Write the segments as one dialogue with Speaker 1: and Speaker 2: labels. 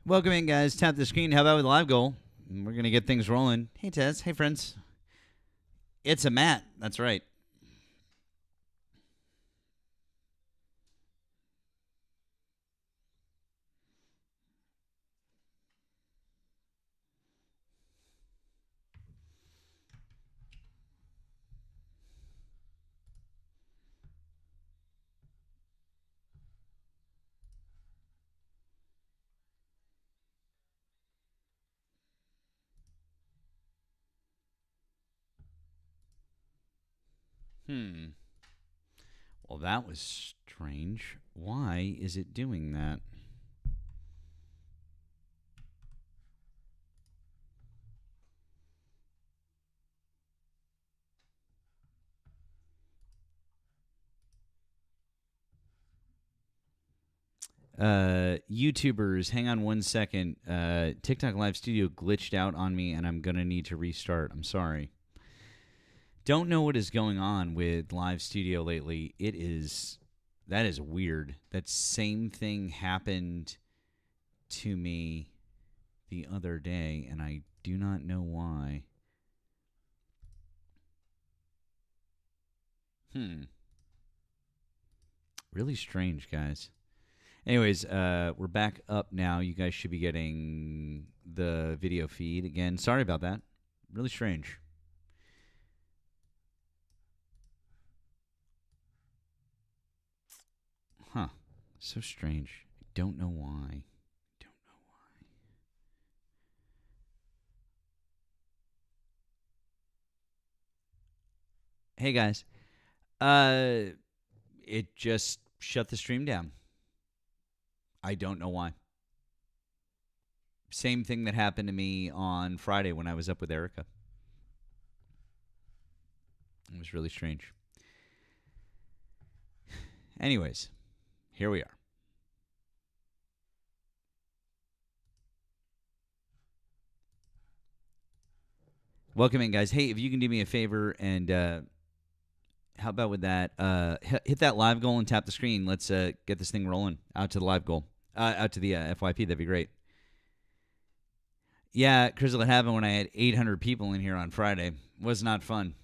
Speaker 1: Welcome in, guys. Tap the screen. How about with live goal? We're going to get things rolling. Hey, Tez. Hey, friends. It's a Matt. That's right. Hmm. Well, that was strange. Why is it doing that? YouTubers, hang on 1 second. TikTok Live Studio glitched out on me, and I'm going to need to restart. I'm sorry. Don't know what is going on with Live Studio lately. That is weird. That same thing happened to me the other day, and I do not know why. Really strange, guys. Anyways, we're back up now. You guys should be getting the video feed again. Sorry about that. Really strange. Huh. So strange. I don't know why. Don't know why. Hey, guys. It just shut the stream down. I don't know why. Same thing that happened to me on Friday when I was up with Erika. It was really strange. Anyways, here we are. Welcome in, guys. Hey, if you can do me a favor and how about with that? Hit that live goal and tap the screen. Let's get this thing rolling out to the live goal, out to the FYP. That'd be great. Yeah, Crystal, it happened when I had 800 people in here on Friday. Was not fun.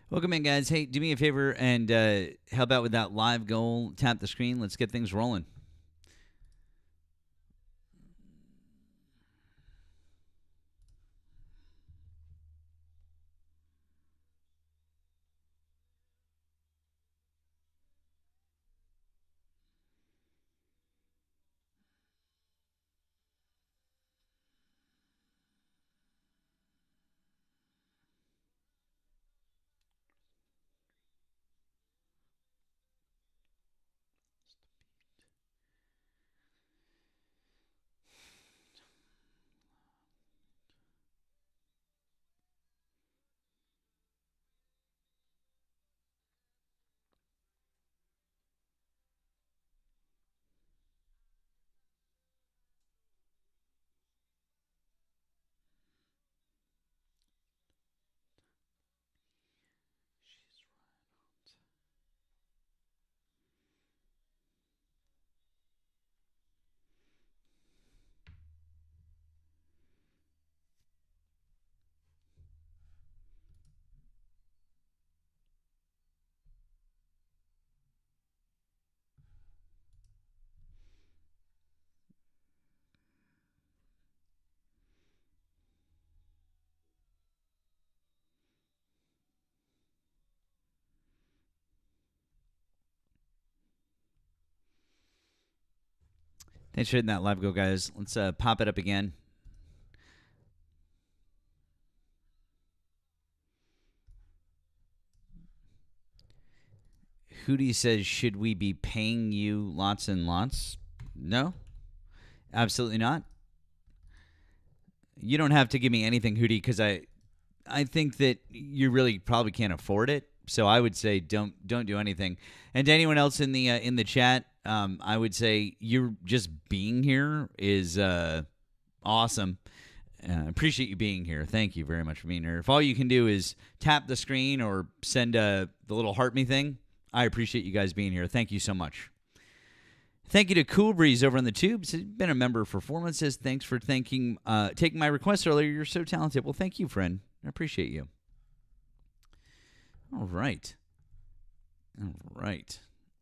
Speaker 1: Welcome in, guys. Hey, do me a favor and help out with that live goal. Tap the screen. Let's get things rolling. Thanks for hitting that live goal, guys. Let's pop it up again. Hootie says, should we be paying you lots and lots? No, absolutely not. You don't have to give me anything, Hootie, because I think that you really probably can't afford it. So I would say don't do anything. And to anyone else in the chat, I would say you're just being here is awesome. Appreciate you being here. Thank you very much for being here. If all you can do is tap the screen or send the little heart me thing, I appreciate you guys being here. Thank you so much. Thank you to Cool Breeze over on the tubes. He's been a member for 4 months. Says, thanks for taking my request earlier. You're so talented. Well, thank you, friend. I appreciate you. All right.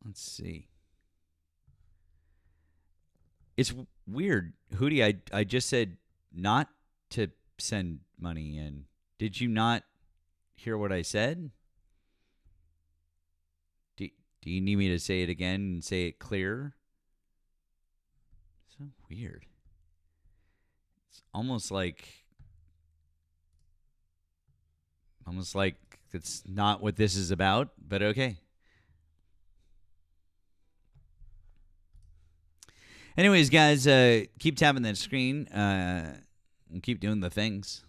Speaker 1: Let's see. It's weird. Hootie, I just said not to send money in. Did you not hear what I said? Do you need me to say it again and say it clear? So weird. It's almost like it's not what this is about, but okay. Anyways, guys, keep tapping that screen and keep doing the things.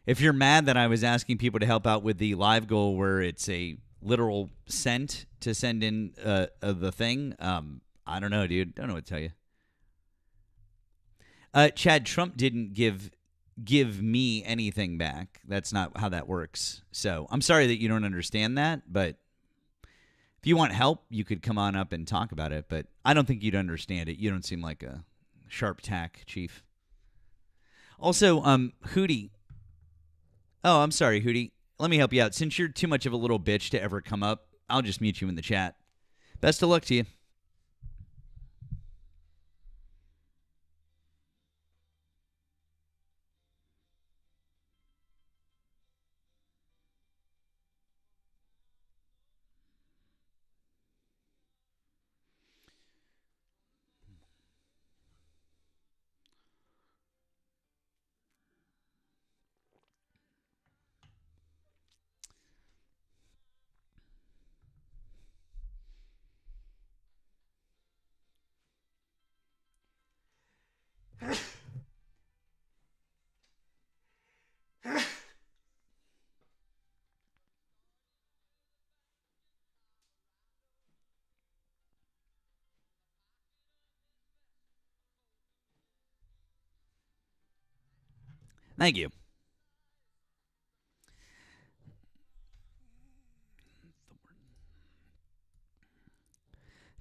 Speaker 1: If you're mad that I was asking people to help out with the live goal where it's a literal cent to send in the thing, I don't know, dude. Don't know what to tell you. Chad, Trump didn't give me anything back. That's not how that works. So I'm sorry that you don't understand that, but if you want help, you could come on up and talk about it, but I don't think you'd understand it. You don't seem like a sharp tack, Chief. Also, Hootie. Oh, I'm sorry, Hootie. Let me help you out. Since you're too much of a little bitch to ever come up, I'll just mute you in the chat. Best of luck to you. Thank you.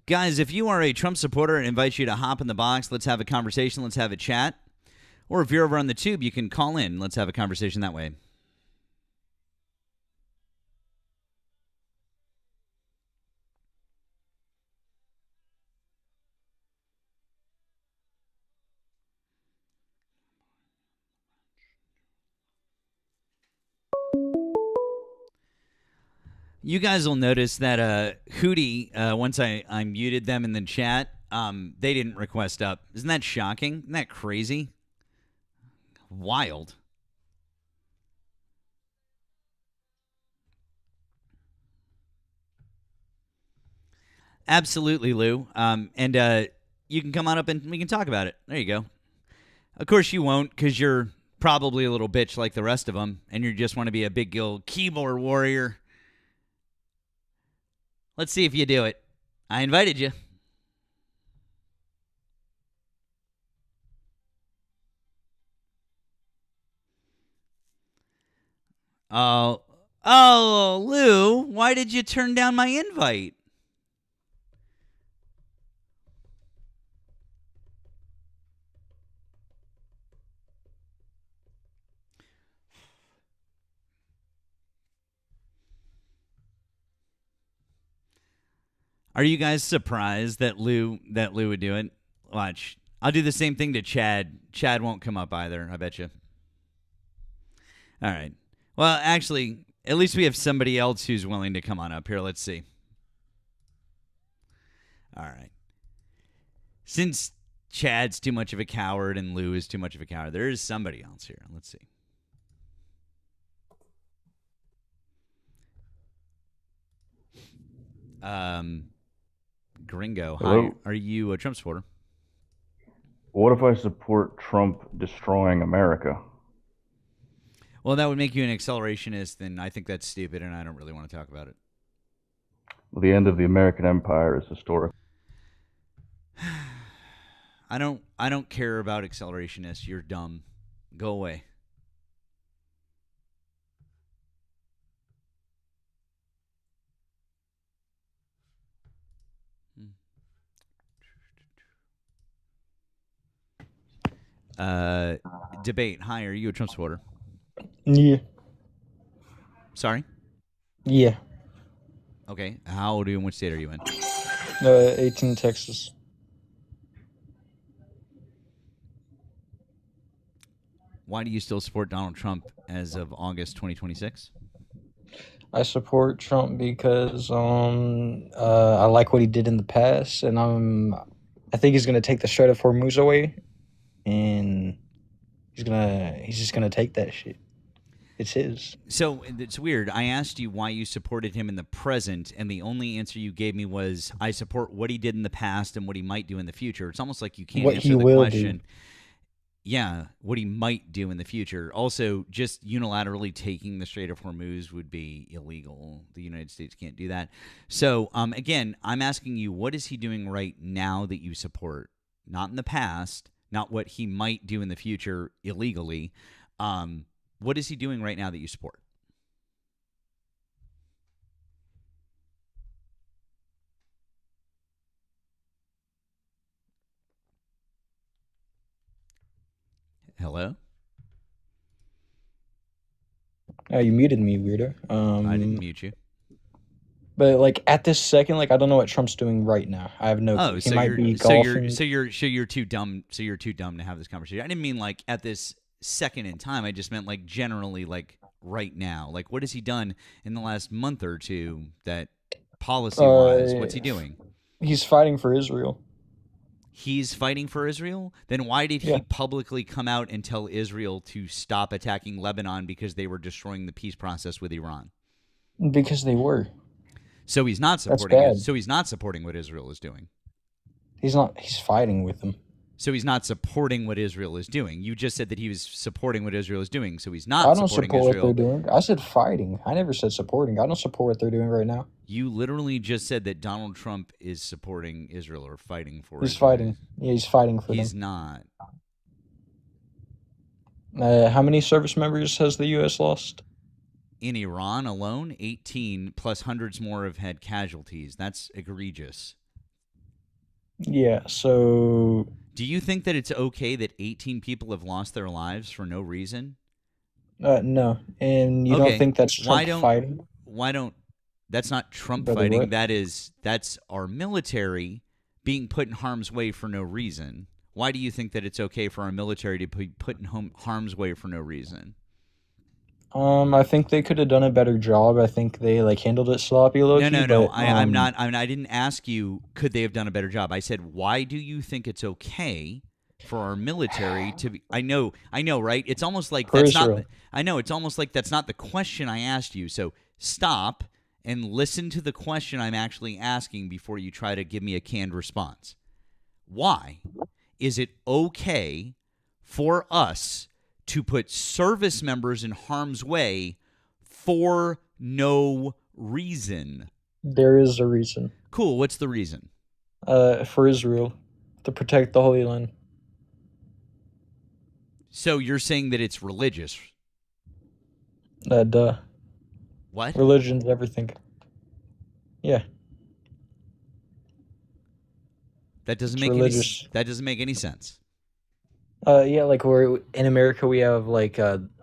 Speaker 1: Guys, if you are a Trump supporter, I invite you to hop in the box. Let's have a conversation. Let's have a chat. Or if you're over on the tube, you can call in. Let's have a conversation that way. You guys will notice that Hootie, once I muted them in the chat, they didn't request up. Isn't that shocking? Isn't that crazy? Wild. Absolutely, Lou. And you can come on up and we can talk about it. There you go. Of course you won't, because you're probably a little bitch like the rest of them, and you just want to be a big old keyboard warrior. Let's see if you do it. I invited you. Oh, Lou, why did you turn down my invite? Are you guys surprised that Lou would do it? Watch. I'll do the same thing to Chad. Chad won't come up either, I bet you. All right. Well, actually, at least we have somebody else who's willing to come on up here. Let's see. All right. Since Chad's too much of a coward and Lou is too much of a coward. There is somebody else here. Let's see. Gringo,
Speaker 2: Hello?
Speaker 1: hi. Are you a Trump supporter?
Speaker 2: What if I support Trump destroying America?
Speaker 1: Well, that would make you an accelerationist, and I think that's stupid, and I don't really want to talk about it.
Speaker 2: Well, the end of the American Empire is historic.
Speaker 1: I don't care about accelerationists. You're dumb. Go away. Debate. Hi, are you a Trump supporter?
Speaker 3: Yeah.
Speaker 1: Sorry?
Speaker 3: Yeah.
Speaker 1: Okay. How old are you and which state are you in?
Speaker 3: 18 Texas.
Speaker 1: Why do you still support Donald Trump as of August 2026?
Speaker 3: I support Trump because I like what he did in the past, and I think he's gonna take the Strait of Hormuz away, and he's just gonna take that shit. It's his.
Speaker 1: So it's weird. I asked you why you supported him in the present, and the only answer you gave me was, I support what he did in the past and what he might do in the future. It's almost like you can't
Speaker 3: What
Speaker 1: answer
Speaker 3: he
Speaker 1: the
Speaker 3: will
Speaker 1: question.
Speaker 3: do.
Speaker 1: Yeah, what he might do in the future. Also, just unilaterally taking the Strait of Hormuz would be illegal. The United States can't do that. So, again, I'm asking you, what is he doing right now that you support? Not in the past, not what he might do in the future illegally. What is he doing right now that you support? Hello?
Speaker 3: Oh, you muted me, weirdo.
Speaker 1: I didn't mute you.
Speaker 3: But like at this second, like I don't know what Trump's doing right now. I have no clue. He might be golfing.
Speaker 1: You're too dumb. So you're too dumb to have this conversation. I didn't mean like at this second in time. I just meant like generally, like right now. Like what has he done in the last month or two that policy wise? What's he doing?
Speaker 3: He's fighting for Israel.
Speaker 1: He's fighting for Israel? Then why did
Speaker 3: Yeah.
Speaker 1: he publicly come out and tell Israel to stop attacking Lebanon because they were destroying the peace process with Iran?
Speaker 3: Because they were.
Speaker 1: So he's not
Speaker 3: That's
Speaker 1: supporting
Speaker 3: bad.
Speaker 1: it. So he's not supporting what Israel is doing.
Speaker 3: He's not. He's fighting with them.
Speaker 1: So he's not supporting what Israel is doing. You just said that he was supporting what Israel is doing. So he's not
Speaker 3: I don't
Speaker 1: supporting
Speaker 3: support
Speaker 1: Israel.
Speaker 3: what they're doing. I said fighting. I never said supporting. I don't support what they're doing right now.
Speaker 1: You literally just said that Donald Trump is supporting Israel or fighting for
Speaker 3: He's
Speaker 1: Israel.
Speaker 3: fighting. Yeah, he's fighting for
Speaker 1: He's
Speaker 3: them.
Speaker 1: not.
Speaker 3: How many service members has the U.S. lost?
Speaker 1: In Iran alone, 18 plus hundreds more have had casualties. That's egregious.
Speaker 3: Yeah, so
Speaker 1: Do you think that it's okay that 18 people have lost their lives for no reason?
Speaker 3: no. And you
Speaker 1: Okay.
Speaker 3: don't think that's Trump fighting?
Speaker 1: Why don't that's not Trump
Speaker 3: Brother,
Speaker 1: fighting.
Speaker 3: what?
Speaker 1: That's our military being put in harm's way for no reason. Why do you think that it's okay for our military to be put in harm's way for no reason?
Speaker 3: I think they could have done a better job. I think they like handled it sloppy, low-key.
Speaker 1: No.
Speaker 3: But,
Speaker 1: I'm not. I didn't ask you. Could they have done a better job? I said, why do you think it's okay for our military to be? I know. Right? It's almost like
Speaker 3: For
Speaker 1: that's
Speaker 3: Israel.
Speaker 1: not. I know. It's almost like that's not the question I asked you. So stop and listen to the question I'm actually asking before you try to give me a canned response. Why is it okay for us to put service members in harm's way for no reason?
Speaker 3: There is a reason.
Speaker 1: Cool. What's the reason?
Speaker 3: For Israel, to protect the Holy Land.
Speaker 1: So you're saying that it's religious.
Speaker 3: Duh.
Speaker 1: What?
Speaker 3: Religion's everything. Yeah.
Speaker 1: That doesn't
Speaker 3: It's
Speaker 1: make
Speaker 3: religious.
Speaker 1: that doesn't make any sense.
Speaker 3: Yeah, like we're in America, we have like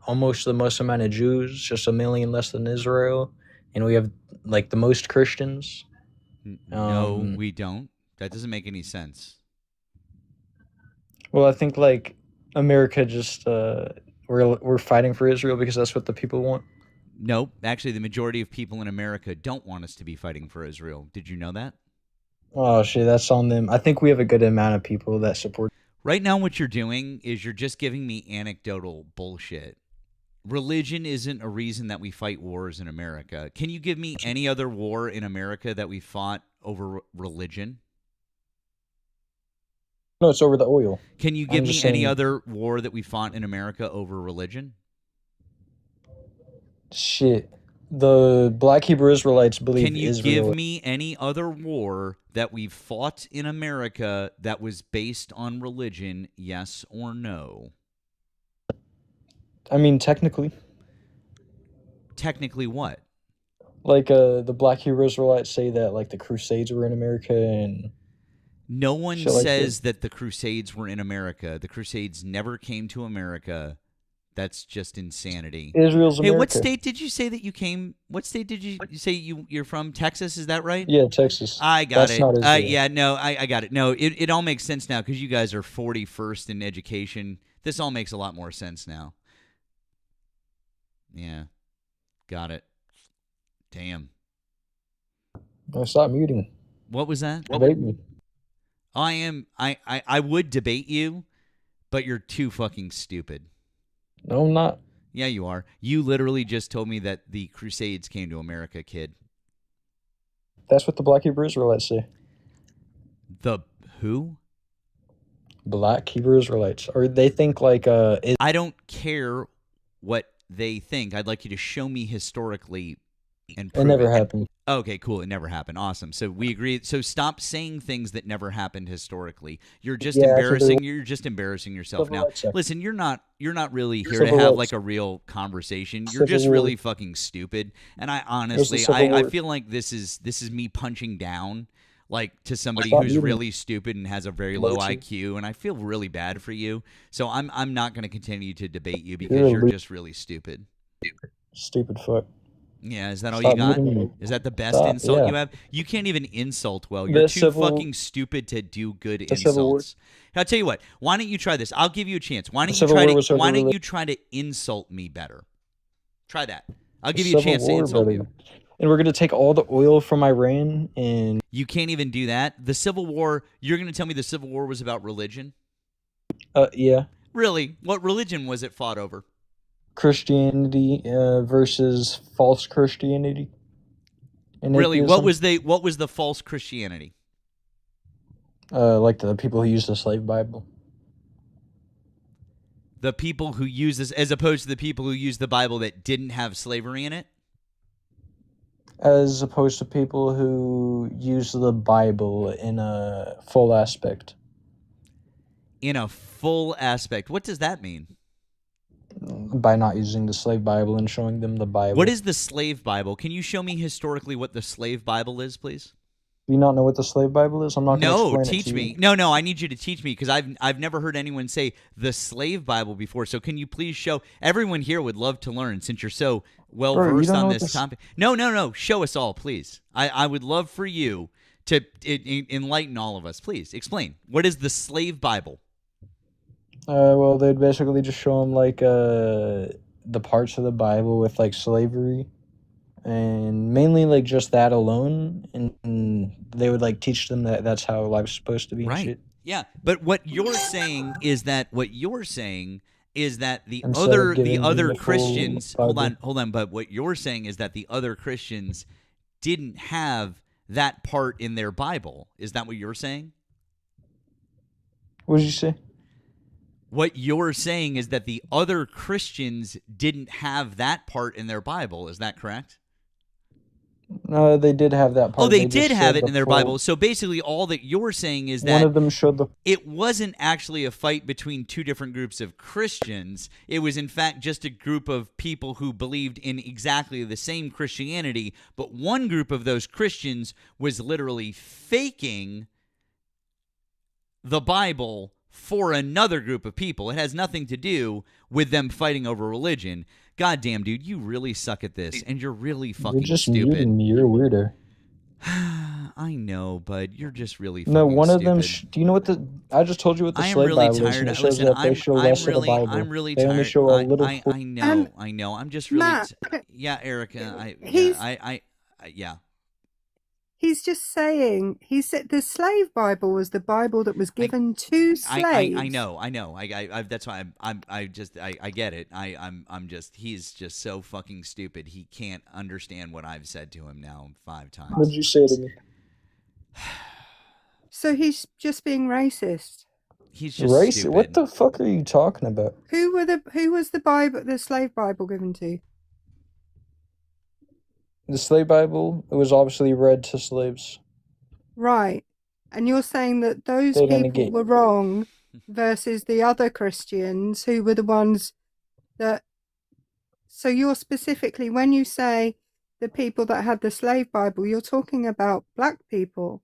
Speaker 3: almost the most amount of Jews, just a million less than Israel, and we have like the most Christians.
Speaker 1: No, we don't. That doesn't make any sense.
Speaker 3: Well, I think like America just we're fighting for Israel because that's what the people want.
Speaker 1: Nope. Actually, the majority of people in America don't want us to be fighting for Israel. Did you know that?
Speaker 3: Oh shit, that's on them. I think we have a good amount of people that support.
Speaker 1: Right now, what you're doing is you're just giving me anecdotal bullshit. Religion isn't a reason that we fight wars in America. Can you give me any other war in America that we fought over religion?
Speaker 3: No, it's over the oil.
Speaker 1: Can you give me any other war that we fought in America over religion?
Speaker 3: Shit. The Black Hebrew Israelites believe
Speaker 1: Can you
Speaker 3: Israel.
Speaker 1: give me any other war that we've fought in America that was based on religion, yes or no?
Speaker 3: I mean, technically.
Speaker 1: Technically what?
Speaker 3: Like, the Black Hebrew Israelites say that, like, the Crusades were in America and...
Speaker 1: No one
Speaker 3: shit like
Speaker 1: says that the Crusades were in America. The Crusades never came to America. That's just insanity.
Speaker 3: Israel's America.
Speaker 1: Hey, what state did you say that you came? What state did you say you're from? Texas, is that right?
Speaker 3: Yeah, Texas.
Speaker 1: I got
Speaker 3: That's
Speaker 1: it.
Speaker 3: not Israel.
Speaker 1: Yeah, no, I got it. No, it all makes sense now because you guys are 41st in education. This all makes a lot more sense now. Yeah, got it. Damn.
Speaker 3: No, stop muting.
Speaker 1: What was that?
Speaker 3: Debate me.
Speaker 1: I would debate you, but you're too fucking stupid.
Speaker 3: No, I'm not.
Speaker 1: Yeah, you are. You literally just told me that the Crusades came to America, kid.
Speaker 3: That's what the Black Hebrew Israelites say.
Speaker 1: The who?
Speaker 3: Black Hebrew Israelites. Or they think like
Speaker 1: I don't care what they think. I'd like you to show me historically and prove
Speaker 3: it never happened.
Speaker 1: Okay, cool. It never happened. Awesome. So we agree. So stop saying things that never happened historically. You're just embarrassing. You're just embarrassing yourself now. Listen, you're not really here to have like a real conversation. You're just really fucking stupid. And I honestly, I feel like this is me punching down like to somebody who's really stupid and has a very low IQ, and I feel really bad for you. So I'm not going to continue to debate you because you're just really stupid.
Speaker 3: Stupid fuck.
Speaker 1: Yeah, is that all you got? Is that the best insult you have? You can't even insult well. You're too fucking stupid to do good insults. I'll tell you what. Why don't you try this? I'll give you a chance. Why don't you try to insult me better? Try that. I'll give you a chance to insult you.
Speaker 3: And we're gonna take all the oil from Iran and
Speaker 1: you can't even do that. The Civil War. You're gonna tell me the Civil War was about religion?
Speaker 3: Yeah.
Speaker 1: Really? What religion was it fought over?
Speaker 3: Christianity versus false Christianity.
Speaker 1: Really, what was the false Christianity?
Speaker 3: Like the people who use the slave Bible.
Speaker 1: The people who use this, as opposed to the people who use the Bible that didn't have slavery in it?
Speaker 3: As opposed to people who use the Bible in a full aspect.
Speaker 1: In a full aspect. What does that mean?
Speaker 3: By not using the slave Bible and showing them the Bible.
Speaker 1: What is the slave Bible? Can you show me historically what the slave Bible is, please?
Speaker 3: Do you not know what the slave Bible is? I'm not going to explain it to you.
Speaker 1: No, teach me. No, I need you to teach me because I've never heard anyone say the slave Bible before. So can you please show? Everyone here would love to learn since you're so well versed on this topic. No. Show us all, please. I would love for you to enlighten all of us. Please explain. What is the slave Bible?
Speaker 3: Well, they'd basically just show them like the parts of the Bible with like slavery, and mainly like just that alone, and they would like teach them that that's how life's supposed to be.
Speaker 1: Right.
Speaker 3: And shit.
Speaker 1: Yeah, but what you're saying is that the other Christians hold on. But what you're saying is that the other Christians didn't have that part in their Bible. Is that what you're saying?
Speaker 3: What did you say?
Speaker 1: What you're saying is that the other Christians didn't have that part in their Bible. Is that correct?
Speaker 3: No, they did have that part.
Speaker 1: Oh, they did have it in their Bible. So basically all that you're saying is that
Speaker 3: one of them showed
Speaker 1: it wasn't actually a fight between two different groups of Christians. It was, in fact, just a group of people who believed in exactly the same Christianity, but one group of those Christians was literally faking the Bible for another group of people. It has nothing to do with them fighting over religion. God damn, dude, you really suck at this, and you're really fucking stupid.
Speaker 3: You're a weirder.
Speaker 1: I know, bud. You're just really fucking
Speaker 3: No, one
Speaker 1: stupid.
Speaker 3: of them. Do you know what the? I just told you what the slave Bible is. And it shows that they show less of the Bible.
Speaker 1: I'm really
Speaker 3: they
Speaker 1: tired.
Speaker 3: only show a little.
Speaker 1: I know. I'm just really. Yeah, Erika. Yeah.
Speaker 4: He's just saying, he said the slave Bible was the Bible that was
Speaker 1: I
Speaker 4: given to
Speaker 1: I
Speaker 4: slaves.
Speaker 1: know. That's why I get it. I'm just he's just so fucking stupid. He can't understand what I've said to him now 5
Speaker 3: What did
Speaker 1: times.
Speaker 3: you say to me?
Speaker 4: So he's just being racist.
Speaker 1: He's just
Speaker 3: Race? What
Speaker 1: stupid.
Speaker 3: the fuck are you talking about?
Speaker 4: Who was the slave Bible given to?
Speaker 3: The slave Bible, it was obviously read to slaves.
Speaker 4: Right. And you're saying that those
Speaker 3: They didn't
Speaker 4: people
Speaker 3: get.
Speaker 4: were wrong versus the other Christians who were the ones that. So you're specifically, when you say the people that had the slave Bible, you're talking about black people.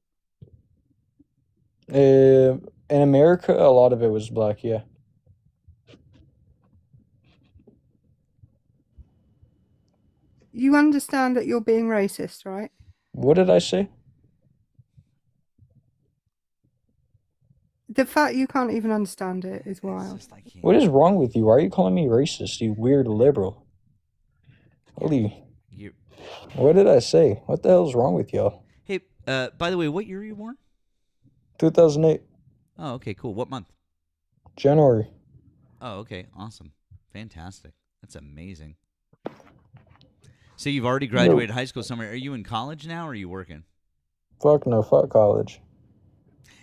Speaker 3: In America, a lot of it was black, yeah.
Speaker 4: You understand that you're being racist, right?
Speaker 3: What did I say?
Speaker 4: The fact you can't even understand it is
Speaker 1: It's
Speaker 4: wild.
Speaker 1: just I can't.
Speaker 3: What is wrong with you? Why are you calling me racist, you weird liberal? Holy.
Speaker 1: You
Speaker 3: What did I say? What the hell is wrong with y'all?
Speaker 1: Hey, by the way, what year are you born?
Speaker 3: 2008,
Speaker 1: Oh, okay, cool. What month?
Speaker 3: January.
Speaker 1: Oh, okay, awesome. Fantastic. That's amazing. So you've already graduated high school somewhere. Are you in college now or are you working?
Speaker 3: Fuck no, fuck college.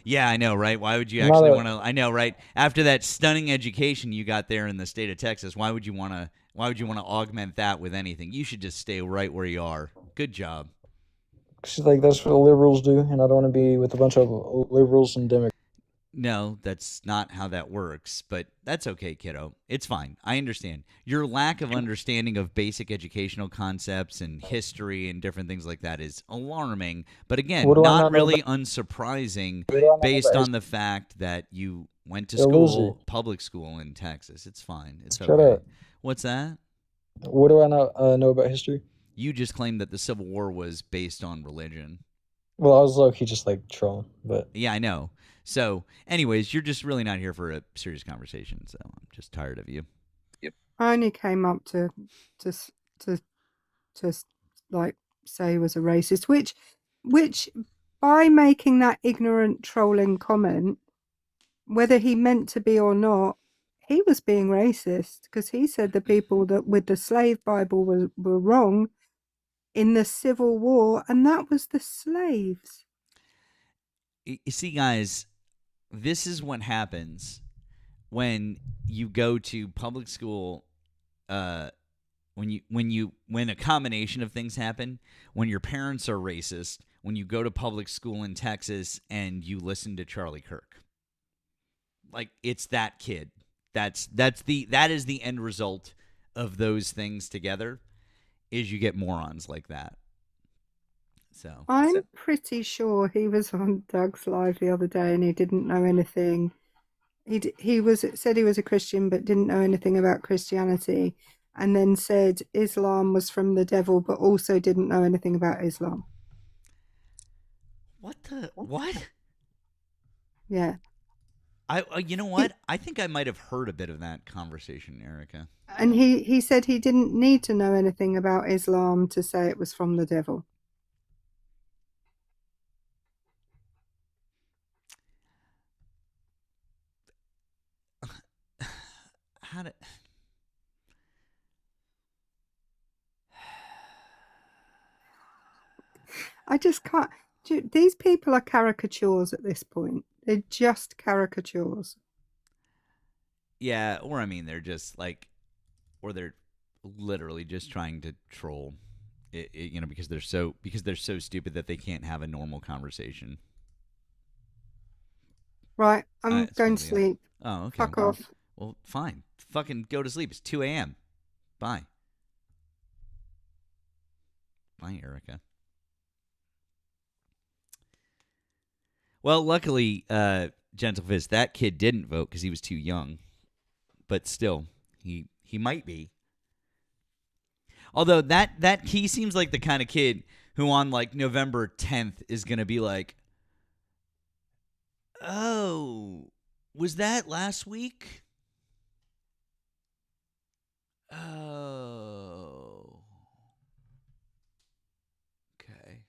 Speaker 1: Yeah, I know, right? Why would you
Speaker 3: Not
Speaker 1: actually
Speaker 3: a-
Speaker 1: want to? I know, right? After that stunning education you got there in the state of Texas, why would you want to? Why would you want to augment that with anything? You should just stay right where you are. Good job.
Speaker 3: She's like, that's what the liberals do, and I don't want to be with a bunch of liberals and Democrats.
Speaker 1: No, that's not how that works, but that's okay, kiddo. It's fine. I understand. Your lack of understanding of basic educational concepts and history and different things like that is alarming, but
Speaker 3: What
Speaker 1: again,
Speaker 3: do I
Speaker 1: not
Speaker 3: not know
Speaker 1: really unsurprising
Speaker 3: What do I not know
Speaker 1: based
Speaker 3: about
Speaker 1: on the fact that you went to
Speaker 3: You're a loser.
Speaker 1: school, public school in Texas. It's fine. It's
Speaker 3: Shut
Speaker 1: okay.
Speaker 3: up.
Speaker 1: What's that?
Speaker 3: What do I not know about history?
Speaker 1: You just claimed that the Civil War was based on religion.
Speaker 3: Well, I was low-key just like trolling, but
Speaker 1: Yeah, I know. So, anyways, you're just really not here for a serious conversation, so I'm just tired of you.
Speaker 4: I only came up to to like say he was a racist, which by making that ignorant trolling comment, whether he meant to be or not, he was being racist because he said the people that with the slave Bible were wrong in the Civil War, and that was the slaves.
Speaker 1: You see, guys, this is what happens when you go to public school. When a combination of things happen, when your parents are racist, when you go to public school in Texas and you listen to Charlie Kirk, like it's that kid. That is the end result of those things together. Is you get morons like that. So
Speaker 4: I'm pretty sure he was on Doug's live the other day and he didn't know anything. He said he was a Christian but didn't know anything about Christianity, and then said Islam was from the devil but also didn't know anything about Islam.
Speaker 1: what?
Speaker 4: Yeah.
Speaker 1: You know what? I think I might have heard a bit of that conversation, Erika.
Speaker 4: And he said he didn't need to know anything about Islam to say it was from the devil.
Speaker 1: How did?
Speaker 4: I just can't. These people are caricatures at this point. They're just caricatures.
Speaker 1: Yeah, or I mean, they're just like, or they're literally just trying to troll. Because they're so stupid that they can't have a normal conversation.
Speaker 4: Right, I'm
Speaker 1: It's
Speaker 4: going
Speaker 1: one
Speaker 4: to
Speaker 1: or the other.
Speaker 4: sleep.
Speaker 1: Oh, okay.
Speaker 4: Fuck off.
Speaker 1: Well, fine. Fucking go to sleep. It's 2 a.m. Bye. Bye, Erika. Well, luckily, Gentle Fist, that kid didn't vote because he was too young. But still, he might be. Although that he seems like the kind of kid who on like November 10th is going to be like, "Oh, was that last week?" Oh. Okay.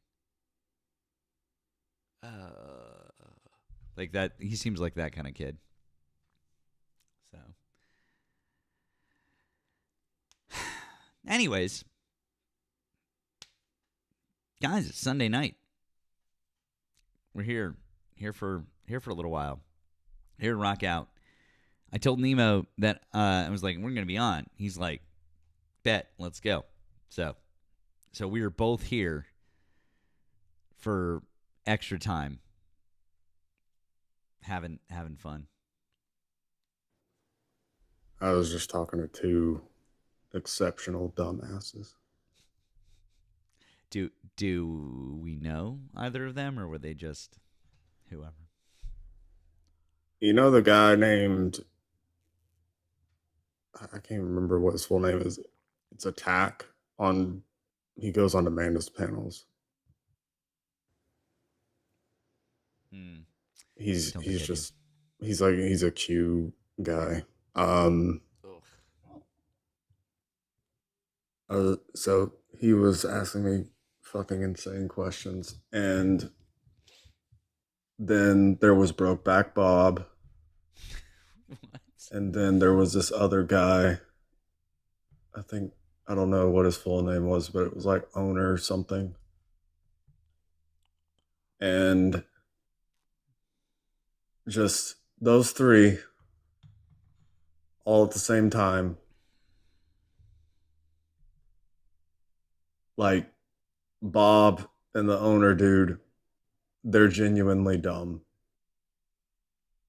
Speaker 1: Like that. He seems like that kind of kid. So, anyways, guys, it's Sunday night. We're here for a little while. Here to rock out. I told Nemo that I was like, we're gonna be on. He's like, bet, let's go. So we are both here for extra time, having fun.
Speaker 5: I was just talking to two exceptional dumbasses.
Speaker 1: Do we know either of them, or were they just whoever?
Speaker 5: You know the guy named, I can't remember what his full name is. It's Attack on, he goes on Amanda's panels. He's just, he's a Q guy. So he was asking me fucking insane questions, and then there was Brokeback Bob.
Speaker 1: What?
Speaker 5: And then there was this other guy. I don't know what his full name was, but it was like Owner or something. And just those three all at the same time. Like Bob and the Owner dude, they're genuinely dumb.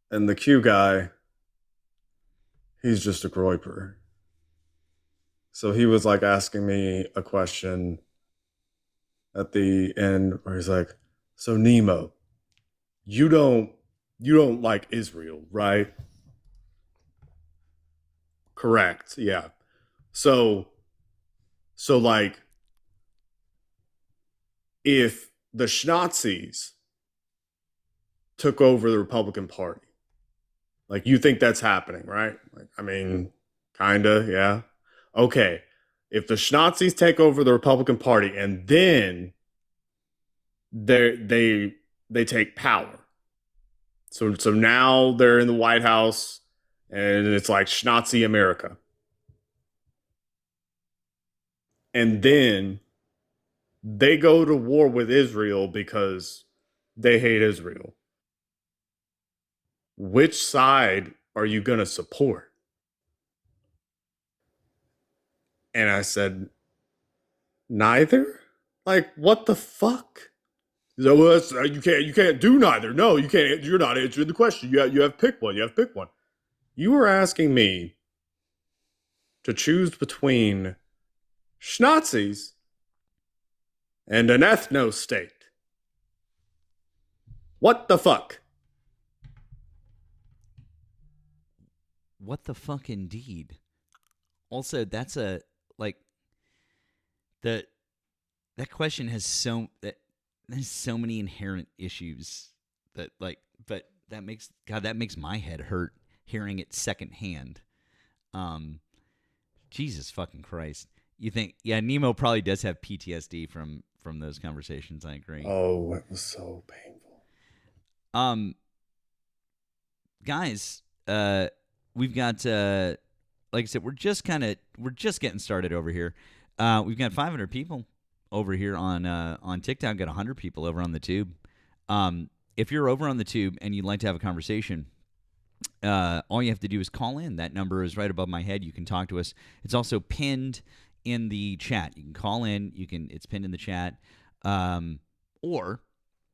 Speaker 5: And the Q guy, he's just a groiper. So he was like asking me a question at the end where he's like, so Nemo, you don't like Israel, right? Correct. Yeah. So like if the Schnazis took over the Republican Party, like you think that's happening, right? Like, I mean, kinda, yeah. Okay. If the Schnazis take over the Republican Party and then they take power. So now they're in the White House and it's like Schnazi America. And then they go to war with Israel because they hate Israel. Which side are you going to support? And I said, neither? Like, what the fuck? So, well, you can't do neither. No, you can't. You're not answering the question. You have to pick one. You have to pick one. You were asking me to choose between Schnazis and an ethno state. What the fuck?
Speaker 1: What the fuck, indeed. Also, that's a like that question has there's so many inherent issues that like, but that makes my head hurt hearing it secondhand. Jesus fucking Christ. You think, yeah, Nemo probably does have PTSD from those conversations. I agree.
Speaker 5: Oh, it was so painful.
Speaker 1: Guys, we've got like I said, we're just getting started over here. We've got 500 people over here on TikTok. Got 100 people over on the Tube. If you're over on the Tube and you'd like to have a conversation, all you have to do is call in. That number is right above my head. You can talk to us. It's also pinned in the chat. You can call in. It's pinned in the chat. Or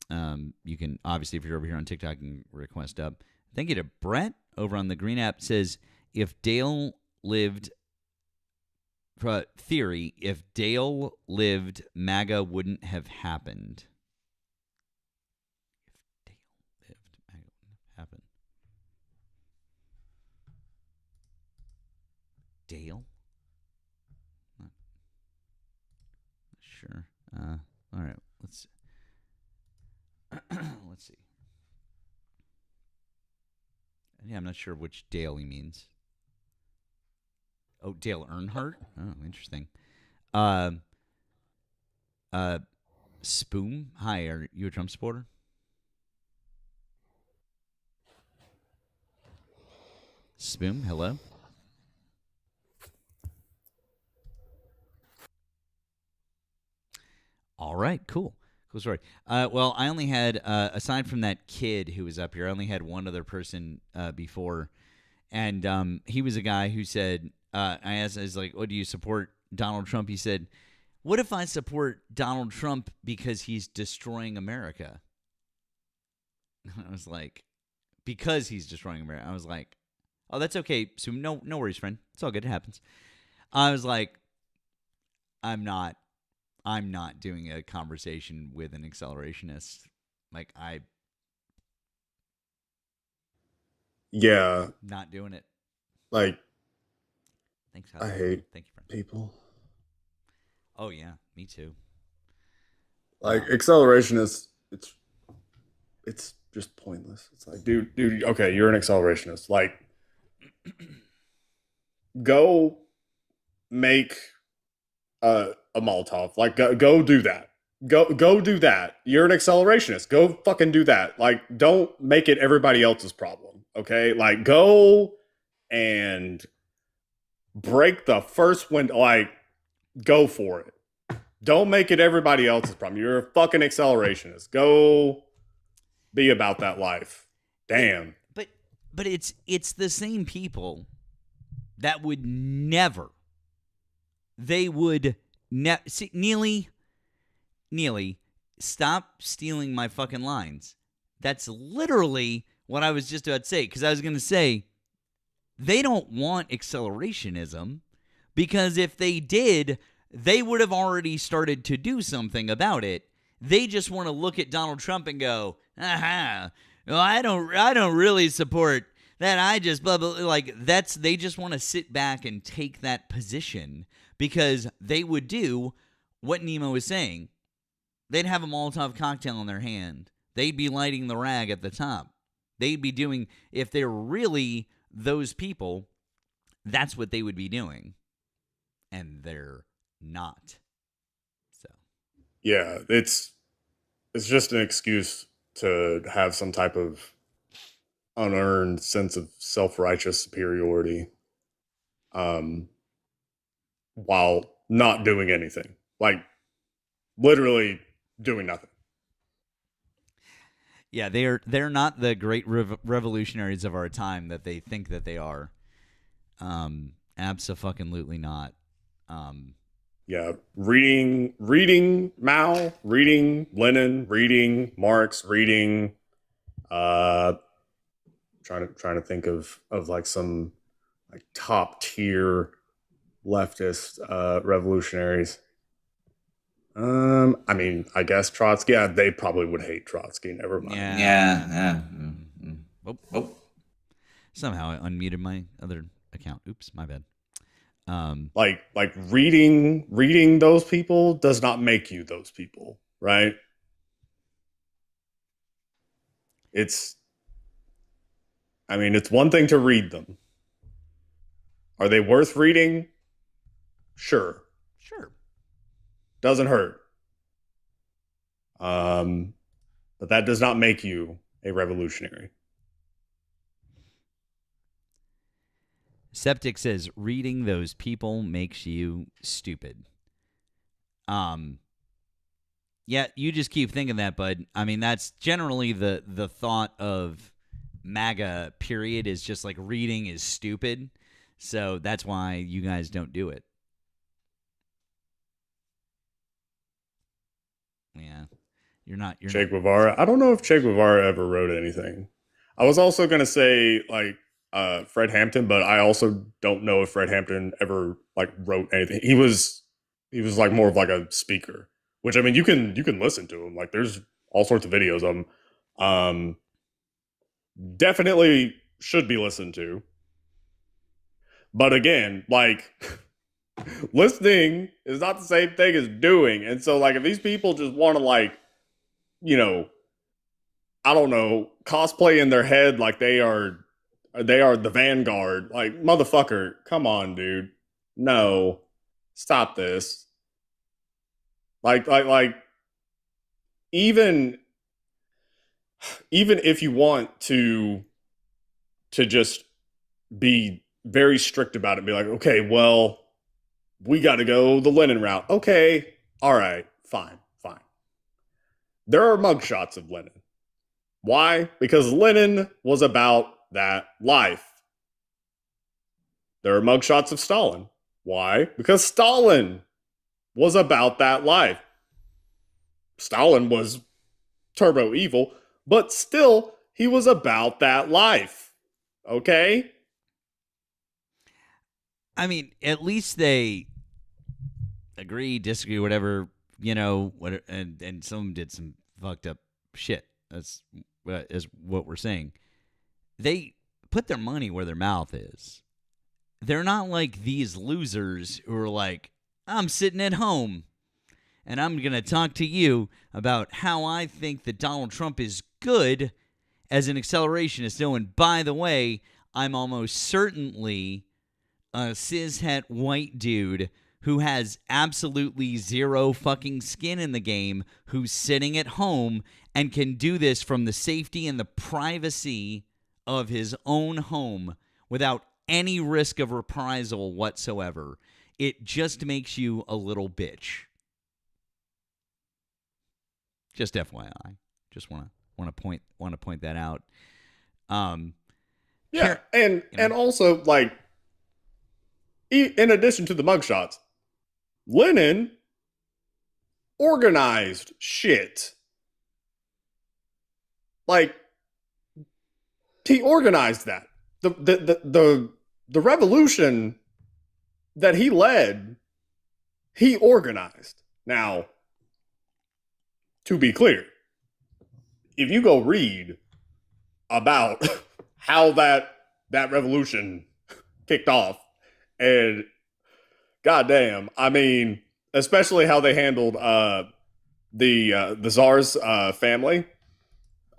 Speaker 1: you can, obviously, if you're over here on TikTok, and request up. Thank you to Brett over on the Green app. Says, if Dale lived, if Dale lived, MAGA wouldn't have happened. If Dale lived, MAGA wouldn't have happened. Dale? Not sure. All right, let's let's see. Yeah, I'm not sure which Dale he means. Oh, Dale Earnhardt? Oh, interesting. Spoon, hi, are you a Trump supporter? Spoon, hello. All right, cool. Cool story. Well, I only had, aside from that kid who was up here, I only had one other person before. And he was a guy who said, I asked, I was like, "What do you support Donald Trump?" He said, "What if I support Donald Trump because he's destroying America?" I was like, "Because he's destroying America." I was like, "Oh, that's okay. So no worries, friend. It's all good. It happens." I was like, I'm not doing a conversation with an accelerationist. Like,
Speaker 5: Yeah,
Speaker 1: not doing it.
Speaker 5: like
Speaker 1: Thanks,
Speaker 5: I
Speaker 1: Howard.
Speaker 5: hate
Speaker 1: Thank you, friend.
Speaker 5: people.
Speaker 1: Oh yeah, me too.
Speaker 5: Like accelerationists, it's just pointless. It's like, dude, okay, you're an accelerationist. Like, go make a Molotov. Like, go do that. Go do that. You're an accelerationist. Go fucking do that. Like, don't make it everybody else's problem. Okay, like go and break the first window. Like, go for it. Don't make it everybody else's problem. You're a fucking accelerationist. Go be about that life. Damn.
Speaker 1: But it's the same people that would never. They would see, Neely, stop stealing my fucking lines. That's literally what I was just about to say, because I was going to say they don't want accelerationism, because if they did, they would have already started to do something about it. They just want to look at Donald Trump and go, aha, well, I don't really support that. I just blah, blah, like that's, they just want to sit back and take that position, because they would do what Nemo is saying. They'd have a Molotov cocktail in their hand. They'd be lighting the rag at the top. They'd be doing, if they're really those people, that's what they would be doing. And they're not. So
Speaker 5: Yeah, it's just an excuse to have some type of unearned sense of self-righteous superiority, while not doing anything. Like, literally doing nothing.
Speaker 1: yeah, they're not the great revolutionaries of our time that they think that they are. Abso-fucking-lutely not.
Speaker 5: Yeah, reading Mao, reading Lenin, reading Marx, reading trying to think of like some like top tier leftist revolutionaries. I mean, I guess Trotsky. Yeah, they probably would hate Trotsky. Never mind.
Speaker 6: Yeah.
Speaker 1: Oh. Somehow I unmuted my other account. Oops, my bad.
Speaker 5: Like reading those people does not make you those people, right? It's one thing to read them. Are they worth reading? Sure. Doesn't hurt. But that does not make you a revolutionary.
Speaker 1: Septic says reading those people makes you stupid. Yeah, you just keep thinking that, bud. I mean, that's generally the thought of MAGA, period, is just like reading is stupid. So that's why you guys don't do it. Yeah. You're
Speaker 5: Che Guevara. I don't know if Che Guevara ever wrote anything. I was also going to say like Fred Hampton, but I also don't know if Fred Hampton ever like wrote anything. He was like more of like a speaker, which I mean you can listen to him. Like there's all sorts of videos of him. Definitely should be listened to. But again, like listening is not the same thing as doing. And so like if these people just want to like, you know, I don't know, cosplay in their head like they are the vanguard. Like, motherfucker, come on, dude. No. Stop this. Like even if you want to just be very strict about it. Be like, okay, well, we got to go the Lenin route. Okay, all right, fine. There are mugshots of Lenin. Why? Because Lenin was about that life. There are mugshots of Stalin. Why? Because Stalin was about that life. Stalin was turbo evil, but still, he was about that life. Okay?
Speaker 1: I mean, at least they agree, disagree, whatever, and some of them did some fucked up shit. That's is what we're saying. They put their money where their mouth is. They're not like these losers who are like, I'm sitting at home and I'm going to talk to you about how I think that Donald Trump is good as an accelerationist. Oh, and by the way, I'm almost certainly a cishet white dude who has absolutely zero fucking skin in the game, who's sitting at home and can do this from the safety and the privacy of his own home without any risk of reprisal whatsoever. It just makes you a little bitch. Just FYI. Just want to point that out.
Speaker 5: Yeah, and also, like, in addition to the mugshots, Lenin organized shit. Like, he organized that. The revolution that he led, he organized. Now, to be clear, if you go read about how that revolution kicked off, and goddamn, I mean, especially how they handled the Tsar's family.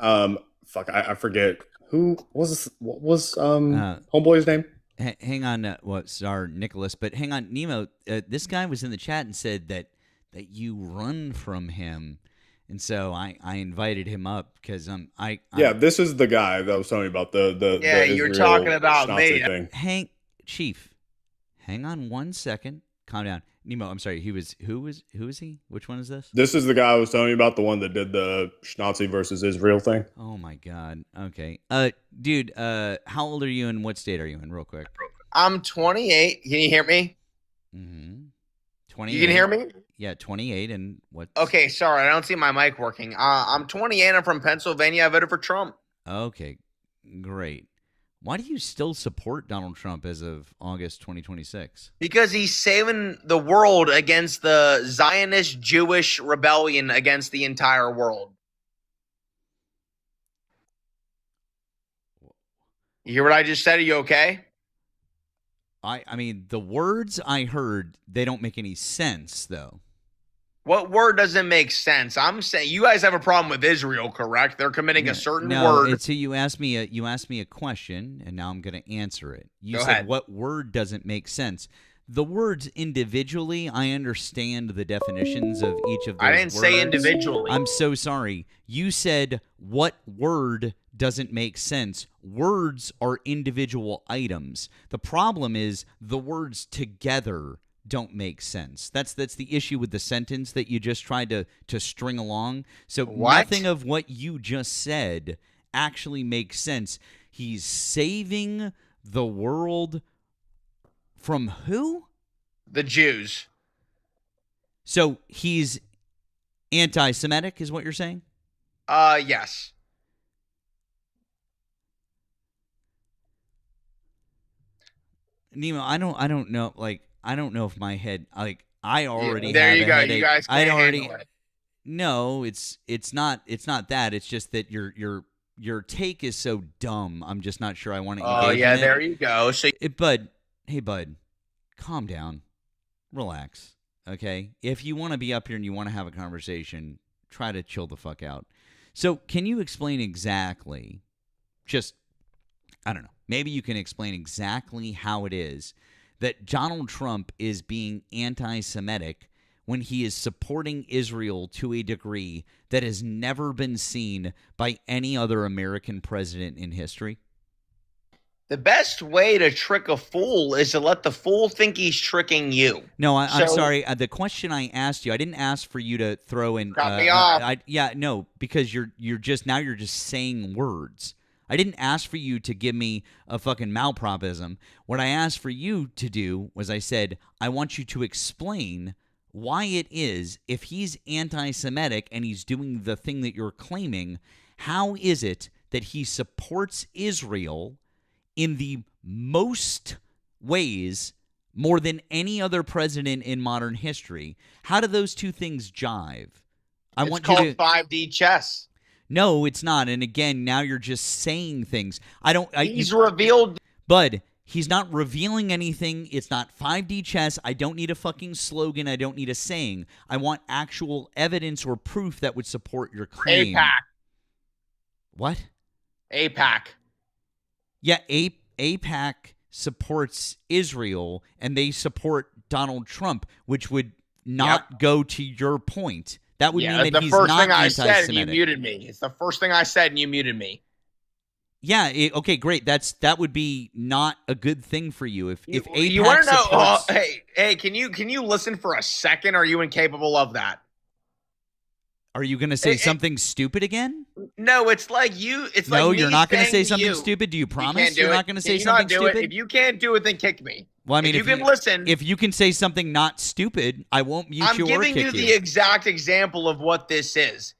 Speaker 5: I forget who was homeboy's name.
Speaker 1: Hang on, Tsar Nicholas, but hang on, Nemo. This guy was in the chat and said that you run from him. And so I invited him up because
Speaker 5: this is the guy that was telling me about the
Speaker 6: you're talking about
Speaker 5: Schnauzer
Speaker 6: me.
Speaker 5: thing.
Speaker 1: Chief, hang on 1 second. Calm down. Nemo, I'm sorry. Who is he? Which one is this?
Speaker 5: This is the guy I was telling you about, the one that did the Schnauzer versus Israel thing.
Speaker 1: Oh my God. Okay. Dude, how old are you and what state are you in, real quick?
Speaker 6: I'm 28. Can you hear me?
Speaker 1: Mm-hmm. 28.
Speaker 6: You can hear me?
Speaker 1: Yeah, 28 and what?
Speaker 6: Okay, sorry, I don't see my mic working. I'm 28. I'm from Pennsylvania. I voted for Trump.
Speaker 1: Okay, great. Why do you still support Donald Trump as of August 2026?
Speaker 6: Because he's saving the world against the Zionist Jewish rebellion against the entire world. You hear what I just said? Are you okay?
Speaker 1: I mean, the words I heard, they don't make any sense, though.
Speaker 6: What word doesn't make sense? I'm saying you guys have a problem with Israel, correct? They're committing a certain word.
Speaker 1: So you asked me a question, and now I'm going to answer it. You
Speaker 6: Go
Speaker 1: said
Speaker 6: ahead.
Speaker 1: What word doesn't make sense? The words individually, I understand the definitions of each of those
Speaker 6: I didn't say
Speaker 1: words.
Speaker 6: individually.
Speaker 1: I'm so sorry. You said what word doesn't make sense. Words are individual items. The problem is the words together don't make sense. That's the issue with the sentence that you just tried to string along. So nothing of what you just said actually makes sense. He's saving the world from who?
Speaker 6: The Jews.
Speaker 1: So he's anti-Semitic is what you're saying?
Speaker 6: Yes.
Speaker 1: Nemo, I don't know. Like, I don't know if my head. Like, I already
Speaker 6: there
Speaker 1: have
Speaker 6: you
Speaker 1: a
Speaker 6: go.
Speaker 1: headache.
Speaker 6: You guys can't handle it.
Speaker 1: No, it's not that. It's just that your take is so dumb. I'm just not sure I want to engage.
Speaker 6: Oh yeah,
Speaker 1: in
Speaker 6: there
Speaker 1: it.
Speaker 6: you go. So,
Speaker 1: Hey bud, calm down, relax. Okay, if you want to be up here and you want to have a conversation, try to chill the fuck out. So, can you explain exactly? Just, I don't know. Maybe you can explain exactly how it is that Donald Trump is being anti-Semitic when he is supporting Israel to a degree that has never been seen by any other American president in history?
Speaker 6: The best way to trick a fool is to let the fool think he's tricking you.
Speaker 1: No, I'm
Speaker 6: So-
Speaker 1: sorry. The question I asked you, I didn't ask for you to throw in.
Speaker 6: Cut me off.
Speaker 1: No, because you're just saying words. I didn't ask for you to give me a fucking malpropism. What I asked for you to do was I said, I want you to explain why it is, if he's anti-Semitic and he's doing the thing that you're claiming, how is it that he supports Israel in the most ways more than any other president in modern history? How do those two things jive?
Speaker 6: It's called 5D chess.
Speaker 1: No, it's not. And again, now you're just saying things.
Speaker 6: He's revealed.
Speaker 1: Bud, he's not revealing anything. It's not 5D chess. I don't need a fucking slogan. I don't need a saying. I want actual evidence or proof that would support your claim.
Speaker 6: AIPAC.
Speaker 1: What?
Speaker 6: AIPAC.
Speaker 1: Yeah, AIPAC supports Israel, and they support Donald Trump, which would not go to your point. That would mean that he's not
Speaker 6: anti-Semitic. I said, and you muted me. It's the first thing I said, and you muted me.
Speaker 1: Yeah. Okay. Great. That would be not a good thing for you if AIPAC
Speaker 6: you want to know?
Speaker 1: supports.
Speaker 6: Hey, can you listen for a second? Are you incapable of that?
Speaker 1: Are you going to say something stupid again?
Speaker 6: No, it's like you. It's
Speaker 1: no,
Speaker 6: like
Speaker 1: you're not going to say
Speaker 6: to
Speaker 1: something
Speaker 6: you,
Speaker 1: stupid. Do you
Speaker 6: you
Speaker 1: promise
Speaker 6: can't do
Speaker 1: you're
Speaker 6: it.
Speaker 1: not going to
Speaker 6: Can
Speaker 1: say
Speaker 6: you not
Speaker 1: something
Speaker 6: do
Speaker 1: stupid?
Speaker 6: it? If you can't do it, then kick me.
Speaker 1: Well, I mean,
Speaker 6: if you can listen,
Speaker 1: if you can say something not stupid, I won't mute
Speaker 6: I'm
Speaker 1: you or
Speaker 6: giving
Speaker 1: kick
Speaker 6: you the exact example of what this is.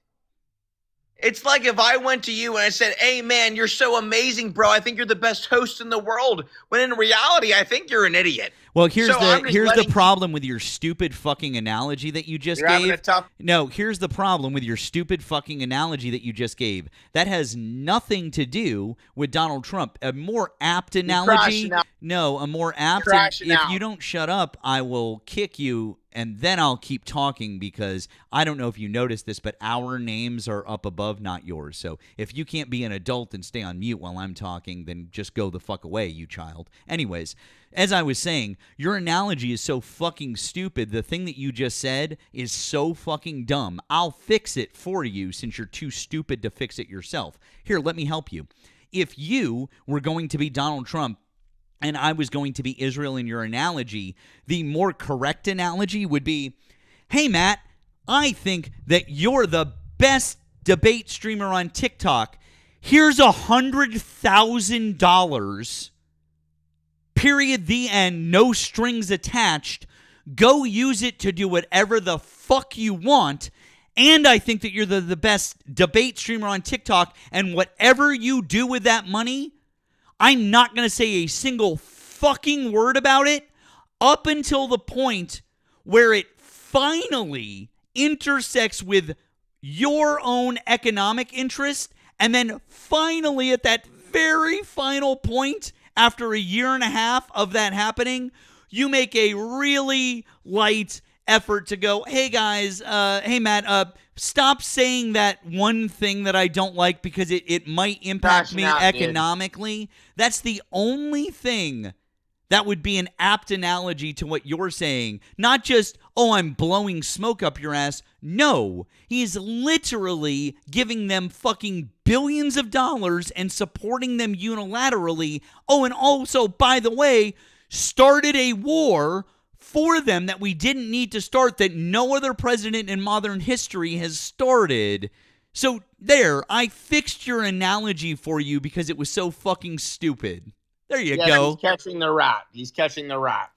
Speaker 6: It's like if I went to you and I said, "Hey, man, you're so amazing, bro. I think you're the best host in the world." When in reality, I think you're an idiot.
Speaker 1: Well, here's
Speaker 6: So I'm just
Speaker 1: the
Speaker 6: letting-
Speaker 1: problem with your stupid fucking analogy that you just
Speaker 6: You're having
Speaker 1: gave.
Speaker 6: a tough.
Speaker 1: No, here's the problem with your stupid fucking analogy that you just gave. That has nothing to do with Donald Trump. A more apt analogy.
Speaker 6: crashing out.
Speaker 1: No, a more apt.
Speaker 6: crashing
Speaker 1: If
Speaker 6: out.
Speaker 1: you don't shut up, I will kick you, and then I'll keep talking because I don't know if you noticed this, but our names are up above, not yours. So if you can't be an adult and stay on mute while I'm talking, then just go the fuck away, you child. Anyways, as I was saying, your analogy is so fucking stupid. The thing that you just said is so fucking dumb. I'll fix it for you since you're too stupid to fix it yourself. Here, let me help you. If you were going to be Donald Trump and I was going to be Israel in your analogy, the more correct analogy would be, hey, Matt, I think that you're the best debate streamer on TikTok. Here's $100,000. Period, the end, no strings attached. Go use it to do whatever the fuck you want. And I think that you're the best debate streamer on TikTok. And whatever you do with that money, I'm not going to say a single fucking word about it up until the point where it finally intersects with your own economic interest. And then finally, at that very final point, after a year and a half of that happening, you make a really light effort to go, hey guys, hey Matt, stop saying that one thing that I don't like because it might impact me economically. That's the only thing that would be an apt analogy to what you're saying. Not just, oh, I'm blowing smoke up your ass. No, he's literally giving them fucking billions of dollars and supporting them unilaterally. Oh, and also, by the way, started a war for them that we didn't need to start, that no other president in modern history has started. So there, I fixed your analogy for you because it was so fucking stupid. There you go.
Speaker 6: He's catching the rat. He's catching the rat.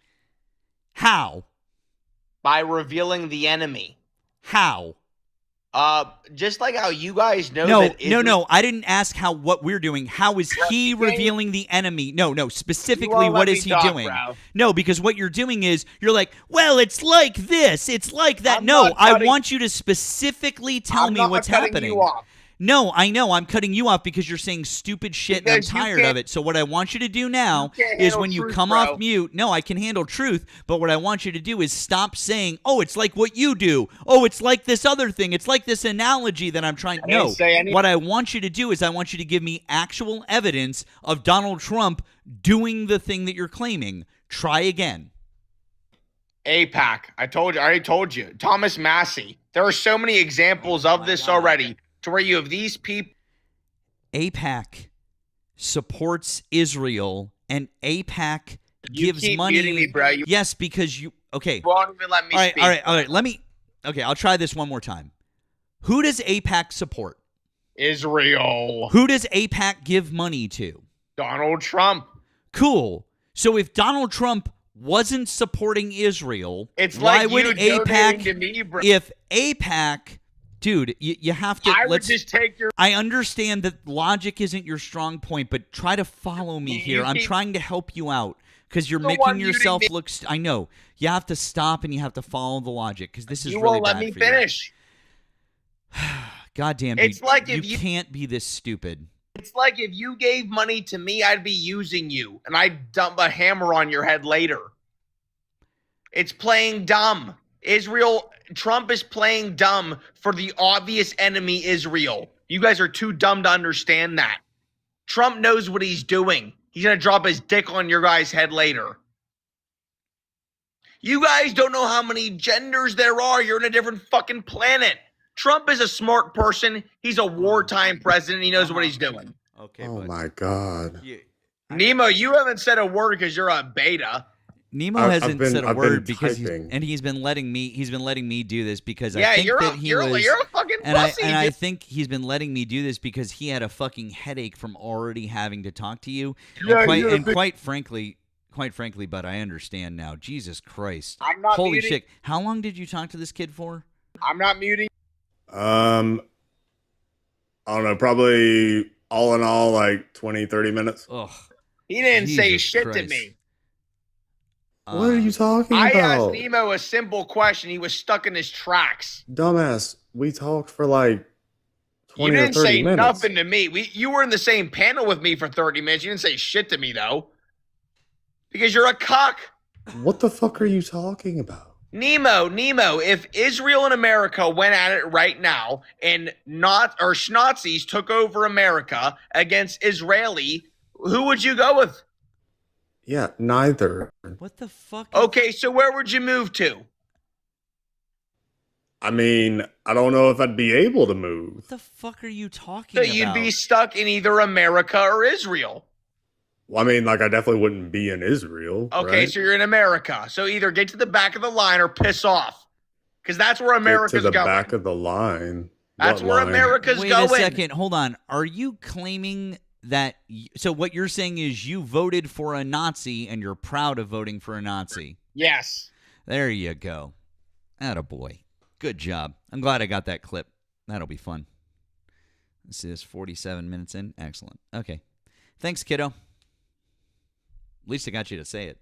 Speaker 1: How?
Speaker 6: By revealing the enemy.
Speaker 1: How?
Speaker 6: Just like how you guys know
Speaker 1: No. I didn't ask what we're doing. How is he revealing the enemy? No. Specifically, what is he doing?
Speaker 6: Bro.
Speaker 1: No, because what you're doing is you're like, well, it's like this, it's like that. I want you to specifically tell me what's happening.
Speaker 6: You off.
Speaker 1: No, I know. I'm cutting you off because you're saying stupid shit and I'm tired of it. So what I want you to do now is when you come off mute, no, I can handle truth, but what I want you to do is stop saying, oh, it's like what you do. Oh, it's like this other thing. It's like this analogy that I'm trying. No, what I want you to do is I want you to give me actual evidence of Donald Trump doing the thing that you're claiming. Try again.
Speaker 6: AIPAC. I already told you. Thomas Massey. There are so many examples of this already. To where you have these people.
Speaker 1: AIPAC supports Israel and AIPAC
Speaker 6: You
Speaker 1: gives
Speaker 6: keep
Speaker 1: money.
Speaker 6: muting me, bro. You
Speaker 1: Yes, because you. Okay.
Speaker 6: won't even let me speak.
Speaker 1: All right. Let me. Okay, I'll try this one more time. Who does AIPAC support?
Speaker 6: Israel.
Speaker 1: Who does AIPAC give money to?
Speaker 6: Donald Trump.
Speaker 1: Cool. So if Donald Trump wasn't supporting Israel,
Speaker 6: It's
Speaker 1: why
Speaker 6: like
Speaker 1: would
Speaker 6: you
Speaker 1: AIPAC?
Speaker 6: donating to me, bro.
Speaker 1: If AIPAC, dude, you have to.
Speaker 6: I would just take your.
Speaker 1: I understand that logic isn't your strong point, but try to follow me here. I'm trying to help you out because you're
Speaker 6: The one
Speaker 1: making
Speaker 6: muting
Speaker 1: yourself
Speaker 6: me.
Speaker 1: look. I know you have to stop and you have to follow the logic because this is
Speaker 6: You
Speaker 1: really
Speaker 6: won't let
Speaker 1: bad
Speaker 6: me
Speaker 1: for you.
Speaker 6: finish.
Speaker 1: Goddamn,
Speaker 6: It's
Speaker 1: dude,
Speaker 6: like
Speaker 1: you
Speaker 6: if you-
Speaker 1: can't be this stupid.
Speaker 6: It's like if you gave money to me, I'd be using you, and I'd dump a hammer on your head later. It's playing dumb. Trump is playing dumb for the obvious enemy, Israel. You guys are too dumb to understand that. Trump knows what he's doing. He's going to drop his dick on your guys' head later. You guys don't know how many genders there are. You're in a different fucking planet. Trump is a smart person. He's a wartime president. He knows what he's doing.
Speaker 1: Okay.
Speaker 5: Oh
Speaker 1: bud.
Speaker 5: my God.
Speaker 6: Nemo, you haven't said a word because you're a beta.
Speaker 1: Nemo
Speaker 5: I've
Speaker 1: hasn't
Speaker 5: been-
Speaker 1: said a
Speaker 5: I've
Speaker 1: word
Speaker 5: been
Speaker 1: because
Speaker 5: typing.
Speaker 1: he's been letting me do this because
Speaker 6: Yeah,
Speaker 1: I think
Speaker 6: you're
Speaker 1: that
Speaker 6: a fucking pussy.
Speaker 1: I
Speaker 6: dude.
Speaker 1: think he's been letting me do this because he had a fucking headache from already having to talk to you.
Speaker 5: Yeah,
Speaker 1: Quite frankly, but I understand now. Jesus Christ.
Speaker 6: I'm not
Speaker 1: Holy
Speaker 6: muting.
Speaker 1: shit. How long did you talk to this kid for?
Speaker 6: I'm not muting.
Speaker 5: I don't know, probably all in all, like 20, 30 minutes.
Speaker 1: Ugh.
Speaker 6: He didn't say
Speaker 1: Jesus
Speaker 6: shit to
Speaker 1: Christ.
Speaker 6: me.
Speaker 5: What are you talking
Speaker 6: I asked
Speaker 5: about?
Speaker 6: Nemo a simple question. He was stuck in his tracks.
Speaker 5: Dumbass, we talked for like 20
Speaker 6: You
Speaker 5: or
Speaker 6: didn't
Speaker 5: 30
Speaker 6: say
Speaker 5: minutes.
Speaker 6: nothing to me. You were in the same panel with me for 30 minutes. You didn't say shit to me, though. Because you're a cuck.
Speaker 5: What the fuck are you talking about?
Speaker 6: Nemo, if Israel and America went at it right now and Schnazis took over America against Israeli, who would you go with?
Speaker 5: Yeah, neither.
Speaker 1: What the fuck?
Speaker 6: Okay, so where would you move to?
Speaker 5: I mean, I don't know if I'd be able to move.
Speaker 1: What the fuck are you talking
Speaker 6: So
Speaker 1: about?
Speaker 6: you'd be stuck in either America or Israel.
Speaker 5: Well, I mean, like, I definitely wouldn't be in Israel.
Speaker 6: Okay,
Speaker 5: right?
Speaker 6: so you're in America. So either get to the back of the line or piss off. Because that's where
Speaker 5: Get
Speaker 6: America's
Speaker 5: to the
Speaker 6: going.
Speaker 5: back of the line.
Speaker 6: That's
Speaker 5: What
Speaker 6: where
Speaker 5: line?
Speaker 6: America's
Speaker 1: Wait
Speaker 6: going.
Speaker 1: a second. Hold on. Are you claiming that? So what you're saying is you voted for a Nazi and you're proud of voting for a Nazi.
Speaker 6: Yes.
Speaker 1: There you go. Attaboy. Good job. I'm glad I got that clip. That'll be fun. This is 47 minutes in. Excellent. Okay. Thanks, kiddo. At least I got you to say it.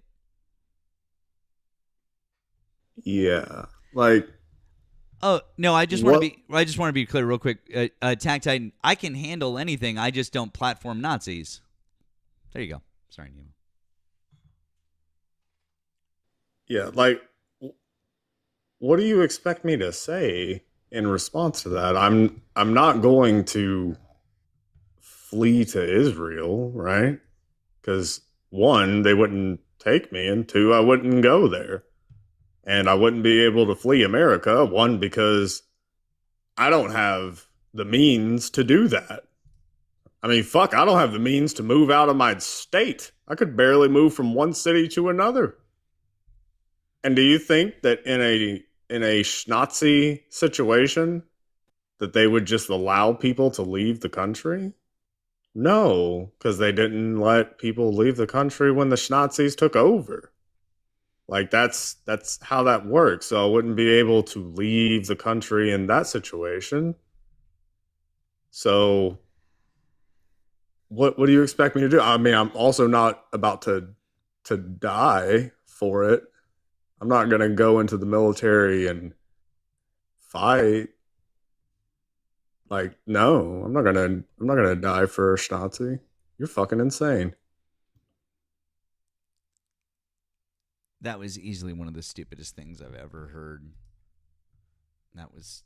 Speaker 5: Yeah. Like,
Speaker 1: Oh no! I just want to
Speaker 5: What-
Speaker 1: be. I just want to be clear, real quick. Attack Titan. I can handle anything. I just don't platform Nazis. There you go. Sorry, Nemo.
Speaker 5: yeah, like, what do you expect me to say in response to that? I'm not going to flee to Israel, right? Because one, they wouldn't take me, and two, I wouldn't go there. And I wouldn't be able to flee America, one, because I don't have the means to do that. I mean, fuck, I don't have the means to move out of my state. I could barely move from one city to another. And do you think that in a Schnazi situation that they would just allow people to leave the country? No, because they didn't let people leave the country when the Schnazis took over. Like, that's how that works. So I wouldn't be able to leave the country in that situation. So what do you expect me to do? I mean, I'm also not about to die for it. I'm not going to go into the military and fight. Like, no, I'm not going to die for a Schnazi. You're fucking insane.
Speaker 1: That was easily one of the stupidest things I've ever heard. That was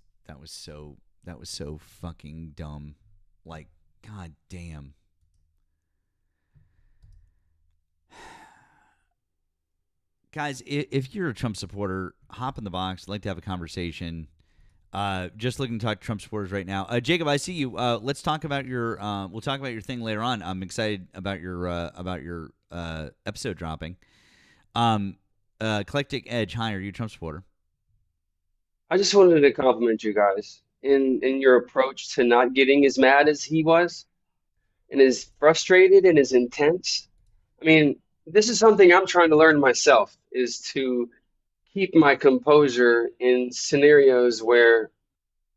Speaker 1: so fucking dumb. Like, god damn. Guys, if you're a Trump supporter, hop in the box. I'd like to have a conversation. Just looking to talk Trump supporters right now. Jacob, I see you. Let's talk about your. We'll talk about your thing later on. I'm excited about your episode dropping. Eclectic Edge. Hi, are you a Trump supporter?
Speaker 7: I just wanted to compliment you guys in your approach to not getting as mad as he was and as frustrated and as intense. I mean, this is something I'm trying to learn myself, is to keep my composure in scenarios where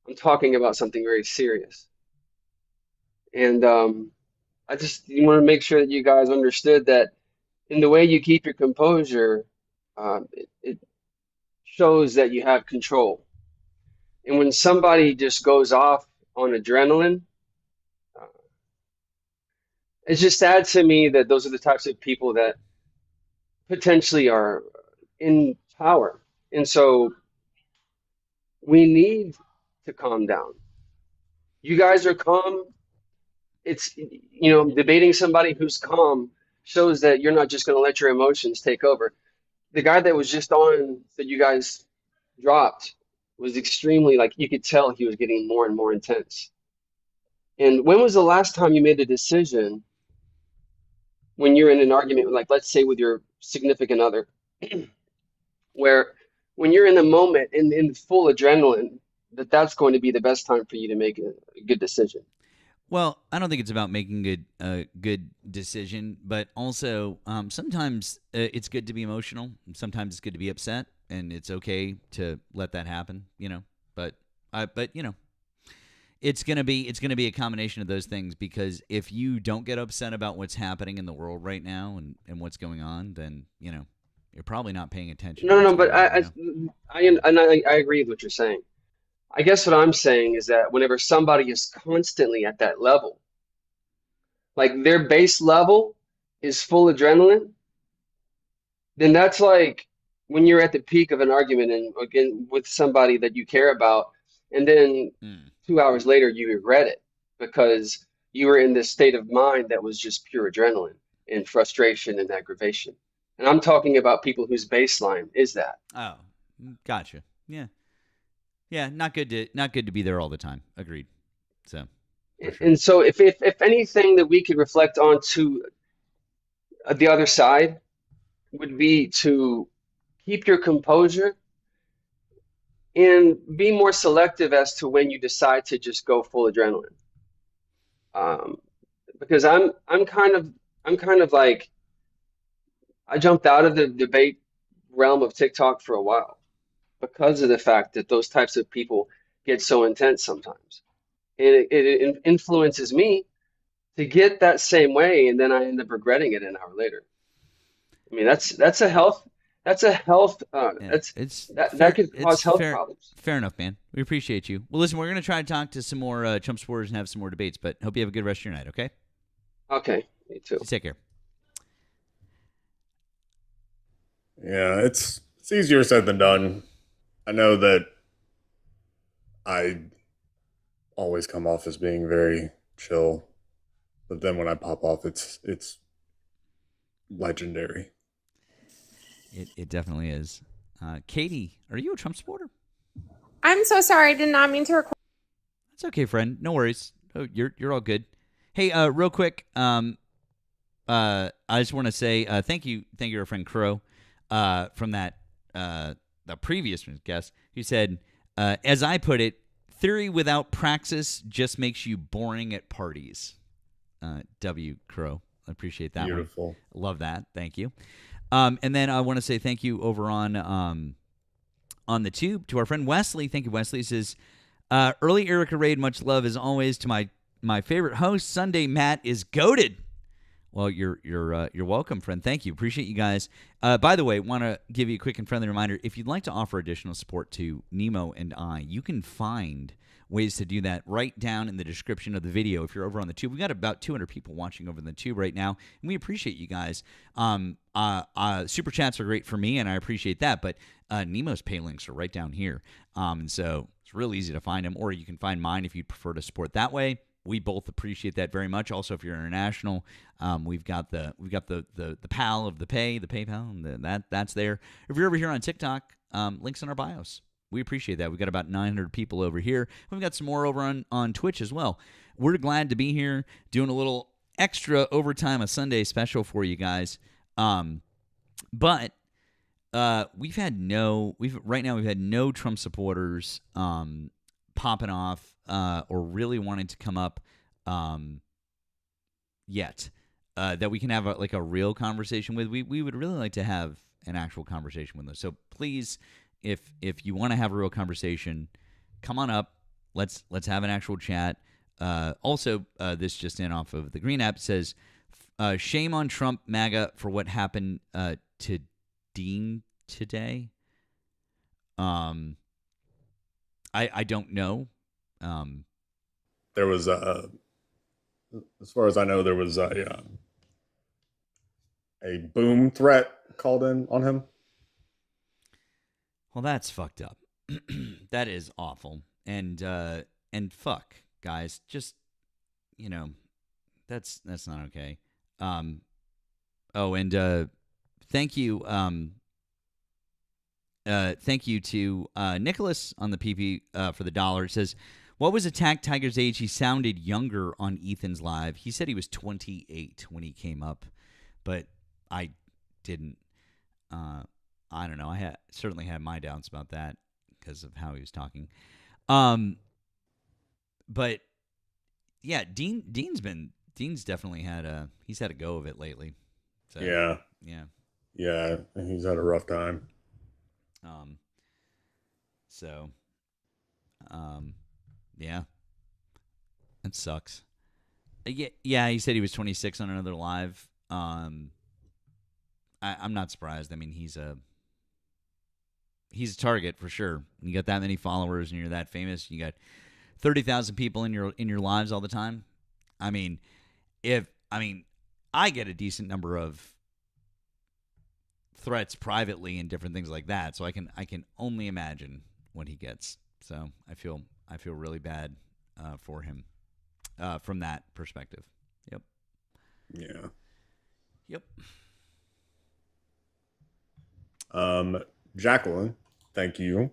Speaker 7: I'm talking about something very serious. And I just want to make sure that you guys understood that in the way you keep your composure, it shows that you have control. And when somebody just goes off on adrenaline, uh, it's just sad to me that those are the types of people that potentially are in power. And so we need to calm down. You guys are calm. It's, debating somebody who's calm shows that you're not just going to let your emotions take over. The guy that was just on that you guys dropped was extremely, like, you could tell he was getting more and more intense. And when was the last time you made a decision when you're in an argument, like, let's say with your significant other, where when you're in the moment in full adrenaline, that's going to be the best time for you to make a good decision?
Speaker 1: Well, I don't think it's about making a good decision, but also sometimes it's good to be emotional. Sometimes it's good to be upset, and it's okay to let that happen. But it's gonna be a combination of those things, because if you don't get upset about what's happening in the world right now and what's going on, then you're probably not paying attention.
Speaker 7: No, but I agree with what you're saying. I guess what I'm saying is that whenever somebody is constantly at that level, like their base level is full adrenaline, then that's like when you're at the peak of an argument and again with somebody that you care about, and then 2 hours later you regret it because you were in this state of mind that was just pure adrenaline and frustration and aggravation. And I'm talking about people whose baseline is that.
Speaker 1: Oh, gotcha. Yeah. Yeah, not good to be there all the time. Agreed. So, for sure.
Speaker 7: And so if anything that we could reflect on to the other side would be to keep your composure and be more selective as to when you decide to just go full adrenaline. Because I'm kind of like, I jumped out of the debate realm of TikTok for a while because of the fact that those types of people get so intense sometimes. And it influences me to get that same way, and then I end up regretting it an hour later. I mean, that's a health
Speaker 1: Yeah,
Speaker 7: that could cause health problems.
Speaker 1: Fair enough, man. We appreciate you. Well, listen, we're going to try to talk to some more Trump supporters and have some more debates, but hope you have a good rest of your night, okay?
Speaker 7: Okay, me too.
Speaker 1: Take care.
Speaker 5: Yeah, it's easier said than done. I know that I always come off as being very chill, but then when I pop off, it's legendary.
Speaker 1: It definitely is. Katie, are you a Trump supporter?
Speaker 8: I'm so sorry. I did not mean to record.
Speaker 1: That's okay, friend. No worries. Oh, you're all good. Hey, real quick, I just want to say thank you to our friend Crow from that the previous guest who said, as I put it, theory without praxis just makes you boring at parties. W. Crow. I appreciate that.
Speaker 5: Beautiful.
Speaker 1: One. Love that. Thank you. And then I want to say thank you over on the tube to our friend Wesley. Thank you, Wesley. He says, early Erika raid, much love as always to my favorite host. Sunday Matt is goated. Well, you're welcome, friend. Thank you. Appreciate you guys. By the way, want to give you a quick and friendly reminder. If you'd like to offer additional support to Nemo and I, you can find ways to do that right down in the description of the video. If you're over on the tube, we got about 200 people watching over the tube right now, and we appreciate you guys. Super chats are great for me, and I appreciate that. But Nemo's pay links are right down here, and so it's real easy to find them. Or you can find mine if you'd prefer to support that way. We both appreciate that very much. Also, if you're international, we've got the PAL of the PayPal, and that's there. If you're over here on TikTok, links in our bios. We appreciate that. We've got about 900 people over here. We've got some more over on Twitch as well. We're glad to be here doing a little extra overtime, a Sunday special for you guys. But we've had no Trump supporters popping off or really wanting to come up yet that we can have a real conversation with. We would really like to have an actual conversation with them. So please, if you want to have a real conversation, come on up. Let's have an actual chat. Also, this just in off of the Green app says, shame on Trump MAGA for what happened to Dean today. I don't know.
Speaker 5: There was as far as I know, there was a boom threat called in on him.
Speaker 1: Well, that's fucked up. That is awful. And fuck, guys, just that's not okay. Thank you. Thank you to Nicholas on the PP for the $1. It says, what was Attack Tiger's age? He sounded younger on Ethan's live. He said he was 28 when he came up, but I didn't. I don't know. I certainly had my doubts about that because of how he was talking. But yeah, Dean's definitely had he's had a go of it lately. So,
Speaker 5: yeah, he's had a rough time.
Speaker 1: Yeah, that sucks. Yeah, he said he was 26 on another live. I'm not surprised. I mean, he's a target for sure. When you got that many followers and you're that famous, you got 30,000 people in your lives all the time. I mean, I get a decent number of threats privately and different things like that, so I can only imagine what he gets. So I feel really bad for him from that perspective. Yep.
Speaker 5: Yeah.
Speaker 1: Yep.
Speaker 5: Jacqueline, thank you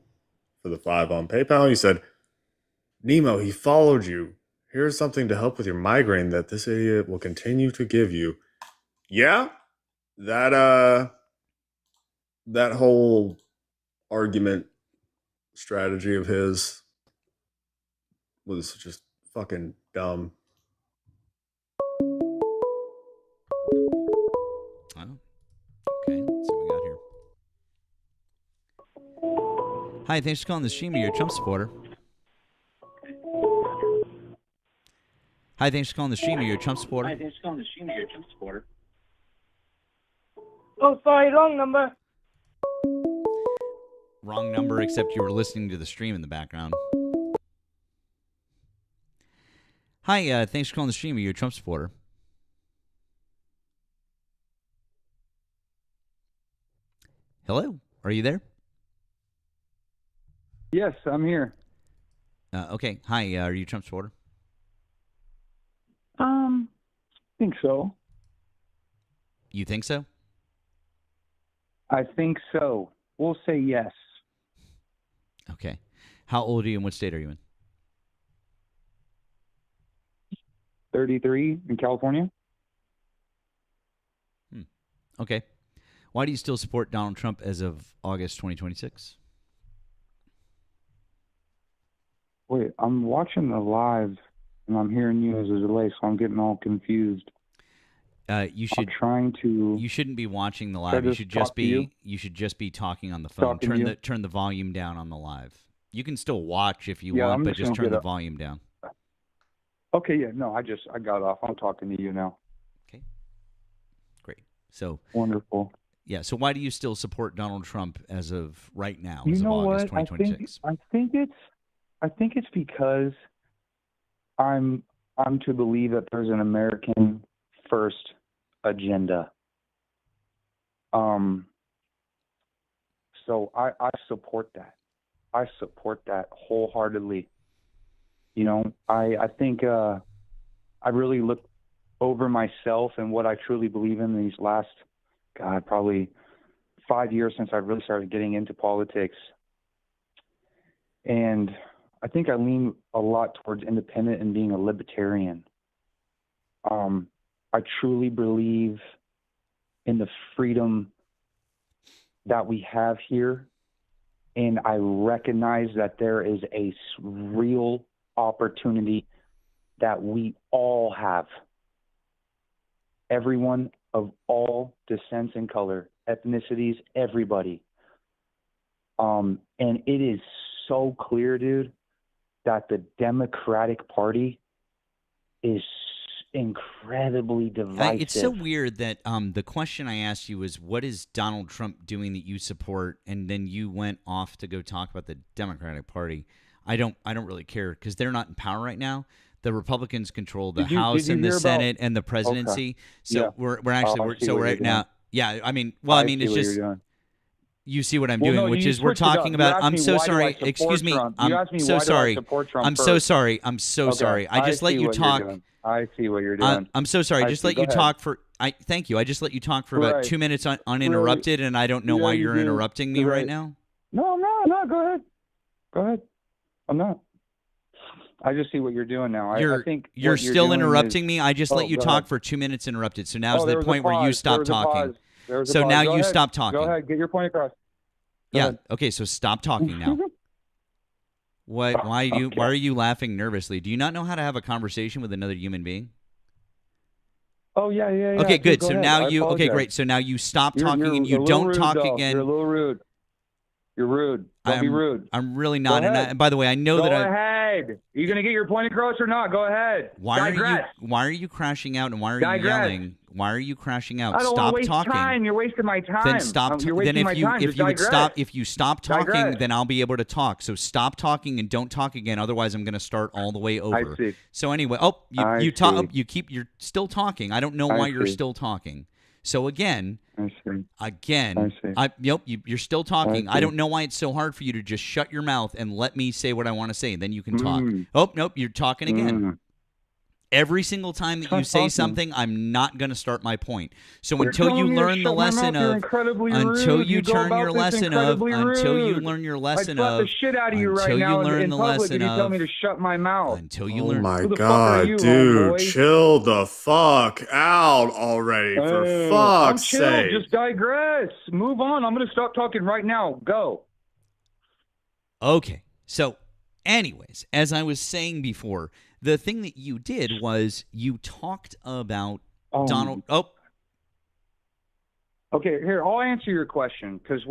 Speaker 5: for the 5 on PayPal. You said, Nemo, he followed you. Here's something to help with your migraine that this idiot will continue to give you. Yeah, that whole argument strategy of his was just fucking dumb.
Speaker 1: Oh. Okay, let's see what we got here. Hi, thanks for calling the stream. You're a Trump supporter. Hi, thanks for calling the stream. You're a Trump supporter.
Speaker 9: Oh, sorry, wrong number.
Speaker 1: Wrong number, except you were listening to the stream in the background. Hi, thanks for calling the stream. You're a Trump supporter. Hello, are you there?
Speaker 10: Yes, I'm here.
Speaker 1: Okay. Hi, are you a Trump supporter?
Speaker 10: Think so.
Speaker 1: You think so?
Speaker 10: I think so. We'll say yes.
Speaker 1: Okay. How old are you and what state are you in?
Speaker 10: 33 in California.
Speaker 1: Okay. Why do you still support Donald Trump as of August 2026?
Speaker 10: Wait, I'm watching the live and I'm hearing you as a delay, so I'm getting all confused.
Speaker 1: You should.
Speaker 10: I'm trying to.
Speaker 1: You shouldn't be watching the live. You should just be. You should just be talking on the phone. Turn the volume down on the live. You can still watch if you want, but just turn the volume down.
Speaker 10: Okay. Yeah. No. I got off. I'm talking to you now.
Speaker 1: Okay. Great. So.
Speaker 10: Wonderful.
Speaker 1: Yeah. So why do you still support Donald Trump as of right now?
Speaker 10: You
Speaker 1: as
Speaker 10: know
Speaker 1: of August
Speaker 10: what?
Speaker 1: 2026?
Speaker 10: I think it's because I'm to believe that there's an American first agenda. So I support that. I support that wholeheartedly. You know, I think I really look over myself and what I truly believe in these last, probably 5 years since I really started getting into politics. And I think I lean a lot towards independent and being a libertarian. I truly believe in the freedom that we have here, and I recognize that there is a real opportunity that we all have. Everyone of all descents and color, ethnicities, everybody. And it is so clear, dude, that the Democratic Party is incredibly divisive.
Speaker 1: It's so weird that the question I asked you was, what is Donald Trump doing that you support? And then you went off to go talk about the Democratic Party. I don't really care because they're not in power right now. The Republicans control the House and the Senate and the presidency.
Speaker 10: Okay.
Speaker 1: So
Speaker 10: Yeah.
Speaker 1: we're right now. Yeah, I mean, it's just you see what I'm
Speaker 10: Well,
Speaker 1: doing,
Speaker 10: no,
Speaker 1: which
Speaker 10: you
Speaker 1: is we're
Speaker 10: switched it up.
Speaker 1: talking
Speaker 10: You
Speaker 1: about.
Speaker 10: asked
Speaker 1: I'm
Speaker 10: me,
Speaker 1: so
Speaker 10: why do I
Speaker 1: sorry.
Speaker 10: support
Speaker 1: Excuse me.
Speaker 10: Trump? You asked me,
Speaker 1: so
Speaker 10: why do I
Speaker 1: sorry.
Speaker 10: support Trump
Speaker 1: I'm so
Speaker 10: first?
Speaker 1: sorry. I'm so
Speaker 10: Okay.
Speaker 1: sorry. I just let
Speaker 10: see
Speaker 1: you
Speaker 10: what you're
Speaker 1: talk.
Speaker 10: doing. I see what you're doing.
Speaker 1: I'm so sorry.
Speaker 10: I
Speaker 1: Just
Speaker 10: see.
Speaker 1: let
Speaker 10: Go
Speaker 1: you
Speaker 10: ahead.
Speaker 1: talk for. Thank you. I just let you talk for about
Speaker 10: Right.
Speaker 1: 2 minutes uninterrupted, and I don't know
Speaker 10: Yeah,
Speaker 1: why
Speaker 10: you
Speaker 1: you're
Speaker 10: do.
Speaker 1: interrupting me
Speaker 10: Right.
Speaker 1: right now.
Speaker 10: No, I'm not. No, go ahead. Go ahead. I'm not. I just see what you're doing now. I think
Speaker 1: you're
Speaker 10: what
Speaker 1: still
Speaker 10: doing
Speaker 1: interrupting
Speaker 10: is-
Speaker 1: me. I just let you
Speaker 10: go
Speaker 1: talk
Speaker 10: ahead.
Speaker 1: for 2 minutes interrupted. So now's
Speaker 10: there
Speaker 1: the
Speaker 10: was a
Speaker 1: point where you
Speaker 10: pause.
Speaker 1: stop
Speaker 10: There was a
Speaker 1: talking.
Speaker 10: pause. There was a
Speaker 1: So
Speaker 10: pause.
Speaker 1: now
Speaker 10: Go
Speaker 1: you
Speaker 10: ahead.
Speaker 1: stop talking.
Speaker 10: Go ahead. Get your point across. Go
Speaker 1: Yeah.
Speaker 10: ahead.
Speaker 1: Okay. So stop talking now. What? Why are you laughing nervously? Do you not know how to have a conversation with another human being?
Speaker 10: Oh, yeah.
Speaker 1: Okay,
Speaker 10: Dude,
Speaker 1: good.
Speaker 10: go
Speaker 1: So
Speaker 10: ahead.
Speaker 1: now
Speaker 10: I
Speaker 1: you. Okay,
Speaker 10: apologize.
Speaker 1: great. So now you stop
Speaker 10: You're
Speaker 1: talking and
Speaker 10: a
Speaker 1: you
Speaker 10: little
Speaker 1: don't
Speaker 10: rude,
Speaker 1: talk
Speaker 10: though.
Speaker 1: again.
Speaker 10: You're a little rude. You're rude. Don't be rude.
Speaker 1: I'm really not.
Speaker 10: Go ahead.
Speaker 1: And by the way, I know
Speaker 10: Go
Speaker 1: that
Speaker 10: ahead. Are you going to get your point across or not? Go ahead.
Speaker 1: Why
Speaker 10: Digress.
Speaker 1: are you crashing out and why are
Speaker 10: Digress.
Speaker 1: you yelling? Why are you crashing out?
Speaker 10: I don't want
Speaker 1: Stop
Speaker 10: to waste
Speaker 1: talking.
Speaker 10: time. You're wasting my time.
Speaker 1: Then stop.
Speaker 10: You're
Speaker 1: Then
Speaker 10: wasting my time. Just digress.
Speaker 1: if you stop talking,
Speaker 10: Digress.
Speaker 1: then I'll be able to talk. So stop talking and don't talk again. Otherwise, I'm going to start all the way over.
Speaker 10: I see.
Speaker 1: So anyway, you're still talking. I don't know why you're still talking. So again,
Speaker 10: I see.
Speaker 1: you're still talking. I don't know why it's so hard for you to just shut your mouth and let me say what I want to say, and then you can talk. Oh, nope, you're talking again. Every single time that you say something, I'm not going to start my point. So until you learn the lesson of, until you learn your lesson of, until you learn your lesson of,
Speaker 10: the shit out of you right now in public if you tell me to shut my mouth.
Speaker 1: Until you
Speaker 5: Oh
Speaker 1: learn.
Speaker 5: my
Speaker 10: Who the fuck
Speaker 5: God,
Speaker 10: are you,
Speaker 5: dude,
Speaker 10: homeboy?
Speaker 5: chill the fuck out already, for
Speaker 10: I'm
Speaker 5: fuck's
Speaker 10: chill.
Speaker 5: sake.
Speaker 10: Just digress. Move on. I'm going to stop talking right now. Go.
Speaker 1: Okay. So, anyways, as I was saying before, the thing that you did was you talked about Donald. Oh.
Speaker 10: Okay, here, I'll answer your question because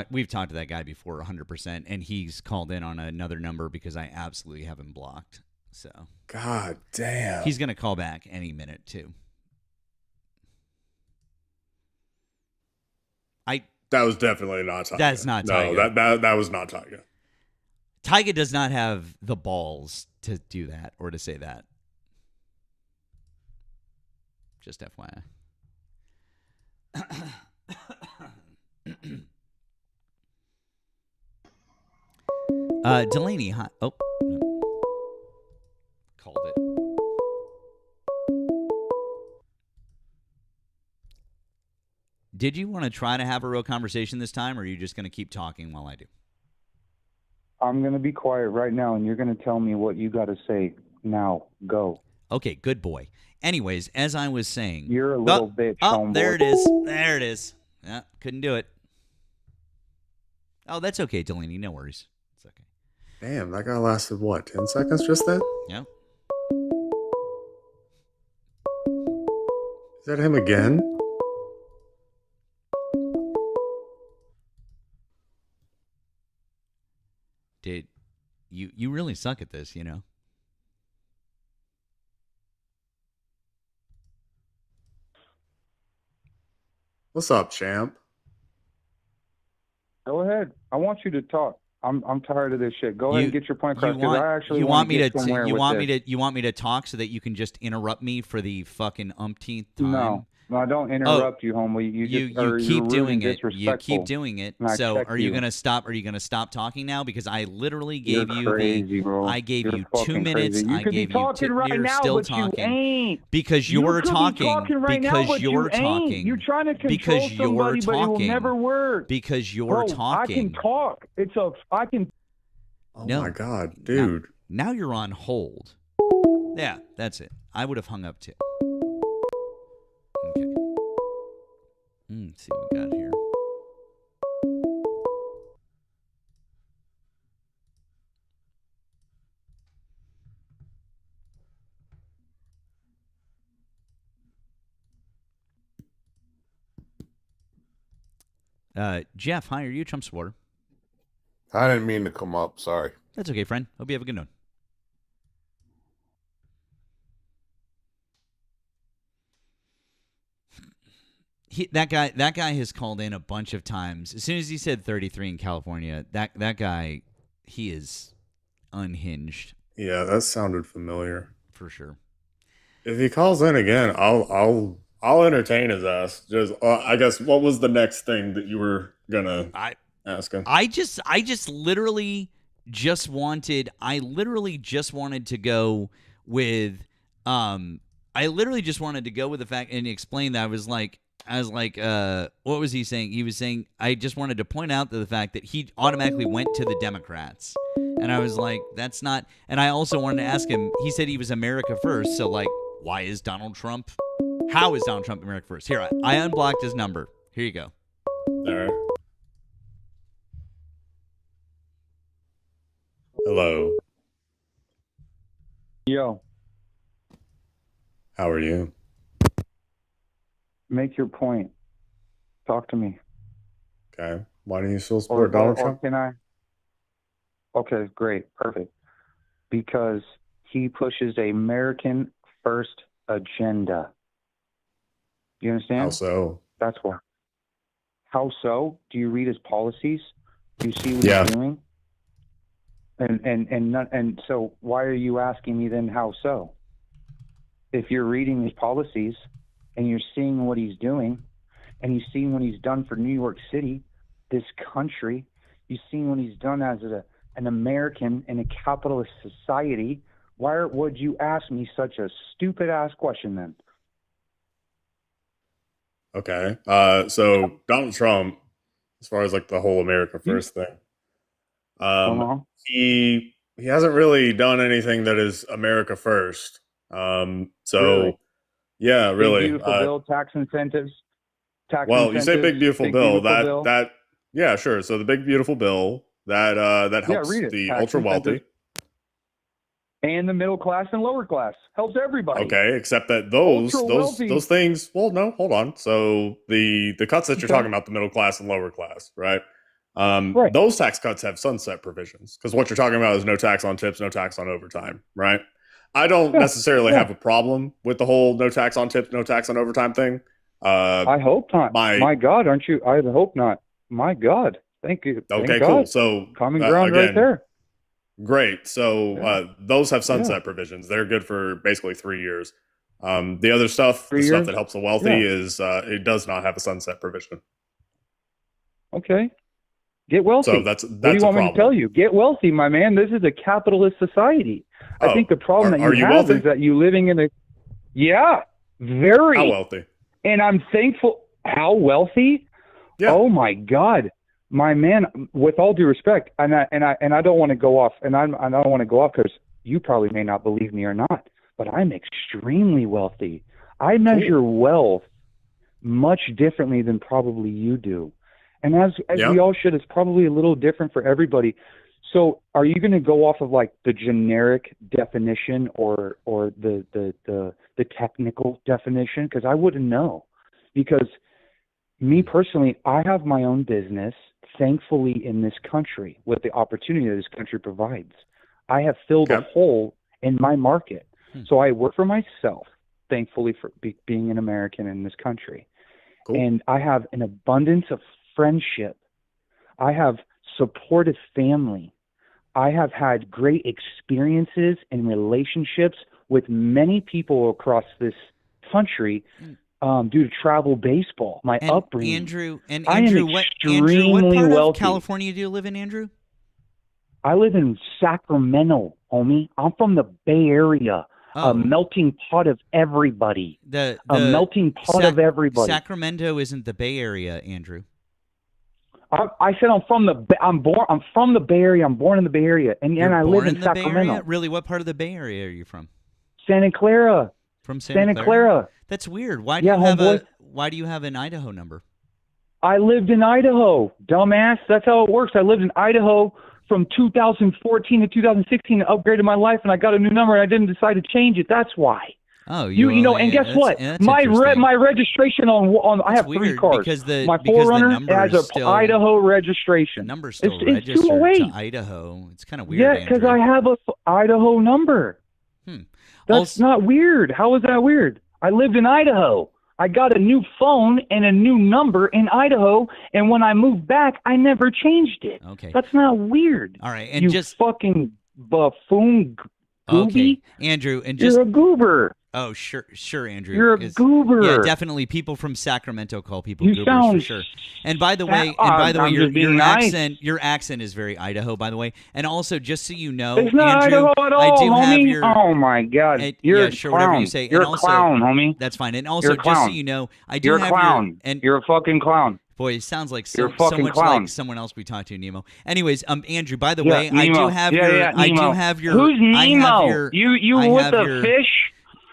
Speaker 1: we've talked to that guy before 100%, and he's called in on another number because I absolutely have him blocked. So,
Speaker 5: God damn.
Speaker 1: he's going to call back any minute too.
Speaker 5: That was definitely not Tyga.
Speaker 1: That's not Tyga.
Speaker 5: No, that was not Tyga.
Speaker 1: Tyga does not have the balls to do that or to say that. Just FYI. Delaney, hi. Oh, no. Called it. Did you want to try to have a real conversation this time, or are you just going to keep talking while I do?
Speaker 10: I'm going to be quiet right now, and you're going to tell me what you got to say now. Go.
Speaker 1: Okay, good boy. Anyways, as I was saying,
Speaker 10: you're a little bitch.
Speaker 1: Oh, there it is. There it is. Yeah, couldn't do it. Oh, that's okay, Delaney. No worries. It's okay.
Speaker 5: Damn, that guy lasted what, 10 seconds just then?
Speaker 1: Yeah.
Speaker 5: Is that him again?
Speaker 1: Dude, you really suck at this, you know?
Speaker 5: What's up, champ?
Speaker 10: Go ahead. I want you to talk. I'm tired of this shit. Go ahead and get your point across.
Speaker 1: You want me to talk so that you can just interrupt me for the fucking umpteenth time?
Speaker 10: No. No, don't interrupt you, homie.
Speaker 1: You keep doing it. You keep
Speaker 10: disrespectful.
Speaker 1: doing it.
Speaker 10: And I
Speaker 1: So
Speaker 10: check
Speaker 1: are you
Speaker 10: you.
Speaker 1: gonna stop? Are you gonna stop talking now? Because I literally
Speaker 10: You're
Speaker 1: gave you
Speaker 10: crazy, bro.
Speaker 1: I gave
Speaker 10: You're
Speaker 1: you 2
Speaker 10: fucking
Speaker 1: minutes.
Speaker 10: crazy. You
Speaker 1: I
Speaker 10: could be
Speaker 1: gave you
Speaker 10: talking right
Speaker 1: you're
Speaker 10: now,
Speaker 1: still
Speaker 10: but
Speaker 1: talking
Speaker 10: you ain't.
Speaker 1: because
Speaker 10: You
Speaker 1: you're
Speaker 10: could
Speaker 1: talking.
Speaker 10: be talking right
Speaker 1: because
Speaker 10: now, but
Speaker 1: you're
Speaker 10: you
Speaker 1: talking.
Speaker 10: ain't. You're trying to control
Speaker 1: because you're
Speaker 10: somebody, but it will
Speaker 1: talking.
Speaker 10: never work.
Speaker 1: Because you're
Speaker 10: Bro,
Speaker 1: talking.
Speaker 10: I can talk. I can.
Speaker 5: Oh
Speaker 1: No.
Speaker 5: my God, dude.
Speaker 1: Now you're on hold. Yeah, that's it. I would have hung up too. Okay. Let's see what we got here. Jeff, hi, are you a Trump supporter?
Speaker 11: I didn't mean to come up. Sorry.
Speaker 1: That's okay, friend. Hope you have a good one. That guy has called in a bunch of times. As soon as he said 33 in California, that guy, he is unhinged.
Speaker 5: Yeah, that sounded familiar.
Speaker 1: For sure.
Speaker 5: If he calls in again, I'll entertain his ass. Just I guess what was the next thing that you were gonna ask him?
Speaker 1: I literally just wanted to go with the fact and explain that I was like what was he saying? He was saying I just wanted to point out the fact that he automatically went to the Democrats. And I was like, that's not. And I also wanted to ask him, he said he was America first. So, like, why is Donald Trump? How is Donald Trump America first? Here, I unblocked his number. Here you go.
Speaker 5: All right. Hello.
Speaker 10: Yo.
Speaker 5: How are you?
Speaker 10: Make your point. Talk to me.
Speaker 5: Okay. Why do you still support Donald Trump?
Speaker 10: Can I? Okay, great. Perfect. Because he pushes a American first agenda. You understand?
Speaker 5: How so?
Speaker 10: That's why. How so? Do you read his policies? Do you see what he's doing? And so why are you asking me then how so? If you're reading his policies and you're seeing what he's doing and you've seen what he's done for New York City, this country, you've seen what he's done as an American in a capitalist society, why would you ask me such a stupid ass question then?
Speaker 5: Okay. So Donald Trump, as far as like the whole America First thing, he hasn't really done anything that is America First.
Speaker 10: Really?
Speaker 5: Yeah, really.
Speaker 10: Big beautiful bill, tax incentives.
Speaker 5: You say big beautiful bill. That yeah, sure. So the big beautiful bill that helps the
Speaker 10: tax
Speaker 5: ultra wealthy.
Speaker 10: And the middle class and lower class. Helps everybody.
Speaker 5: Okay, except that those things. Well, no, hold on. So the cuts that you're talking about, the middle class and lower class, right? Those tax cuts have sunset provisions because what you're talking about is no tax on tips, no tax on overtime, right? I don't necessarily have a problem with the whole no tax on tips, no tax on overtime thing.
Speaker 10: I hope not. My God, aren't you? I hope not. My God, thank you.
Speaker 5: Okay, cool. So
Speaker 10: common ground
Speaker 5: again,
Speaker 10: right there.
Speaker 5: Great. So those have sunset provisions. They're good for basically 3 years. The other stuff, stuff that helps the wealthy is it does not have a sunset provision.
Speaker 10: Okay. Get wealthy.
Speaker 5: So that's
Speaker 10: what do you want me to tell you? Get wealthy, my man. This is a capitalist society. I think the problem that you have
Speaker 5: wealthy?
Speaker 10: is that you living in a very.
Speaker 5: How wealthy?
Speaker 10: And I'm thankful. How wealthy?
Speaker 5: Yeah.
Speaker 10: Oh my God. My man, with all due respect, and I don't want to go off, and I don't want to go off because you probably may not believe me or not, but I'm extremely wealthy. I measure wealth much differently than probably you do, and as we all should. It's probably a little different for everybody. So, are you going to go off of like the generic definition or the technical definition? Because I wouldn't know, because me personally, I have my own business. Thankfully, in this country, with the opportunity that this country provides, I have filled a hole in my market. So I work for myself, thankfully, for being an American in this country. Cool. And I have an abundance of friendship. I have supportive family. I have had great experiences and relationships with many people across this country due to travel baseball, my
Speaker 1: And
Speaker 10: upbringing.
Speaker 1: Andrew,
Speaker 10: I am
Speaker 1: what
Speaker 10: extremely
Speaker 1: part
Speaker 10: wealthy.
Speaker 1: of California do you live in, Andrew?
Speaker 10: I live in Sacramento, homie. I'm from the Bay Area.
Speaker 1: Oh.
Speaker 10: A melting pot of everybody.
Speaker 1: A
Speaker 10: melting pot of everybody.
Speaker 1: Sacramento isn't the Bay Area, Andrew.
Speaker 10: I said I'm from the Bay Area. I'm born in the Bay Area, and I live in Sacramento.
Speaker 1: Really, what part of the Bay Area are you from?
Speaker 10: Santa Clara.
Speaker 1: From Santa Clara? That's weird. Why do you have an Idaho number?
Speaker 10: I lived in Idaho, dumbass. That's how it works. I lived in Idaho from 2014 to 2016 and upgraded my life, and I got a new number, and I didn't decide to change it. That's why.
Speaker 1: Oh,
Speaker 10: and guess what? My registration on I have 3 cars. My 4Runner has an Idaho registration.
Speaker 1: The number's still registered to Idaho. It's kind of weird.
Speaker 10: Yeah, because I have a Idaho number. That's not weird. How is that weird? I lived in Idaho. I got a new phone and a new number in Idaho, and when I moved back, I never changed it.
Speaker 1: Okay.
Speaker 10: That's not weird.
Speaker 1: All right, and
Speaker 10: you
Speaker 1: just
Speaker 10: fucking buffoon gooby.
Speaker 1: Okay, Andrew, and just
Speaker 10: you're a goober.
Speaker 1: Oh, sure, Andrew.
Speaker 10: You're a goober.
Speaker 1: Yeah, definitely. People from Sacramento call people
Speaker 10: you
Speaker 1: goobers
Speaker 10: sound
Speaker 1: for sure. And by the way, your accent is very Idaho. By the way, and also just so you know,
Speaker 10: it's not
Speaker 1: Andrew,
Speaker 10: Idaho at all,
Speaker 1: I do
Speaker 10: homie.
Speaker 1: have your.
Speaker 10: Oh my God, you're a
Speaker 1: sure,
Speaker 10: clown.
Speaker 1: whatever you say.
Speaker 10: You're
Speaker 1: and
Speaker 10: a
Speaker 1: also,
Speaker 10: clown, homie.
Speaker 1: That's fine. And also, just so you know, I do
Speaker 10: you're
Speaker 1: have
Speaker 10: a clown. You're a fucking clown.
Speaker 1: Boy, it sounds like
Speaker 10: so
Speaker 1: much
Speaker 10: clown.
Speaker 1: like someone else we talked to, Nemo. Anyways, Andrew. By the way,
Speaker 10: Nemo.
Speaker 1: I do have your. I do have your.
Speaker 10: Who's Nemo?
Speaker 1: I
Speaker 10: with
Speaker 1: have
Speaker 10: the fish?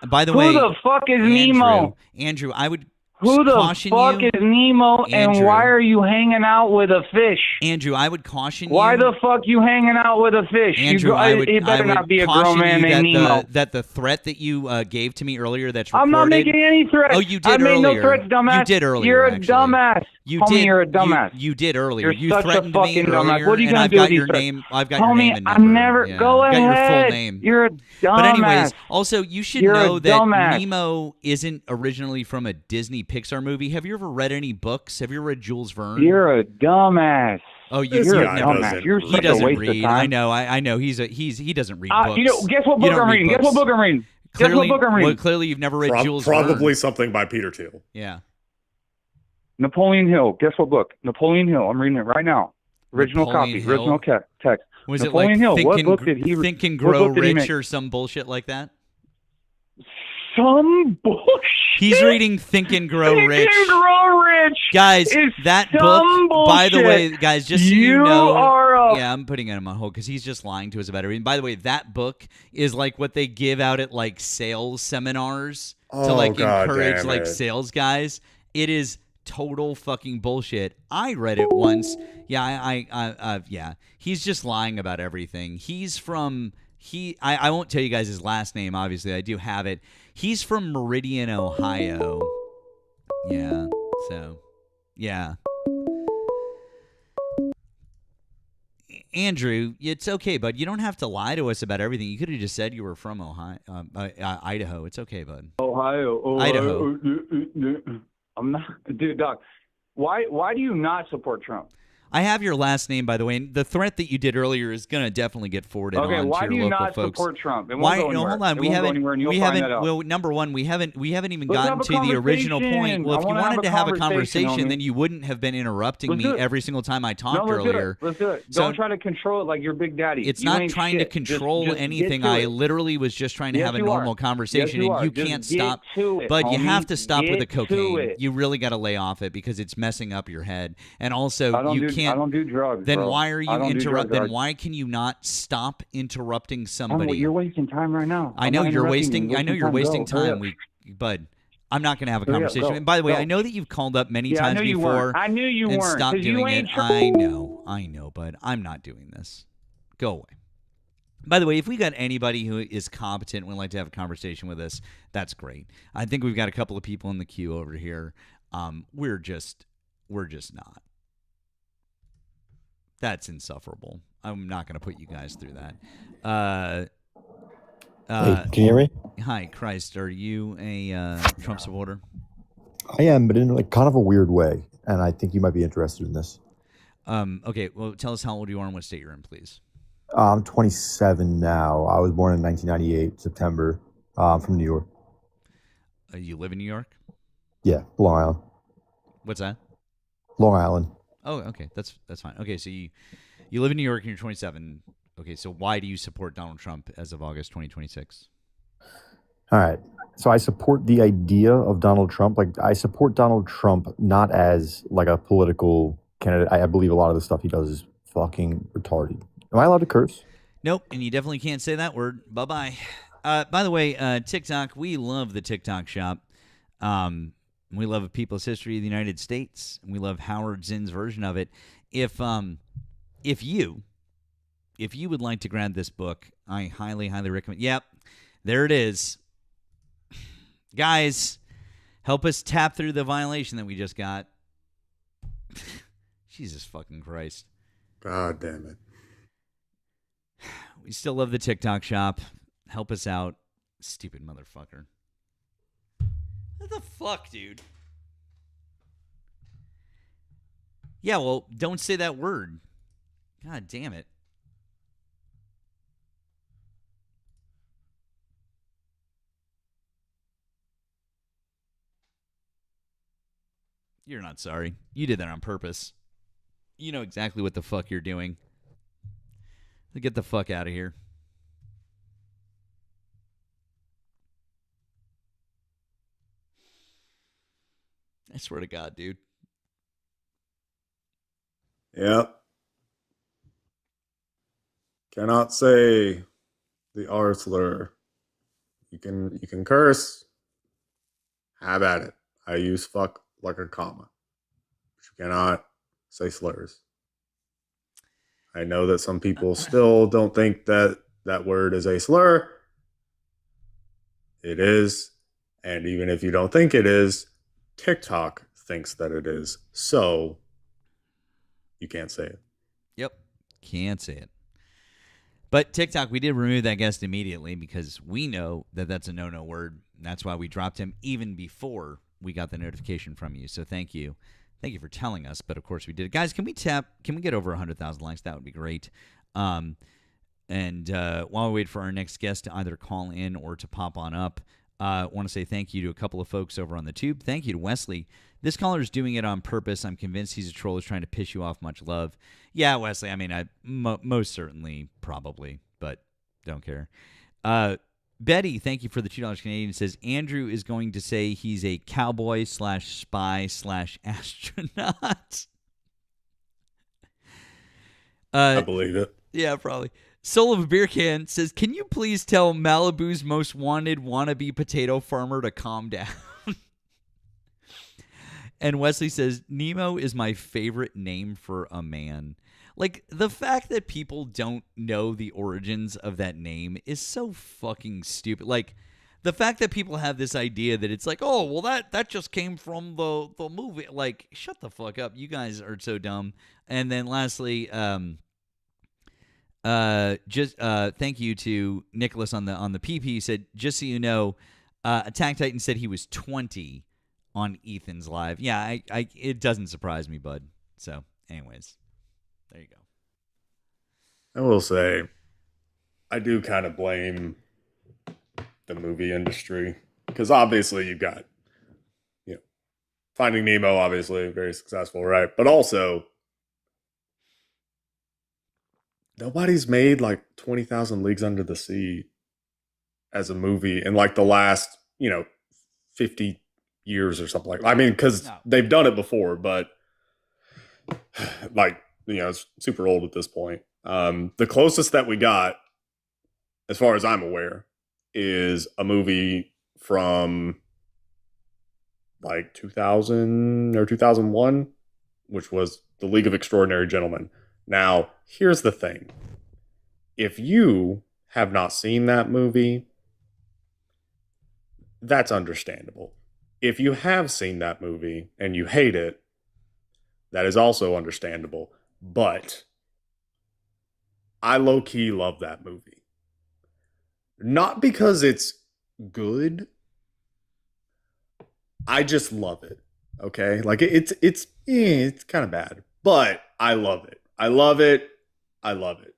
Speaker 1: By the way,
Speaker 10: who the fuck is Nemo?
Speaker 1: Andrew, I would
Speaker 10: Who the
Speaker 1: caution
Speaker 10: fuck
Speaker 1: you,
Speaker 10: is Nemo,
Speaker 1: Andrew,
Speaker 10: and why are you hanging out with a fish?
Speaker 1: Andrew, I would caution
Speaker 10: why
Speaker 1: you.
Speaker 10: Why the fuck you hanging out with a fish?
Speaker 1: Andrew, it
Speaker 10: better not be a grown man named Nemo.
Speaker 1: That the threat that you gave to me earlier that's recorded.
Speaker 10: I'm not making any threats.
Speaker 1: Oh, you did
Speaker 10: earlier.
Speaker 1: I made
Speaker 10: no threats, dumbass.
Speaker 1: You did earlier,
Speaker 10: You're a
Speaker 1: actually.
Speaker 10: dumbass. Homie, you're a dumbass.
Speaker 1: You did earlier.
Speaker 10: You're such
Speaker 1: threatened
Speaker 10: a fucking
Speaker 1: me
Speaker 10: dumbass.
Speaker 1: earlier,
Speaker 10: What are you
Speaker 1: and
Speaker 10: gonna
Speaker 1: I've
Speaker 10: do
Speaker 1: got
Speaker 10: with
Speaker 1: your
Speaker 10: these
Speaker 1: name. I've got
Speaker 10: Homie,
Speaker 1: your name and number.
Speaker 10: I'm never go
Speaker 1: I've
Speaker 10: ahead.
Speaker 1: got your full name.
Speaker 10: You're a dumbass.
Speaker 1: But anyways, also you should know that
Speaker 10: dumbass.
Speaker 1: Nemo isn't originally from a Disney Pixar movie. Have you ever read any books? Have you ever read Jules Verne?
Speaker 10: You're a dumbass.
Speaker 1: Oh,
Speaker 10: you're a dumbass. You're
Speaker 1: he doesn't
Speaker 10: a waste
Speaker 1: read.
Speaker 10: Of time.
Speaker 1: I know. He doesn't read books.
Speaker 10: Guess what book I'm reading? Guess what book I'm reading?
Speaker 1: Clearly,
Speaker 10: Guess what book I'm reading?
Speaker 1: Well, clearly you've never read Jules Verne.
Speaker 5: Probably something by Peter Thiel.
Speaker 1: Yeah.
Speaker 10: Napoleon Hill. Guess what book? Napoleon Hill. I'm reading it right now. Original copy. Original text.
Speaker 1: Was
Speaker 10: Napoleon
Speaker 1: it like
Speaker 10: Hill.
Speaker 1: Think,
Speaker 10: what
Speaker 1: and,
Speaker 10: book did he
Speaker 1: Think and Grow Rich or some bullshit like that?
Speaker 10: Some bullshit.
Speaker 1: He's reading Think and Grow Rich.
Speaker 10: Think and Grow Rich.
Speaker 1: Guys, that book,
Speaker 10: bullshit.
Speaker 1: by the way, guys, just so you know.
Speaker 10: Are
Speaker 1: yeah, I'm putting him on hold because he's just lying to us about everything. By the way, that book is like what they give out at like sales seminars to like encourage like sales guys. It is total fucking bullshit. I read it once. Yeah, yeah. He's just lying about everything. He's from I won't tell you guys his last name, obviously. I do have it. He's from Meridian, Ohio. Yeah. So, yeah. Andrew, it's okay, bud. You don't have to lie to us about everything. You could have just said you were from Idaho. It's okay, bud.
Speaker 10: Idaho. I'm not, dude, Doc. Why do you not support Trump?
Speaker 1: I have your last name, by the way. And the threat that you did earlier is going to definitely get forwarded on to your local folks.
Speaker 10: Okay, why do you not support Trump?
Speaker 1: Why? No, hold on. We haven't. Well, number one, we haven't even gotten to the original point. Well, if you wanted to have a conversation, then you wouldn't have been interrupting me every single time I talked earlier.
Speaker 10: Let's do it. Don't try to control it like your big daddy.
Speaker 1: It's not trying to control anything. I literally was just trying to have a normal conversation, and you can't stop. But you have to stop with the cocaine. You really got to lay off it because it's messing up your head. And also, you can't.
Speaker 10: I don't do drugs.
Speaker 1: Then
Speaker 10: bro.
Speaker 1: why are you interrupting? Then why can you not stop interrupting somebody?
Speaker 10: You're wasting time right now.
Speaker 1: I know you're wasting. I know you're wasting time, bud. I'm not going to have a conversation. And by the way, I know that you've called up many times before.
Speaker 10: I knew you weren't.
Speaker 1: Stop doing it. I know, bud. I'm not doing this. Go away. By the way, if we got anybody who is competent and would like to have a conversation with us, that's great. I think we've got a couple of people in the queue over here. We're just not. That's insufferable. I'm not going to put you guys through that.
Speaker 12: Hey, can you hear me?
Speaker 1: Hi, Christ. Are you a Trump supporter?
Speaker 12: I am, but in like kind of a weird way, and I think you might be interested in this.
Speaker 1: Okay, well, tell us how old you are and what state you're in, please.
Speaker 12: I'm 27 now. I was born in 1998, September. I'm from New York.
Speaker 1: You live in New York?
Speaker 12: Yeah, Long Island.
Speaker 1: What's that?
Speaker 12: Long Island.
Speaker 1: Oh, okay. That's fine. Okay, so you live in New York and you're 27. Okay, so why do you support Donald Trump as of August 2026?
Speaker 12: All right. So I support the idea of Donald Trump. Like, I support Donald Trump not as like a political candidate. I believe a lot of the stuff he does is fucking retarded. Am I allowed to curse?
Speaker 1: Nope, and you definitely can't say that word. Bye-bye. By the way, TikTok, we love the TikTok shop. We love People's History of the United States. We love Howard Zinn's version of it. If you would like to grab this book, I highly, highly recommend. Yep, there it is. Guys, help us tap through the violation that we just got. Jesus fucking Christ.
Speaker 5: God damn it.
Speaker 1: We still love the TikTok shop. Help us out. Stupid motherfucker. What the fuck, dude? Yeah, well, don't say that word. God damn it. You're not sorry. You did that on purpose. You know exactly what the fuck you're doing. Get the fuck out of here. I swear to God, dude.
Speaker 5: Yep. Cannot say the R slur. You can curse. Have at it. I use fuck like a comma. But you cannot say slurs. I know that some people still don't think that that word is a slur. It is. And even if you don't think it is, TikTok thinks that it is. So you can't say it.
Speaker 1: Yep. Can't say it. But TikTok, we did remove that guest immediately because we know that that's a no-no word. That's why we dropped him even before we got the notification from you. So thank you. Thank you for telling us. But, of course, we did. Guys, can we get over 100,000 likes? That would be great. And while we wait for our next guest to either call in or to pop on up, I want to say thank you to a couple of folks over on the tube. Thank you to Wesley. This caller is doing it on purpose. I'm convinced he's a troll who's trying to piss you off. Much love. Yeah, Wesley, I mean, most certainly, probably, but don't care. Betty, thank you for the $2 Canadian. Says Andrew is going to say he's a cowboy / spy / astronaut.
Speaker 5: I believe it.
Speaker 1: Yeah, probably. Soul of a Beer Can says, can you please tell Malibu's most wanted wannabe potato farmer to calm down? And Wesley says, Nemo is my favorite name for a man. Like, the fact that people don't know the origins of that name is so fucking stupid. Like, the fact that people have this idea that it's like, oh, well, that just came from the movie. Like, shut the fuck up. You guys are so dumb. And then lastly, thank you to Nicholas on the PP. He said, just so you know, Attack Titan said he was 20 on Ethan's live. Yeah, it doesn't surprise me, bud. So, anyways, there you go.
Speaker 5: I will say, I do kind of blame the movie industry because obviously you've got, Finding Nemo, obviously very successful, right? But also, nobody's made like 20,000 Leagues Under the Sea as a movie in like the last, 50 years or something like that. I mean, because they've done it before, but like, it's super old at this point. The closest that we got, as far as I'm aware, is a movie from like 2000 or 2001, which was The League of Extraordinary Gentlemen. Now, here's the thing. If you have not seen that movie, that's understandable. If you have seen that movie and you hate it, that is also understandable. But I low-key love that movie. Not because it's good. I just love it. Okay? Like it's kind of bad, but I love it. I love it. I love it.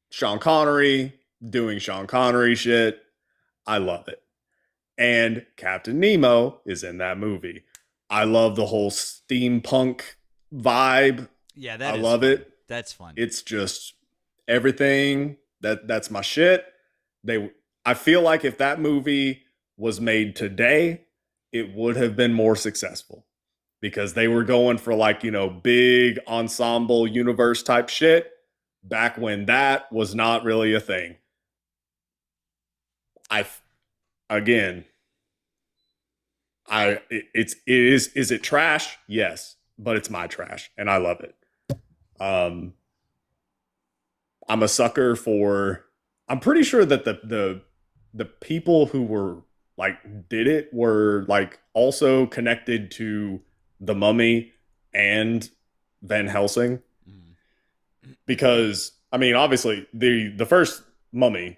Speaker 5: Sean Connery doing Sean Connery shit. I love it. And Captain Nemo is in that movie. I love the whole steampunk vibe.
Speaker 1: Yeah,
Speaker 5: I love
Speaker 1: fun.
Speaker 5: it.
Speaker 1: That's fun.
Speaker 5: It's just everything. That's my shit. I feel like if that movie was made today, it would have been more successful because they were going for like, big ensemble universe type shit back when that was not really a thing. Is it trash? Yes, but it's my trash and I love it. I'm a sucker for, I'm pretty sure that the people who were like did it were like also connected to the Mummy and Van Helsing. Because I mean, obviously the first Mummy,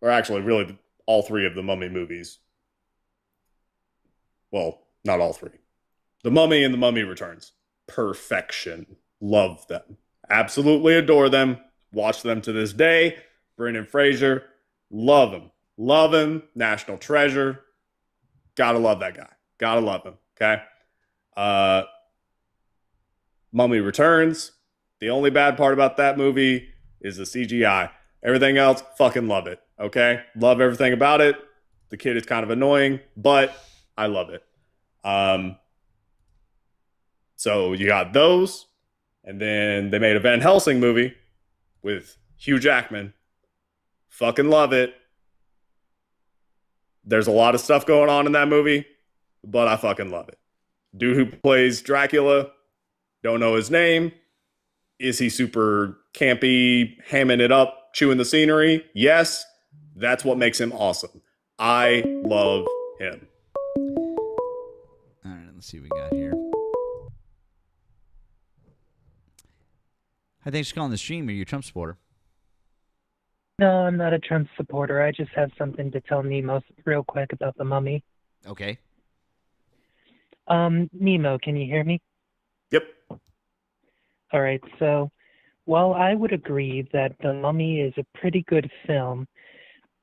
Speaker 5: or actually really all three of the Mummy movies. Well, not all three. The Mummy and The Mummy Returns. Perfection. Love them. Absolutely adore them. Watch them to this day. Brendan Fraser. Love him. Love him. National treasure. Gotta love that guy. Gotta love him. Okay. Mummy Returns. The only bad part about that movie is the CGI. Everything else, fucking love it. Okay? Love everything about it. The kid is kind of annoying, but I love it. So you got those, and then they made a Van Helsing movie with Hugh Jackman. Fucking love it. There's a lot of stuff going on in that movie, but I fucking love it. Dude who plays Dracula, don't know his name. Is he super campy, hamming it up, chewing the scenery? Yes. That's what makes him awesome. I love him.
Speaker 1: All right, let's see what we got here. Hi, thanks for calling the stream. Are you a Trump supporter?
Speaker 13: No, I'm not a Trump supporter. I just have something to tell Nemo real quick about the Mummy.
Speaker 1: Okay.
Speaker 13: Nemo, can you hear me?
Speaker 5: Yep.
Speaker 13: All right, so while I would agree that The Mummy is a pretty good film,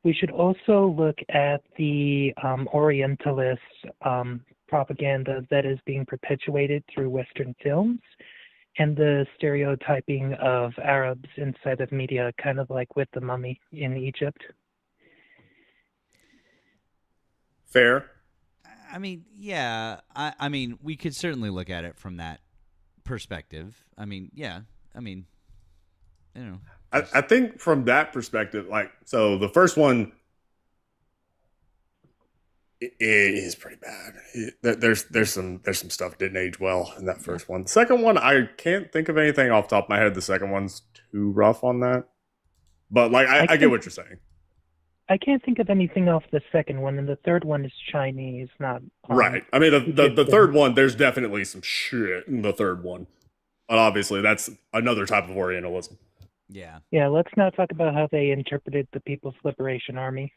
Speaker 13: we should also look at the Orientalist propaganda that is being perpetuated through Western films and the stereotyping of Arabs inside of media, kind of like with the Mummy in Egypt.
Speaker 5: Fair.
Speaker 1: I mean, yeah. I mean, we could certainly look at it from that perspective. I mean, yeah. I mean, you know.
Speaker 5: I think from that perspective, like, so the first one, it is pretty bad. There's some stuff that didn't age well in that first one. The second one, I can't think of anything off the top of my head. The second one's too rough on that. But like, I get what you're saying.
Speaker 13: I can't think of anything off the second one, and the third one is Chinese, not
Speaker 5: right. I mean, the third one, there's definitely some shit in the third one, and obviously that's another type of Orientalism.
Speaker 1: Yeah.
Speaker 13: Yeah, let's not talk about how they interpreted the People's Liberation Army.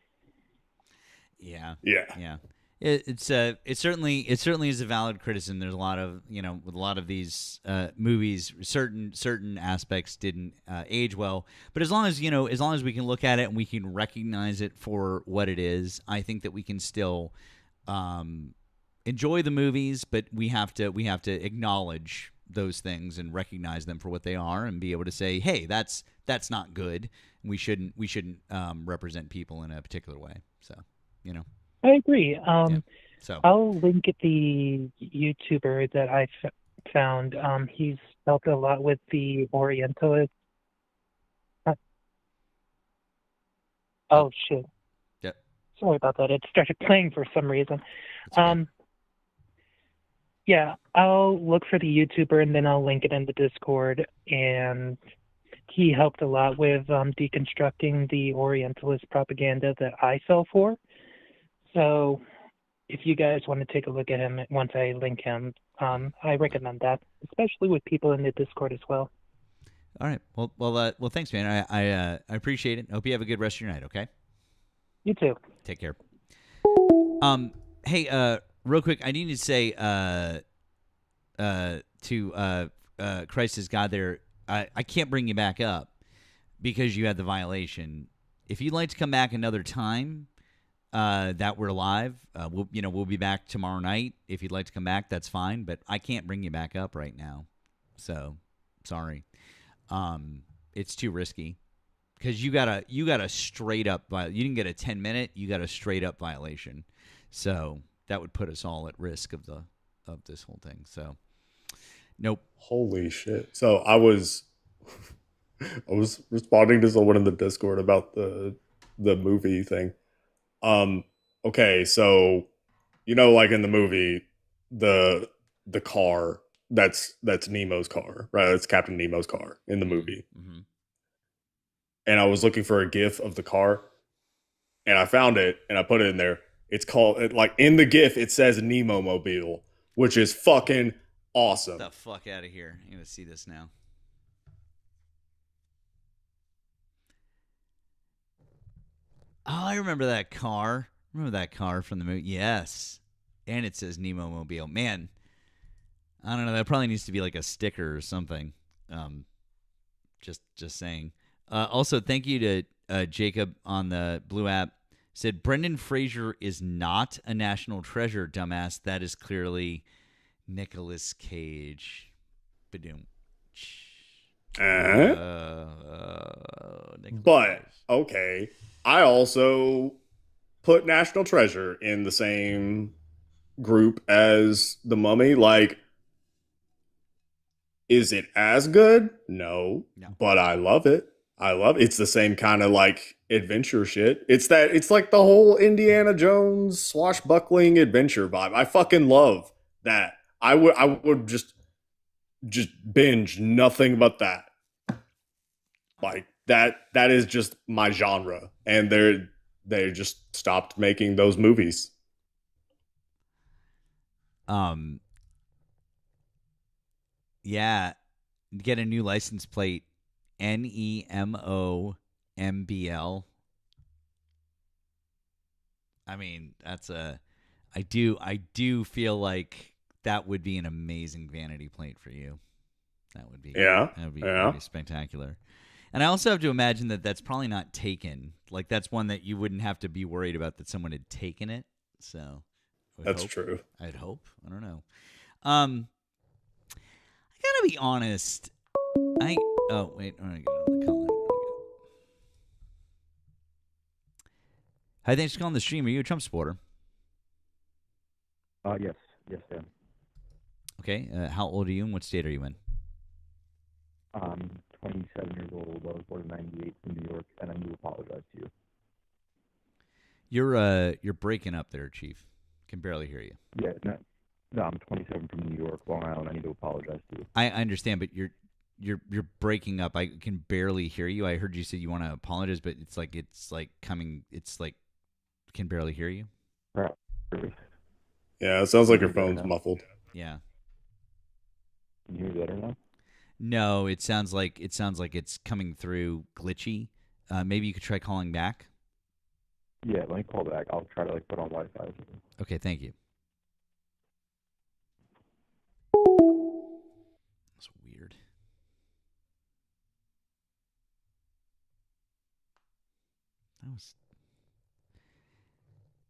Speaker 1: Yeah.
Speaker 5: Yeah.
Speaker 1: Yeah. It certainly is a valid criticism. There's a lot of, with a lot of these movies, certain aspects didn't age well. But as long as we can look at it and we can recognize it for what it is, I think that we can still enjoy the movies. But we have to acknowledge those things and recognize them for what they are, and be able to say, hey, that's not good. We shouldn't represent people in a particular way. So,
Speaker 13: I agree.
Speaker 1: So
Speaker 13: I'll link at the YouTuber that I found. He's helped a lot with the Orientalist. Oh shit!
Speaker 1: Yep.
Speaker 13: Sorry about that. It started playing for some reason.
Speaker 1: Okay.
Speaker 13: Yeah, I'll look for the YouTuber and then I'll link it in the Discord. And he helped a lot with deconstructing the Orientalist propaganda that I fell for. So if you guys want to take a look at him once I link him, I recommend that, especially with people in the Discord as well.
Speaker 1: All right. Well, thanks, man. I appreciate it. I hope you have a good rest of your night. Okay.
Speaker 13: You too.
Speaker 1: Take care. Hey, real quick, I need to say, to Christ is God there, I can't bring you back up because you had the violation. If you'd like to come back another time, that we're live. We'll be back tomorrow night. If you'd like to come back, that's fine. But I can't bring you back up right now. So, sorry. It's too risky because you got a straight up you didn't get a 10-minute. You got a straight up violation. So that would put us all at risk of this whole thing. So, nope.
Speaker 5: Holy shit! So I was responding to someone in the Discord about the movie thing. Okay, so like in the movie, the car that's Nemo's car, right? It's Captain Nemo's car in the movie.
Speaker 1: Mm-hmm.
Speaker 5: And I was looking for a GIF of the car, and I found it, and I put it in there. It's called, like, in the GIF, it says Nemo Mobile, which is fucking awesome.
Speaker 1: Get the fuck out of here! I'm gonna see this now. Oh, I remember that car. Remember that car from the movie? Yes, and it says Nemo Mobile. Man, I don't know. That probably needs to be like a sticker or something. Just saying. Also, thank you to Jacob on the Blue app. Said Brendan Fraser is not a national treasure, dumbass. That is clearly Nicolas Cage. Badoom.
Speaker 5: But okay, I also put National Treasure in the same group as The Mummy. Like, is it as good? No. But I love it. It's the same kind of like adventure shit. It's like the whole Indiana Jones swashbuckling adventure vibe. I fucking love that. I would just binge nothing but that. Like that is just my genre. And they just stopped making those movies.
Speaker 1: Yeah. Get a new license plate. NEMOMBL. I mean, I do feel like that would be an amazing vanity plate for you. That would be that'd be spectacular. And I also have to imagine that that's probably not taken. Like, that's one that you wouldn't have to be worried about that someone had taken it. So
Speaker 5: that's true.
Speaker 1: I'd hope. I don't know. I gotta be honest. Oh, wait. I'm gonna get on the call. Hi, thanks for calling the stream. Are you a Trump supporter?
Speaker 10: Yes, Dan.
Speaker 1: Okay. How old are you and what state are you in?
Speaker 10: 27 years old. I was born in '98 in New York, and I need to apologize to you.
Speaker 1: You're breaking up there, Chief. Can barely hear you.
Speaker 10: Yeah, no, I'm 27 from New York, Long Island. I need to apologize to you.
Speaker 1: I understand, but you're breaking up. I can barely hear you. I heard you say you want to apologize, but it's like can barely hear you.
Speaker 10: Right.
Speaker 5: Yeah, it sounds like your phone's muffled.
Speaker 1: Yeah.
Speaker 10: Can you hear better now?
Speaker 1: No, it sounds like it's coming through glitchy. Maybe you could try calling back.
Speaker 10: Yeah, let me call back. I'll try to put on Wi-Fi.
Speaker 1: Okay, thank you. That's weird.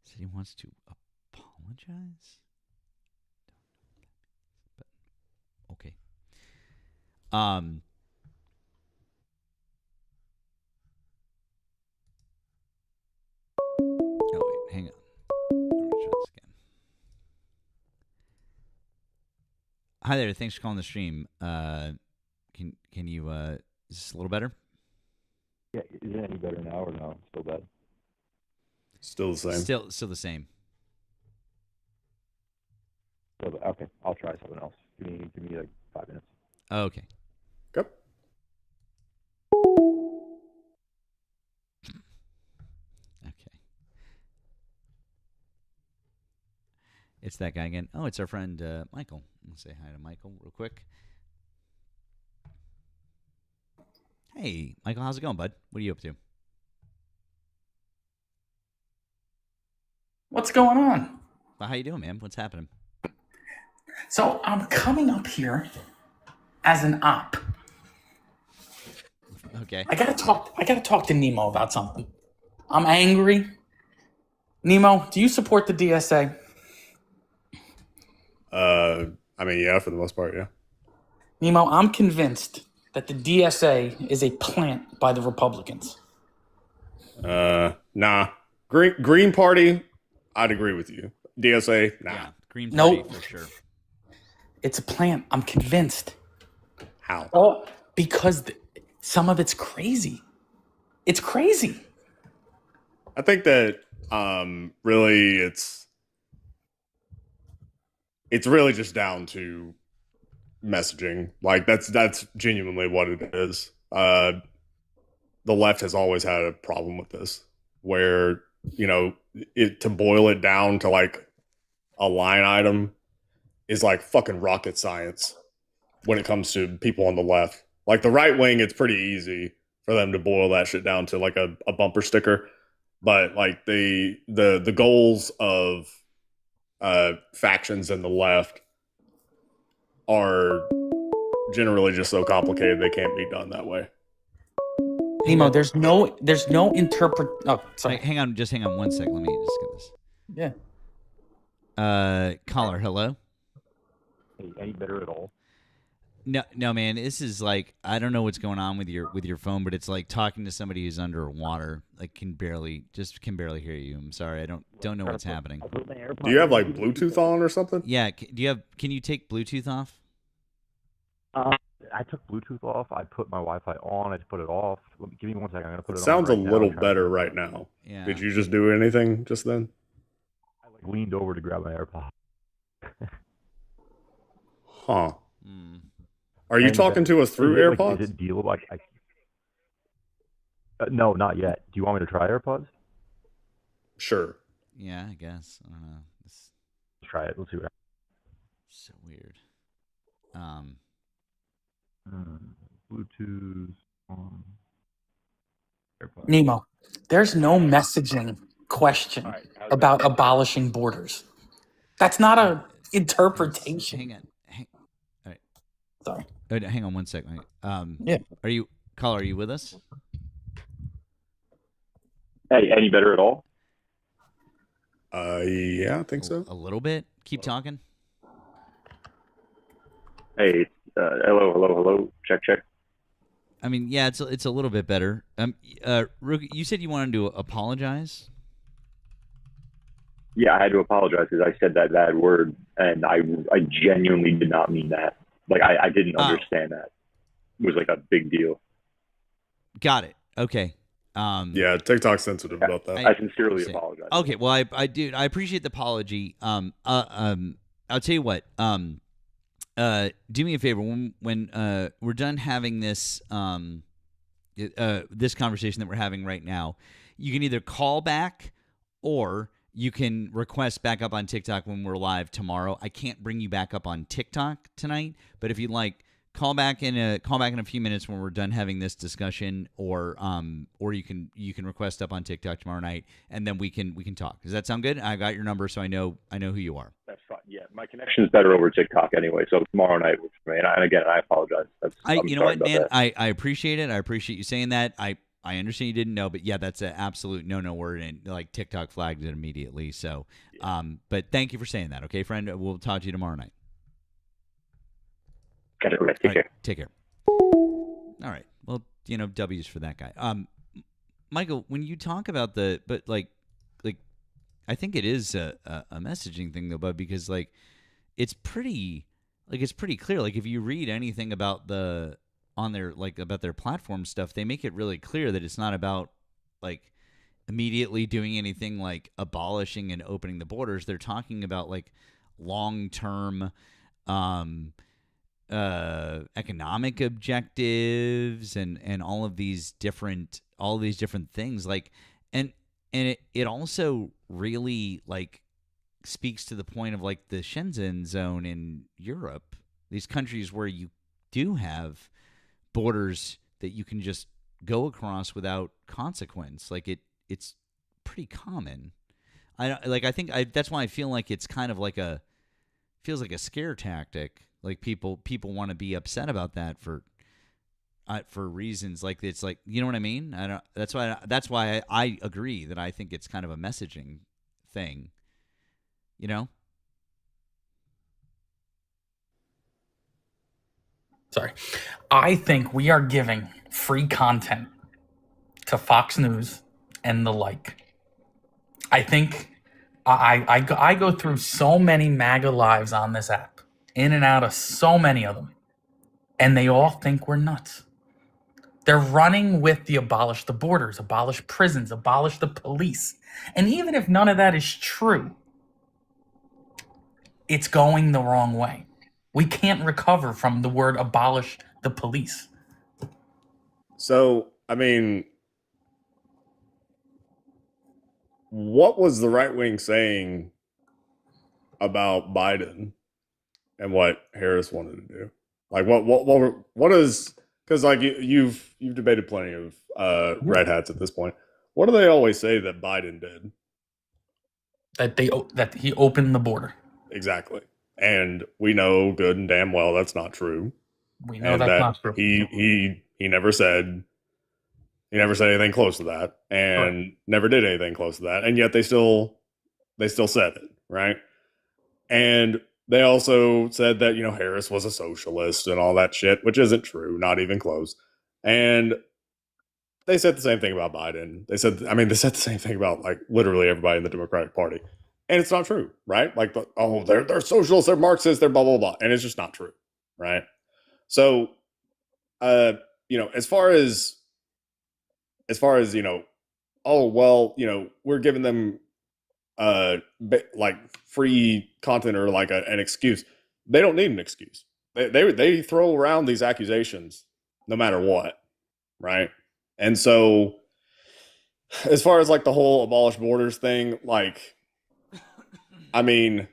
Speaker 1: Said he wants to apologize. But okay. Oh wait, hang on. Let me try this again. Hi there, thanks for calling the stream. Can you is this a little better?
Speaker 10: Yeah, is it any better now or no? Still bad?
Speaker 5: Still the same.
Speaker 1: Still the same.
Speaker 10: Okay, I'll try something else. Give me like 5 minutes.
Speaker 1: Okay.
Speaker 5: Yep.
Speaker 1: Okay. It's that guy again. Oh, it's our friend Michael. Let's say hi to Michael real quick. Hey, Michael, how's it going, bud? What are you up to?
Speaker 14: What's going on?
Speaker 1: Well, how you doing, man? What's happening?
Speaker 14: So I'm coming up here as an op.
Speaker 1: Okay.
Speaker 14: I gotta talk to Nemo about something. I'm angry. Nemo, do you support the DSA?
Speaker 5: I mean, yeah, for the most part, yeah.
Speaker 14: Nemo, I'm convinced that the DSA is a plant by the Republicans.
Speaker 5: Nah. Green Party, I'd agree with you. DSA, nah.
Speaker 1: Yeah, Green Party for sure.
Speaker 14: It's a plant. I'm convinced.
Speaker 5: How?
Speaker 14: Oh, because some of it's crazy. It's crazy.
Speaker 5: I think that really it's really just down to messaging. Like that's genuinely what it is. The left has always had a problem with this, where to boil it down to like a line item is like fucking rocket science when it comes to people on the left. Like the right wing, it's pretty easy for them to boil that shit down to like a bumper sticker. But like the goals of factions in the left are generally just so complicated they can't be done that way.
Speaker 14: Nemo, there's no interpret. Oh, sorry.
Speaker 1: Hang on 1 second. Let me just get this.
Speaker 14: Yeah.
Speaker 1: Caller, hello.
Speaker 15: Hey, any better at all?
Speaker 1: No, man. This is like, I don't know what's going on with your phone, but it's like talking to somebody who's underwater. Like can barely hear you. I'm sorry, I don't know what's happening.
Speaker 5: Do you have like Bluetooth on or something?
Speaker 1: Yeah. Can you take Bluetooth off?
Speaker 15: I took Bluetooth off. I put my Wi-Fi on. I just put it off. Give me 1 second. I'm gonna put it on.
Speaker 5: Sounds
Speaker 15: right
Speaker 5: a
Speaker 15: now.
Speaker 5: little better right now.
Speaker 1: Yeah.
Speaker 5: Did you just do anything just then?
Speaker 15: I leaned over to grab my AirPod.
Speaker 5: Huh. Are you talking to us through AirPods?
Speaker 15: Is it deal like? No, not yet. Do you want me to try AirPods?
Speaker 5: Sure.
Speaker 1: Yeah, I guess. I don't know.
Speaker 15: Let's try it. Let's see what happens.
Speaker 1: So weird.
Speaker 15: Bluetooth on. AirPods.
Speaker 14: Nemo, there's no messaging question about abolishing borders. That's not a interpretation.
Speaker 1: Hang on. All right.
Speaker 14: Sorry.
Speaker 1: Hang on 1 second.
Speaker 14: Yeah.
Speaker 1: Caller, are you with us?
Speaker 15: Hey, any better at all?
Speaker 5: Yeah, I think so.
Speaker 1: A little bit. Keep talking.
Speaker 15: Hey, hello. Check.
Speaker 1: I mean, yeah, it's a little bit better. Rookie, you said you wanted to apologize.
Speaker 15: Yeah, I had to apologize because I said that bad word, and I genuinely did not mean that. Like, I didn't understand that. It was like a big deal.
Speaker 1: Got it. Okay.
Speaker 5: Yeah, TikTok's sensitive about that.
Speaker 15: I sincerely apologize.
Speaker 1: Okay, well, I appreciate the apology. I'll tell you what. Do me a favor when we're done having this this conversation that we're having right now. You can either call back or you can request back up on TikTok when we're live tomorrow. I can't bring you back up on TikTok tonight, but if you'd like, call back in a few minutes when we're done having this discussion, or you can request up on TikTok tomorrow night, and then we can talk. Does that sound good? I got your number, so I know who you are.
Speaker 15: That's fine. Yeah, my connection is better over TikTok anyway, so tomorrow night works for me. And again, I apologize.
Speaker 1: You know what, man? I appreciate it. I appreciate you saying that. I understand you didn't know, but yeah, that's an absolute no word, and like TikTok flagged it immediately. So, but thank you for saying that. Okay, friend. We'll talk to you tomorrow night.
Speaker 15: Got it right. Take care.
Speaker 1: Take care. All right. Well, W's for that guy. Michael, when you talk about I think it is a messaging thing though, bud, because like it's pretty clear. Like if you read anything about about their platform stuff, they make it really clear that it's not about like immediately doing anything like abolishing and opening the borders. They're talking about like long-term economic objectives and all of these different things, like and it also really like speaks to the point of like the Schengen zone in Europe, these countries where you do have borders that you can just go across without consequence. Like it's pretty common. That's why I feel like it's kind of like feels like a scare tactic. Like people want to be upset about that for reasons like it's like, you know what I mean? That's why I agree that I think it's kind of a messaging thing. You know?
Speaker 14: Sorry. I think we are giving free content to Fox News and the like. I think I go through so many MAGA lives on this app, in and out of so many of them, and they all think we're nuts. They're running with the abolish the borders, abolish prisons, abolish the police. And even if none of that is true, it's going the wrong way. We can't recover from the word abolish the police.
Speaker 5: So, I mean, what was the right wing saying about Biden and what Harris wanted to do? Like, what is, because like you've debated plenty of red hats at this point. What do they always say that Biden did?
Speaker 14: That he opened the border.
Speaker 5: Exactly. And we know good and damn well that's not true.
Speaker 14: We know that's not true.
Speaker 5: He never said anything close to that, and never did anything close to that, and yet they still said it, right? And they also said that, you know, Harris was a socialist and all that shit, which isn't true, not even close. And they said the same thing about Biden. They said the same thing about like literally everybody in the Democratic Party. And it's not true, right? Like, they're socialists, they're Marxists, they're blah, blah, blah. And it's just not true, right? So, you know, as far as, you know, oh, well, you know, we're giving them, like free content or like an excuse. They don't need an excuse. They throw around these accusations no matter what, right? And so, as far as like the whole abolish borders thing, like, I mean,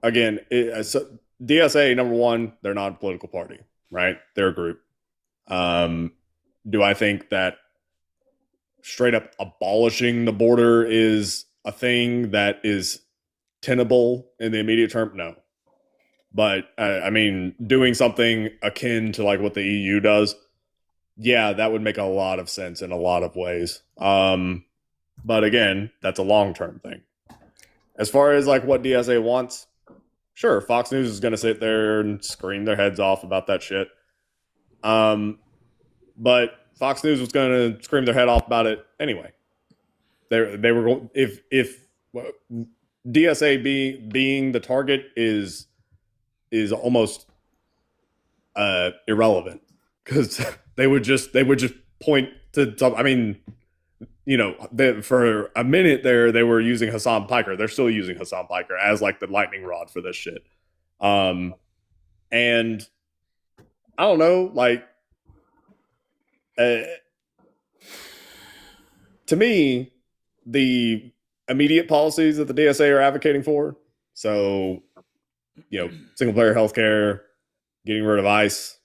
Speaker 5: again, DSA, number one, they're not a political party, right? They're a group. Do I think that straight up abolishing the border is a thing that is tenable in the immediate term? No. But, I mean, doing something akin to like what the EU does, yeah, that would make a lot of sense in a lot of ways. But again, that's a long-term thing. As far as like what DSA wants, sure, Fox News is going to sit there and scream their heads off about that shit. But Fox News was going to scream their head off about it anyway. They were going, if DSA being the target is almost irrelevant, because they would just point to some. I mean, you know, for a minute there, they were using Hassan Piker. They're still using Hassan Piker as like the lightning rod for this shit. And I don't know, like, to me, the immediate policies that the DSA are advocating for, so, you know, single player healthcare, getting rid of ICE,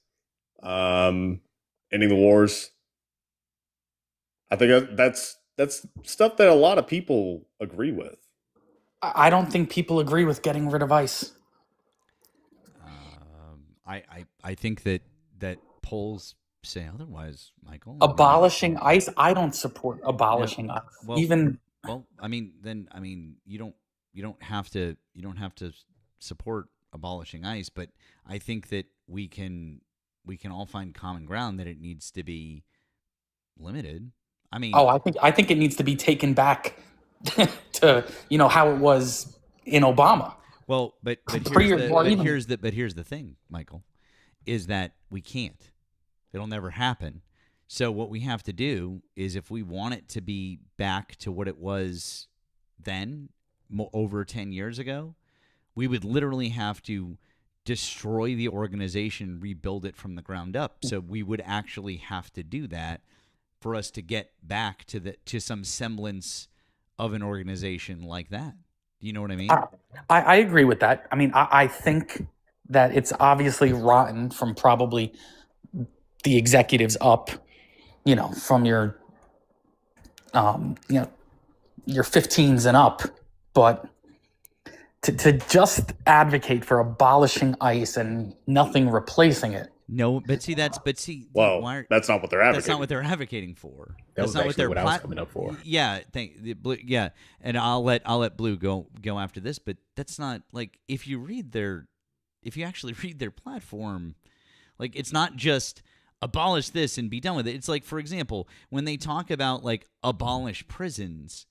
Speaker 5: ending the wars, I think that's stuff that a lot of people agree with.
Speaker 14: I don't think people agree with getting rid of ICE.
Speaker 1: I think that polls say otherwise, Michael.
Speaker 14: Abolishing ICE, I don't support abolishing ICE.
Speaker 1: I mean, you don't have to support abolishing ICE, but I think that we can all find common ground that it needs to be limited. I mean,
Speaker 14: I think it needs to be taken back to, you know, how it was in Obama.
Speaker 1: Well, but here's the thing, Michael, is that we can't. It'll never happen. So what we have to do is, if we want it to be back to what it was then, over 10 years ago, we would literally have to destroy the organization, rebuild it from the ground up. So we would actually have to do that for us to get back to some semblance of an organization like that. Do you know what I mean?
Speaker 14: I agree with that. I mean, I think that it's obviously rotten from probably the executives up, you know, from your, you know, your 15s and up. But to just advocate for abolishing ICE and nothing replacing it.
Speaker 1: No, but see,
Speaker 5: Well,
Speaker 1: why
Speaker 5: that's not what they're
Speaker 1: That's
Speaker 5: advocating.
Speaker 1: not what they're advocating for.
Speaker 16: That
Speaker 1: That's
Speaker 16: was
Speaker 1: not what
Speaker 16: actually
Speaker 1: they're
Speaker 16: what I was coming up for.
Speaker 1: Yeah, yeah, and I'll let Blue go after this, but that's not like if you actually read their platform, like it's not just abolish this and be done with it. It's like, for example, when they talk about like abolish prisons,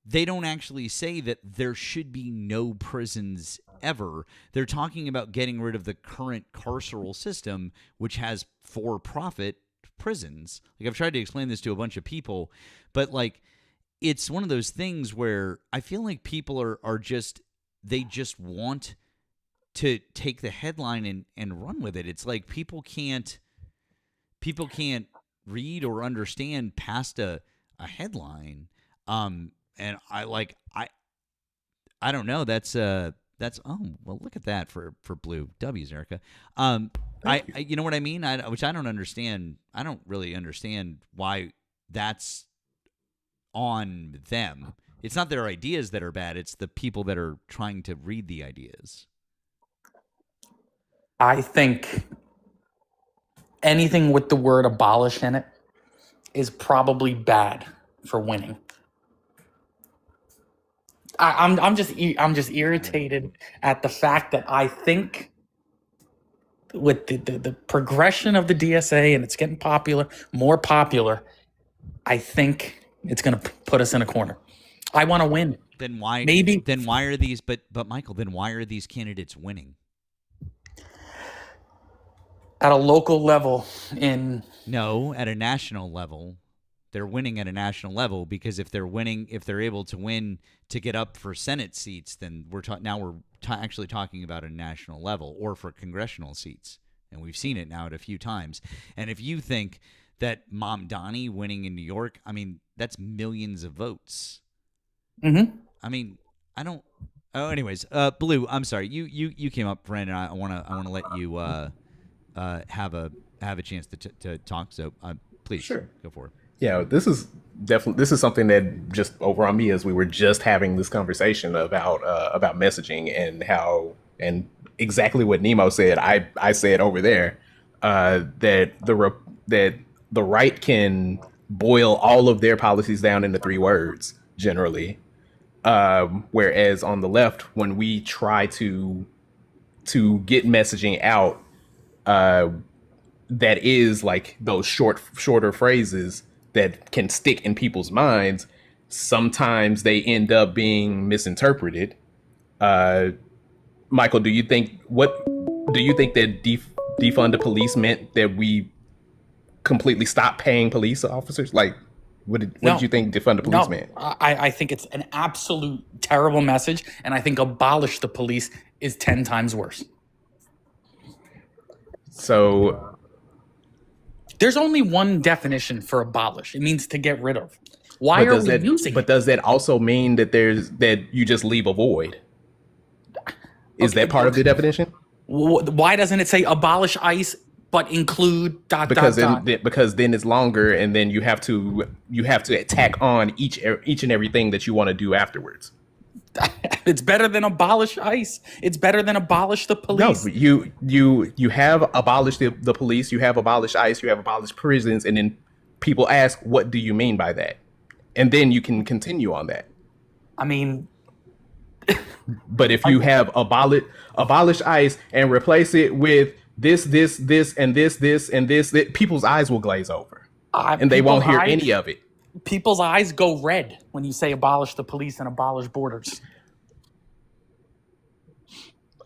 Speaker 1: they don't actually say that there should be no prisons ever. They're talking about getting rid of the current carceral system, which has for-profit prisons. Like, I've tried to explain this to a bunch of people, but like, it's one of those things where I feel like people are just, they just want to take the headline and run with it. It's like people can't read or understand past a headline. And I don't know. That's oh well, look at that for Blue W's, Erica. You know what I mean? Which I don't understand. I don't really understand why that's on them. It's not their ideas that are bad. It's the people that are trying to read the ideas.
Speaker 14: I think anything with the word abolish in it is probably bad for winning. I'm just irritated at the fact that I think with the progression of the DSA and it's getting more popular, I think it's going to put us in a corner. I want to win.
Speaker 1: Then why?
Speaker 14: Maybe.
Speaker 1: Then why are these? But Michael, then why are these candidates winning?
Speaker 14: At a local level,
Speaker 1: at a national level. They're winning at a national level because if they're able to win to get up for Senate seats, then we're actually talking about a national level or for congressional seats. And we've seen it now at a few times. And if you think that Mamdani winning in New York, I mean, that's millions of votes.
Speaker 14: Mm-hmm.
Speaker 1: I mean, I don't. Oh, anyways, Blue, I'm sorry. You came up, Brandon. I want to let you have a chance to talk. So please,
Speaker 16: Sure.
Speaker 1: Go for it.
Speaker 16: Yeah, this is something that just over on me as we were just having this conversation about messaging and exactly what Nemo said. I said over there that the right can boil all of their policies down into 3 words generally, whereas on the left, when we try to get messaging out, that is like those shorter phrases that can stick in people's minds. Sometimes they end up being misinterpreted. Michael, do you think that defund the police meant that we completely stop paying police officers? Like, what did you think defund the police meant?
Speaker 14: I think it's an absolute terrible message, and I think abolish the police is 10 times worse.
Speaker 16: So
Speaker 14: there's only one definition for abolish. It means to get rid of. Why are we using it?
Speaker 16: But does that also mean that you just leave a void? Is that part of the definition?
Speaker 14: Why doesn't it say abolish ICE but include ...
Speaker 16: Because then it's longer, and then you have to tack on each and everything that you want to do afterwards.
Speaker 14: It's better than abolish ICE. It's better than abolish the police.
Speaker 16: No, but you have abolished the police, you have abolished ICE, you have abolished prisons, and then people ask, what do you mean by that? And then you can continue on that.
Speaker 14: I mean,
Speaker 16: but if you have abolish ICE and replace it with this, and this, people's eyes will glaze over, and they won't hear any of it.
Speaker 14: People's eyes go red when you say abolish the police and abolish borders.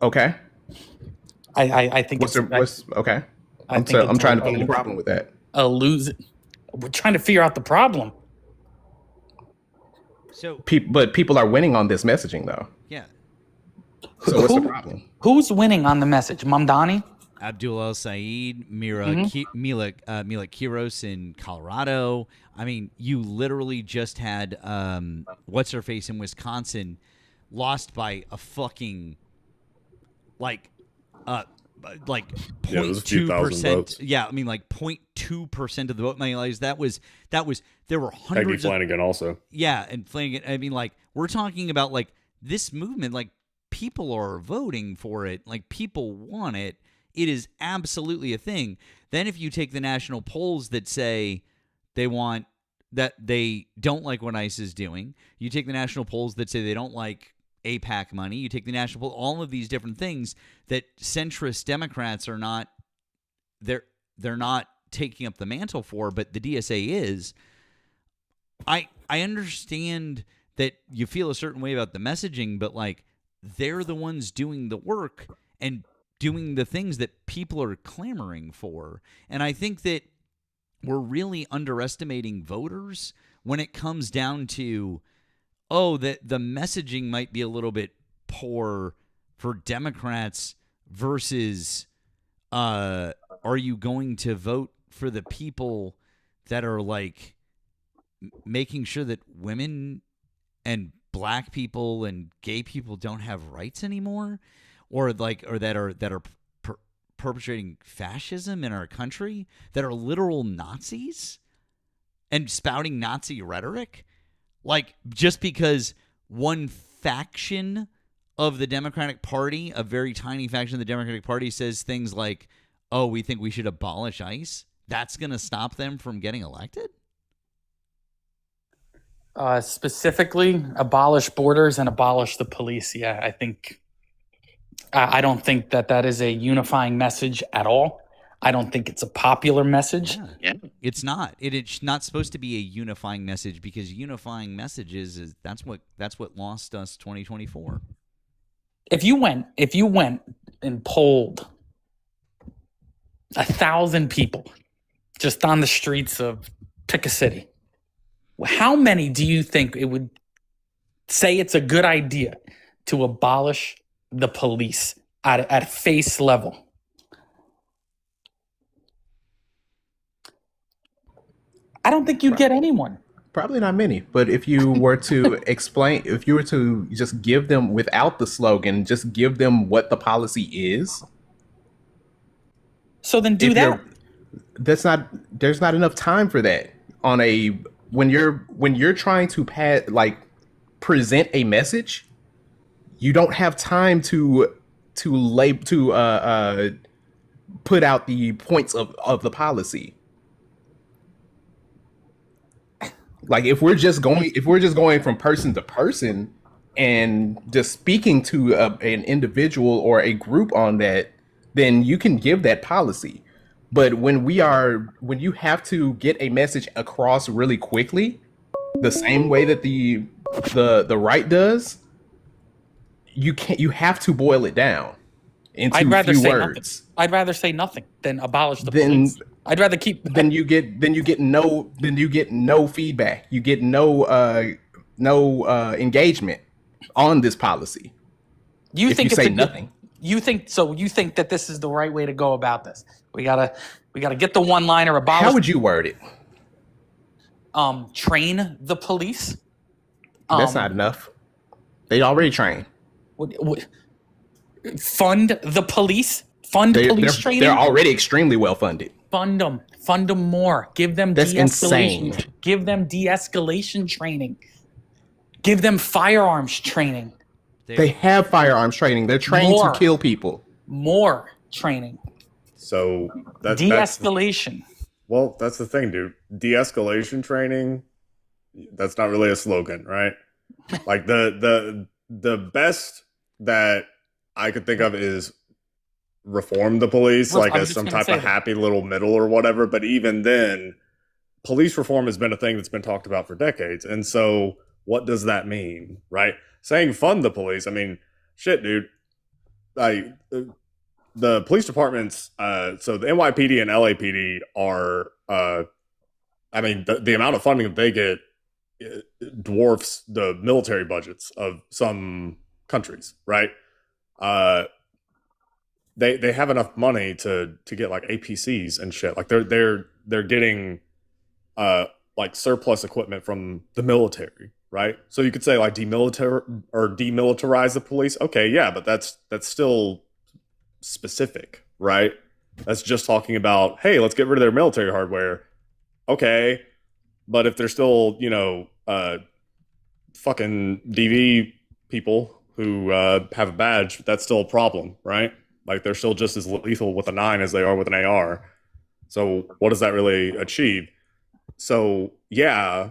Speaker 16: Okay.
Speaker 14: I think
Speaker 16: okay. I'm trying to find the problem with that.
Speaker 14: We're trying to figure out the problem.
Speaker 1: So,
Speaker 16: but people are winning on this messaging, though.
Speaker 1: Yeah.
Speaker 16: So what's the problem?
Speaker 14: Who's winning on the message? Mamdani?
Speaker 1: Abdul El Sayed, Mila Kiros in Colorado. I mean, you literally just had what's her face in Wisconsin lost by a fucking like 0.2%. Yeah, I mean like 0.2% of the vote. I mean, like, that was there were hundreds.
Speaker 5: Peggy Flanagan also.
Speaker 1: Yeah, and Flanagan. I mean, like, we're talking about like this movement. Like, people are voting for it. Like, people want it. It is absolutely a thing. Then if you take the national polls that say they don't like what ICE is doing, you take the national polls that say they don't like APAC money, you take the national poll, all of these different things that centrist Democrats are not, they're not taking up the mantle for, but the DSA is. I understand that you feel a certain way about the messaging, but like they're the ones doing the work and doing the things that people are clamoring for. And I think that we're really underestimating voters when it comes down to, that the messaging might be a little bit poor for Democrats versus are you going to vote for the people that are like making sure that women and black people and gay people don't have rights anymore, or that are perpetrating fascism in our country, that are literal Nazis and spouting Nazi rhetoric, like just because one faction of the Democratic Party, a very tiny faction of the Democratic Party, says things like, "Oh, we think we should abolish ICE." That's going to stop them from getting elected?
Speaker 14: Specifically, abolish borders and abolish the police. Yeah, I think I don't think that is a unifying message at all. I don't think it's a popular message.
Speaker 1: Yeah. It's not. It's not supposed to be a unifying message, because unifying messages is that's what lost us 2024.
Speaker 14: If you went and polled 1,000 people just on the streets of pick a city, how many do you think it would say it's a good idea to abolish the police at face level? I don't think you'd get anyone.
Speaker 16: Probably not many, but if you were to if you were to just give them, without the slogan, just give them what the policy is.
Speaker 14: So then do that.
Speaker 16: There's not enough time for that when you're trying to present a message. You don't have time to put out the points of the policy. Like if we're just going from person to person and just speaking to an individual or a group on that, then you can give that policy. But when you have to get a message across really quickly, the same way that the right does, you have to boil it down into a few words.
Speaker 14: I'd rather say nothing than abolish the police. I'd rather keep.
Speaker 16: Then you get no feedback. You get no engagement on this policy.
Speaker 14: You think
Speaker 16: you say nothing.
Speaker 14: You think that this is the right way to go about this? We gotta get the one-liner abolish.
Speaker 16: How would you word it?
Speaker 14: Train the police.
Speaker 16: That's not enough. They already train.
Speaker 14: Fund the police. Police training.
Speaker 16: They're already extremely well funded.
Speaker 14: Fund them more. Give them
Speaker 16: That's
Speaker 14: de-escalation.
Speaker 16: insane.
Speaker 14: Give them de-escalation training. Give them firearms training.
Speaker 16: They have firearms training. They're trained to kill people.
Speaker 14: More training.
Speaker 5: So that's
Speaker 14: de-escalation.
Speaker 5: Well, that's the thing, dude. De-escalation training. That's not really a slogan, right? Like the best that I could think of is reform the police, like as some type of happy little middle or whatever. But even then, police reform has been a thing that's been talked about for decades. And so what does that mean, right? Saying fund the police, I mean, shit, dude. Like the police departments, so the NYPD and LAPD are, I mean, the amount of funding that they get dwarfs the military budgets of some countries, right? They have enough money to get like APCs and shit. Like they're getting like surplus equipment from the military, right? So you could say like demilitarize the police. Okay, yeah, but that's still specific, right? That's just talking about, hey, let's get rid of their military hardware. Okay, but if they're still, fucking DV people who have a badge, that's still a problem, right? Like they're still just as lethal with a 9 as they are with an AR. So what does that really achieve? So yeah,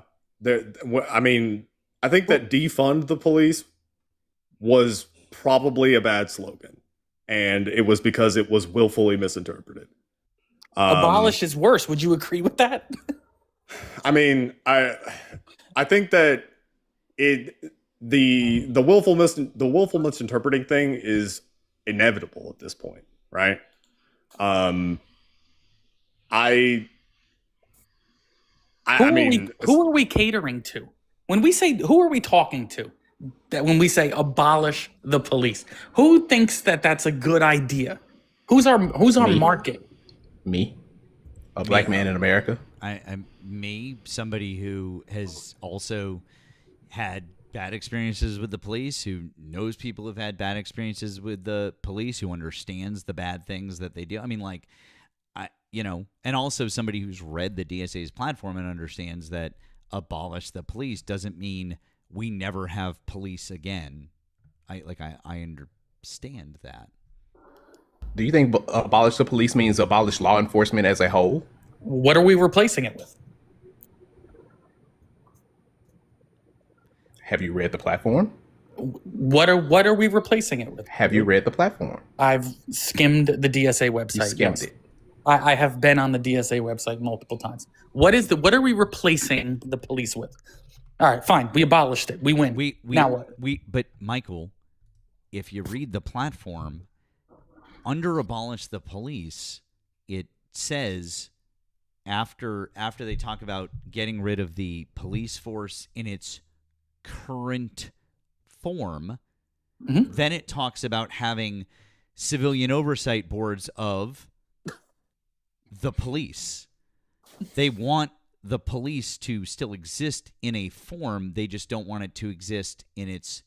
Speaker 5: I mean, I think that defund the police was probably a bad slogan, and it was because it was willfully misinterpreted.
Speaker 14: Abolish is worse. Would you agree with that?
Speaker 5: I mean, I think that the willful misinterpreting thing is inevitable at this point, right?
Speaker 14: Who are we catering to? When we say, who are we talking to? That when we say abolish the police, who thinks that that's a good idea? Who's our
Speaker 16: Me.
Speaker 14: market?
Speaker 16: Me, a black man in America.
Speaker 1: I'm somebody who has also had bad experiences with the police, who knows people who've had bad experiences with the police, who understands the bad things that they do. I mean, like, and also somebody who's read the DSA's platform and understands that abolish the police doesn't mean we never have police again. I understand that.
Speaker 16: Do you think abolish the police means abolish law enforcement as a whole?
Speaker 14: What are we replacing it with?
Speaker 16: Have you read the platform?
Speaker 14: What are we replacing it with?
Speaker 16: Have you read the platform?
Speaker 14: I've skimmed the DSA website.
Speaker 16: You skimmed
Speaker 14: yes.
Speaker 16: it.
Speaker 14: I have been on the DSA website multiple times. What are we replacing the police with? All right, fine. We abolished it. We win. Now what?
Speaker 1: But Michael, if you read the platform, under abolish the police, it says after they talk about getting rid of the police force in its current form, then it talks about having civilian oversight boards of the police. They want the police to still exist in a form. They just don't want it to exist in its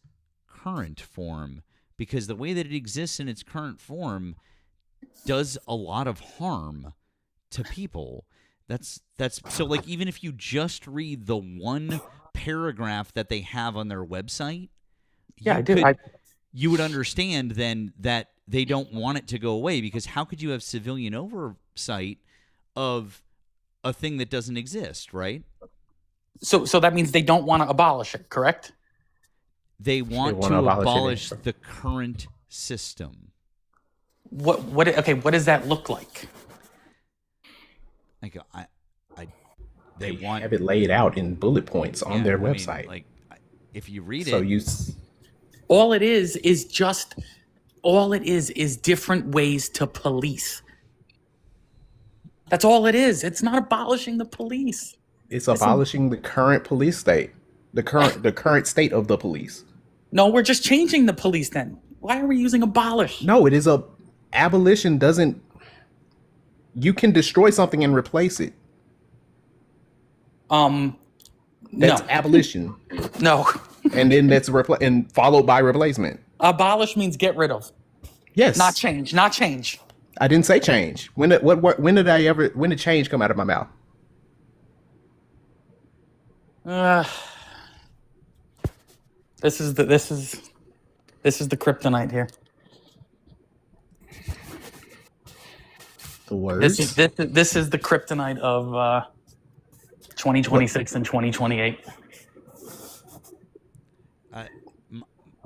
Speaker 1: current form, because the way that it exists in its current form does a lot of harm to people. That's so, like, even if you just read the one paragraph that they have on their website, you would understand then that they don't want it to go away, because how could you have civilian oversight of a thing that doesn't exist, right?
Speaker 14: So that means they don't want to abolish it, correct?
Speaker 1: They want to abolish the current system.
Speaker 14: Okay, what does that look like?
Speaker 1: Like
Speaker 16: they have it laid out in bullet points on their website.
Speaker 1: Mean, like, if you read
Speaker 16: so
Speaker 1: it,
Speaker 14: all it is different ways to police. That's all it is. It's not abolishing the police.
Speaker 16: It's abolishing the current police state, the current state of the police.
Speaker 14: No, we're just changing the police then. Why are we using abolish?
Speaker 16: No, it is abolition doesn't. You can destroy something and replace it. That's abolition.
Speaker 14: No.
Speaker 16: And then that's and followed by replacement.
Speaker 14: Abolish means get rid of.
Speaker 16: Yes.
Speaker 14: Not change. Not change.
Speaker 16: I didn't say change. When did change come out of my mouth?
Speaker 14: This is the kryptonite here.
Speaker 16: The words.
Speaker 14: This is the kryptonite of 2026 and 2028.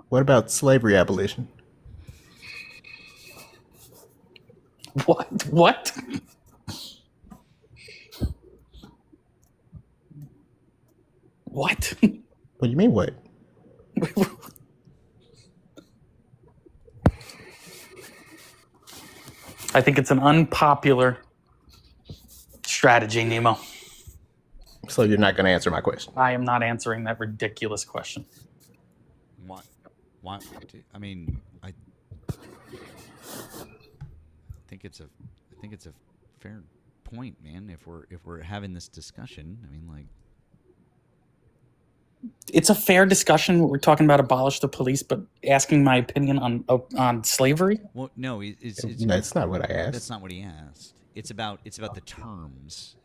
Speaker 16: What about slavery abolition?
Speaker 14: What?
Speaker 16: What do you mean, what?
Speaker 14: I think it's an unpopular strategy, Nemo.
Speaker 16: So you're not going to answer my question?
Speaker 14: I am not answering that ridiculous question.
Speaker 1: Why? I mean, I think it's a fair point, man. If we're having this discussion, I mean, like,
Speaker 14: it's a fair discussion. We're talking about abolish the police, but asking my opinion on slavery.
Speaker 1: Well, no,
Speaker 16: that's not what I asked.
Speaker 1: That's not what he asked. It's about the terms.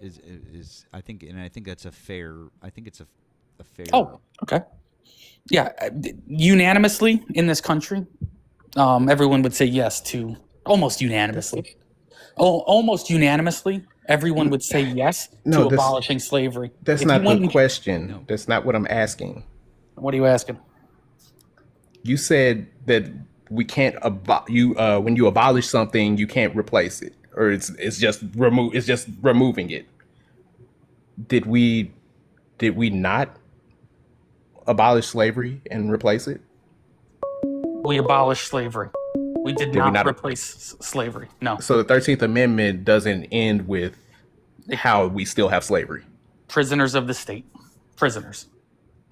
Speaker 1: I think that's a fair. I think it's a fair.
Speaker 14: Oh, okay. Yeah, unanimously in this country, everyone would say yes to Almost unanimously. Almost unanimously, everyone would say yes
Speaker 16: No,
Speaker 14: to
Speaker 16: that's
Speaker 14: abolishing slavery.
Speaker 16: that's
Speaker 14: If you
Speaker 16: not the
Speaker 14: went and-
Speaker 16: question. That's not what I'm asking.
Speaker 14: What are you asking?
Speaker 16: You said that we can't when you abolish something, you can't replace it, or it's just removing it. Did we not abolish slavery and replace it?
Speaker 14: We abolished slavery. We did
Speaker 16: Did we
Speaker 14: not
Speaker 16: not-
Speaker 14: replace slavery. No.
Speaker 16: So the 13th Amendment doesn't end with how we still have slavery.
Speaker 14: Prisoners of the state. Prisoners.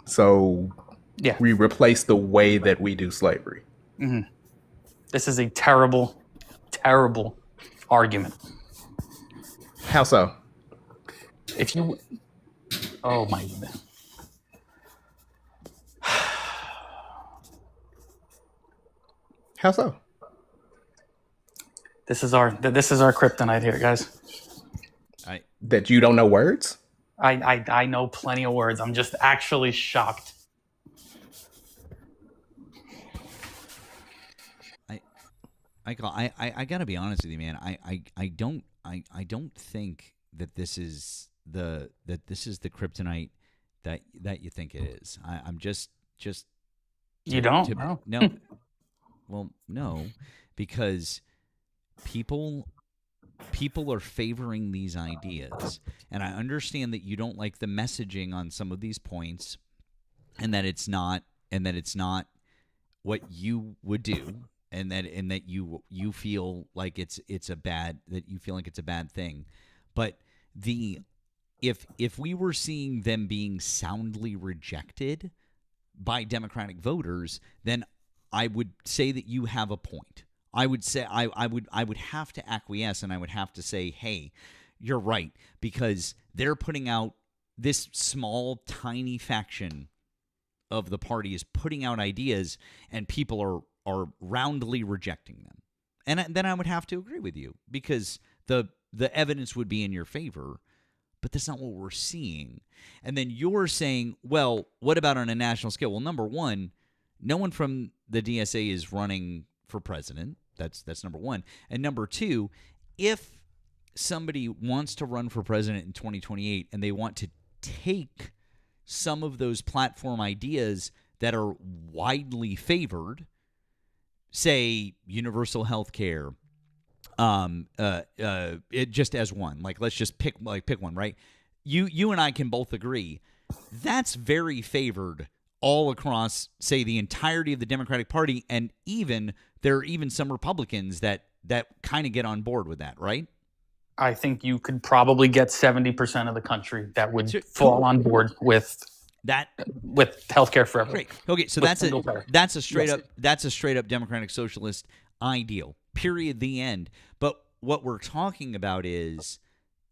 Speaker 16: So
Speaker 14: Yeah.
Speaker 16: we replace the way that we do slavery.
Speaker 14: Mhm. This is a terrible, terrible argument.
Speaker 16: How so?
Speaker 14: If you, oh my goodness.
Speaker 16: How so?
Speaker 14: This is our kryptonite here, guys.
Speaker 16: That you don't know words?
Speaker 14: I know plenty of words. I'm just actually shocked.
Speaker 1: I gotta be honest with you, man. I don't think that this is the kryptonite that you think it is. I'm just
Speaker 14: You don't?
Speaker 1: No. Well, no, because people are favoring these ideas, and I understand that you don't like the messaging on some of these points, and that it's not what you would do, and that you feel like it's a bad thing. But if we were seeing them being soundly rejected by Democratic voters, then I would say that you have a point. I would say I would have to acquiesce, and I would have to say, hey, you're right, because they're putting out this small, tiny faction of the party is putting out ideas, and people are roundly rejecting them. And then I would have to agree with you, because the evidence would be in your favor, but that's not what we're seeing. And then you're saying, well, what about on a national scale? Well, number one, no one from the DSA is running for president. That's number one. And number two, if somebody wants to run for president in 2028 and they want to take some of those platform ideas that are widely favored, say universal health care, it just as one, like let's just pick one, right? You and I can both agree that's very favored all across, say, the entirety of the Democratic Party, and there are even some Republicans that kind of get on board with that, right?
Speaker 14: I think you could probably get 70% of the country that would fall on board with
Speaker 1: that,
Speaker 14: with healthcare for everyone.
Speaker 1: Great. Okay, so that's a straight up Democratic Socialist ideal. Period. The end. But what we're talking about is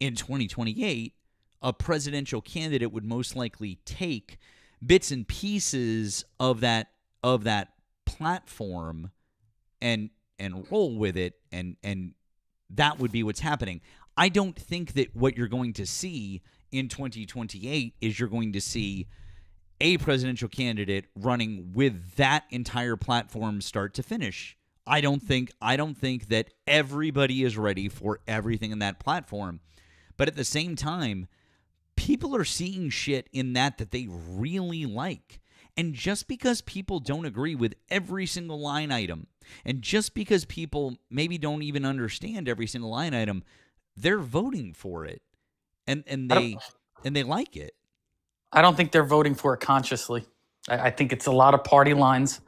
Speaker 1: in 2028, a presidential candidate would most likely take bits and pieces of that platform and roll with it, and that would be what's happening. I don't think that what you're going to see in 2028 is you're going to see a presidential candidate running with that entire platform start to finish. I don't think that everybody is ready for everything in that platform. But at the same time, people are seeing shit in that they really like. And just because people don't agree with every single line item, and just because people maybe don't even understand every single line item, they're voting for it. And they like it.
Speaker 14: I don't think they're voting for it consciously. I think it's a lot of party lines.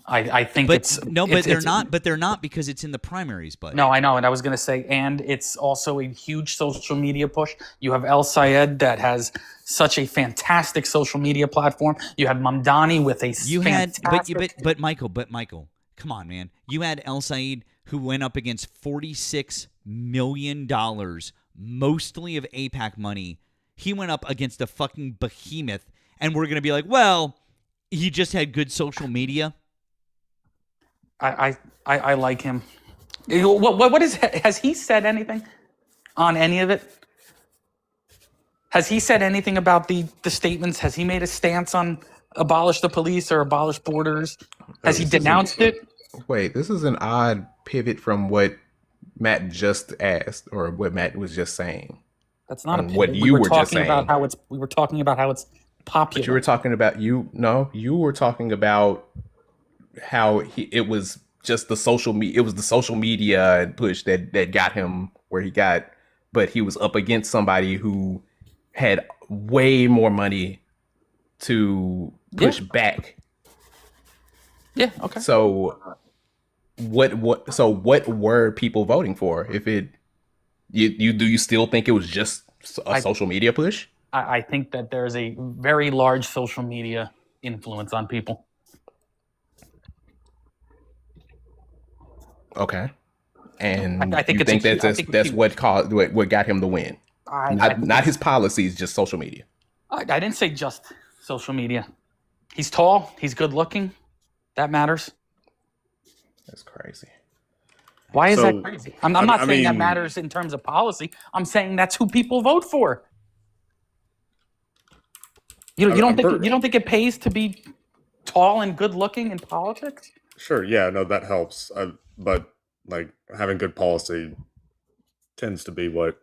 Speaker 14: I think
Speaker 1: they're not because it's in the primaries. But
Speaker 14: no, I know, and I was going to say, and it's also a huge social media push. You have El Sayed that has such a fantastic social media platform. You had Mamdani with a fantastic.
Speaker 1: But Michael, come on, man. You had El Sayed who went up against $46 million, mostly of AIPAC money. He went up against a fucking behemoth, and we're going to be like, well, he just had good social media.
Speaker 14: I like him. Has he said anything on any of it? Has he said anything about the statements? Has he made a stance on abolish the police or abolish borders? Has he denounced it?
Speaker 16: Wait, this is an odd pivot from what Matt just asked or what Matt was just saying.
Speaker 14: That's not a
Speaker 16: On what
Speaker 14: pivot.
Speaker 16: you were just
Speaker 14: talking about
Speaker 16: saying.
Speaker 14: how it's. We were talking about how it's popular.
Speaker 16: But you were talking about you were talking about how it was just the social media. It was the social media push that got him where he got. But he was up against somebody who had way more money to push back.
Speaker 14: Yeah. Okay.
Speaker 16: So what were people voting for? If it do you still think it was just a social media push?
Speaker 14: I think that there's a very large social media influence on people.
Speaker 16: Okay. And
Speaker 14: I think
Speaker 16: you
Speaker 14: it's a
Speaker 16: think
Speaker 14: key- I
Speaker 16: that's
Speaker 14: think
Speaker 16: that's
Speaker 14: he-
Speaker 16: what caused what got him the win?
Speaker 14: I
Speaker 16: Not
Speaker 14: think
Speaker 16: not his policies, just social media.
Speaker 14: I didn't say just social media. He's tall. He's good looking. That matters.
Speaker 16: That's crazy.
Speaker 14: Why is
Speaker 5: So,
Speaker 14: that crazy? I'm not
Speaker 5: I
Speaker 14: saying that
Speaker 5: mean-
Speaker 14: matters in terms of policy. I'm saying that's who people vote for. You don't think it pays to be tall and good looking in politics?
Speaker 5: Sure, yeah, no, that helps. But like having good policy tends to be what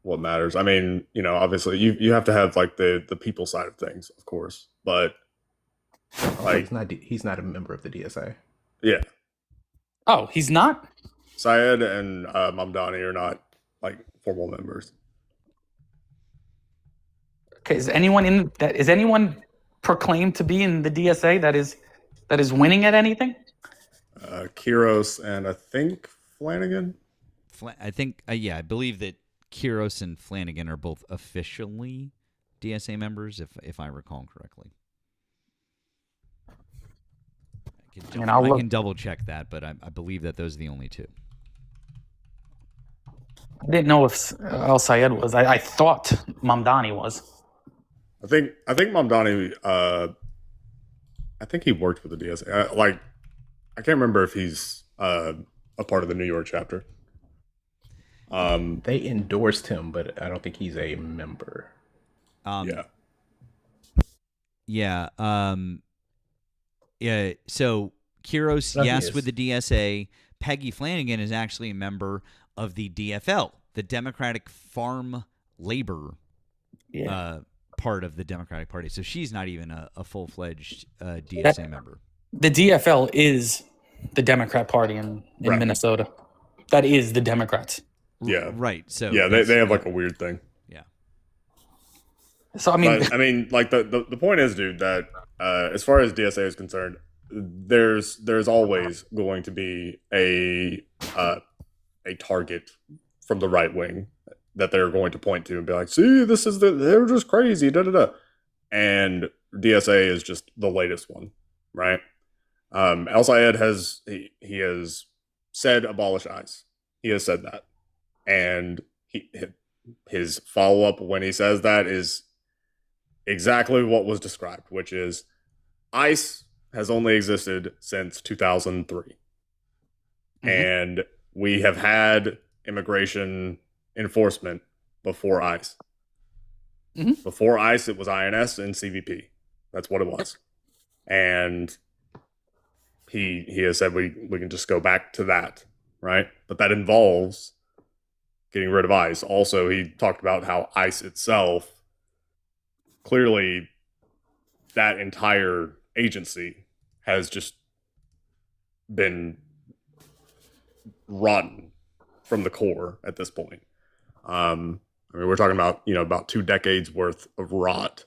Speaker 5: matters. I mean, obviously you have to have like the people side of things, of course. But like
Speaker 16: he's not a member of the DSA.
Speaker 5: Yeah.
Speaker 14: Oh, he's not?
Speaker 5: Syed and Mamdani are not like formal members.
Speaker 14: Okay, is anyone proclaimed to be in the DSA that is winning at anything?
Speaker 5: Kiros and I think Flanagan.
Speaker 1: I believe that Kiros and Flanagan are both officially DSA members, if I recall correctly. I can double check that, but I believe that those are the only two.
Speaker 14: I didn't know if Al Sayed was. I thought Mamdani was.
Speaker 5: I think Mamdani. I think he worked with the DSA. I can't remember if he's a part of the New York chapter.
Speaker 16: They endorsed him, but I don't think he's a member.
Speaker 5: Yeah.
Speaker 1: Yeah. So Kiros,
Speaker 16: No, he
Speaker 1: yes,
Speaker 16: is.
Speaker 1: with the DSA. Peggy Flanagan is actually a member of the DFL, the Democratic Farm Labor part of the Democratic Party. So she's not even a full-fledged DSA member.
Speaker 14: The DFL is the Democrat Party in
Speaker 5: Right.
Speaker 14: Minnesota. That is the Democrats.
Speaker 5: Yeah.
Speaker 1: Right. So
Speaker 5: yeah, they have like a weird thing.
Speaker 1: Yeah.
Speaker 14: So I mean,
Speaker 5: But, I mean, like the point is, dude, that as far as DSA is concerned, there's always going to be a target from the right wing that they're going to point to and be like, see, they're just crazy, da da da. And DSA is just the latest one, right? Al Sayed he has said abolish ICE. He has said that, and his follow up when he says that is exactly what was described, which is ICE has only existed since 2003, and we have had immigration enforcement before ICE. Before ICE, it was INS and CBP. That's what it was. And he has said we can just go back to that, right? But that involves getting rid of ICE. Also, he talked about how ICE itself, clearly that entire agency has just been rotten from the core at this point. I mean, we're talking about, about 2 decades worth of rot.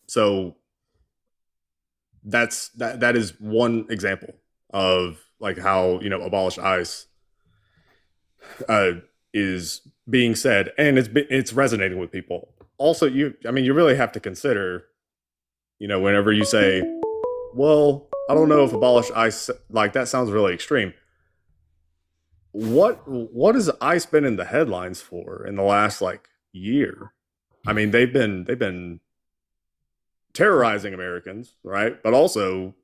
Speaker 5: So that is one example of like how, abolish ICE is being said, and it's resonating with people. Also, you really have to consider, whenever you say, well, I don't know if abolish ICE, like that sounds really extreme. What has ICE been in the headlines for in the last year? I mean, they've been terrorizing Americans, right? But also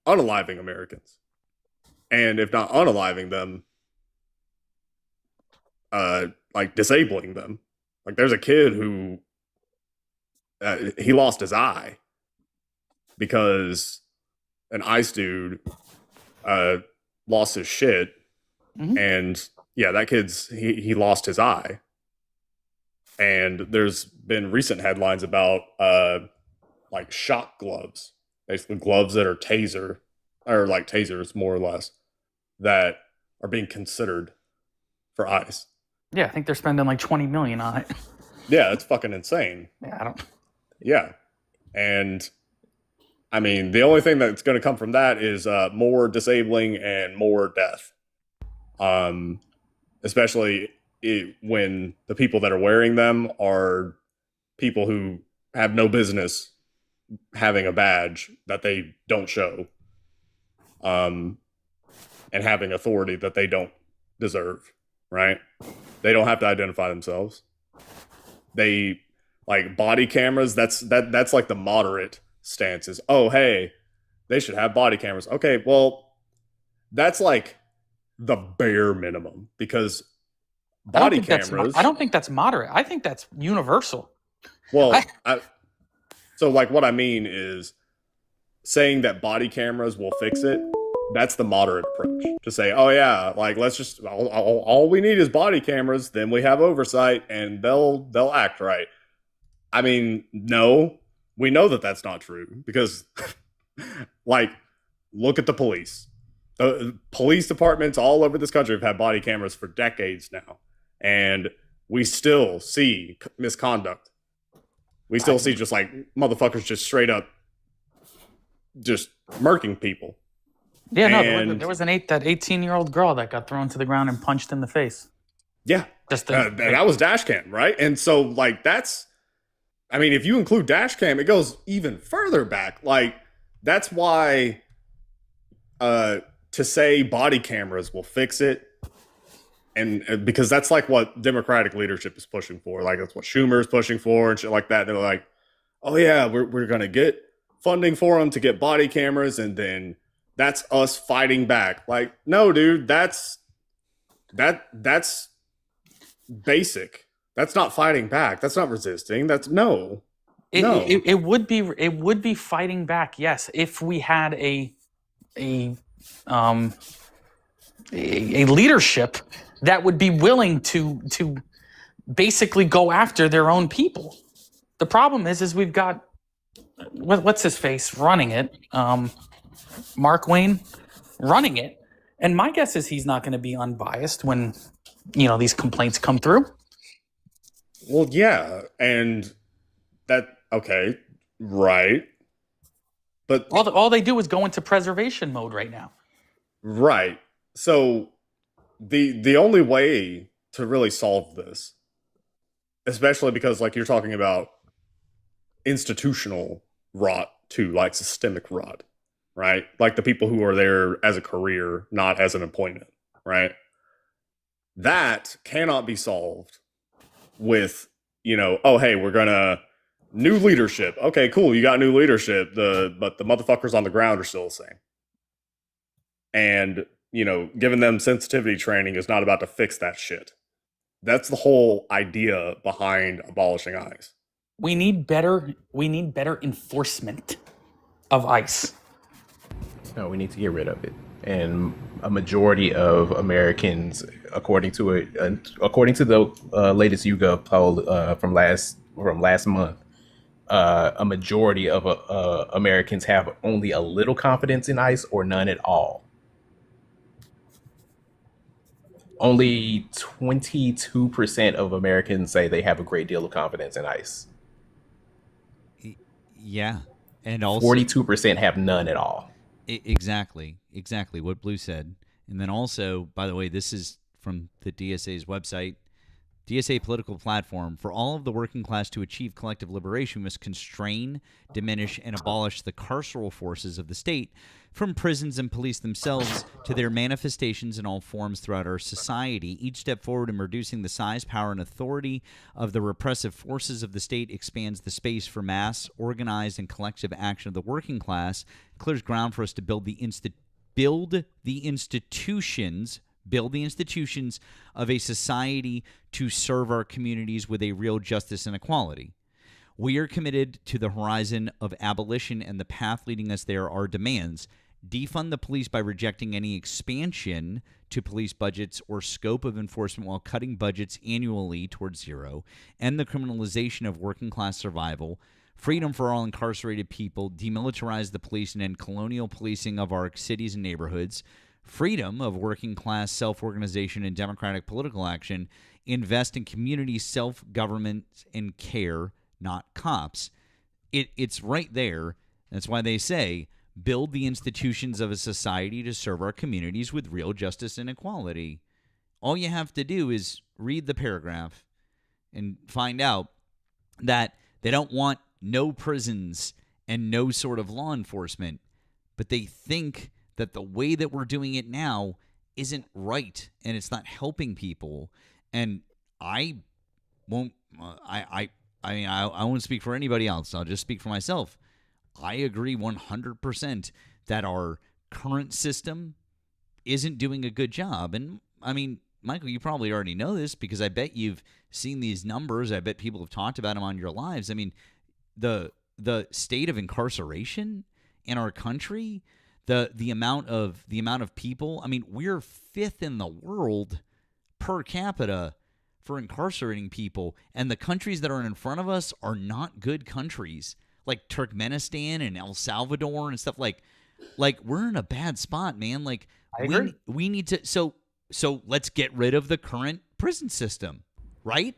Speaker 5: unaliving Americans. And if not unaliving them, disabling them. Like there's a kid who he lost his eye because an ICE dude lost his shit, and yeah, that kid's he lost his eye. And there's been recent headlines about like shock gloves, basically gloves that are like tasers more or less, that are being considered for ICE.
Speaker 14: Yeah, I think they're spending like $20 million on it.
Speaker 5: Yeah, it's fucking insane.
Speaker 14: Yeah, I don't.
Speaker 5: Yeah, and I mean, the only thing that's going to come from that is more disabling and more death. Especially when the people that are wearing them are people who have no business having a badge that they don't show, and having authority that they don't deserve, right? They don't have to identify themselves. They, like, body cameras, that's like the moderate stance is, oh, hey, they should have body cameras. Okay, well, that's like the bare minimum, because body cameras...
Speaker 14: I don't think that's moderate. I think that's universal.
Speaker 5: Well, so like what I mean is saying that body cameras will fix it. That's the moderate approach, to say, oh yeah, like let's just all we need is body cameras, then we have oversight and they'll act right. I mean, no, we know that that's not true, because like look at the police. The police departments all over this country have had body cameras for decades now, and we still see misconduct. We still see just like motherfuckers just straight up just murking people.
Speaker 14: Yeah, no, there was that 18-year-old girl that got thrown to the ground and punched in the face.
Speaker 5: Yeah, that was dash cam, right? And so like that's, I mean, if you include dash cam, it goes even further back. Like that's why to say body cameras will fix it, and because that's like what Democratic leadership is pushing for. Like that's what Schumer is pushing for and shit like that. They're like, oh yeah, we're gonna get funding for them to get body cameras, and then that's us fighting back. Like, no, dude, that's basic. That's not fighting back. That's not resisting. That's no.
Speaker 14: It would be fighting back, yes, if we had a leadership that would be willing to basically go after their own people. The problem is we've got what's his face running it, Mark Wayne running it, and my guess is he's not going to be unbiased when these complaints come through.
Speaker 5: Well, yeah, and that okay, right, but
Speaker 14: all they do is go into preservation mode right now.
Speaker 5: Right. So the only way to really solve this, especially because like you're talking about institutional rot too, like systemic rot, right? Like the people who are there as a career, not as an appointment, right? That cannot be solved with, oh, hey, we're gonna new leadership. Okay, cool, you got new leadership, but the motherfuckers on the ground are still the same. And, giving them sensitivity training is not about to fix that shit. That's the whole idea behind abolishing ICE.
Speaker 14: We need better enforcement of ICE.
Speaker 16: No, we need to get rid of it. And a majority of Americans, according to the latest YouGov poll from last month, a majority of Americans have only a little confidence in ICE or none at all. Only 22% of Americans say they have a great deal of confidence in ICE.
Speaker 1: Yeah. And also
Speaker 16: 42% have none at all.
Speaker 1: Exactly what Blue said. And then also, by the way, this is from the DSA's website. DSA political platform: for all of the working class to achieve collective liberation, we must constrain, diminish, and abolish the carceral forces of the state, from prisons and police themselves to their manifestations in all forms throughout our society. Each step forward in reducing the size, power, and authority of the repressive forces of the state expands the space for mass, organized, and collective action of the working class, clears ground for us to build the institutions of a society to serve our communities with a real justice and equality. We are committed to the horizon of abolition, and the path leading us there are demands. Defund the police by rejecting any expansion to police budgets or scope of enforcement while cutting budgets annually towards zero. End the criminalization of working class survival. Freedom for all incarcerated people. Demilitarize the police and end colonial policing of our cities and neighborhoods. Freedom of working class self-organization and democratic political action. Invest in community self-government and care, not cops. It's right there. That's why they say, build the institutions of a society to serve our communities with real justice and equality. All you have to do is read the paragraph and find out that they don't want no prisons and no sort of law enforcement, but they think that the way that we're doing it now isn't right and it's not helping people. And I won't I won't speak for anybody else. I'll just speak for myself. I agree 100% that our current system isn't doing a good job. And I mean, Michael, you probably already know this because I bet you've seen these numbers. I bet people have talked about them on your lives. I mean, the state of incarceration in our country, the amount of people. I mean, we're 5th in the world per capita for incarcerating people, and the countries that are in front of us are not good countries, like Turkmenistan and El Salvador and stuff. Like we're in a bad spot, man. Like
Speaker 14: I agree.
Speaker 1: we need to so let's get rid of the current prison system, right?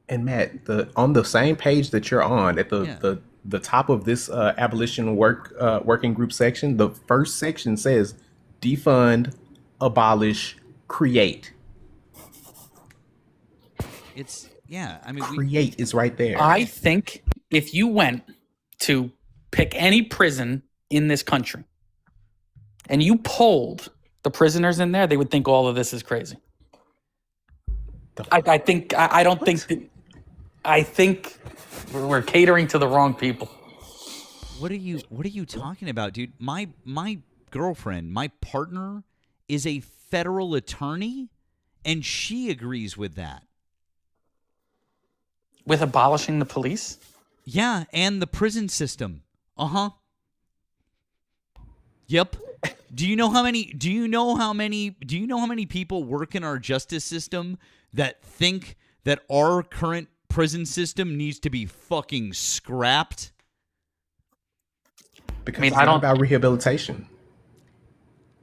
Speaker 16: And Matt, on the same page that you're on, at the top of this abolition working group section, the first section says defund, abolish, create.
Speaker 1: I mean,
Speaker 16: create is right there.
Speaker 14: I think if you went to pick any prison in this country and you polled the prisoners in there, they would think all of this is crazy. I think we're catering to the wrong people.
Speaker 1: What are you talking about, dude? My girlfriend, my partner, is a federal attorney, and she agrees with that.
Speaker 14: With abolishing the police?
Speaker 1: Yeah, and the prison system. Uh-huh. Yep. Do you know how many people work in our justice system that think that our current prison system needs to be fucking scrapped?
Speaker 16: Because it's not about rehabilitation.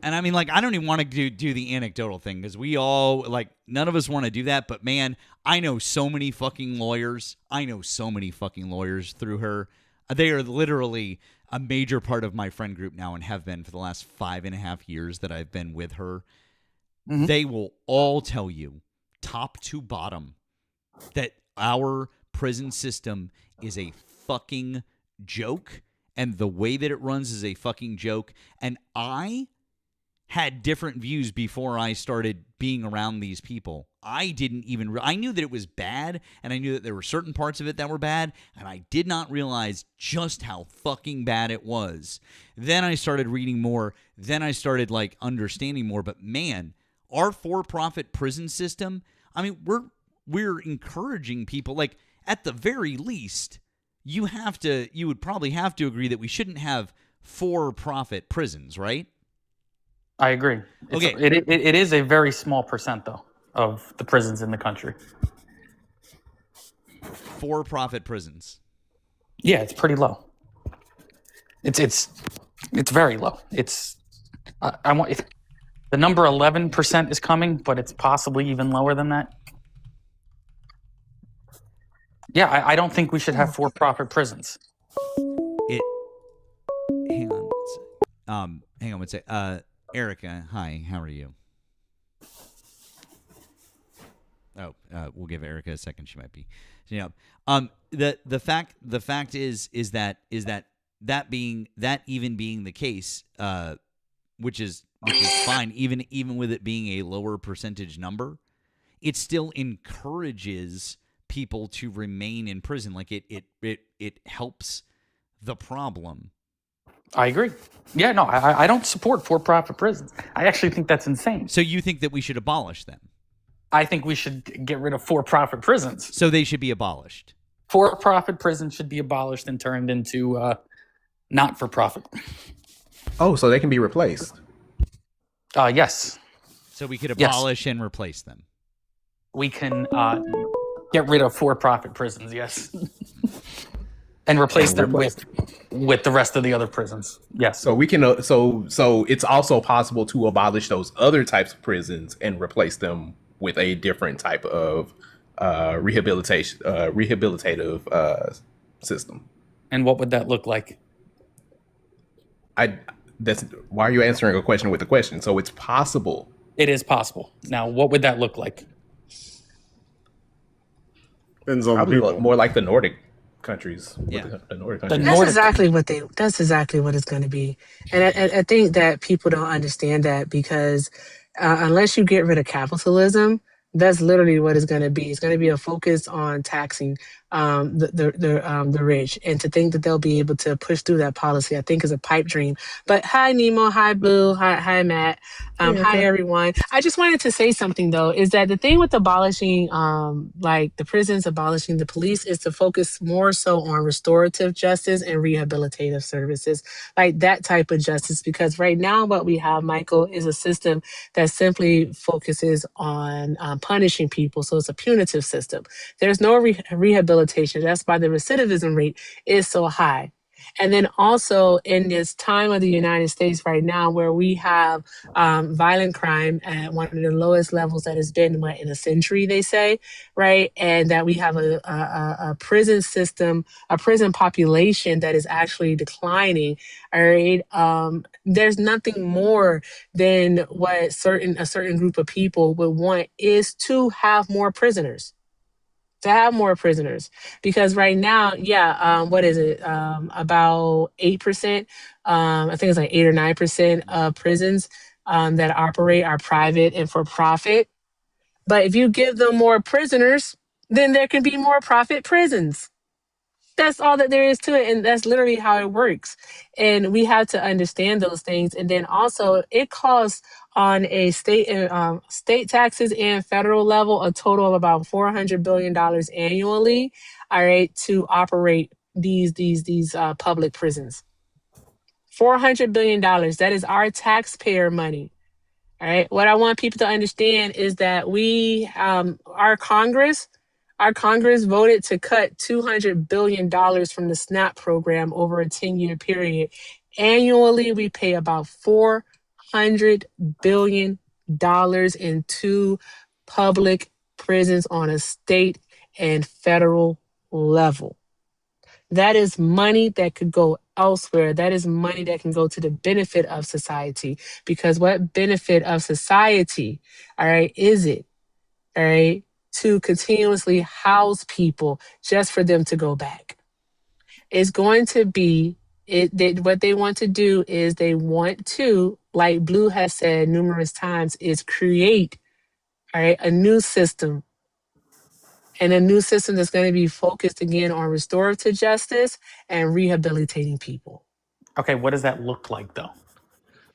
Speaker 1: And I mean, like, I don't even want to do the anecdotal thing because we all, like, none of us want to do that. But, man, I know so many fucking lawyers. Through her. They are literally a major part of my friend group now and have been for the last 5.5 years that I've been with her. Mm-hmm. They will all tell you, top to bottom, that our prison system is a fucking joke and the way that it runs is a fucking joke. And I had different views before I started being around these people. I didn't even I knew that it was bad, and I knew that there were certain parts of it that were bad, and I did not realize just how fucking bad it was. Then I started reading more, then I started like understanding more, but man, our for-profit prison system, I mean, we're encouraging people, like, at the very least, you would probably have to agree that we shouldn't have for-profit prisons, right?
Speaker 14: I agree.
Speaker 1: Okay.
Speaker 14: It is a very small percent, though, of the prisons in the country.
Speaker 1: For-profit prisons.
Speaker 14: Yeah, it's pretty low. It's very low. The number 11% is coming, but it's possibly even lower than that. Yeah, I don't think we should have for-profit prisons.
Speaker 1: Hang on one sec. Erika, hi, how are you? Oh, we'll give Erika a second. She might be. The fact is that being the case, which is fine, even with it being a lower percentage number, it still encourages people to remain in prison. Like it helps the problem.
Speaker 14: I agree. Yeah, no, I don't support for-profit prisons. I actually think that's insane.
Speaker 1: So you think that we should abolish them?
Speaker 14: I think we should get rid of for-profit prisons.
Speaker 1: So they should be abolished.
Speaker 14: For-profit prisons should be abolished and turned into not-for-profit.
Speaker 16: Oh, so they can be replaced.
Speaker 14: Yes.
Speaker 1: So we could abolish and replace them.
Speaker 14: We can get rid of for-profit prisons, yes. And replace them with the rest of the other prisons. Yes.
Speaker 16: So we can so it's also possible to abolish those other types of prisons and replace them with a different type of rehabilitative system.
Speaker 14: And what would that look like?
Speaker 16: That's why are you answering a question with a question? So it's possible.
Speaker 14: It is possible. Now, what would that look like?
Speaker 5: Depends on
Speaker 16: Probably
Speaker 5: people.
Speaker 16: more like the Nordic countries.
Speaker 14: Yeah.
Speaker 16: The Nordic countries.
Speaker 17: That's exactly what it's going to be. And I think that people don't understand that because unless you get rid of capitalism, that's literally what it's going to be. It's going to be a focus on taxing the rich, and to think that they'll be able to push through that policy, I think, is a pipe dream. But hi, Nemo. Hi, Blue. Hi, Matt. Hi, everyone. I just wanted to say something though. Is that the thing with abolishing, like the prisons, abolishing the police, is to focus more so on restorative justice and rehabilitative services, like that type of justice. Because right now, what we have, Michael, is a system that simply focuses on punishing people. So it's a punitive system. There's no rehabilitation. That's why the recidivism rate is so high. And then also in this time of the United States right now, where we have violent crime at one of the lowest levels that has been in a century, they say, right? And that we have a prison system, a prison population that is actually declining. All right. There's nothing more than what a certain group of people would want is to have more prisoners. Because right now, what is it? About 8%. I think it's like 8 or 9% of prisons that operate are private and for profit. But if you give them more prisoners, then there can be more profit prisons. That's all that there is to it. And that's literally how it works. And we have to understand those things. And then also it costs on a state taxes and federal level a total of about $400 billion annually, all right, to operate these public prisons. $400 billion. That is our taxpayer money. All right. What I want people to understand is that we, our Congress voted to cut $200 billion from the SNAP program over a 10-year period. Annually, we pay about $400 billion into public prisons on a state and federal level. That is money that could go elsewhere. That is money that can go to the benefit of society. Because what benefit of society, all right, is it, all right, to continuously house people just for them to go back? It's going to be, what they want to do is they want to, like Blue has said numerous times, is create, all right, a new system. And a new system that's going to be focused again on restorative justice and rehabilitating people.
Speaker 14: Okay, what does that look like though?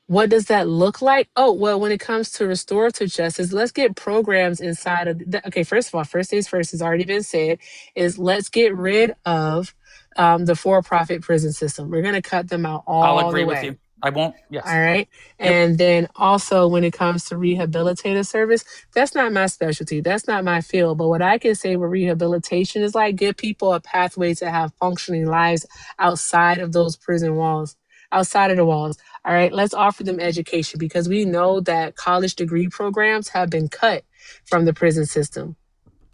Speaker 17: What does that look like? Oh, well, when it comes to restorative justice, let's get programs inside of okay, first of all, first things first has already been said, is let's get rid of the for-profit prison system. We're going to cut them out all the way.
Speaker 14: I'll agree with you. I won't. Yes.
Speaker 17: All right. And then also when it comes to rehabilitative service, that's not my specialty. That's not my field. But what I can say with rehabilitation is like give people a pathway to have functioning lives outside of those prison walls, outside of the walls. All right. Let's offer them education because we know that college degree programs have been cut from the prison system.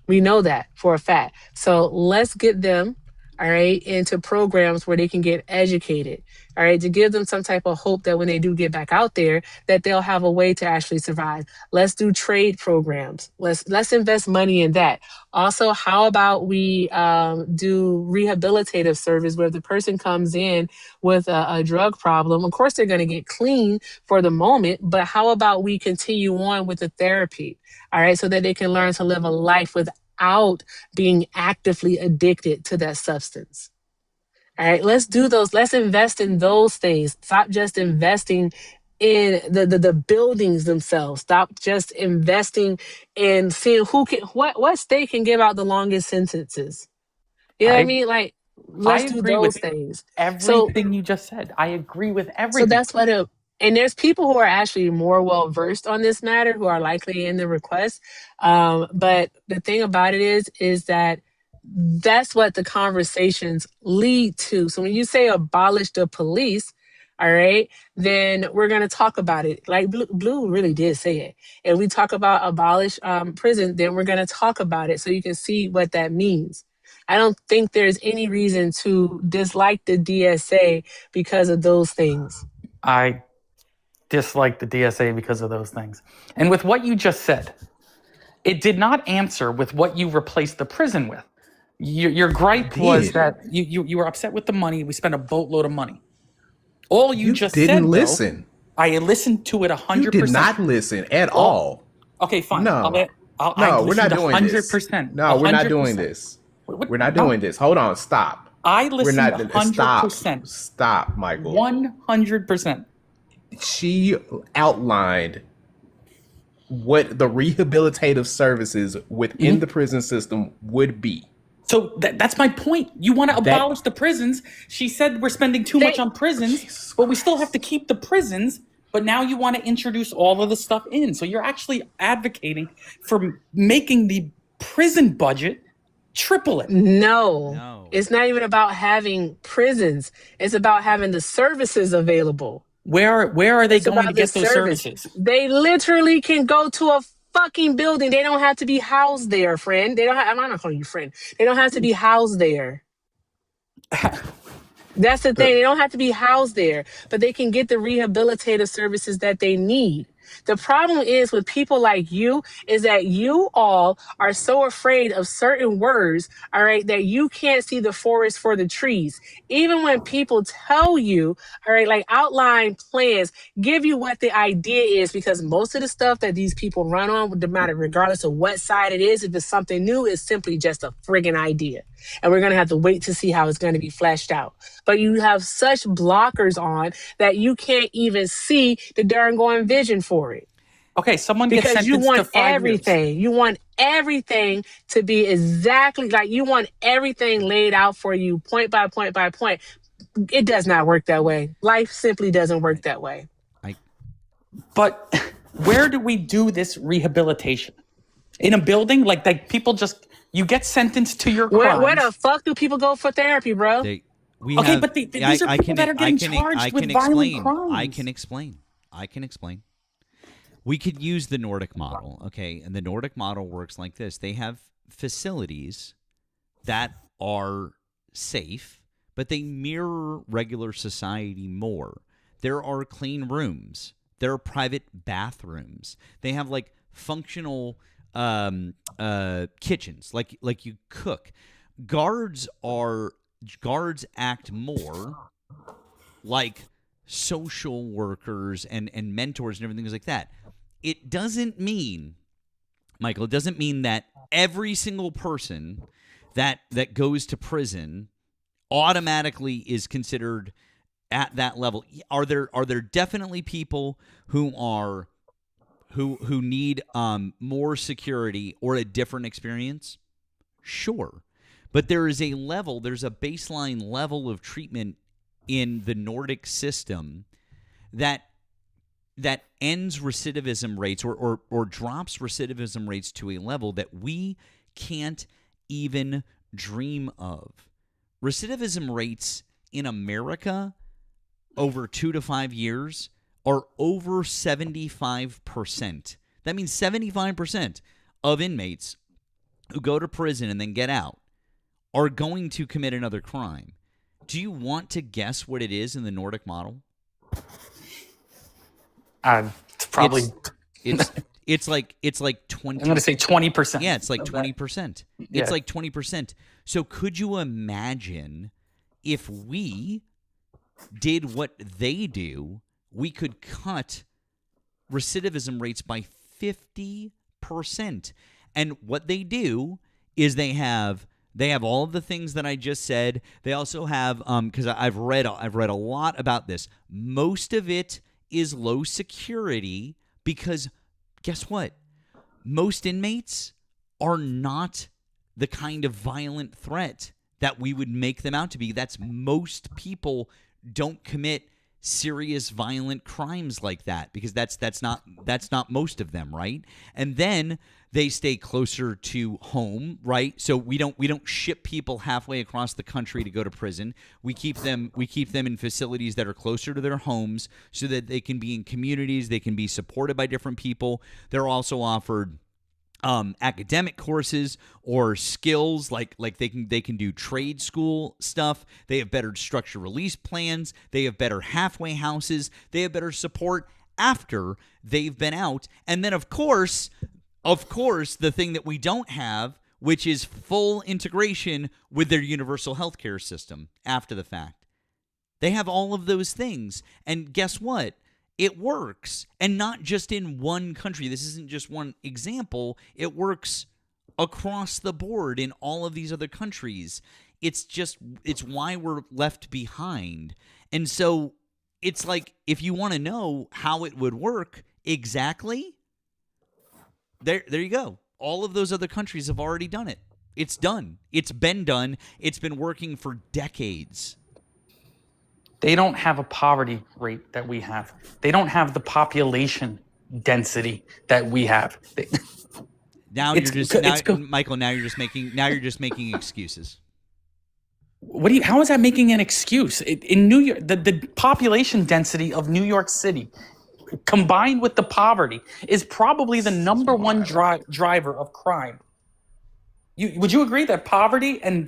Speaker 17: We know that for a fact. So let's get them, all right, into programs where they can get educated, all right, to give them some type of hope that when they do get back out there, that they'll have a way to actually survive. Let's do trade programs. Let's invest money in that. Also, how about we do rehabilitative service where the person comes in with a drug problem? Of course, they're going to get clean for the moment, but how about we continue on with the therapy, all right, so that they can learn to live a life without being actively addicted to that substance. All right, let's do those. Let's invest in those things. Stop just investing in the buildings themselves. Stop just investing in seeing who can, what state can give out the longest sentences. You know what I
Speaker 14: I
Speaker 17: mean? Like,
Speaker 14: I
Speaker 17: let's do
Speaker 14: agree with
Speaker 17: those things. So
Speaker 14: everything you just said. I agree with
Speaker 17: So
Speaker 14: everything.
Speaker 17: that's what and there's people who are actually more well versed on this matter who are likely in the request. But the thing about it is that that's what the conversations lead to. So when you say abolish the police, all right, then we're going to talk about it. Like Blue really did say it. And we talk about abolish prison, then we're going to talk about it so you can see what that means. I don't think there's any reason to dislike the DSA because of those things.
Speaker 14: I dislike the DSA because of those things. And with what you just said, it did not answer with what you replaced the prison with. Your gripe was
Speaker 16: did.
Speaker 14: that you were upset with the money. We spent a boatload of money. All you just
Speaker 16: didn't
Speaker 14: said,
Speaker 16: listen.
Speaker 14: though, I listened to it 100%.
Speaker 16: You did not listen at all.
Speaker 14: Okay, fine.
Speaker 16: No.
Speaker 14: I
Speaker 16: We're not
Speaker 14: listened
Speaker 16: doing this.
Speaker 14: 100%.
Speaker 16: No, we're not doing
Speaker 14: 100%.
Speaker 16: this.
Speaker 14: What?
Speaker 16: We're not doing this. Hold on. Stop.
Speaker 14: I listened 100%.
Speaker 16: Stop, Michael.
Speaker 14: 100%.
Speaker 16: She outlined what the rehabilitative services within the prison system would be.
Speaker 14: So that's my point. You want to abolish the prisons. She said we're spending too much on prisons, but we still have to keep the prisons. But now you want to introduce all of the stuff in. So you're actually advocating for making the prison budget triple it.
Speaker 17: No. It's not even about having prisons. It's about having the services available.
Speaker 14: Where are they going to get those services?
Speaker 17: They literally can go to a fucking building. They don't have to be housed there, friend. They don't have, I'm not calling you friend. They don't have to be housed there. That's the thing. They don't have to be housed there, but they can get the rehabilitative services that they need. The problem is with people like you is that you all are so afraid of certain words, all right, that you can't see the forest for the trees. Even when people tell you, all right, like outline plans, give you what the idea is, because most of the stuff that these people run on, no matter regardless of what side it is, if it's something new, it's simply just a friggin' idea. And we're going to have to wait to see how it's going to be fleshed out. But you have such blockers on that you can't even see the darn going vision for it.
Speaker 14: Okay, someone gets
Speaker 17: Because you
Speaker 14: sentenced
Speaker 17: want
Speaker 14: to 5
Speaker 17: everything.
Speaker 14: years.
Speaker 17: You want everything to be exactly like you want everything laid out for you, point by point by point. It does not work that way. Life simply doesn't work that way.
Speaker 14: But where do we do this rehabilitation? In a building? Like people just, you get sentenced to your crimes.
Speaker 17: Where the fuck do people go for therapy, bro?
Speaker 14: These are people that are getting charged with violent crimes.
Speaker 1: I can explain. We could use the Nordic model, okay? And the Nordic model works like this. They have facilities that are safe, but they mirror regular society more. There are clean rooms. There are private bathrooms. They have like functional kitchens, like you cook. Guards act more like social workers and mentors and everything like that. It doesn't mean, Michael, it doesn't mean that every single person that goes to prison automatically is considered at that level. Are there definitely people who need more security or a different experience? Sure. But there's a baseline level of treatment in the Nordic system that ends recidivism rates or drops recidivism rates to a level that we can't even dream of. Recidivism rates in America over 2 to 5 years are over 75%. That means 75% of inmates who go to prison and then get out are going to commit another crime. Do you want to guess what it is in the Nordic model?
Speaker 14: It's probably
Speaker 1: it's like 20.
Speaker 14: I'm going to say 20%.
Speaker 1: Yeah, it's like 20%.
Speaker 14: Yeah.
Speaker 1: It's like 20%. So could you imagine if we did what they do, we could cut recidivism rates by 50%. And what they do is they have all of the things that I just said. They also have because I've read a lot about this. Most of it is low security because guess what? Most inmates are not the kind of violent threat that we would make them out to be. That's most people don't commit serious violent crimes like that, because that's not most of them, right? And then they stay closer to home, right? So we don't ship people halfway across the country to go to prison. We keep them in facilities that are closer to their homes so that they can be in communities, they can be supported by different people. They're also offered academic courses or skills, like they can do trade school stuff. They have better structured release plans. They have better halfway houses. They have better support after they've been out. And then of course, the thing that we don't have, which is full integration with their universal healthcare system after the fact. They have all of those things. And guess what? It works, and not just in one country. This isn't just one example. It works across the board in all of these other countries. It's why we're left behind. And so it's like, if you want to know how it would work exactly, there you go. All of those other countries have already done it. It's done. It's been done. It's been working for decades.
Speaker 14: They don't have a poverty rate that we have. They don't have the population density that we have.
Speaker 1: Michael, now you're just making excuses.
Speaker 14: How is that making an excuse? In New York, the population density of New York City combined with the poverty is probably the number one driver of crime. Would you agree that poverty and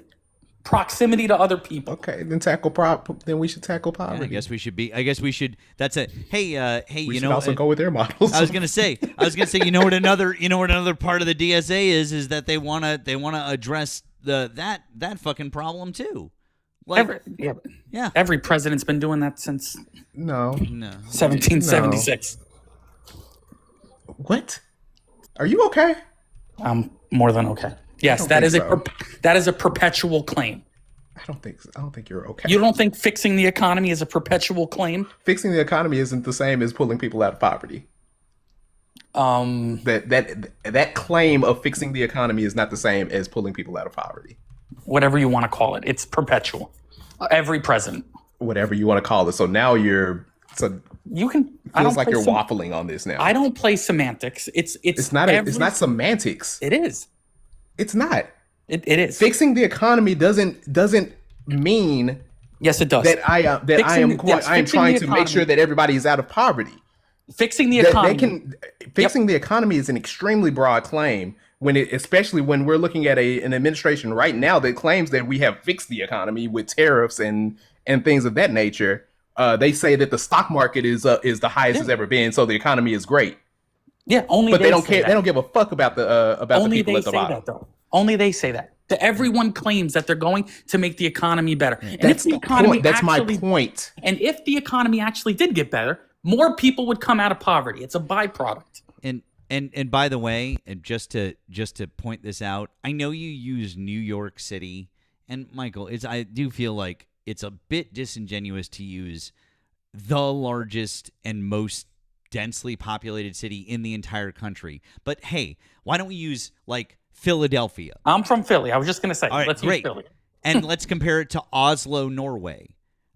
Speaker 14: proximity to other people?
Speaker 16: Okay, then we should tackle poverty.
Speaker 1: Yeah, I guess we should. That's a hey.
Speaker 16: We should also go with their models.
Speaker 1: I was gonna say. You know what another part of the DSA is that they wanna address that fucking problem too. Like,
Speaker 14: Every president's been doing that since
Speaker 16: no
Speaker 14: 1776.
Speaker 16: No. What? Are you okay?
Speaker 14: I'm more than okay. Yes, that is a perpetual claim.
Speaker 16: I don't think you're okay.
Speaker 14: You don't think fixing the economy is a perpetual claim?
Speaker 16: Fixing the economy isn't the same as pulling people out of poverty. That claim of fixing the economy is not the same as pulling people out of poverty.
Speaker 14: Whatever you want to call it, it's perpetual. Every president.
Speaker 16: Whatever you want to call it. So now you're waffling on this now.
Speaker 14: I don't play semantics.
Speaker 16: It's not semantics.
Speaker 14: It is.
Speaker 16: It's not.
Speaker 14: It is.
Speaker 16: Fixing the economy doesn't mean.
Speaker 14: Yes, it does.
Speaker 16: That I am trying to make sure that everybody is out of poverty.
Speaker 14: Fixing the economy.
Speaker 16: Fixing the economy is an extremely broad claim, especially when we're looking at an administration right now that claims that we have fixed the economy with tariffs and things of that nature. They say that the stock market is the highest it's ever been, so the economy is great.
Speaker 14: Yeah, only.
Speaker 16: But they don't care. They don't give a fuck about the people at the bottom.
Speaker 14: That, though. Only they say that. Everyone claims that they're going to make the economy better. And
Speaker 16: that's my point.
Speaker 14: And if the economy actually did get better, more people would come out of poverty. It's a byproduct.
Speaker 1: And by the way, and just to point this out, I know you use New York City, and Michael, I do feel like it's a bit disingenuous to use the largest and most densely populated city in the entire country. But hey, why don't we use like Philadelphia?
Speaker 14: I'm from Philly. I was just going to say, let's
Speaker 1: use
Speaker 14: Philly.
Speaker 1: And let's compare it to Oslo, Norway.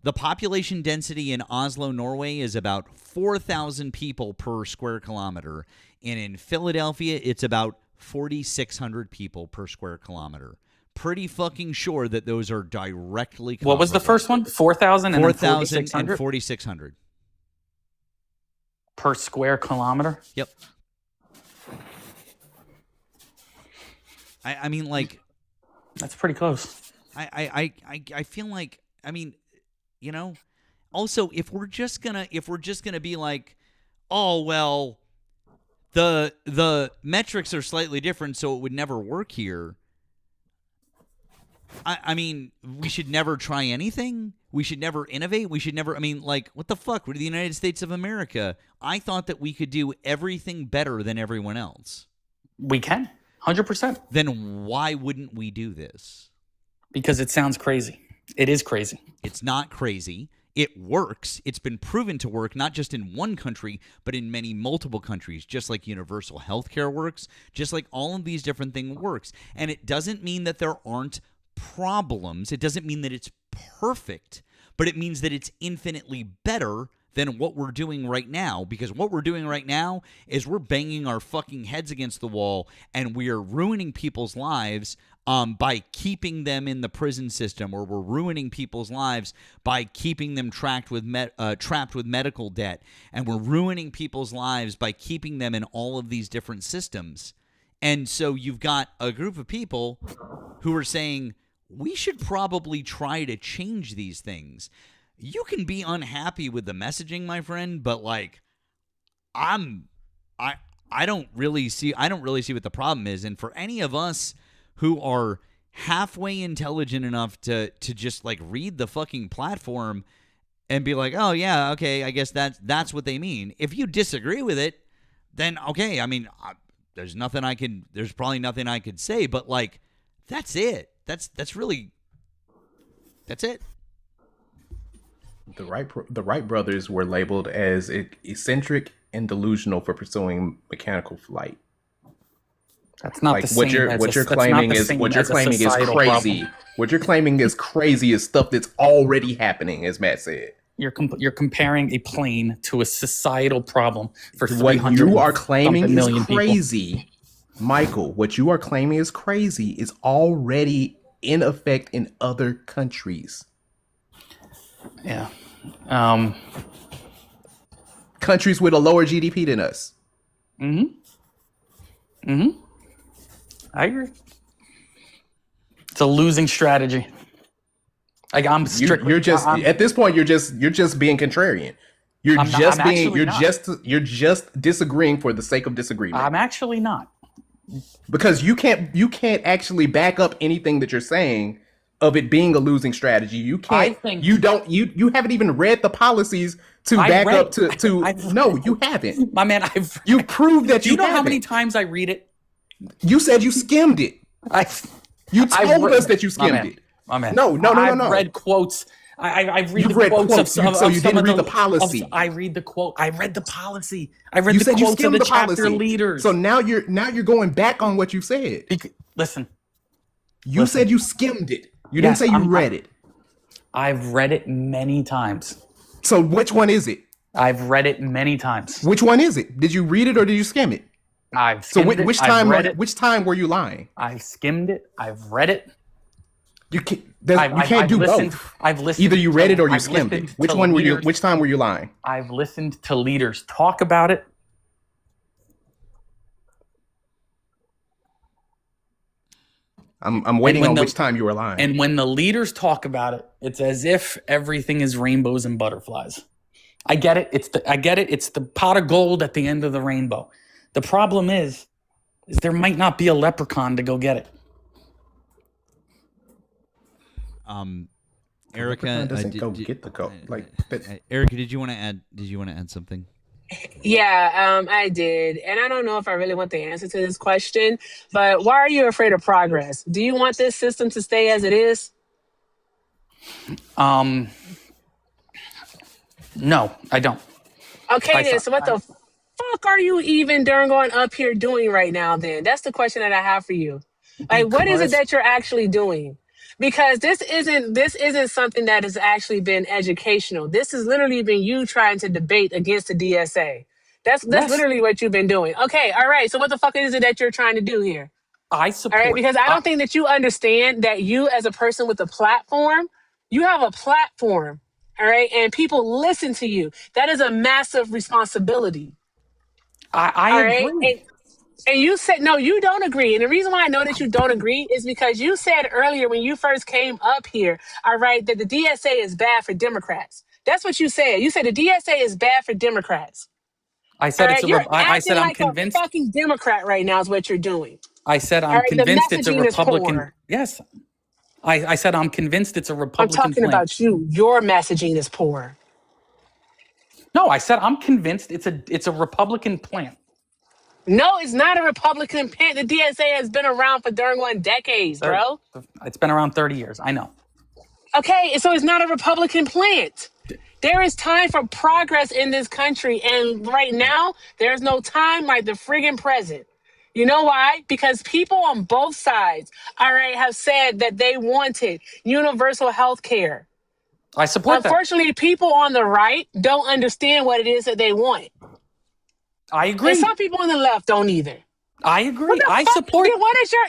Speaker 1: The population density in Oslo, Norway is about 4,000 people per square kilometer. And in Philadelphia, it's about 4,600 people per square kilometer. Pretty fucking sure that those are directly comparable.
Speaker 14: What was the first one? 4,000 and
Speaker 1: 4,000 and 4,600.
Speaker 14: Per square kilometer?
Speaker 1: Yep. I mean, like,
Speaker 14: that's pretty close.
Speaker 1: I feel like, I mean, you know, also if we're just gonna be like, oh well, the metrics are slightly different, so it would never work here. I mean, we should never try anything. We should never innovate. We should never, I mean, like, what the fuck? We're the United States of America. I thought that we could do everything better than everyone else.
Speaker 14: We can, 100%.
Speaker 1: Then why wouldn't we do this?
Speaker 14: Because it sounds crazy. It is crazy.
Speaker 1: It's not crazy. It works. It's been proven to work, not just in one country, but in multiple countries, just like universal healthcare works, just like all of these different things works. And it doesn't mean that there aren't problems. It doesn't mean that it's perfect, but it means that it's infinitely better than what we're doing right now, because what we're doing right now is we're banging our fucking heads against the wall and we are ruining people's lives by keeping them in the prison system, or we're ruining people's lives by keeping them trapped with medical debt, and we're ruining people's lives by keeping them in all of these different systems. And so you've got a group of people who are saying, we should probably try to change these things. You can be unhappy with the messaging, my friend, but like I don't really see what the problem is. And for any of us who are halfway intelligent enough to just like read the fucking platform and be like, "Oh yeah, okay, I guess that's what they mean." If you disagree with it, then okay, I mean, there's probably nothing I could say, but like that's it. That's it.
Speaker 16: The Wright brothers were labeled as eccentric and delusional for pursuing mechanical flight.
Speaker 18: That's not
Speaker 16: like
Speaker 18: the
Speaker 16: what
Speaker 18: same.
Speaker 16: you're claiming is crazy.
Speaker 18: Problem.
Speaker 16: What you're claiming is crazy is stuff that's already happening, as Matt said.
Speaker 18: You're comparing a plane to a societal problem for 300
Speaker 16: what you are claiming
Speaker 18: million
Speaker 16: is crazy,
Speaker 18: people.
Speaker 16: Michael. What you are claiming is crazy is already in effect in other countries.
Speaker 18: Yeah.
Speaker 16: Countries with a lower GDP than us.
Speaker 18: I agree. It's a losing strategy. Like I'm strictly.
Speaker 16: You're just at this point. You're just being contrarian. You're just disagreeing for the sake of disagreement.
Speaker 18: I'm actually not.
Speaker 16: Because you can't actually back up anything that you're saying of it being a losing strategy. You can't. You haven't even read the policies to back up to. No, you haven't.
Speaker 18: My man,
Speaker 16: you proved that
Speaker 18: do you know how many times I read it?
Speaker 16: You said you skimmed it. You told us that you skimmed it.
Speaker 18: My man.
Speaker 16: No.
Speaker 18: I've read quotes. I've read
Speaker 16: You've read
Speaker 18: quotes
Speaker 16: quotes, so you didn't read the policy.
Speaker 18: I read the quote. I read the policy. I read
Speaker 16: you
Speaker 18: the
Speaker 16: said
Speaker 18: quotes
Speaker 16: you
Speaker 18: of the
Speaker 16: policy.
Speaker 18: chapter leaders.
Speaker 16: So now you're going back on what you said.
Speaker 18: Listen.
Speaker 16: You said you skimmed it. You didn't say you read it.
Speaker 18: I've read it many times.
Speaker 16: So which one is it?
Speaker 18: I've read it many times.
Speaker 16: Which one is it? Did you read it or did you skim it?
Speaker 18: I've skimmed it.
Speaker 16: Which time? Which time were you lying?
Speaker 18: I've skimmed it. I've read it.
Speaker 16: You can't do both.
Speaker 18: I've listened.
Speaker 16: Either you read it or you skimmed it. Which one were you? Which time were you lying?
Speaker 18: I've listened to leaders talk about it.
Speaker 16: I'm waiting on which time you were lying.
Speaker 18: And when the leaders talk about it, it's as if everything is rainbows and butterflies. I get it. It's the pot of gold at the end of the rainbow. The problem is there might not be a leprechaun to go get it.
Speaker 1: Erika
Speaker 16: doesn't go get the gold.
Speaker 1: Erika, did you want to add something?
Speaker 17: Yeah, I did. And I don't know if I really want the answer to this question, but why are you afraid of progress? Do you want this system to stay as it is?
Speaker 18: No, I don't.
Speaker 17: Okay, then. So what the fuck are you even going up here doing right now then? That's the question that I have for you. Like, what is it that you're actually doing? Because this isn't something that has actually been educational. This has literally been you trying to debate against the DSA. That's literally what you've been doing. Okay, all right. So what the fuck is it that you're trying to do here?
Speaker 18: I support.
Speaker 17: All right, because I don't think that you understand that you as a person with a platform, you have a platform, all right, and people listen to you. That is a massive responsibility.
Speaker 18: I agree.
Speaker 17: And you said, no, you don't agree. And the reason why I know that you don't agree is because you said earlier when you first came up here, all right, that the DSA is bad for Democrats. That's what you said. You said the DSA is bad for Democrats.
Speaker 18: I said
Speaker 17: I said I'm
Speaker 18: convinced.
Speaker 17: A fucking Democrat right now is what you're doing.
Speaker 18: I said I'm convinced it's a Republican. Yes. I said I'm convinced it's a Republican.
Speaker 17: I'm talking about you. Your messaging is poor.
Speaker 18: No, I said I'm convinced it's a Republican plan.
Speaker 17: No, it's not a Republican plan. The DSA has been around for darn decades, bro.
Speaker 18: It's been around 30 years. I know.
Speaker 17: Okay, so it's not a Republican plant. There is time for progress in this country, and right now, there's no time like the friggin' present. You know why? Because people on both sides, all right, have said that they wanted universal health care.
Speaker 18: I support that.
Speaker 17: Unfortunately, people on the right don't understand what it is that they want.
Speaker 18: I agree.
Speaker 17: And some people on the left don't either.
Speaker 18: I agree.
Speaker 17: What the
Speaker 18: I
Speaker 17: fuck?
Speaker 18: support.
Speaker 17: What is your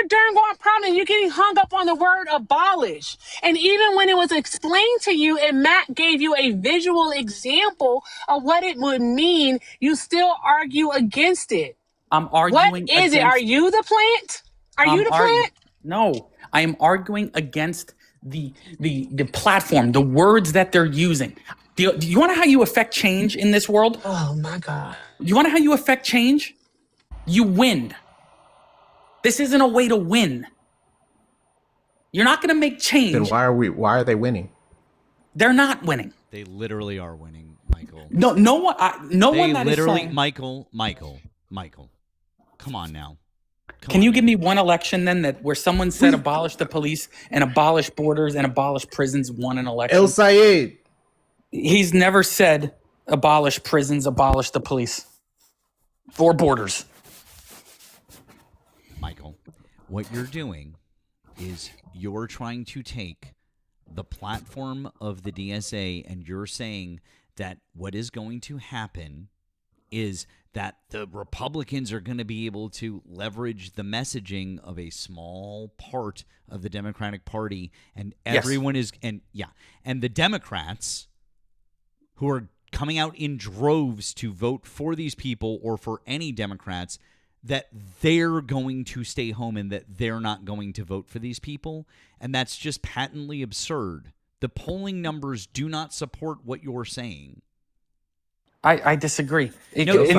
Speaker 17: darn going problem? You're getting hung up on the word abolish. And even when it was explained to you and Matt gave you a visual example of what it would mean, you still argue against it.
Speaker 18: I'm arguing.
Speaker 17: What is it? Are you the plant? Are you the plant?
Speaker 18: No, I am arguing against the platform, the words that they're using. Do you want to know how you affect change in this world?
Speaker 17: Oh my God.
Speaker 18: You want to know how you affect change? You win. This isn't a way to win. You're not going to make change.
Speaker 16: Then why are they winning?
Speaker 18: They're not winning.
Speaker 1: They literally are winning, Michael.
Speaker 18: No one that is saying,
Speaker 1: Michael. Come on now.
Speaker 18: Can you give me one election then where someone said abolish the police and abolish borders and abolish prisons won an election?
Speaker 16: El Sayed.
Speaker 18: He's never said abolish prisons, abolish the police or borders.
Speaker 1: Michael, what you're doing is you're trying to take the platform of the DSA and you're saying that what is going to happen is that the Republicans are going to be able to leverage the messaging of a small part of the Democratic Party, and everyone is, and the Democrats who are coming out in droves to vote for these people or for any Democrats, that they're going to stay home and that they're not going to vote for these people. And that's just patently absurd. The polling numbers do not support what you're saying.
Speaker 18: I disagree.
Speaker 1: It doesn't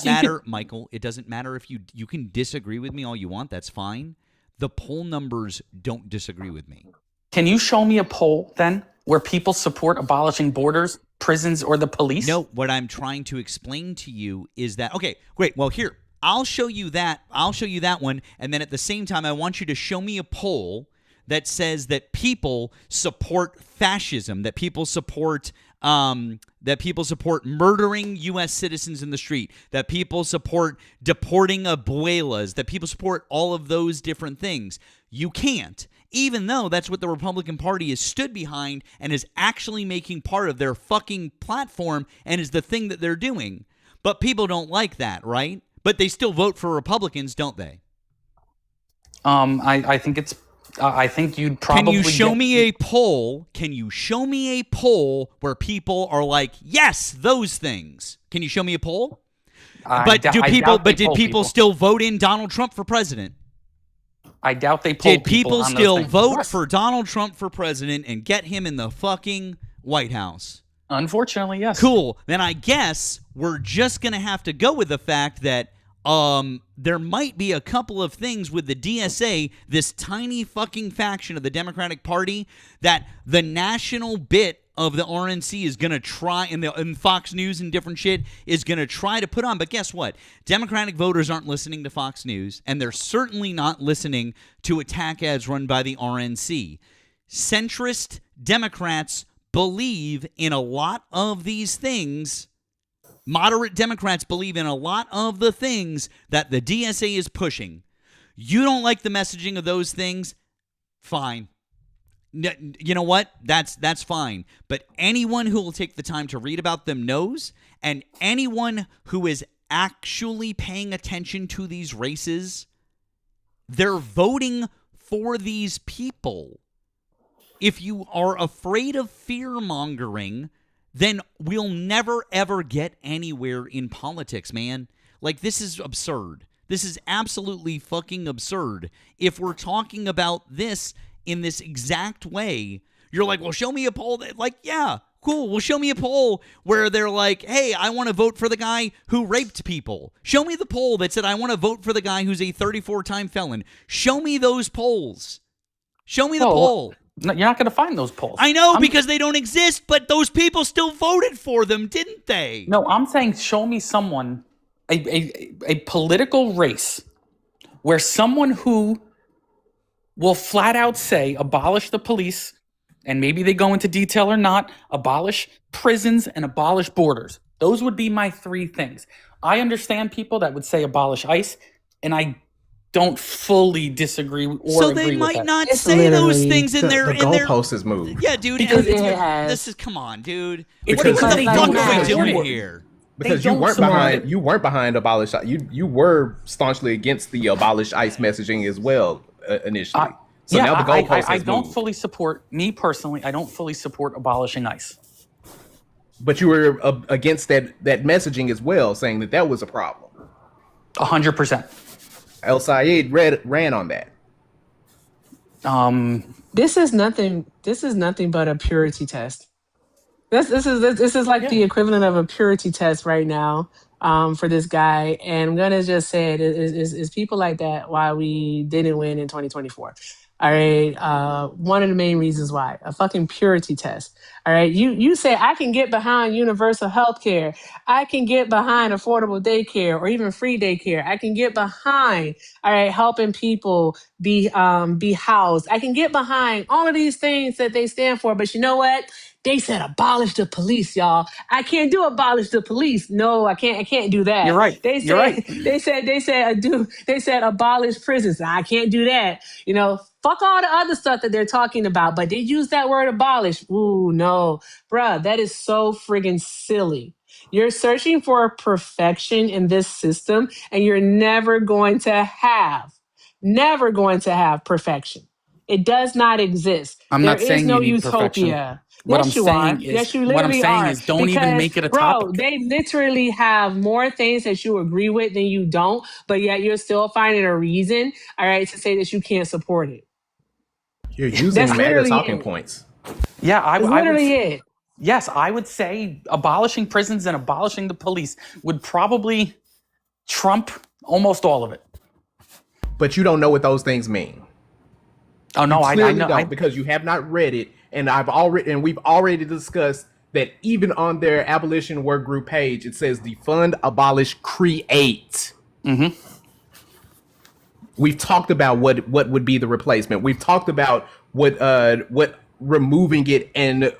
Speaker 1: matter, Michael. It doesn't matter if you can disagree with me all you want. That's fine. The poll numbers don't disagree with me.
Speaker 18: Can you show me a poll then where people support abolishing borders, prisons, or the police?
Speaker 1: No, what I'm trying to explain to you is that, okay, great. Well, here, I'll show you that. I'll show you that one. And then at the same time, I want you to show me a poll that says that people support fascism, that people support murdering U.S. citizens in the street, that people support deporting abuelas, that people support all of those different things. You can't, even though that's what the Republican Party has stood behind and is actually making part of their fucking platform and is the thing that they're doing. But people don't like that, right? But they still vote for Republicans, don't they?
Speaker 18: I think it's. I think you'd probably.
Speaker 1: Can you show me a poll? Can you show me a poll where people are like, yes, those things? Can you show me a poll? Did people still vote in Donald Trump for president?
Speaker 18: I doubt they polled.
Speaker 1: Did people
Speaker 18: on those
Speaker 1: still
Speaker 18: things.
Speaker 1: vote
Speaker 18: Yes.
Speaker 1: for Donald Trump for president and get him in the fucking White House?
Speaker 18: Unfortunately, yes.
Speaker 1: Cool. Then I guess we're just going to have to go with the fact that there might be a couple of things with the DSA, this tiny fucking faction of the Democratic Party, that the national bit of the RNC is going to try, and Fox News and different shit is going to try to put on. But guess what? Democratic voters aren't listening to Fox News, and they're certainly not listening to attack ads run by the RNC. Centrist Democrats believe in a lot of these things. Moderate Democrats believe in a lot of the things that the DSA is pushing. You don't like the messaging of those things? Fine. You know what? That's fine. But anyone who will take the time to read about them knows, and anyone who is actually paying attention to these races, they're voting for these people. If you are afraid of fear-mongering, then we'll never, ever get anywhere in politics, man. Like, this is absurd. This is absolutely fucking absurd. If we're talking about this in this exact way, you're like, well, show me a poll that, like, yeah, cool. Well, show me a poll where they're like, hey, I want to vote for the guy who raped people. Show me the poll that said I want to vote for the guy who's a 34-time felon. Show me those polls. Show me the poll.
Speaker 18: No, you're not going to find those polls.
Speaker 1: I know, because they don't exist, but those people still voted for them, didn't they?
Speaker 18: No, I'm saying show me someone, a political race where someone who will flat out say abolish the police, and maybe they go into detail or not, abolish prisons and abolish borders. Those would be my three things. I understand people that would say abolish ICE, and I don't fully disagree or
Speaker 1: So
Speaker 18: agree
Speaker 1: they
Speaker 18: with
Speaker 1: might
Speaker 18: that.
Speaker 1: not
Speaker 17: It's
Speaker 1: say those
Speaker 17: literally
Speaker 1: things in
Speaker 16: The
Speaker 1: their
Speaker 16: goalpost has moved.
Speaker 1: Yeah, dude.
Speaker 18: Because
Speaker 1: and
Speaker 17: it has.
Speaker 1: this is come on, dude.
Speaker 16: Because
Speaker 1: What the
Speaker 17: like,
Speaker 1: fuck are
Speaker 17: Matt,
Speaker 1: we doing
Speaker 18: support-
Speaker 1: here?
Speaker 16: Because
Speaker 18: They
Speaker 16: you
Speaker 18: don't
Speaker 16: weren't
Speaker 18: support
Speaker 16: behind
Speaker 18: it.
Speaker 16: you weren't behind abolish you were staunchly against the abolish ICE messaging as well initially. So now the goalpost
Speaker 18: I
Speaker 16: has
Speaker 18: don't
Speaker 16: moved.
Speaker 18: fully support, me personally, I don't fully support abolishing ICE.
Speaker 16: But you were against that messaging as well, saying that was a problem.
Speaker 18: 100%.
Speaker 16: El Sayed ran on that.
Speaker 17: This is nothing but a purity test. This is like the equivalent of a purity test right now for this guy. And I'm gonna just say it is people like that why we didn't win in 2024. All right. One of the main reasons why. A fucking purity test. All right. You say I can get behind universal health care. I can get behind affordable daycare or even free daycare. I can get behind, all right, helping people be housed. I can get behind all of these things that they stand for. But you know what? They said abolish the police, y'all. I can't do abolish the police. No, I can't do that.
Speaker 18: You're right.
Speaker 17: They
Speaker 18: You're right.
Speaker 17: they said abolish prisons. I can't do that. You know, fuck all the other stuff that they're talking about, but they use that word abolish. Ooh, no. Bruh, that is so friggin' silly. You're searching for perfection in this system, and you're never going to have perfection. It does not exist.
Speaker 18: I'm
Speaker 17: There
Speaker 18: not
Speaker 17: is
Speaker 18: saying
Speaker 17: no
Speaker 18: you need perfection.
Speaker 17: utopia.
Speaker 18: What
Speaker 17: Yes,
Speaker 18: I'm
Speaker 17: you
Speaker 18: saying
Speaker 17: are.
Speaker 18: is,
Speaker 17: Yes, you
Speaker 18: what I'm
Speaker 17: literally
Speaker 18: saying
Speaker 17: are.
Speaker 18: is, don't even
Speaker 17: Because,
Speaker 18: make it a
Speaker 17: bro,
Speaker 18: topic.
Speaker 17: they literally have more things that you agree with than you don't, but yet you're still finding a reason, all right, to say that you can't support it.
Speaker 16: You're using
Speaker 17: That's
Speaker 16: MAGA
Speaker 17: literally
Speaker 16: talking
Speaker 17: it.
Speaker 16: points.
Speaker 18: Yeah,
Speaker 17: That's literally it.
Speaker 18: Yes, I would say abolishing prisons and abolishing the police would probably trump almost all of it.
Speaker 16: But you don't know what those things mean.
Speaker 18: Oh no,
Speaker 16: you
Speaker 18: I
Speaker 16: clearly
Speaker 18: know
Speaker 16: don't, because you have not read it, and we've already discussed that even on their abolition work group page, it says defund, abolish, create.
Speaker 18: Mm-hmm.
Speaker 16: We've talked about what would be the replacement. We've talked about what removing it and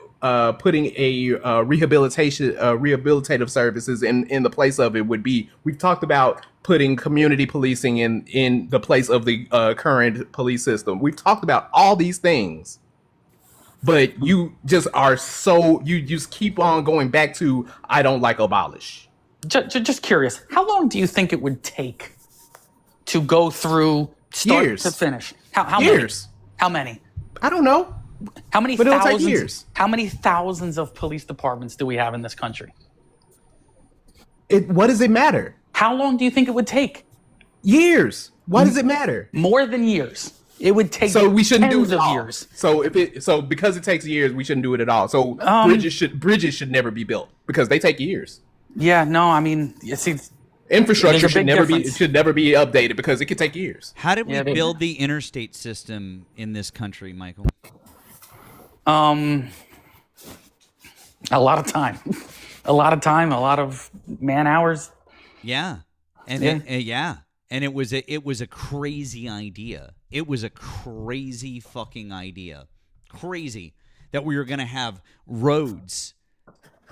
Speaker 16: putting a rehabilitative services in the place of it would be. We've talked about putting community policing in the place of the current police system. We've talked about all these things, but you just you just keep on going back to I don't like abolish.
Speaker 18: Just curious, how long do you think it would take to go through start
Speaker 16: Years.
Speaker 18: to finish? How
Speaker 16: Years.
Speaker 18: many? How many?
Speaker 16: I don't know.
Speaker 18: How many
Speaker 16: But it'll take
Speaker 18: thousands?
Speaker 16: years.
Speaker 18: How many thousands of police departments do we have in this country?
Speaker 16: What does it matter?
Speaker 18: How long do you think it would take?
Speaker 16: Years. Why does it matter?
Speaker 18: More than years. It would take
Speaker 16: So we shouldn't do
Speaker 18: tens
Speaker 16: it
Speaker 18: of
Speaker 16: all.
Speaker 18: years.
Speaker 16: So because it takes years, we shouldn't do it at all. So bridges should never be built because they take years.
Speaker 18: Yeah, no, I mean, you see,
Speaker 16: Infrastructure
Speaker 18: there's a big
Speaker 16: should never be updated because it could take years.
Speaker 1: How did we build the interstate system in this country, Michael?
Speaker 18: A lot of time, a lot of man hours.
Speaker 1: Yeah, and and it was a crazy idea. It was a crazy fucking idea. Crazy that we were going to have roads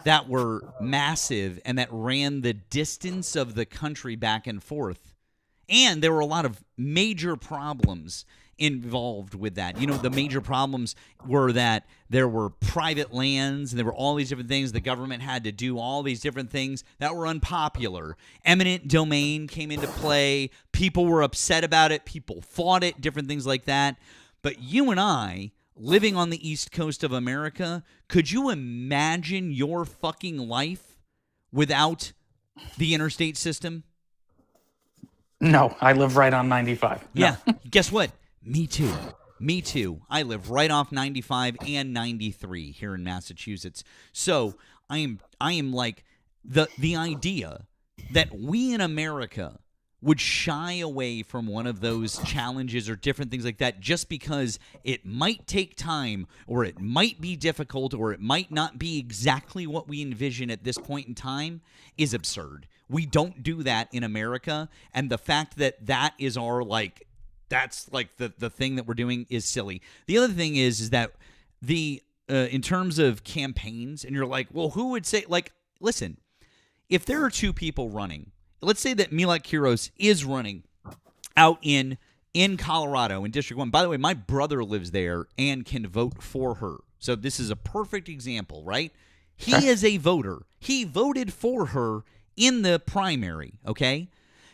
Speaker 1: that were massive and that ran the distance of the country back and forth. And there were a lot of major problems involved with that. You know, the major problems were that there were private lands and there were all these different things. The government had to do all these different things that were unpopular. Eminent domain came into play. People were upset about it. People fought it, different things like that. But you and I, living on the East Coast of America, could you imagine your fucking life without the interstate system?
Speaker 18: No, I live right on 95. No.
Speaker 1: Yeah. Guess what? Me too. Me too. I live right off 95 and 93 here in Massachusetts. So I am like the idea that we in America would shy away from one of those challenges or different things like that just because it might take time or it might be difficult or it might not be exactly what we envision at this point in time is absurd. We don't do that in America, and the fact that that is our that's the thing that we're doing is silly. The other thing is that in terms of campaigns, and you're like, well, who would say, listen, if there are two people running let's say that Milak Kiros is running out in Colorado in District 1. By the way, my brother lives there and can vote for her. So this is a perfect example, right? He is a voter. He voted for her in the primary, okay?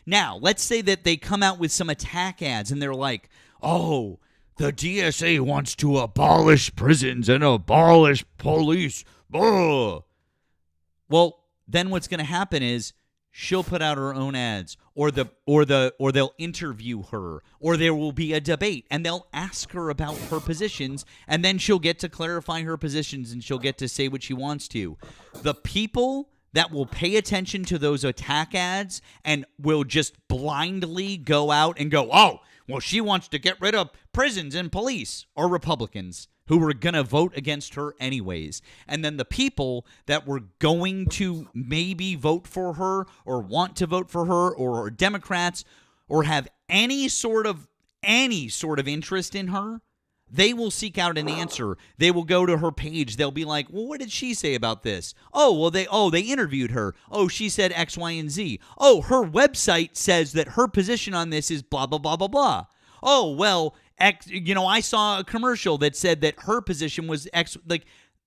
Speaker 1: Now, let's say that they come out with some attack ads and they're like, oh, the DSA wants to abolish prisons and abolish police. Ugh. Well, then what's going to happen is she'll put out her own ads, or they'll interview her, or there will be a debate, and they'll ask her about her positions, and then she'll get to clarify her positions, and she'll get to say what she wants to. The people that will pay attention to those attack ads and will just blindly go out and go, oh, well, she wants to get rid of prisons and police, are Republicans who were going to vote against her anyways. And then the people that were going to maybe vote for her or want to vote for her or are Democrats or have any sort of interest in her, they will seek out an answer. They will go to her page. They'll be like, well, what did she say about this? Oh, well, they interviewed her. Oh, she said X, Y, and Z. Oh, her website says that her position on this is blah, blah, blah, blah, blah. Oh, well, I saw a commercial that said that her position was X. Like,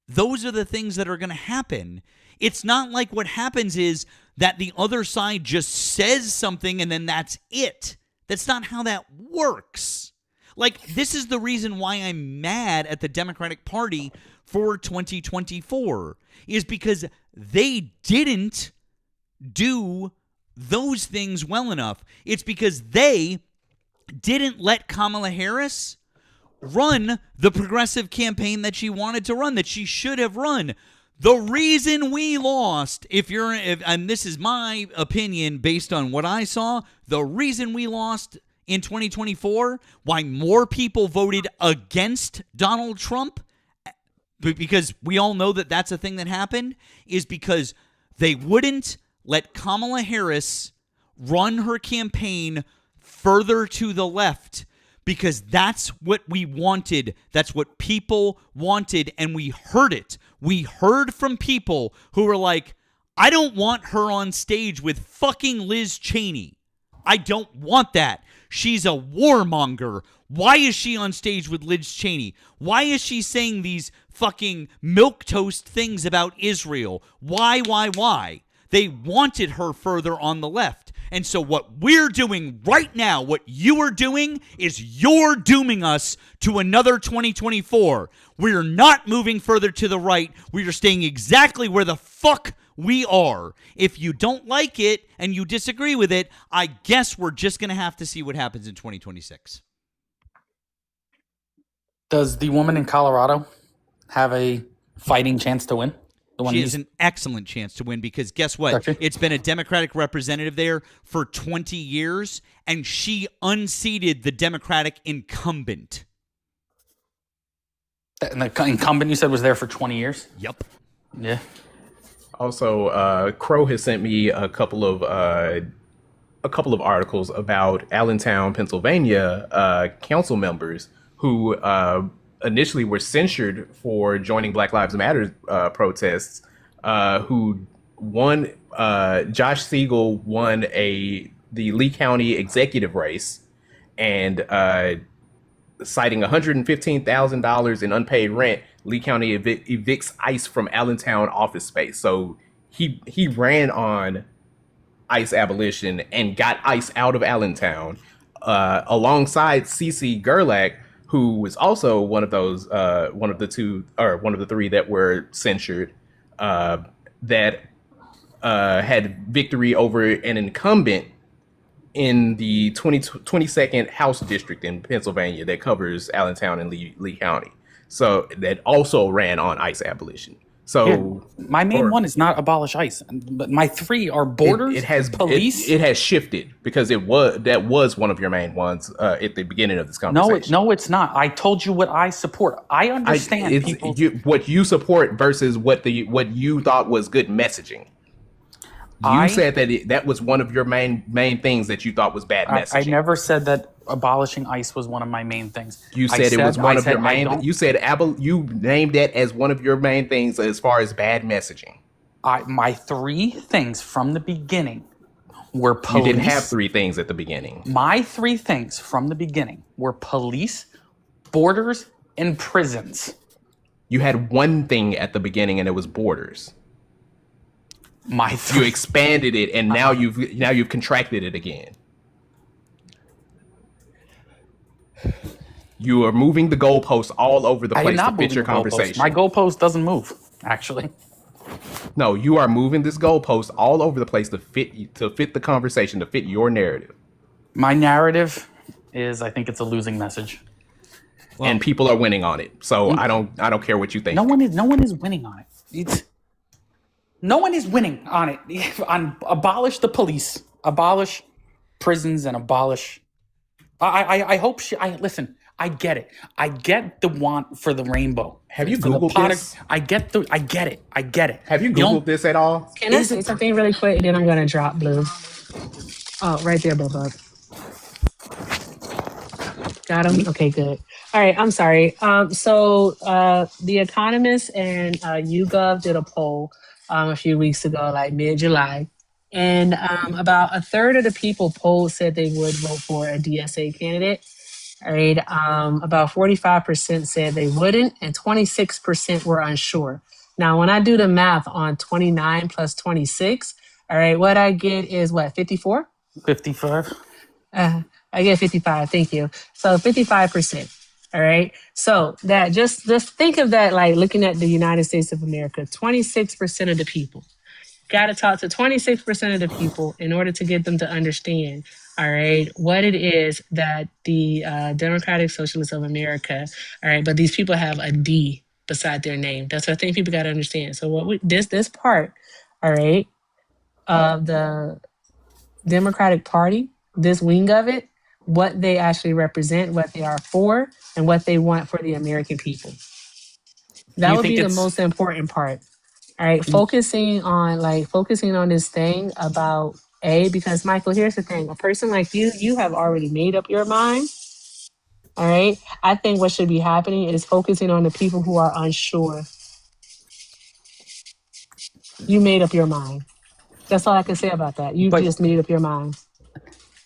Speaker 1: those are the things that are going to happen. It's not like what happens is that the other side just says something and then that's it. That's not how that works. Like, this is the reason why I'm mad at the Democratic Party for 2024, is because they didn't do those things well enough. It's because they didn't let Kamala Harris run the progressive campaign that she wanted to run, that she should have run. The reason we lost, and this is my opinion based on what I saw, the reason we lost in 2024, why more people voted against Donald Trump, because we all know that that's a thing that happened, is because they wouldn't let Kamala Harris run her campaign further to the left, because that's what we wanted. That's what people wanted, and we heard it. We heard from people who were like, I don't want her on stage with fucking Liz Cheney. I don't want that. She's a warmonger. Why is she on stage with Liz Cheney? Why is she saying these fucking milquetoast things about Israel? Why? They wanted her further on the left. And so what we're doing right now, what you are doing, is you're dooming us to another 2024. We're not moving further to the right. We are staying exactly where the fuck we are. If you don't like it and you disagree with it, I guess we're just going to have to see what happens in 2026.
Speaker 18: Does the woman in Colorado have a fighting chance to win?
Speaker 1: She has an excellent chance to win, because guess what?
Speaker 18: Gotcha.
Speaker 1: It's been a Democratic representative there for 20 years, and she unseated the Democratic incumbent.
Speaker 18: And the incumbent you said was there for 20 years?
Speaker 1: Yep.
Speaker 18: Yeah.
Speaker 16: Also, Crow has sent me a couple of articles about Allentown, Pennsylvania council members who initially were censured for joining Black Lives Matter protests. Who won? Josh Siegel won the Lee County executive race, and citing $115,000 in unpaid rent, Lee County evicts ICE from Allentown office space. So he ran on ICE abolition and got ICE out of Allentown, alongside CC Gerlach, who was also one of the three that were censured, that had victory over an incumbent in the 22nd House District in Pennsylvania that covers Allentown and Lee County. So that also ran on ICE abolition. So
Speaker 18: my main one is not abolish ICE, but my three are borders, police.
Speaker 16: It has shifted, because that was one of your main ones at the beginning of this conversation.
Speaker 18: No, it's not. I told you what I support. I understand
Speaker 16: what you support versus what you thought was good messaging. You said that that was one of your main things that you thought was bad messaging.
Speaker 18: I never said that abolishing ICE was one of my main things.
Speaker 16: You said it was one of your main. You said you named that as one of your main things as far as bad messaging.
Speaker 18: My three things from the beginning were police.
Speaker 16: You didn't have 3 things at the beginning.
Speaker 18: My 3 things from the beginning were police, borders, and prisons.
Speaker 16: You had 1 thing at the beginning, and it was borders. You expanded it, and now you've contracted it again. You are moving the goalposts all over the place to fit your conversation.
Speaker 18: My goalpost doesn't move, actually.
Speaker 16: No, you are moving this goalpost all over the place to fit the conversation, to fit your narrative.
Speaker 18: My narrative is, I think it's a losing message,
Speaker 16: and people are winning on it. So I don't care what you think.
Speaker 18: No one is winning on it. No one is winning on it. On abolish the police, abolish prisons, and abolish. I hope listen. I get it. I get the want for the rainbow.
Speaker 16: Have you Googled this?
Speaker 18: I get it.
Speaker 16: Have you Googled this at all?
Speaker 17: Can I say something really quick? And then I'm gonna drop Blue. Oh, right there, Bubba. Got him. Okay, good. All right. I'm sorry. So The Economist and YouGov did a poll a few weeks ago, like mid-July, and about a third of the people polled said they would vote for a DSA candidate. All right. About 45% said they wouldn't, and 26% were unsure. Now, when I do the math on 29 plus 26, all right, what I get is what, 54?
Speaker 18: 55.
Speaker 17: I get 55. Thank you. So 55%. All right. So that just think of that, like looking at the United States of America, 26% of the people. Got to talk to 26% of the people in order to get them to understand, all right, what it is that the Democratic Socialists of America, all right, but these people have a D beside their name. That's what I think people got to understand. So this part, all right, of the Democratic Party, this wing of it, what they actually represent, what they are for, and what they want for the American people. That would be the most important part. All right, focusing on this thing about because Michael, here's the thing: a person like you have already made up your mind. All right, I think what should be happening is focusing on the people who are unsure. You made up your mind. That's all I can say about that. You just made up your mind.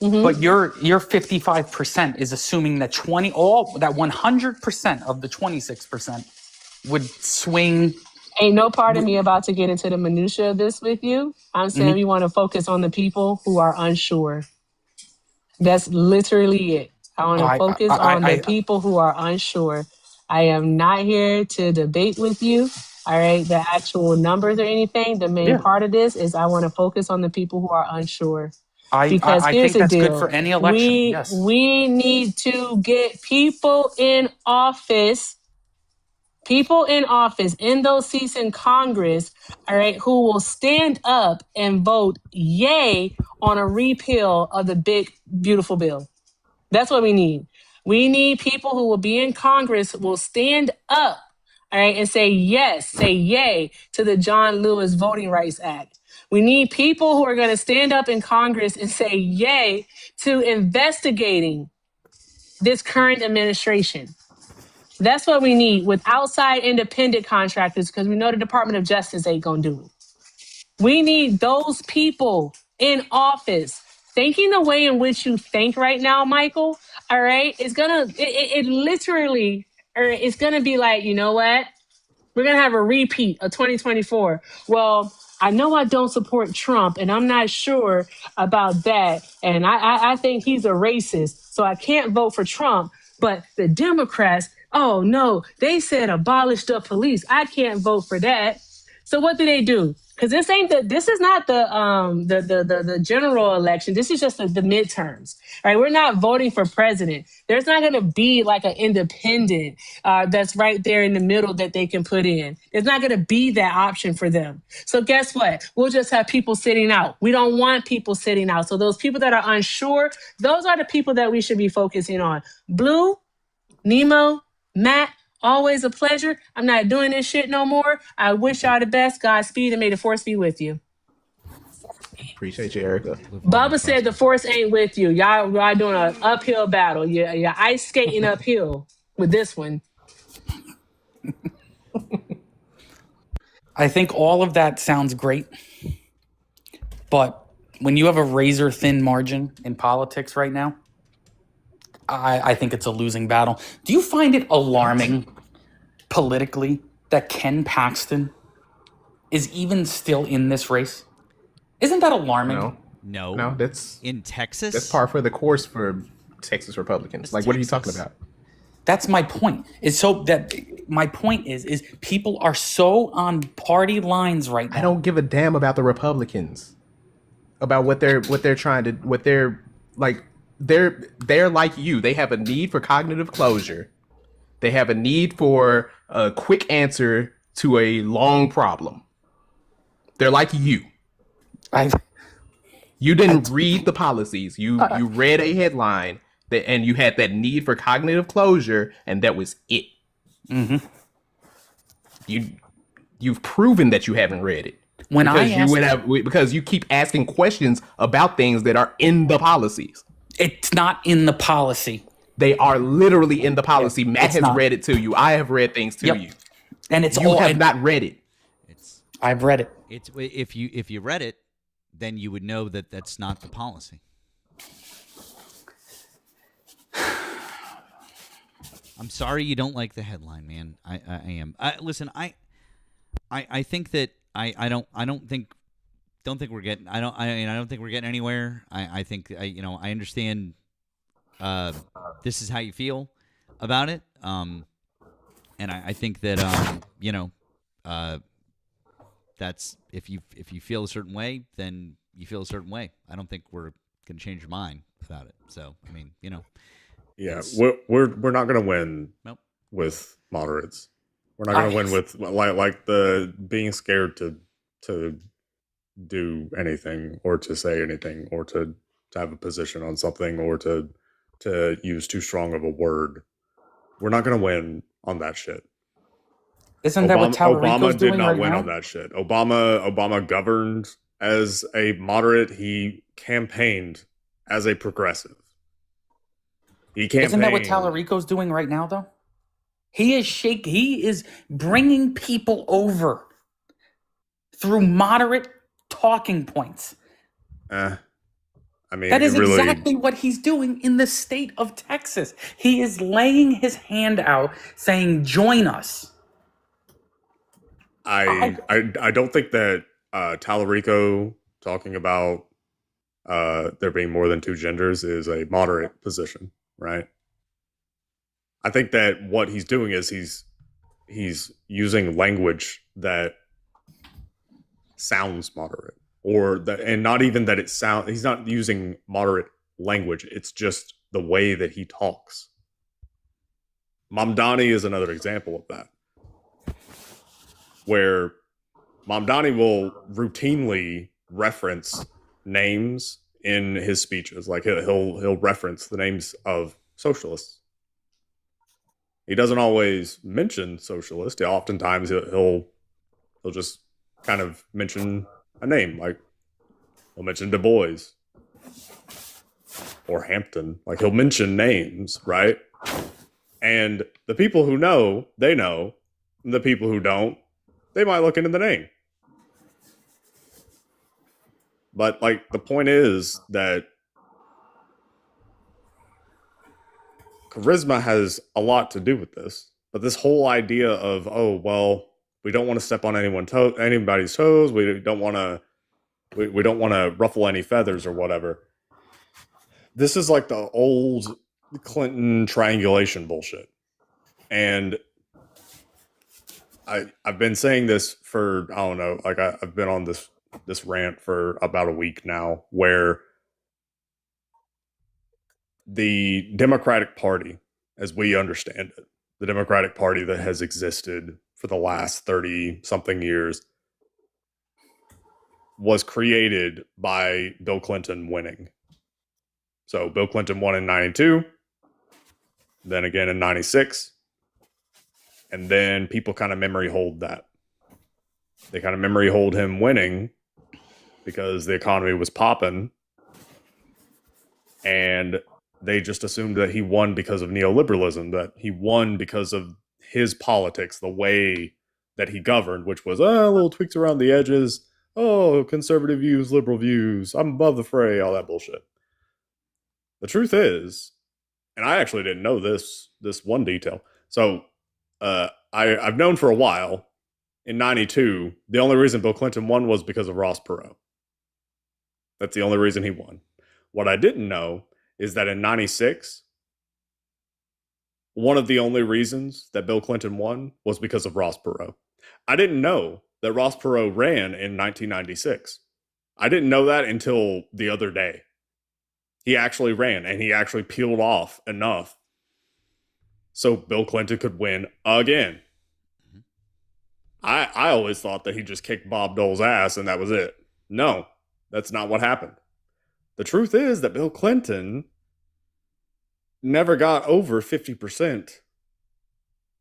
Speaker 17: Mm-hmm.
Speaker 18: But your 55% is assuming that 100% of the 26% would swing.
Speaker 17: Ain't no part of me about to get into the minutia of this with you. I'm saying we want to focus on the people who are unsure. That's literally it. I want to focus on the people who are unsure. I am not here to debate with you. All right, the actual numbers or anything. The main part of this is I want to focus on the people who are unsure. Because
Speaker 18: I
Speaker 17: here's
Speaker 18: think that's
Speaker 17: the deal.
Speaker 18: good for any election. Yes.
Speaker 17: We need to get people in office in those seats in Congress, all right, who will stand up and vote yay on a repeal of the big, beautiful bill. That's what we need. We need people who will be in Congress, will stand up, all right, and say yes, say yay to the John Lewis Voting Rights Act. We need people who are going to stand up in Congress and say yay to investigating this current administration. That's what we need with outside independent contractors, because we know the Department of Justice ain't going to do it. We need those people in office thinking the way in which you think right now, Michael. All right. It's going to, it literally, or it's going to be like, you know what? We're going to have a repeat of 2024. Well, I know I don't support Trump, and I'm not sure about that. And I think he's a racist, so I can't vote for Trump. But the Democrats, oh no, they said abolish the police. I can't vote for that. So what do? Because this is not the general election. This is just the midterms, right? We're not voting for president. There's not going to be like an independent that's right there in the middle that they can put in. There's not going to be that option for them. So guess what? We'll just have people sitting out. We don't want people sitting out. So those people that are unsure, those are the people that we should be focusing on. Blue, Nemo, Matt, always a pleasure. I'm not doing this shit no more. I wish y'all the best. Godspeed, and may the force be with you.
Speaker 16: Appreciate you, Erika.
Speaker 17: Bubba said the force ain't with you. Y'all doing an uphill battle. You're ice skating uphill with this one.
Speaker 18: I think all of that sounds great. But when you have a razor thin margin in politics right now, I think it's a losing battle. Do you find it alarming politically that Ken Paxton is even still in this race? Isn't that alarming?
Speaker 1: No.
Speaker 16: That's
Speaker 1: in Texas.
Speaker 16: That's par for the course for Texas Republicans. Like, what are you talking about?
Speaker 18: That's my point. My point is people are so on party lines right now.
Speaker 16: I don't give a damn about the Republicans, about what they're trying to, what they're like. They're like you. They have a need for cognitive closure. They have a need for a quick answer to a long problem. They're like you. You didn't read the policies. You read a headline and you had that need for cognitive closure, and that was it.
Speaker 18: Mm-hmm.
Speaker 16: You've proven that you haven't read it. Because you keep asking questions about things that are in the policies.
Speaker 18: It's not in the policy.
Speaker 16: They are literally in the policy. Matt has read it to you. I have read things to you.
Speaker 18: And it's
Speaker 16: you have not read it.
Speaker 18: I've read it.
Speaker 1: It's if you read it, then you would know that that's not the policy. I'm sorry you don't like the headline, man. I am. Listen, I think that I don't think we're getting. I don't think we're getting anywhere. I think I understand. This is how you feel about it. And I think that that's if you feel a certain way, then you feel a certain way. I don't think we're gonna change your mind about it. So I mean,
Speaker 5: yeah, we're not gonna win with moderates. We're not gonna win with like the being scared to do anything or to say anything or to have a position on something or to use too strong of a word. We're not gonna win on that shit.
Speaker 18: Isn't that what Talarico's
Speaker 5: Obama
Speaker 18: doing
Speaker 5: did not
Speaker 18: right
Speaker 5: win
Speaker 18: now?
Speaker 5: on that shit. Obama governed as a moderate. He campaigned as a progressive.
Speaker 18: Isn't that what Talarico's doing right now, though? He is bringing people over through moderate talking points.
Speaker 5: I mean,
Speaker 18: That is
Speaker 5: really,
Speaker 18: exactly what he's doing in the state of Texas. He is laying his hand out saying, join us.
Speaker 5: I don't think that Talarico talking about there being more than two genders is a moderate position, right? I think that what he's doing is he's using language that sounds moderate, and not even that it sound. He's not using moderate language. It's just the way that he talks. Mamdani is another example of that, where Mamdani will routinely reference names in his speeches. Like he'll reference the names of socialists. He doesn't always mention socialist. Oftentimes he'll just kind of mention a name, like he'll mention Du Bois or Hampton. Like he'll mention names, right? And the people who know, they know. And the people who don't, they might look into the name. But like the point is that charisma has a lot to do with this. But this whole idea of, oh, well, we don't want to step on anybody's toes. We don't want to ruffle any feathers or whatever. This is like the old Clinton triangulation bullshit. And I've been saying this for, I don't know, like I've been on this rant for about a week now, where the Democratic Party, as we understand it, the Democratic Party that has existed for the last 30-something years, was created by Bill Clinton winning. So Bill Clinton won in 92, then again in 96, and then people kind of memory hold that. They kind of memory hold him winning because the economy was popping, and they just assumed that he won because of neoliberalism, that he won because of his politics, the way that he governed, which was little tweaks around the edges, oh, conservative views, liberal views, I'm above the fray, all that bullshit. The truth is, and I actually didn't know this one detail. So I've known for a while, in 92, the only reason Bill Clinton won was because of Ross Perot. That's the only reason he won. What I didn't know is that in 96, one of the only reasons that Bill Clinton won was because of Ross Perot. I didn't know that Ross Perot ran in 1996. I didn't know that until the other day. He actually ran, and he actually peeled off enough so Bill Clinton could win again. I always thought that he just kicked Bob Dole's ass and that was it. No, that's not what happened. The truth is that Bill Clinton never got over 50%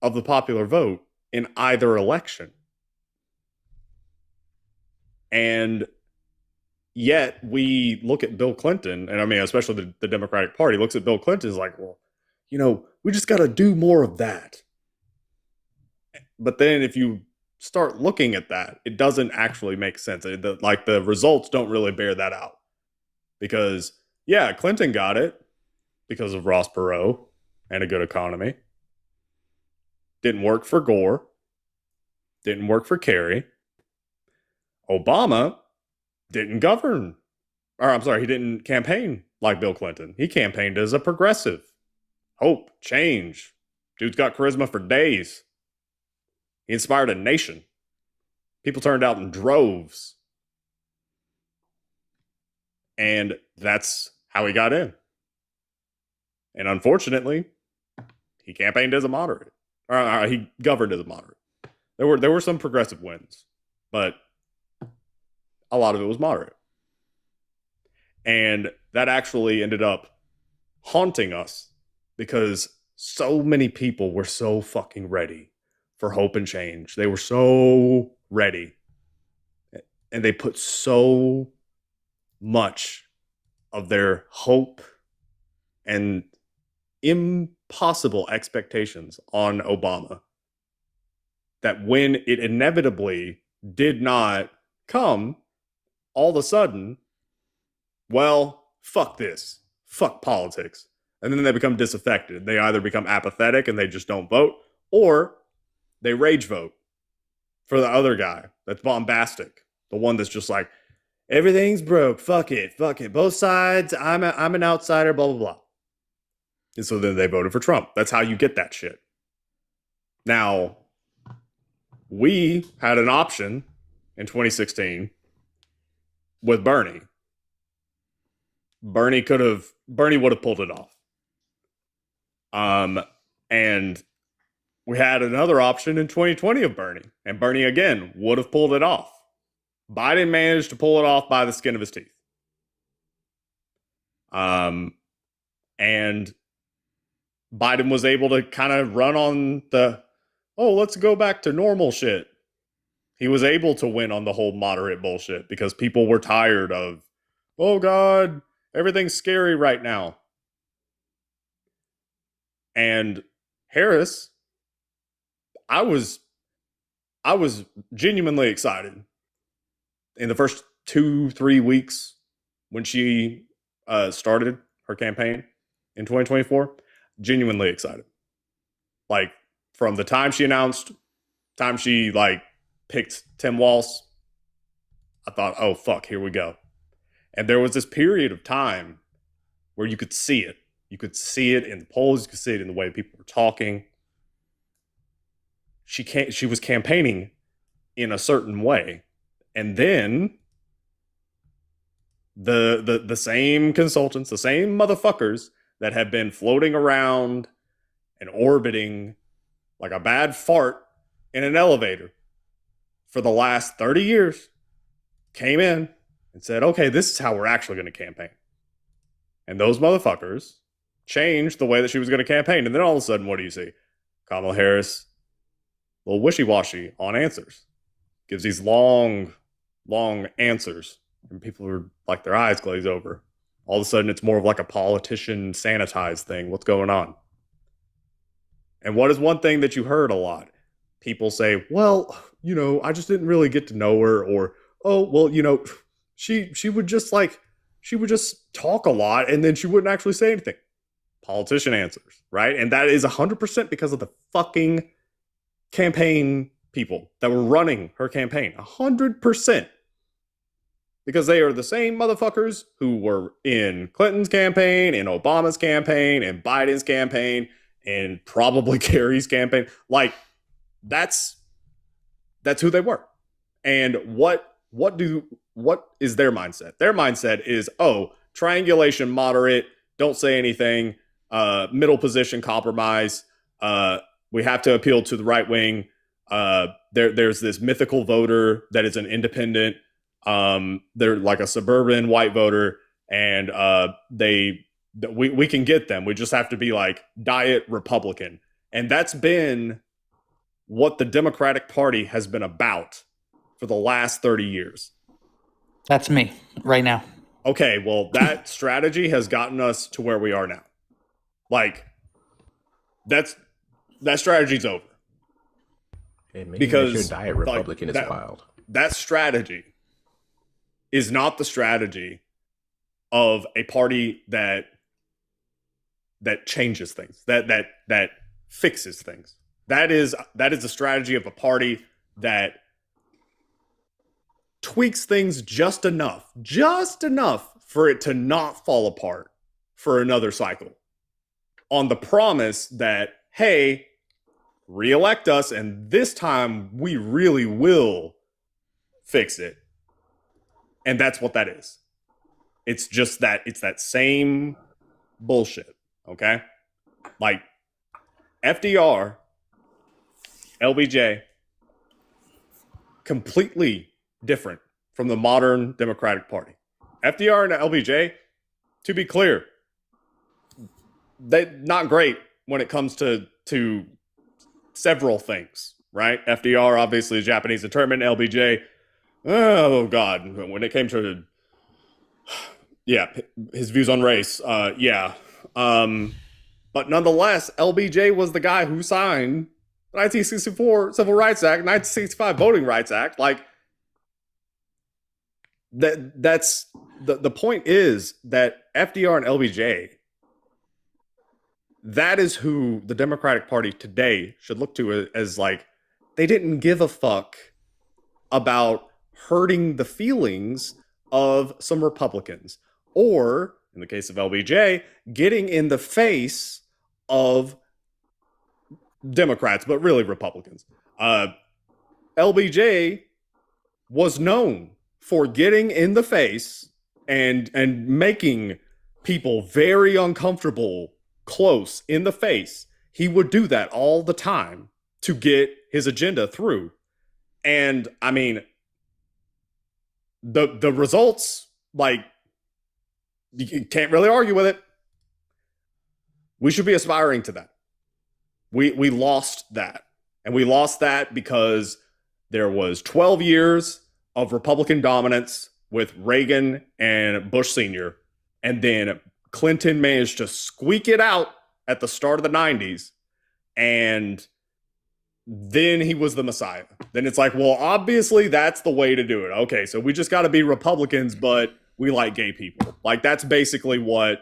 Speaker 5: of the popular vote in either election. And yet we look at Bill Clinton, and I mean, especially the Democratic Party looks at Bill Clinton as like, well, you know, we just got to do more of that. But then if you start looking at that, it doesn't actually make sense. The results don't really bear that out. Because, yeah, Clinton got it because of Ross Perot and a good economy. Didn't work for Gore. Didn't work for Kerry. Obama didn't govern. Or, I'm sorry, he didn't campaign like Bill Clinton. He campaigned as a progressive. Hope, change. Dude's got charisma for days. He inspired a nation. People turned out in droves. And that's how he got in. And unfortunately, he campaigned as a moderate. Or he governed as a moderate. There were some progressive wins, but a lot of it was moderate. And that actually ended up haunting us because so many people were so fucking ready for hope and change. They were so ready. And they put so much of their hope and impossible expectations on Obama that when it inevitably did not come, all of a sudden, well, fuck this. Fuck politics. And then they become disaffected. They either become apathetic and they just don't vote, or they rage vote for the other guy that's bombastic. The one that's just like, everything's broke. Fuck it. Both sides. I'm an outsider, blah, blah, blah. And so then they voted for Trump. That's how you get that shit. Now, we had an option in 2016 with Bernie. Bernie would have pulled it off. And we had another option in 2020 of Bernie. And Bernie, again, would have pulled it off. Biden managed to pull it off by the skin of his teeth. And Biden was able to kind of run on the, let's go back to normal shit. He was able to win on the whole moderate bullshit because people were tired of, oh God, everything's scary right now. And Harris, I was genuinely excited in the first 2-3 weeks when she started her campaign in 2024. Genuinely excited. Like, from the time she announced, time she, picked Tim Walz, I thought, oh, fuck, here we go. And there was this period of time where you could see it. You could see it in the polls. You could see it in the way people were talking. She was campaigning in a certain way. And then the same consultants, the same motherfuckers that have been floating around and orbiting like a bad fart in an elevator for the last 30 years came in and said, okay, this is how we're actually going to campaign. And those motherfuckers changed the way that she was going to campaign. And then all of a sudden, what do you see? Kamala Harris, a little wishy-washy on answers. Gives these long answers. And people are like, their eyes glaze over. All of a sudden, it's more of like a politician sanitized thing. What's going on? And what is one thing that you heard a lot? People say, well, I just didn't really get to know her, or, oh, well, she would just talk a lot and then she wouldn't actually say anything. Politician answers, right? And that is 100% because of the fucking campaign people that were running her campaign. 100%. Because they are the same motherfuckers who were in Clinton's campaign, in Obama's campaign, in Biden's campaign, and probably Kerry's campaign. Like, that's who they were. And what is their mindset? Their mindset is, oh, triangulation, moderate, don't say anything, middle position, compromise. We have to appeal to the right wing. There's this mythical voter that is an independent. They're like a suburban white voter, and we can get them. We just have to be like diet Republican. And that's been what the Democratic Party has been about for the last 30 years.
Speaker 18: That's me right now.
Speaker 5: Okay, well, that strategy has gotten us to where we are now. Like, that strategy's over.
Speaker 16: Because your diet Republican is wild.
Speaker 5: That strategy is not the strategy of a party that changes things, that fixes things. That is the strategy of a party that tweaks things just enough for it to not fall apart for another cycle, on the promise that, hey, reelect us, and this time we really will fix it. And that's what that is. It's just that, it's that same bullshit, okay? Like, FDR, LBJ, completely different from the modern Democratic Party. FDR and LBJ, to be clear, they're not great when it comes to several things, right? FDR, obviously, is Japanese internment. LBJ, oh God, when it came to, his views on race, but nonetheless, LBJ was the guy who signed the 1964 Civil Rights Act, 1965 Voting Rights Act. Like, that's the point is that FDR and LBJ, that is who the Democratic Party today should look to as, like, they didn't give a fuck about hurting the feelings of some Republicans, or in the case of LBJ, getting in the face of Democrats, but really Republicans. LBJ was known for getting in the face and making people very uncomfortable close in the face. He would do that all the time to get his agenda through. And I mean, the results, like, you can't really argue with it. We should be aspiring to that. We lost that. And we lost that because there was 12 years of Republican dominance with Reagan and Bush Sr. And then Clinton managed to squeak it out at the start of the 90s. And then he was the Messiah. Then it's like, well, obviously that's the way to do it. Okay, so we just got to be Republicans, but we like gay people. Like, that's basically what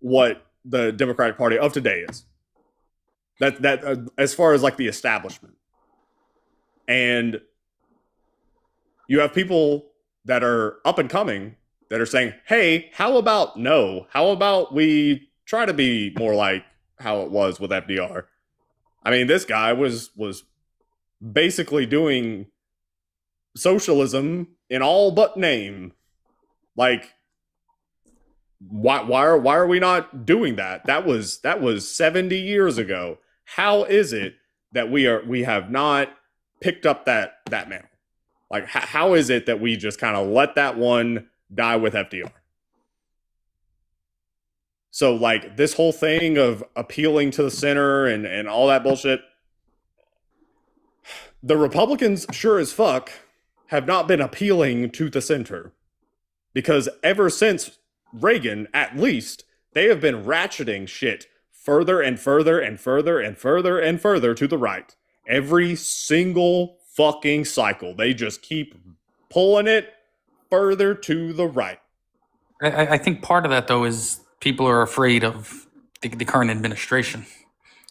Speaker 5: the Democratic Party of today is. That as far as like the establishment. And you have people that are up and coming that are saying, hey, how about we try to be more like how it was with FDR? I mean, this guy was basically doing socialism in all but name. Like, why are we not doing that? That was 70 years ago. How is it that we have not picked up that mantle? Like, how is it that we just kind of let that one die with FDR? So, like, this whole thing of appealing to the center and all that bullshit, the Republicans sure as fuck have not been appealing to the center, because ever since Reagan, at least, they have been ratcheting shit further and further and further and further and further to the right. Every single fucking cycle, they just keep
Speaker 19: pulling it further to the right.
Speaker 18: I think part of that, though, is people are afraid of the current administration.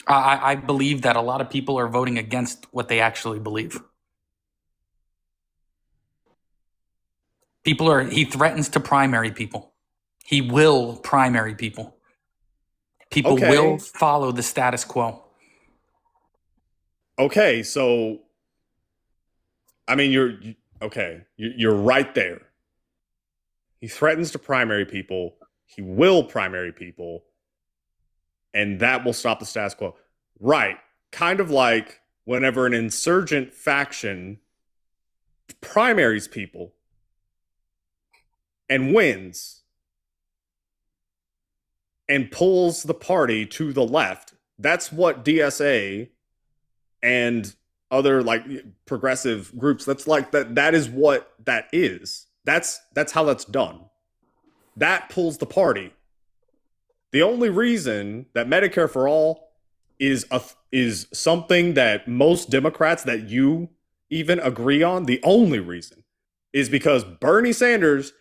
Speaker 18: I believe that a lot of people are voting against what they actually believe. He threatens to primary people. He will primary people. People will follow the status quo.
Speaker 19: Okay, so I mean, you're right there. He threatens to primary people. He will primary people, and that will stop the status quo. Right, kind of like whenever an insurgent faction primaries people and wins and pulls the party to the left. That's what DSA and other like progressive groups, that is what that is. That's how that's done. That pulls the party. The only reason that Medicare for all is something that most Democrats that you even agree on, the only reason is because Bernie Sanders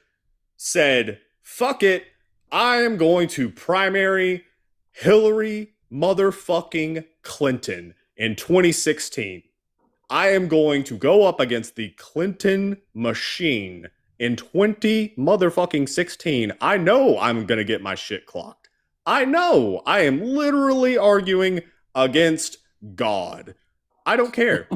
Speaker 19: said, fuck it, I am going to primary Hillary motherfucking Clinton in 2016. I am going to go up against the Clinton machine in 20 motherfucking 16. I know I'm going to get my shit clocked. I know I am literally arguing against God. I don't care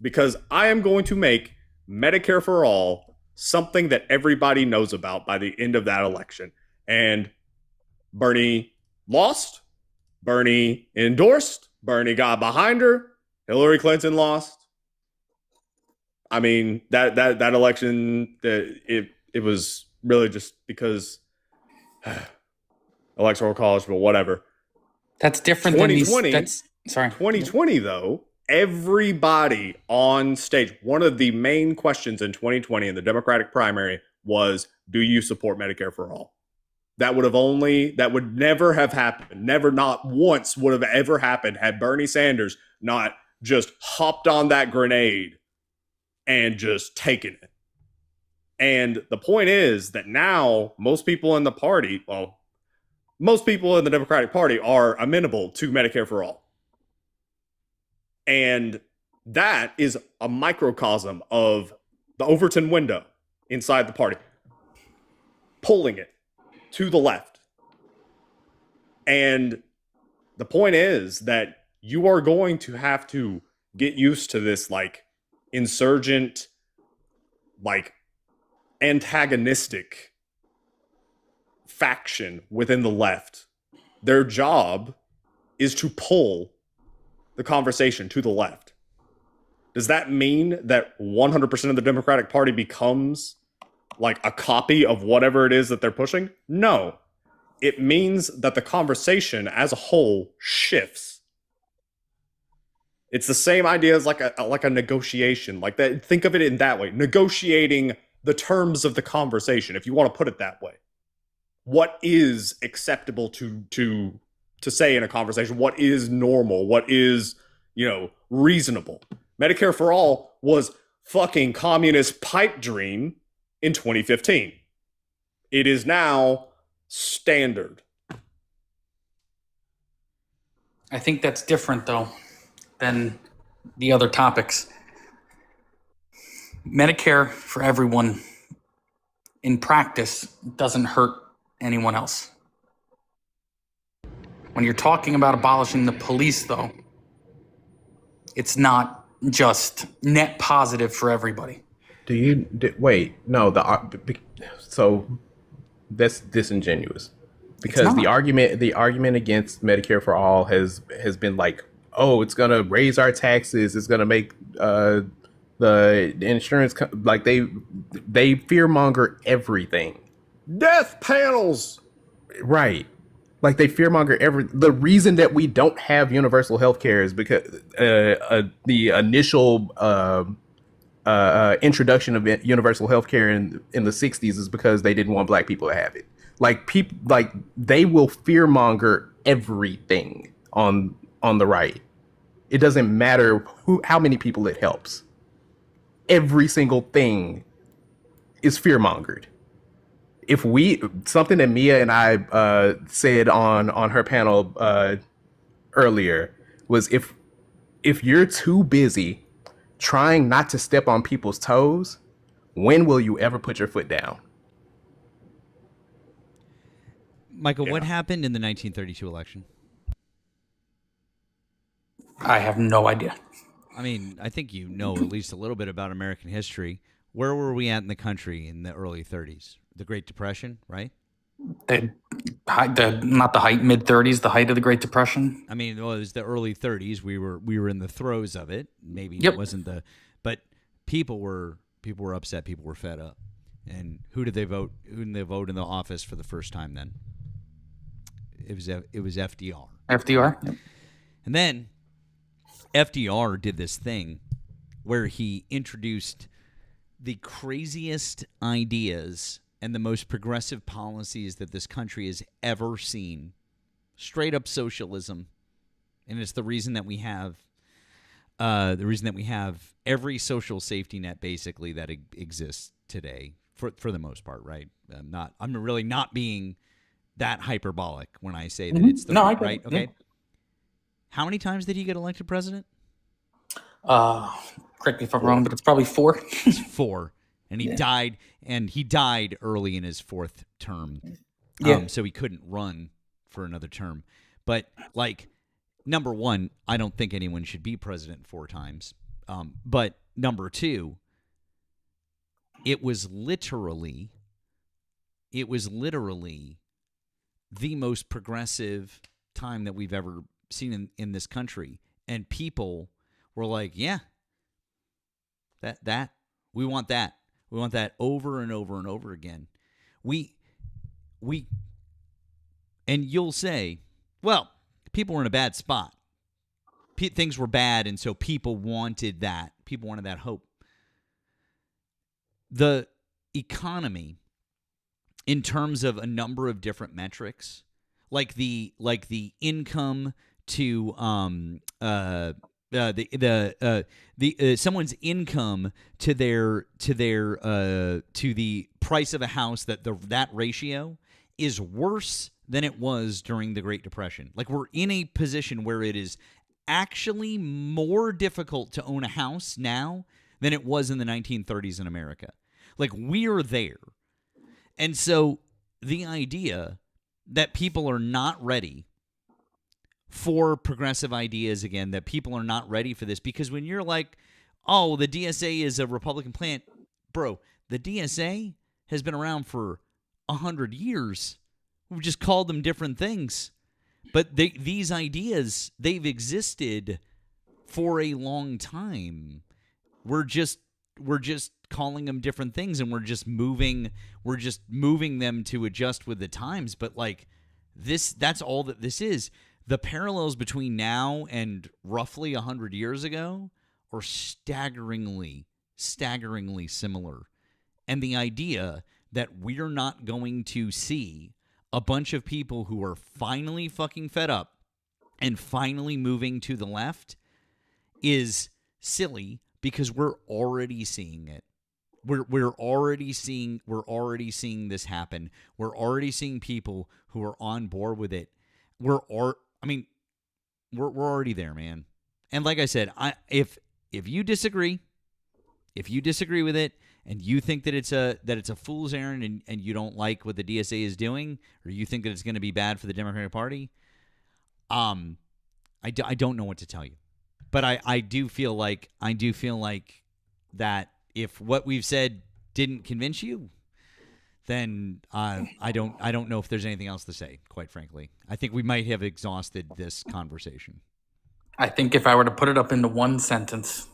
Speaker 19: because I am going to make Medicare for all something that everybody knows about by the end of that election. And Bernie lost. Bernie endorsed. Bernie got behind her. Hillary Clinton lost. I mean, that election, it was really just because electoral college, but whatever.
Speaker 18: That's different
Speaker 19: 2020,
Speaker 18: than these.
Speaker 19: 2020, though, everybody on stage, one of the main questions in 2020 in the Democratic primary was, do you support Medicare for all? That would never have happened. Never, not once would have ever happened had Bernie Sanders not just hopped on that grenade and just taken it. And the point is that now most people in the party, well, most people in the Democratic Party are amenable to Medicare for all. And that is a microcosm of the Overton window inside the party, pulling it to the left. And the point is that you are going to have to get used to this like insurgent, like antagonistic faction within the left. Their job is to pull the conversation to the left. Does that mean that 100% of the Democratic Party becomes like a copy of whatever it is that they're pushing? No. It means that the conversation as a whole shifts. It's the same idea as like a negotiation. Like that, think of it in that way. Negotiating the terms of the conversation, if you want to put it that way. What is acceptable to say in a conversation? What is normal? What is, reasonable? Medicare for all was fucking communist pipe dream in 2015. It is now standard.
Speaker 18: I think that's different, though, than the other topics. Medicare for everyone in practice doesn't hurt anyone else. When you're talking about abolishing the police, though, it's not just net positive for everybody.
Speaker 16: So that's disingenuous, because the argument against Medicare for all has been like, oh, it's gonna raise our taxes, it's gonna make the insurance like they fearmonger everything.
Speaker 19: Death panels,
Speaker 16: right? Like they fearmonger the reason that we don't have universal health care is because the initial introduction of universal health care in the 60s is because they didn't want black people to have it. Like people, like they will fearmonger everything on the right. It doesn't matter how many people it helps. Every single thing is fear mongered. If we something that Mia and I said on her panel earlier was if you're too busy trying not to step on people's toes, when will you ever put your foot down?
Speaker 1: Michael, what happened in the 1932 election?
Speaker 18: I have no idea.
Speaker 1: I mean, I think you know at least a little bit about American history. Where were we at in the country in the early 30s? The Great Depression, right?
Speaker 18: Not the height, mid 30s, the height of the Great Depression.
Speaker 1: I mean, well, it was the early 30s. We were in the throes of it. Maybe
Speaker 18: Yep.
Speaker 1: it wasn't but people were upset. People were fed up. And who did they vote? Who did they vote in the office for the first time? Then it was FDR.
Speaker 18: FDR. Yep.
Speaker 1: And then FDR did this thing where he introduced the craziest ideas and the most progressive policies that this country has ever seen. Straight up socialism. And it's the reason that we have every social safety net basically that exists today for the most part, right? I'm really not being that hyperbolic when I say that it's the right. Okay.
Speaker 18: Yeah.
Speaker 1: How many times did he get elected president?
Speaker 18: Correct me if I'm wrong, but it's probably 4.
Speaker 1: It's 4. And he died early in his 4th term.
Speaker 18: Yeah.
Speaker 1: So he couldn't run for another term. But like, number one, I don't think anyone should be president 4 times. But number 2, it was literally the most progressive time that we've ever seen in this country. And people were like, yeah, that we want that. We want that over and over and over again. And you'll say, well, people were in a bad spot. Things were bad, and so people wanted that. People wanted that hope. The economy, in terms of a number of different metrics, like the income to someone's income to the price of a house, that ratio is worse than it was during the Great Depression. Like, we're in a position where it is actually more difficult to own a house now than it was in the 1930s in America. Like, we're there. And so the idea that people are not ready for progressive ideas again, that people are not ready for this, because when you're like, oh, the DSA is a Republican plant, bro, the DSA has been around for 100 years. We've just called them different things. But these ideas, they've existed for a long time. We're just calling them different things, and we're just moving them to adjust with the times. But like that's all that this is. The parallels between now and roughly 100 years ago are staggeringly similar. And the idea that we're not going to see a bunch of people who are finally fucking fed up and finally moving to the left is silly, because we're already seeing it. We're already seeing this happen. We're already seeing people who are on board with it. We're already there, man. And like I said, if you disagree with it, and you think that it's a fool's errand, and you don't like what the DSA is doing, or you think that it's going to be bad for the Democratic Party, I don't know what to tell you. But I do feel like that if what we've said didn't convince you, then I don't know if there's anything else to say, quite frankly. I think we might have exhausted this conversation.
Speaker 18: I think if I were to put it up into one sentence,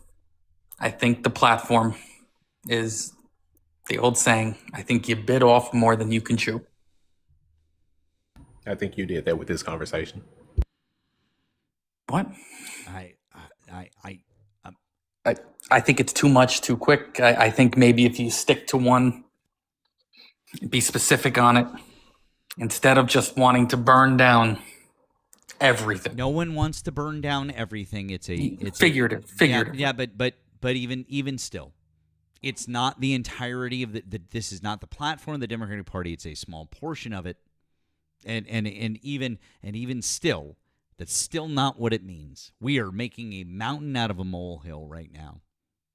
Speaker 18: I think the platform is the old saying, I think you bit off more than you can chew.
Speaker 16: I think you did that with this conversation.
Speaker 18: What?
Speaker 1: I
Speaker 18: I think it's too much too quick. I think maybe if you stick to one, be specific on it, instead of just wanting to burn down everything.
Speaker 1: No one wants to burn down everything. It's
Speaker 18: figurative.
Speaker 1: Yeah, but even still, It's not the entirety of this is not the platform of the Democratic Party. It's a small portion of it. And even still, that's still not what it means. We are making a mountain out of a molehill right now.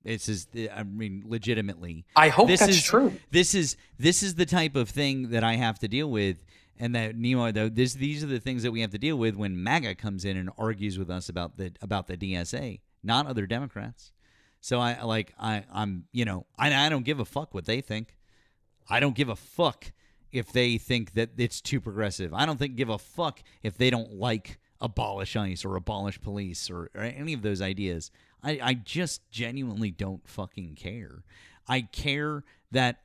Speaker 1: This is, I mean, legitimately.
Speaker 18: I hope
Speaker 1: this
Speaker 18: that's
Speaker 1: is
Speaker 18: true.
Speaker 1: This is the type of thing that I have to deal with, and that Nemo, though, these are the things that we have to deal with when MAGA comes in and argues with us about the DSA, not other Democrats. So I don't give a fuck what they think. I don't give a fuck if they think that it's too progressive. I don't give a fuck if they don't like abolish ICE or abolish police or any of those ideas. I just genuinely don't fucking care. I care that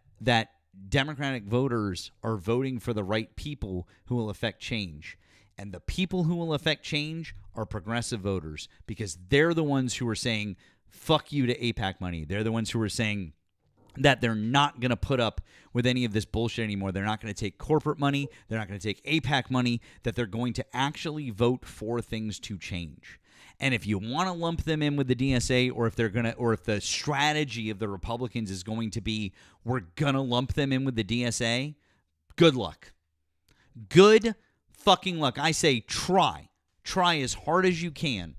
Speaker 1: Democratic voters are voting for the right people who will affect change. And the people who will affect change are progressive voters, because they're the ones who are saying, fuck you to APAC money. They're the ones who are saying that they're not going to put up with any of this bullshit anymore. They're not going to take corporate money. They're not going to take APAC money, that they're going to actually vote for things to change. And if you want to lump them in with the DSA, or if the strategy of the Republicans is going to be, we're going to lump them in with the DSA, good luck. Good fucking luck. I say try as hard as you can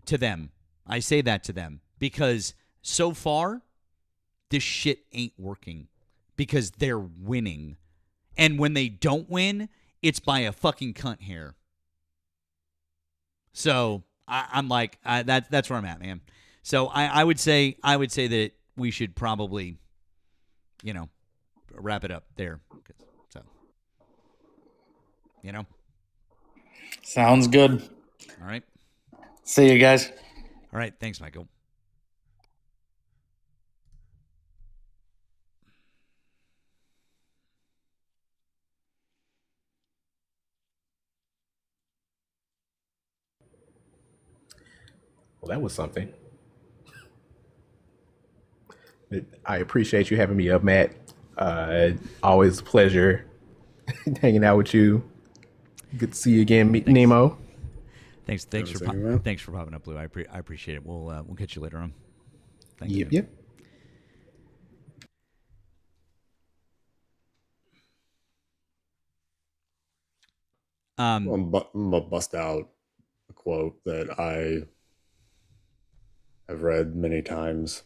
Speaker 1: to them. I say that to them because so far, this shit ain't working because they're winning. And when they don't win, it's by a fucking cunt hair. So I'm like, that's where I'm at, man. So I would say that we should probably, wrap it up there. So,
Speaker 18: Sounds good.
Speaker 1: All right.
Speaker 18: See you guys.
Speaker 1: All right. Thanks, Michael.
Speaker 16: Well, that was something. I appreciate you having me up, Matt. Always a pleasure hanging out with you. Good to see you again, Nemo.
Speaker 1: Thanks for popping up, Blue. I appreciate it. We'll catch you later on. Thank you.
Speaker 16: Yep.
Speaker 5: I'm gonna bust out a quote that I have read many times.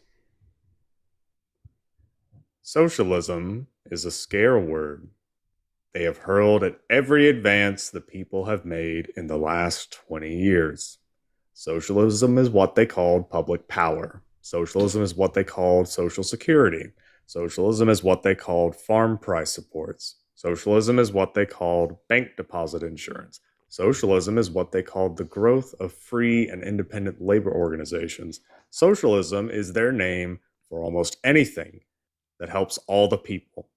Speaker 5: Socialism is a scare word they have hurled at every advance the people have made in the last 20 years. Socialism is what they called public power. Socialism is what they called Social Security. Socialism is what they called farm price supports. Socialism is what they called bank deposit insurance. Socialism is what they called the growth of free and independent labor organizations. Socialism is their name for almost anything that helps all the people.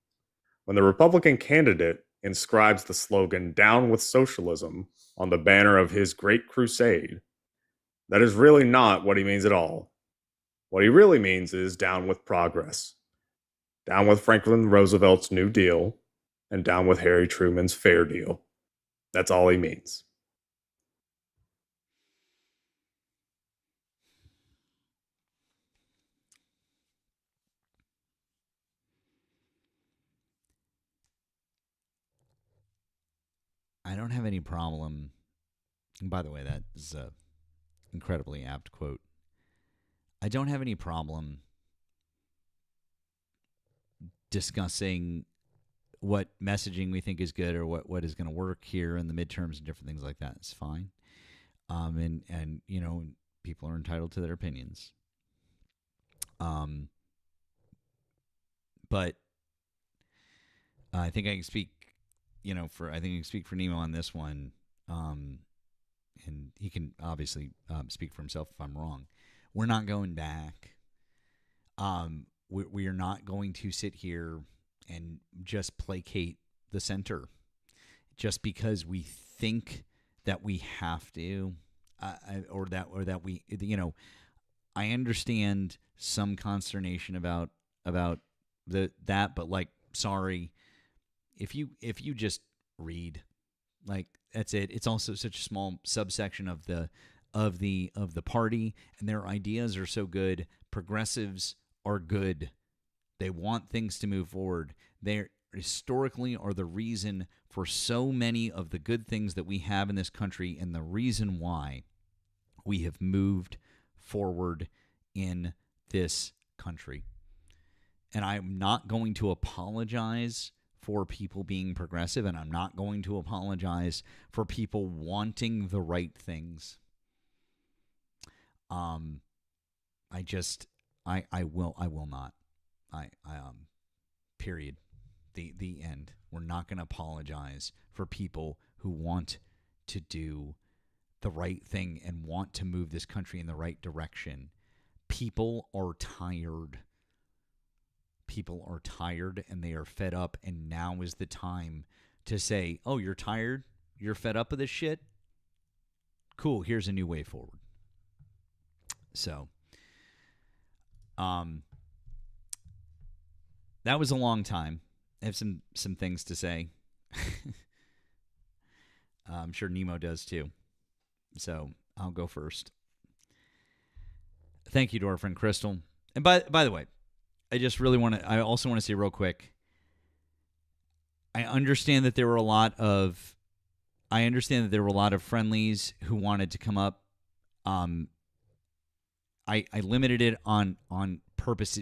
Speaker 5: When the Republican candidate inscribes the slogan "Down with Socialism" on the banner of his great crusade, that is really not what he means at all. What he really means is down with progress, down with Franklin Roosevelt's New Deal, and down with Harry Truman's Fair Deal. That's all he means.
Speaker 1: I don't have any problem. And by the way, that is a incredibly apt quote. I don't have any problem discussing what messaging we think is good or what is going to work here in the midterms and different things like that. It's fine. And people are entitled to their opinions. But I think I can speak, I think I can speak for Nemo on this one. And he can obviously speak for himself if I'm wrong. We're not going back. We are not going to sit here and just placate the center just because we think that we have to, or that we, I understand some consternation about that, but like, sorry, if you just read, like, that's it. It's also such a small subsection of the party, and their ideas are so good. Progressives are good. They want things to move forward. They historically are the reason for so many of the good things that we have in this country and the reason why we have moved forward in this country. And I'm not going to apologize for people being progressive, and I'm not going to apologize for people wanting the right things. I will not. Period. The end. We're not going to apologize for people who want to do the right thing and want to move this country in the right direction. People are tired. People are tired and they are fed up, and now is the time to say, oh, you're tired? You're fed up of this shit? Cool, here's a new way forward. So, that was a long time. I have some things to say. I'm sure Nemo does too. So I'll go first. Thank you to our friend Crystal. And by the way, I also want to say real quick, I understand that there were a lot of friendlies who wanted to come up. I limited it on purpose.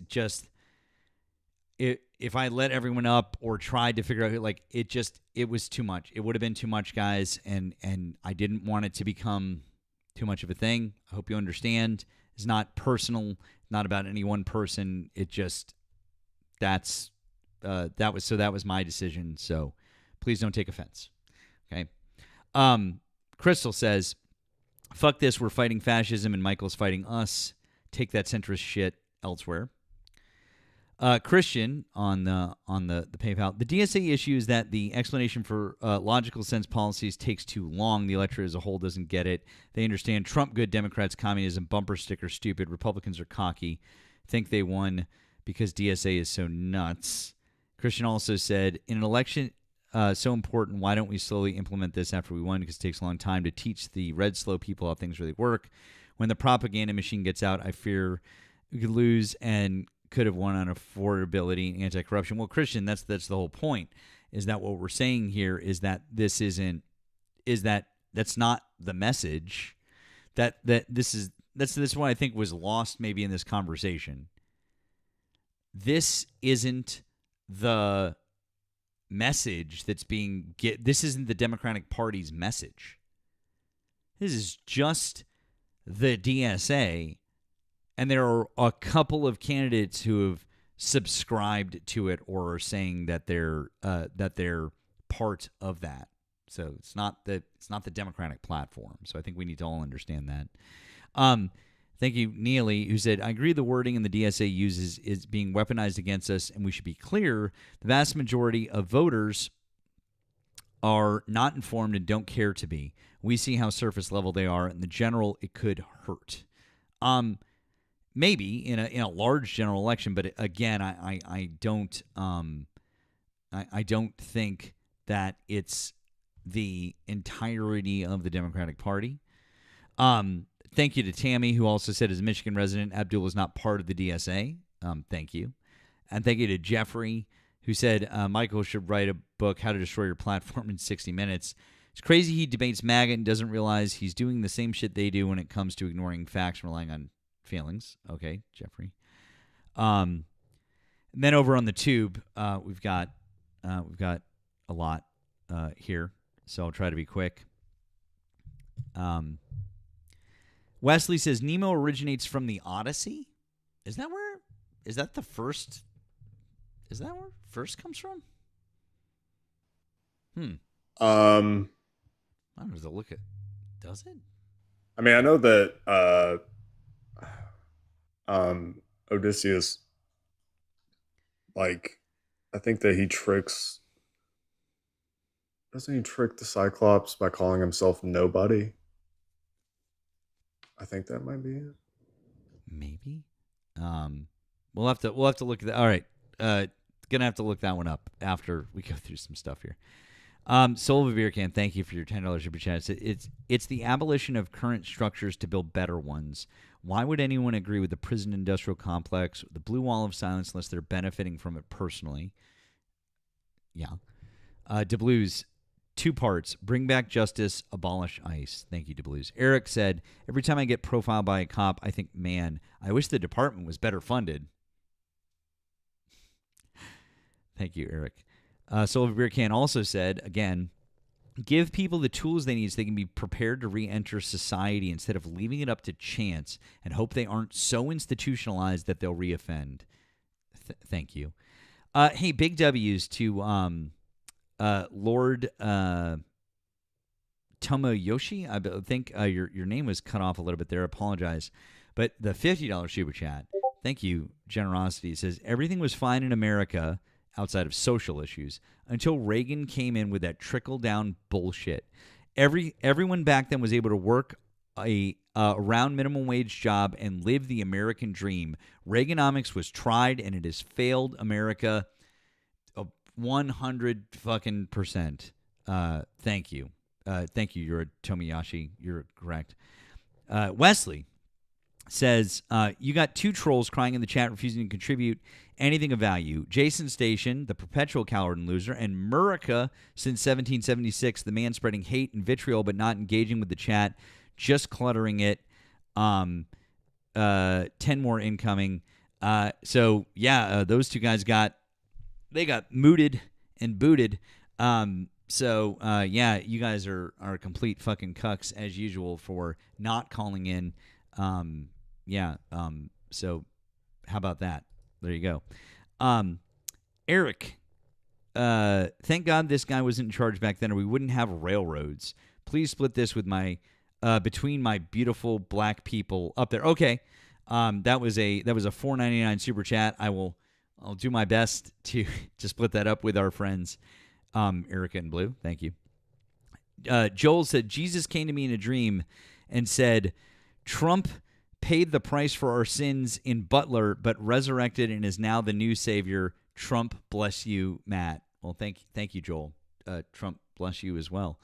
Speaker 1: If I let everyone up or tried to figure out, like, it was too much. It would have been too much, guys, and I didn't want it to become too much of a thing. I hope you understand. It's not personal, not about any one person. It just that was my decision. So please don't take offense. Okay. Crystal says, "Fuck this. We're fighting fascism, and Michael's fighting us. Take that centrist shit elsewhere." Christian on the PayPal. The DSA issue is that the explanation for logical sense policies takes too long. The electorate as a whole doesn't get it. They understand Trump good, Democrats communism, bumper sticker stupid, Republicans are cocky, think they won because DSA is so nuts. Christian also said, in an election so important, why don't we slowly implement this after we won? Because it takes a long time to teach the red slow people how things really work. When the propaganda machine gets out, I fear we could lose and could have won on affordability and anti-corruption. Well, Christian, that's the whole point, is that what we're saying here is that that's not the message. That's what I think was lost maybe in this conversation. This isn't the message this isn't the Democratic Party's message. This is just the DSA. And there are a couple of candidates who have subscribed to it or are saying that they're part of that. So it's not the Democratic platform. So I think we need to all understand that. Thank you, Neely, who said, I agree the wording in the DSA uses is being weaponized against us, and we should be clear. The vast majority of voters are not informed and don't care to be. We see how surface level they are. In the general, it could hurt. Maybe in a large general election, but again, I don't think that it's the entirety of the Democratic Party. Thank you to Tammy, who also said, as a Michigan resident, Abdul is not part of the DSA. Thank you. And thank you to Jeffrey, who said, Michael should write a book, How to Destroy Your Platform in 60 Minutes. It's crazy he debates MAGA and doesn't realize he's doing the same shit they do when it comes to ignoring facts and relying on feelings. Okay, Jeffrey. And then over on the tube, we've got a lot here, so I'll try to be quick. Wesley says Nemo originates from the Odyssey. Is that where first comes from?
Speaker 5: I
Speaker 1: don't know. To look at, does it?
Speaker 5: I mean, I know that Odysseus, like, I think that doesn't he trick the Cyclops by calling himself nobody? I think that might be it.
Speaker 1: Maybe. We'll have to look at that. All right. Gonna have to look that one up after we go through some stuff here. Soul of a Beer Can, thank you for your $10 super chat. It's the abolition of current structures to build better ones. Why would anyone agree with the prison industrial complex, the blue wall of silence, unless they're benefiting from it personally? Yeah. DeBlues, 2 parts. Bring back justice, abolish ICE. Thank you, DeBlues. Eric said, every time I get profiled by a cop, I think, man, I wish the department was better funded. Thank you, Eric. Soul of a Beer Can also said, again, give people the tools they need so they can be prepared to re-enter society instead of leaving it up to chance and hope they aren't so institutionalized that they'll reoffend. Thank you. Hey, big W's to Lord Tomoyoshi. I think your name was cut off a little bit there. I apologize. But the $50 super chat, thank you, generosity. It says, everything was fine in America outside of social issues until Reagan came in with that trickle-down bullshit. Everyone back then was able to work a around minimum wage job and live the American dream. Reaganomics was tried, and it has failed America 100 fucking percent. Thank you. Thank you. You're a Tomoyashi. You're correct. Wesley says, you got 2 trolls crying in the chat refusing to contribute anything of value. Jason Station, the perpetual coward and loser, and Murica since 1776, the man spreading hate and vitriol but not engaging with the chat, just cluttering it. 10 more incoming. Those 2 guys got mooted and booted. You guys are complete fucking cucks as usual for not calling in. So how about that? There you go. Eric, thank God this guy wasn't in charge back then or we wouldn't have railroads. Please split this with my between my beautiful black people up there. Okay. That was a $4.99 super chat. I'll do my best to split that up with our friends Erika and Blue. Thank you. Joel said, Jesus came to me in a dream and said, Trump paid the price for our sins in Butler, but resurrected and is now the new savior. Trump bless you, Matt. Well, thank you, Joel. Trump bless you as well.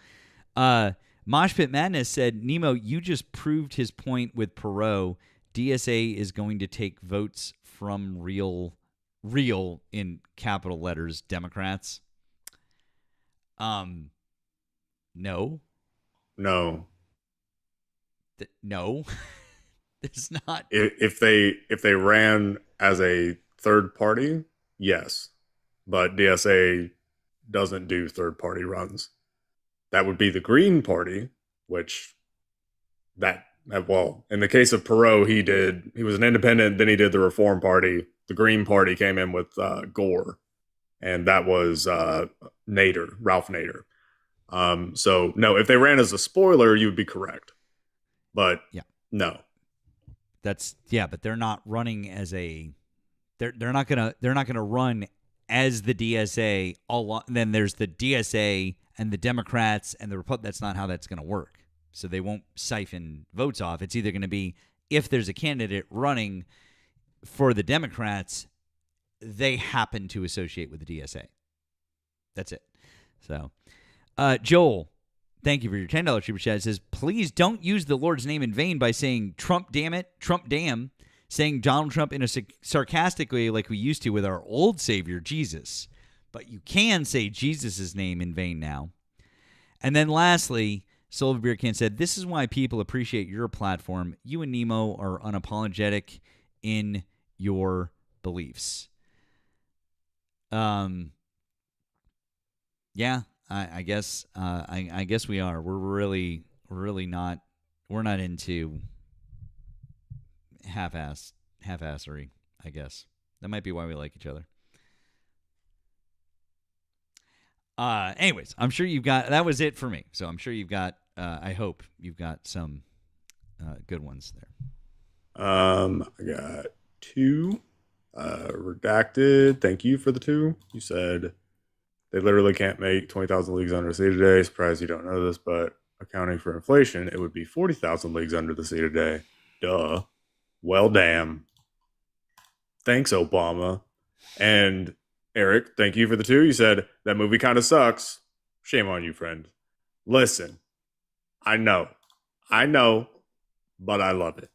Speaker 1: Mosh Pit Madness said, Nemo, you just proved his point with Perot. DSA is going to take votes from real in capital letters Democrats. No.
Speaker 5: No.
Speaker 1: No. It's not.
Speaker 5: If they ran as a third party, yes. But DSA doesn't do third party runs. That would be the Green Party, which in the case of Perot, he was an independent, then he did the Reform Party. The Green Party came in with Gore, and that was Ralph Nader. So no, if they ran as a spoiler, you would be correct. But no.
Speaker 1: But they're not running as a they're not gonna run as the DSA then there's the DSA and the Democrats and the Republicans. That's not how that's gonna work. So they won't siphon votes off. It's either gonna be if there's a candidate running for the Democrats, they happen to associate with the DSA. That's it. So Joel, thank you for your $10 super chat. It says, please don't use the Lord's name in vain by saying Trump damn it, Trump damn, saying Donald Trump in a sarcastic way like we used to with our old savior, Jesus. But you can say Jesus' name in vain now. And then lastly, Soul of a Beer Can said, this is why people appreciate your platform. You and Nemo are unapologetic in your beliefs. I guess we are. We're really not. We're not into half-assery. I guess that might be why we like each other. Anyways, I'm sure you've got. That was it for me. So I'm sure you've got. I hope you've got some good ones there.
Speaker 5: I got 2. Redacted. Thank you for the 2. You said. They literally can't make 20,000 leagues under the sea today. Surprised you don't know this, but accounting for inflation, it would be 40,000 leagues under the sea today. Duh. Well, damn. Thanks, Obama. And Eric, thank you for the 2. You said, that movie kind of sucks. Shame on you, friend. Listen, I know, but I love it.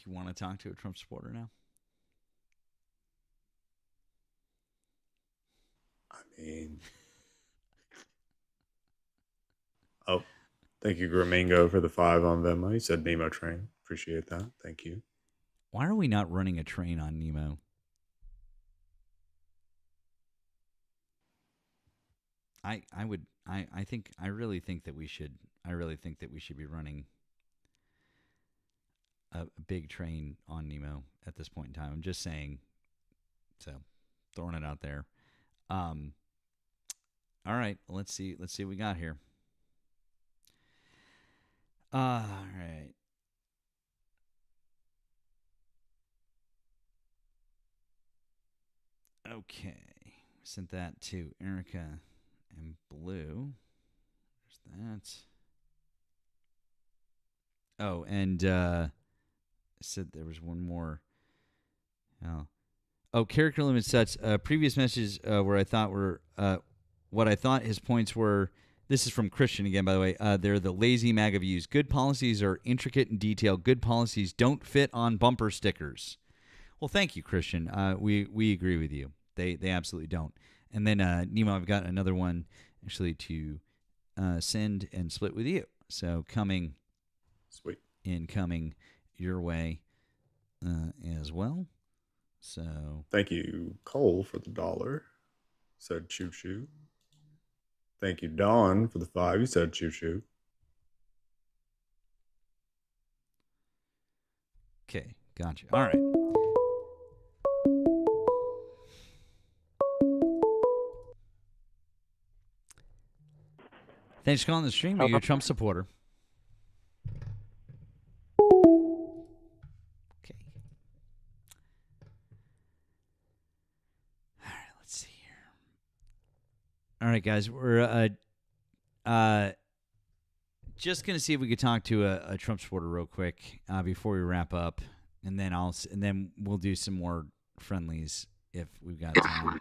Speaker 1: you want to talk to a Trump supporter now?
Speaker 5: I mean, oh, thank you, Gramingo, for the 5 on Venmo. He said Nemo train. Appreciate that. Thank you.
Speaker 1: Why are we not running a train on Nemo? I really think that we should be running a big train on Nemo at this point in time. I'm just saying, so throwing it out there. All right, let's see what we got here. All right. Okay. Sent that to Erika and Blue. There's that. Oh, and said there was one more. Oh, character limit sets. Previous messages where I thought were what I thought his points were. This is from Christian again, by the way. They're the lazy MAGA views. Good policies are intricate and detailed. Good policies don't fit on bumper stickers. Well, thank you, Christian. We agree with you. They absolutely don't. And then Nemo, I've got another one actually to send and split with you. So coming your way as well. So
Speaker 5: thank you, Cole, for the $1. Said choo choo. Thank you, Dawn, for the 5. You said choo choo.
Speaker 1: Okay, gotcha. All right. Thanks for calling the stream. Are you a Trump supporter? Okay. All right, let's see here. All right, guys, we're just gonna see if we could talk to a Trump supporter real quick before we wrap up, and then we'll do some more friendlies if we've got time.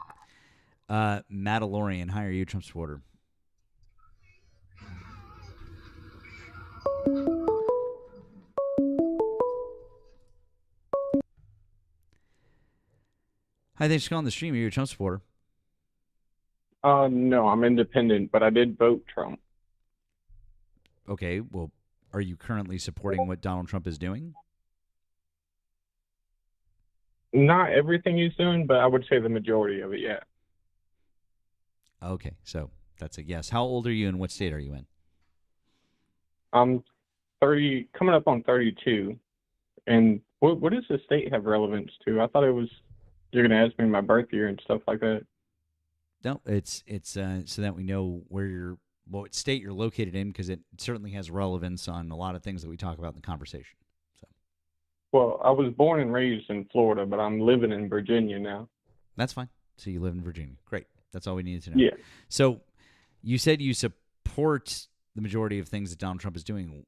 Speaker 1: Mandalorian, hi, are you a Trump supporter? Hi, thanks for calling the stream. Are you a Trump supporter?
Speaker 20: No, I'm independent, but I did vote Trump.
Speaker 1: Okay, well, are you currently supporting what Donald Trump is doing?
Speaker 20: Not everything he's doing, but I would say the majority of it, yeah.
Speaker 1: Okay, so that's a yes. How old are you and what state are you in?
Speaker 20: I'm 30, coming up on 32. And what does the state have relevance to? I thought it was, you're going to ask me my birth year and stuff like that.
Speaker 1: No, it's so that we know what state you're located in, because it certainly has relevance on a lot of things that we talk about in the conversation. So,
Speaker 20: well, I was born and raised in Florida, but I'm living in Virginia now.
Speaker 1: That's fine. So you live in Virginia. Great. That's all we needed to know.
Speaker 20: Yeah.
Speaker 1: So you said you support the majority of things that Donald Trump is doing.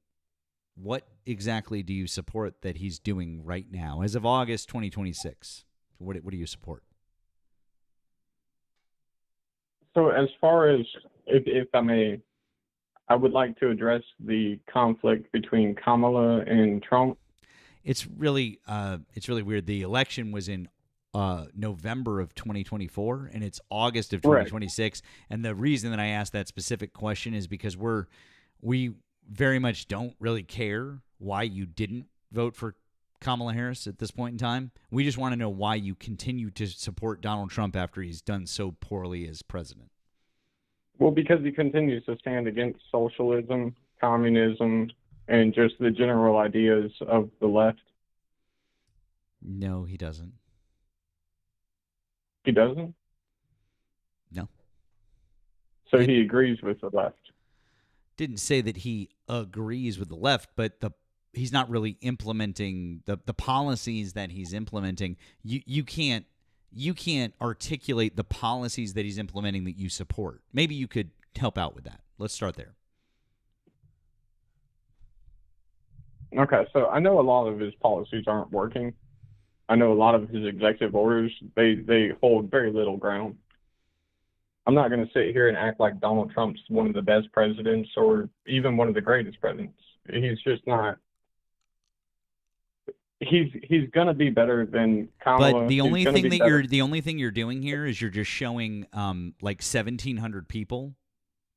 Speaker 1: What exactly do you support that he's doing right now, as of August 2026? What do you support?
Speaker 20: So as far as, if I may, I would like to address the conflict between Kamala and Trump.
Speaker 1: It's really weird. The election was in November of 2024, and it's August of 2026. Right. And the reason that I asked that specific question is because we very much don't really care why you didn't vote for Kamala Harris at this point in time. We just want to know why you continue to support Donald Trump after he's done so poorly as president.
Speaker 20: Well, because he continues to stand against socialism, communism, and just the general ideas of the left.
Speaker 1: No, he doesn't.
Speaker 20: He doesn't?
Speaker 1: No.
Speaker 20: So he agrees with the left.
Speaker 1: Didn't say that he agrees with the left, but he's not really implementing the policies that he's implementing. You can't articulate the policies that he's implementing that you support. Maybe you could help out with that. Let's start there.
Speaker 20: Okay, so I know a lot of his policies aren't working. I know a lot of his executive orders, they hold very little ground. I'm not going to sit here and act like Donald Trump's one of the best presidents or even one of the greatest presidents. He's just not. he's gonna be better than Kamala.
Speaker 1: But the
Speaker 20: He's
Speaker 1: only
Speaker 20: gonna
Speaker 1: thing
Speaker 20: be
Speaker 1: that
Speaker 20: better.
Speaker 1: you're doing here is you're just showing like 1,700 people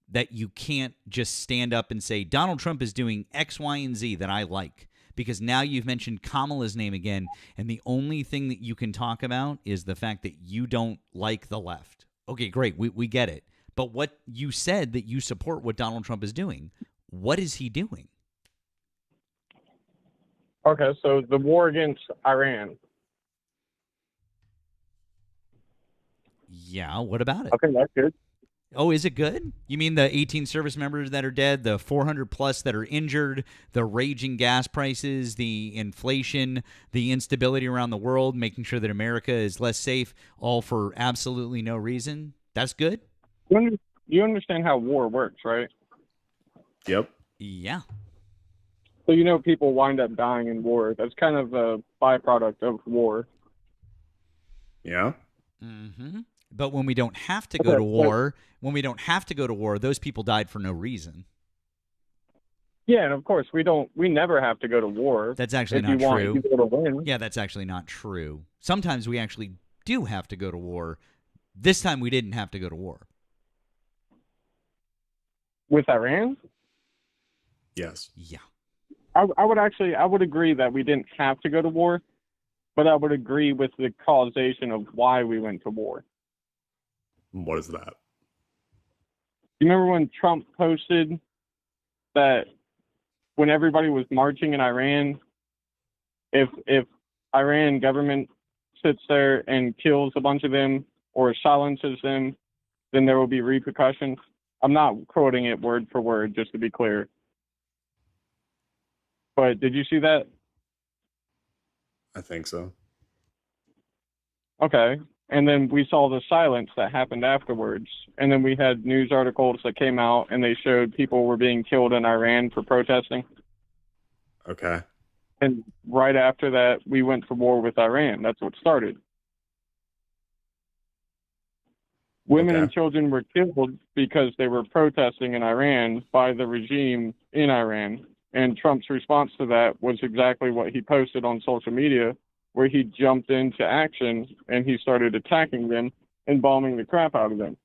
Speaker 1: that you can't just stand up and say Donald Trump is doing X, Y, and Z that I like, because now you've mentioned Kamala's name again, and the only thing that you can talk about is the fact that you don't like the left. Okay, great, we get it. But what you said that you support what Donald Trump is doing, what is he doing?
Speaker 20: Okay, so the war against Iran.
Speaker 1: Yeah, what about it?
Speaker 20: Okay, that's good.
Speaker 1: Oh, is it good? You mean the 18 service members that are dead, the 400 plus that are injured, the raging gas prices, the inflation, the instability around the world, making sure that America is less safe, all for absolutely no reason? That's good?
Speaker 20: You understand how war works, right?
Speaker 19: Yep.
Speaker 1: Yeah.
Speaker 20: So you know people wind up dying in war. That's kind of a byproduct of war.
Speaker 19: Yeah.
Speaker 1: Mm-hmm. But when we don't have to
Speaker 20: Okay,
Speaker 1: go to war, those people died for no reason.
Speaker 20: Yeah, and of course we never have to go to war.
Speaker 1: That's actually
Speaker 20: if
Speaker 1: not
Speaker 20: you want
Speaker 1: true.
Speaker 20: people to win.
Speaker 1: Yeah, that's actually not true. Sometimes we actually do have to go to war. This time we didn't have to go to war.
Speaker 20: With Iran?
Speaker 19: Yes.
Speaker 1: Yeah.
Speaker 20: I would agree that we didn't have to go to war, but I would agree with the causation of why we went to war.
Speaker 19: What is that?
Speaker 20: You remember when Trump posted that when everybody was marching in Iran, if Iran government sits there and kills a bunch of them or silences them, then there will be repercussions? I'm not quoting it word for word, just to be clear. But did you see that?
Speaker 19: I think so.
Speaker 20: Okay. And then we saw the silence that happened afterwards. And then we had news articles that came out and they showed people were being killed in Iran for protesting.
Speaker 19: Okay.
Speaker 20: And right after that, we went to war with Iran. That's what started. Women and children were killed because they were protesting in Iran by the regime in Iran. And Trump's response to that was exactly what he posted on social media, where he jumped into action and he started attacking them and bombing the crap out of them.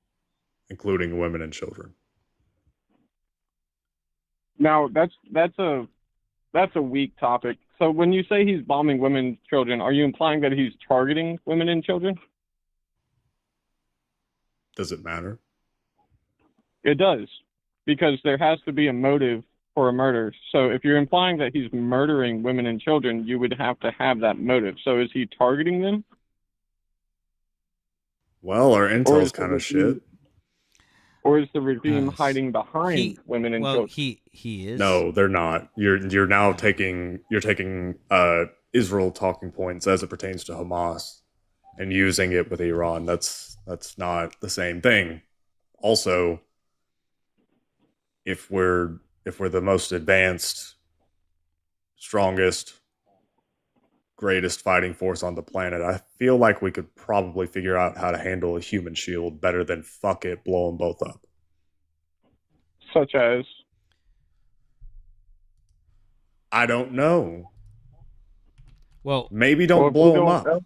Speaker 19: Including women and children.
Speaker 20: Now, that's a weak topic. So when you say he's bombing women and children, are you implying that he's targeting women and children?
Speaker 19: Does it matter?
Speaker 20: It does, because there has to be a motive for a murder. So if you're implying that he's murdering women and children, you would have to have that motive. So is he targeting them?
Speaker 19: Well, our intel's kind of shit.
Speaker 20: Or is the regime hiding behind women and children?
Speaker 1: He is.
Speaker 19: No, they're not. You're now taking Israel talking points as it pertains to Hamas and using it with Iran. That's not the same thing. Also, if we're the most advanced, strongest, greatest fighting force on the planet, I feel like we could probably figure out how to handle a human shield better than fuck it, blow them both up.
Speaker 20: Such as?
Speaker 19: I don't know.
Speaker 1: Well,
Speaker 19: maybe don't blow them up.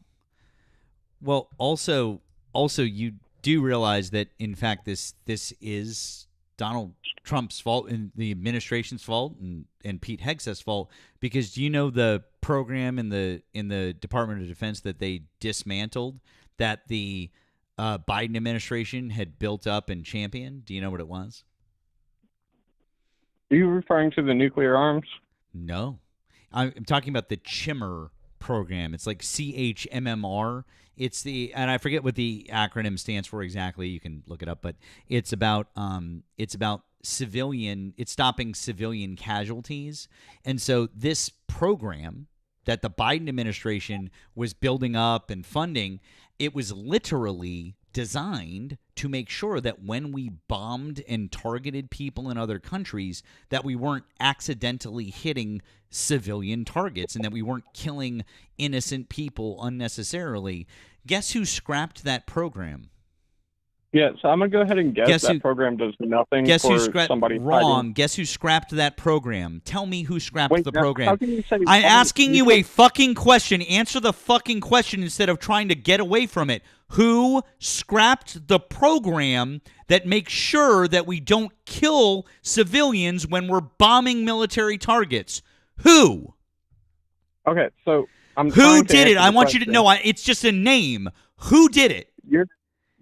Speaker 1: Well, also you do realize that in fact this is Donald Trump's fault and the administration's fault and Pete Hegseth's fault, because do you know the program in the Department of Defense that they dismantled that the Biden administration had built up and championed? Do you know what it was?
Speaker 20: Are you referring to the nuclear arms?
Speaker 1: No. I'm talking about the Chimmer program. It's like CHMMR. And I forget what the acronym stands for exactly. You can look it up, but it's about it's stopping civilian casualties. And so this program that the Biden administration was building up and funding, it was literally designed to make sure that when we bombed and targeted people in other countries, that we weren't accidentally hitting civilian targets and that we weren't killing innocent people unnecessarily. Guess who scrapped that program?
Speaker 20: Yeah, so I'm gonna go ahead and guess
Speaker 1: Guess
Speaker 20: that
Speaker 1: who-
Speaker 20: program does nothing
Speaker 1: Guess who
Speaker 20: for
Speaker 1: scrapped?
Speaker 20: somebody
Speaker 1: Wrong.
Speaker 20: hiding.
Speaker 1: Guess who scrapped that program? Tell me who scrapped
Speaker 20: Wait,
Speaker 1: the
Speaker 20: now,
Speaker 1: program.
Speaker 20: how can you say
Speaker 1: I'm
Speaker 20: wrong?
Speaker 1: asking you a fucking question. Answer the fucking question instead of trying to get away from it. Who scrapped the program that makes sure that we don't kill civilians when we're bombing military targets? Who?
Speaker 20: Okay, so I'm
Speaker 1: Who
Speaker 20: trying to
Speaker 1: did it?
Speaker 20: answer
Speaker 1: I
Speaker 20: the
Speaker 1: want you to
Speaker 20: question.
Speaker 1: know. It's just a name. Who did it?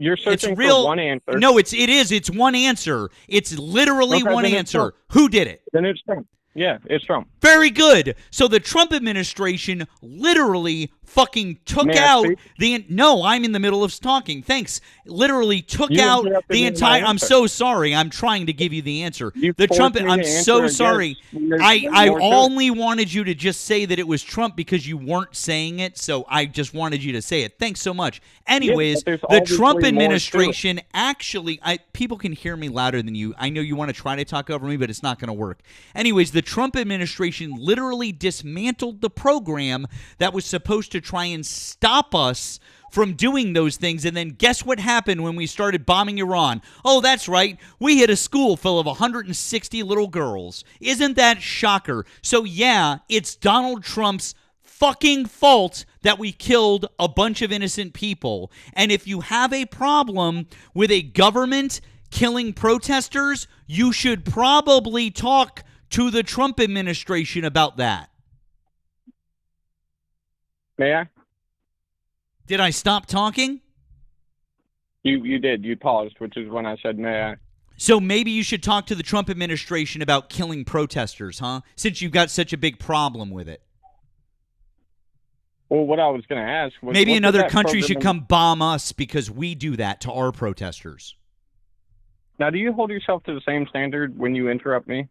Speaker 20: You're
Speaker 1: It's
Speaker 20: searching
Speaker 1: real.
Speaker 20: for one answer.
Speaker 1: No, it is. It's one answer. It's literally
Speaker 20: Okay,
Speaker 1: one
Speaker 20: then it's
Speaker 1: answer.
Speaker 20: Trump.
Speaker 1: Who did it?
Speaker 20: Then it's Trump. Yeah, it's Trump.
Speaker 1: Very good. So the Trump administration literally fucking took
Speaker 20: May I
Speaker 1: out
Speaker 20: speak?
Speaker 1: the. No, I'm in the middle of talking. Thanks. Literally took
Speaker 20: You
Speaker 1: out
Speaker 20: interrupted
Speaker 1: the
Speaker 20: me in my
Speaker 1: entire. I'm
Speaker 20: answer.
Speaker 1: so sorry. I'm trying to give you the answer.
Speaker 20: You
Speaker 1: The Trump.
Speaker 20: forced me
Speaker 1: I'm
Speaker 20: to answer
Speaker 1: so
Speaker 20: against
Speaker 1: sorry.
Speaker 20: your-
Speaker 1: I
Speaker 20: more to it.
Speaker 1: only wanted you to just say that it was Trump because you weren't saying it. So I just wanted you to say it. Thanks so much. Anyways,
Speaker 20: but there's
Speaker 1: the
Speaker 20: obviously
Speaker 1: Trump
Speaker 20: more to it.
Speaker 1: administration actually. People can hear me louder than you. I know you want to try to talk over me, but it's not going to work. Anyways, the Trump administration literally dismantled the program that was supposed to try and stop us from doing those things. And then guess what happened when we started bombing Iran? Oh, that's right. We hit a school full of 160 little girls. Isn't that shocker? So yeah, it's Donald Trump's fucking fault that we killed a bunch of innocent people. And if you have a problem with a government killing protesters, you should probably talk to the Trump administration about that.
Speaker 20: May I?
Speaker 1: Did I stop talking?
Speaker 20: You did. You paused, which is when I said may I.
Speaker 1: So maybe you should talk to the Trump administration about killing protesters, huh? Since you've got such a big problem with it.
Speaker 20: Well, what I was going to ask was
Speaker 1: Maybe
Speaker 20: what did
Speaker 1: another
Speaker 20: that
Speaker 1: country
Speaker 20: program-
Speaker 1: should come bomb us because we do that to our protesters.
Speaker 20: Now, do you hold yourself to the same standard when you interrupt me?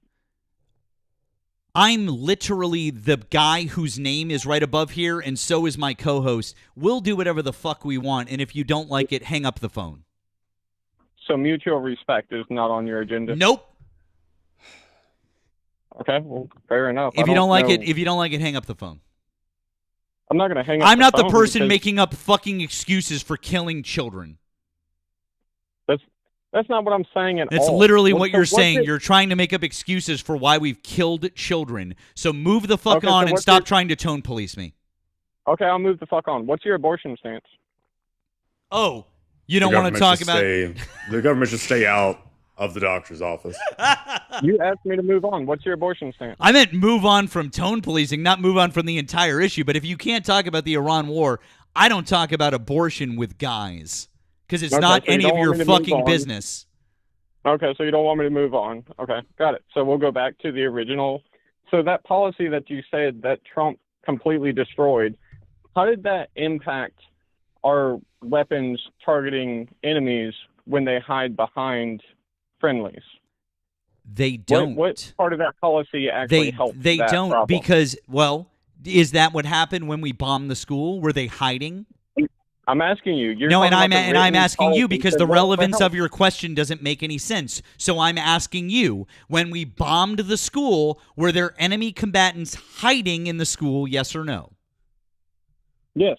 Speaker 1: I'm literally the guy whose name is right above here, and so is my co-host. We'll do whatever the fuck we want, and if you don't like it, hang up the phone.
Speaker 20: So mutual respect is not on your agenda?
Speaker 1: Nope.
Speaker 20: Okay, well, fair enough.
Speaker 1: If
Speaker 20: I
Speaker 1: you don't like
Speaker 20: know-
Speaker 1: it, hang up the phone.
Speaker 20: I'm not going to hang up
Speaker 1: I'm not the
Speaker 20: phone
Speaker 1: person
Speaker 20: because
Speaker 1: making up fucking excuses for killing children.
Speaker 20: That's not what I'm saying at all.
Speaker 1: That's literally
Speaker 20: Well,
Speaker 1: what
Speaker 20: so
Speaker 1: you're
Speaker 20: what's
Speaker 1: saying.
Speaker 20: it-
Speaker 1: You're trying to make up excuses for why we've killed children. So move the fuck
Speaker 20: Okay, so
Speaker 1: on and
Speaker 20: what's
Speaker 1: stop
Speaker 20: your-
Speaker 1: trying to tone police me.
Speaker 20: Okay, I'll move the fuck on. What's your abortion stance?
Speaker 1: Oh, you don't
Speaker 5: The
Speaker 1: want to
Speaker 5: government
Speaker 1: talk
Speaker 5: should
Speaker 1: about...
Speaker 5: the government should stay out of the doctor's office.
Speaker 20: You asked me to move on. What's your abortion stance?
Speaker 1: I meant move on from tone policing, not move on from the entire issue. But if you can't talk about the Iran war, I don't talk about abortion with guys because it's
Speaker 20: Okay,
Speaker 1: not
Speaker 20: so you
Speaker 1: any
Speaker 20: don't
Speaker 1: of
Speaker 20: want
Speaker 1: your
Speaker 20: me to move
Speaker 1: fucking
Speaker 20: on.
Speaker 1: business.
Speaker 20: Okay, so you don't want me to move on. Okay, got it. So we'll go back to the original. So that policy that you said that Trump completely destroyed, how did that impact our weapons targeting enemies when they hide behind friendlies?
Speaker 1: They don't.
Speaker 20: What part of that policy actually helped
Speaker 1: They
Speaker 20: that
Speaker 1: don't
Speaker 20: problem?
Speaker 1: because, well, is that what happened when we bombed the school? Were they hiding?
Speaker 20: I'm asking you. You're
Speaker 1: No, and
Speaker 20: talking
Speaker 1: I'm
Speaker 20: about the
Speaker 1: asking
Speaker 20: written
Speaker 1: you
Speaker 20: policy
Speaker 1: because
Speaker 20: that
Speaker 1: the
Speaker 20: what
Speaker 1: relevance
Speaker 20: helped?
Speaker 1: of your question doesn't make any sense. So I'm asking you, when we bombed the school, were there enemy combatants hiding in the school, yes or no?
Speaker 20: Yes.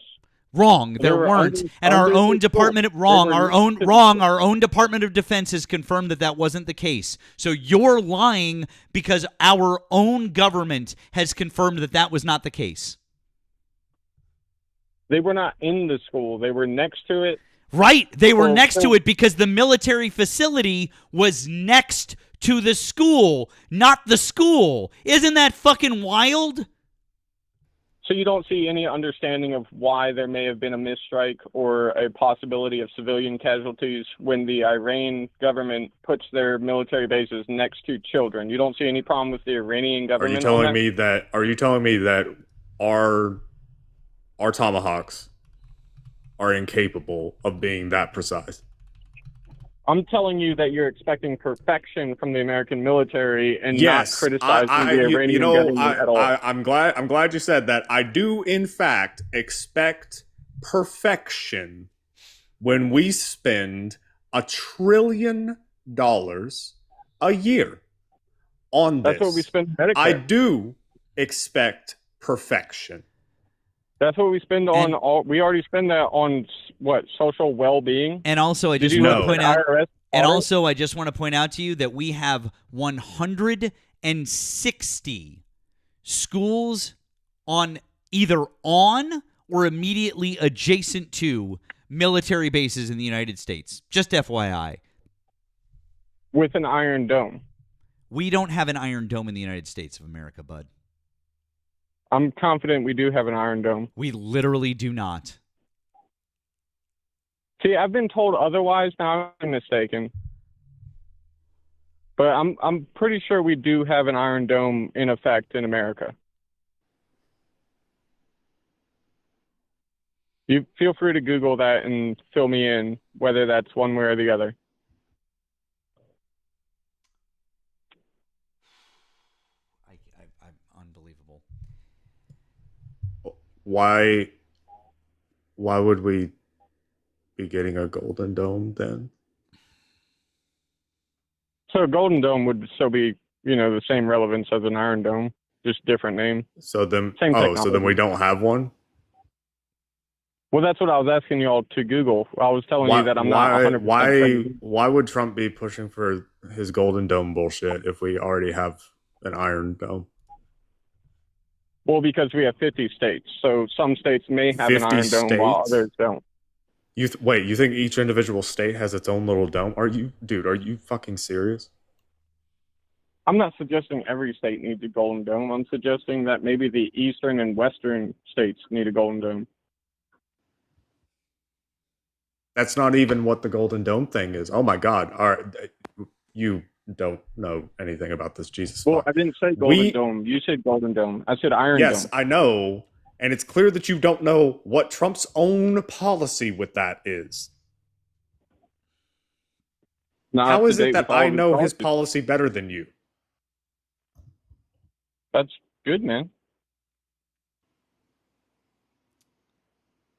Speaker 1: Wrong.
Speaker 20: They
Speaker 1: There
Speaker 20: were
Speaker 1: weren't.
Speaker 20: under-
Speaker 1: And our
Speaker 20: under
Speaker 1: own
Speaker 20: the
Speaker 1: Department of
Speaker 20: school. They
Speaker 1: wrong,
Speaker 20: were
Speaker 1: our own
Speaker 20: next to the
Speaker 1: wrong, our own Department of Defense has confirmed that that wasn't the case. So you're lying because our own government has confirmed that that was not the case.
Speaker 20: They were not in the school. They were next to it.
Speaker 1: Right. They were
Speaker 20: Well,
Speaker 1: next to
Speaker 20: so-
Speaker 1: it because the military facility was next to the school, not the school. Isn't that fucking wild?
Speaker 20: So you don't see any understanding of why there may have been a misstrike or a possibility of civilian casualties when the Iran government puts their military bases next to children. You don't see any problem with the Iranian
Speaker 5: Are
Speaker 20: government.
Speaker 5: you
Speaker 20: on
Speaker 5: telling
Speaker 20: that?
Speaker 5: me that? Are you telling me that our tomahawks are incapable of being that precise?
Speaker 20: I'm telling you that you're expecting perfection from the American military and
Speaker 5: Yes,
Speaker 20: not criticizing the Iranian
Speaker 5: you know,
Speaker 20: government at all.
Speaker 5: I'm glad you said that. I do, in fact, expect perfection when we spend $1 trillion a year on this.
Speaker 20: That's what we spend Medicare.
Speaker 5: I do expect perfection.
Speaker 20: That's what we spend on all. We already spend that on what, social well-being.
Speaker 1: And also, I
Speaker 20: Did
Speaker 1: just
Speaker 20: you
Speaker 1: want
Speaker 20: know
Speaker 1: to point
Speaker 20: that
Speaker 1: out.
Speaker 20: IRS
Speaker 1: And
Speaker 20: audit-
Speaker 1: also, I just want to point out to you that we have 160 schools either on or immediately adjacent to military bases in the United States. Just FYI.
Speaker 20: with an Iron Dome.
Speaker 1: We don't have an Iron Dome in the United States of America, bud.
Speaker 20: I'm confident we do have an Iron Dome.
Speaker 1: We literally do not.
Speaker 20: See, I've been told otherwise. Now I'm mistaken. But I'm pretty sure we do have an Iron Dome in effect in America. You feel free to Google that and fill me in whether that's one way or the other.
Speaker 1: I'm unbelievable.
Speaker 5: Why would we be getting a Golden Dome then?
Speaker 20: So a Golden Dome would still be, the same relevance as an Iron Dome, just different name.
Speaker 5: So then,
Speaker 20: Same
Speaker 5: so then
Speaker 20: technology.
Speaker 5: we don't have one?
Speaker 20: Well, that's what I was asking y'all to Google. I was telling you that I'm not 100% certain.
Speaker 5: Why would Trump be pushing for his Golden Dome bullshit if we already have an Iron Dome?
Speaker 20: Well, because we have 50 states, so some states may have an
Speaker 5: 50
Speaker 20: Iron Dome while
Speaker 5: states?
Speaker 20: others don't.
Speaker 5: Wait, you think each individual state has its own little dome? Are you fucking serious?
Speaker 20: I'm not suggesting every state needs a Golden Dome. I'm suggesting that maybe the eastern and western states need a Golden Dome.
Speaker 5: That's not even what the Golden Dome thing is. Oh my God. All right. You don't know anything about this, Jesus.
Speaker 20: Well,
Speaker 5: fuck.
Speaker 20: I didn't say Golden Dome. You said Golden Dome. I said Iron
Speaker 5: Yes,
Speaker 20: Dome.
Speaker 5: I know. And it's clear that you don't know what Trump's own policy with that is.
Speaker 20: Not
Speaker 5: How
Speaker 20: up to
Speaker 5: is it
Speaker 20: date
Speaker 5: that
Speaker 20: with all
Speaker 5: I
Speaker 20: of his
Speaker 5: know his
Speaker 20: policies.
Speaker 5: policy better than you?
Speaker 20: That's good, man.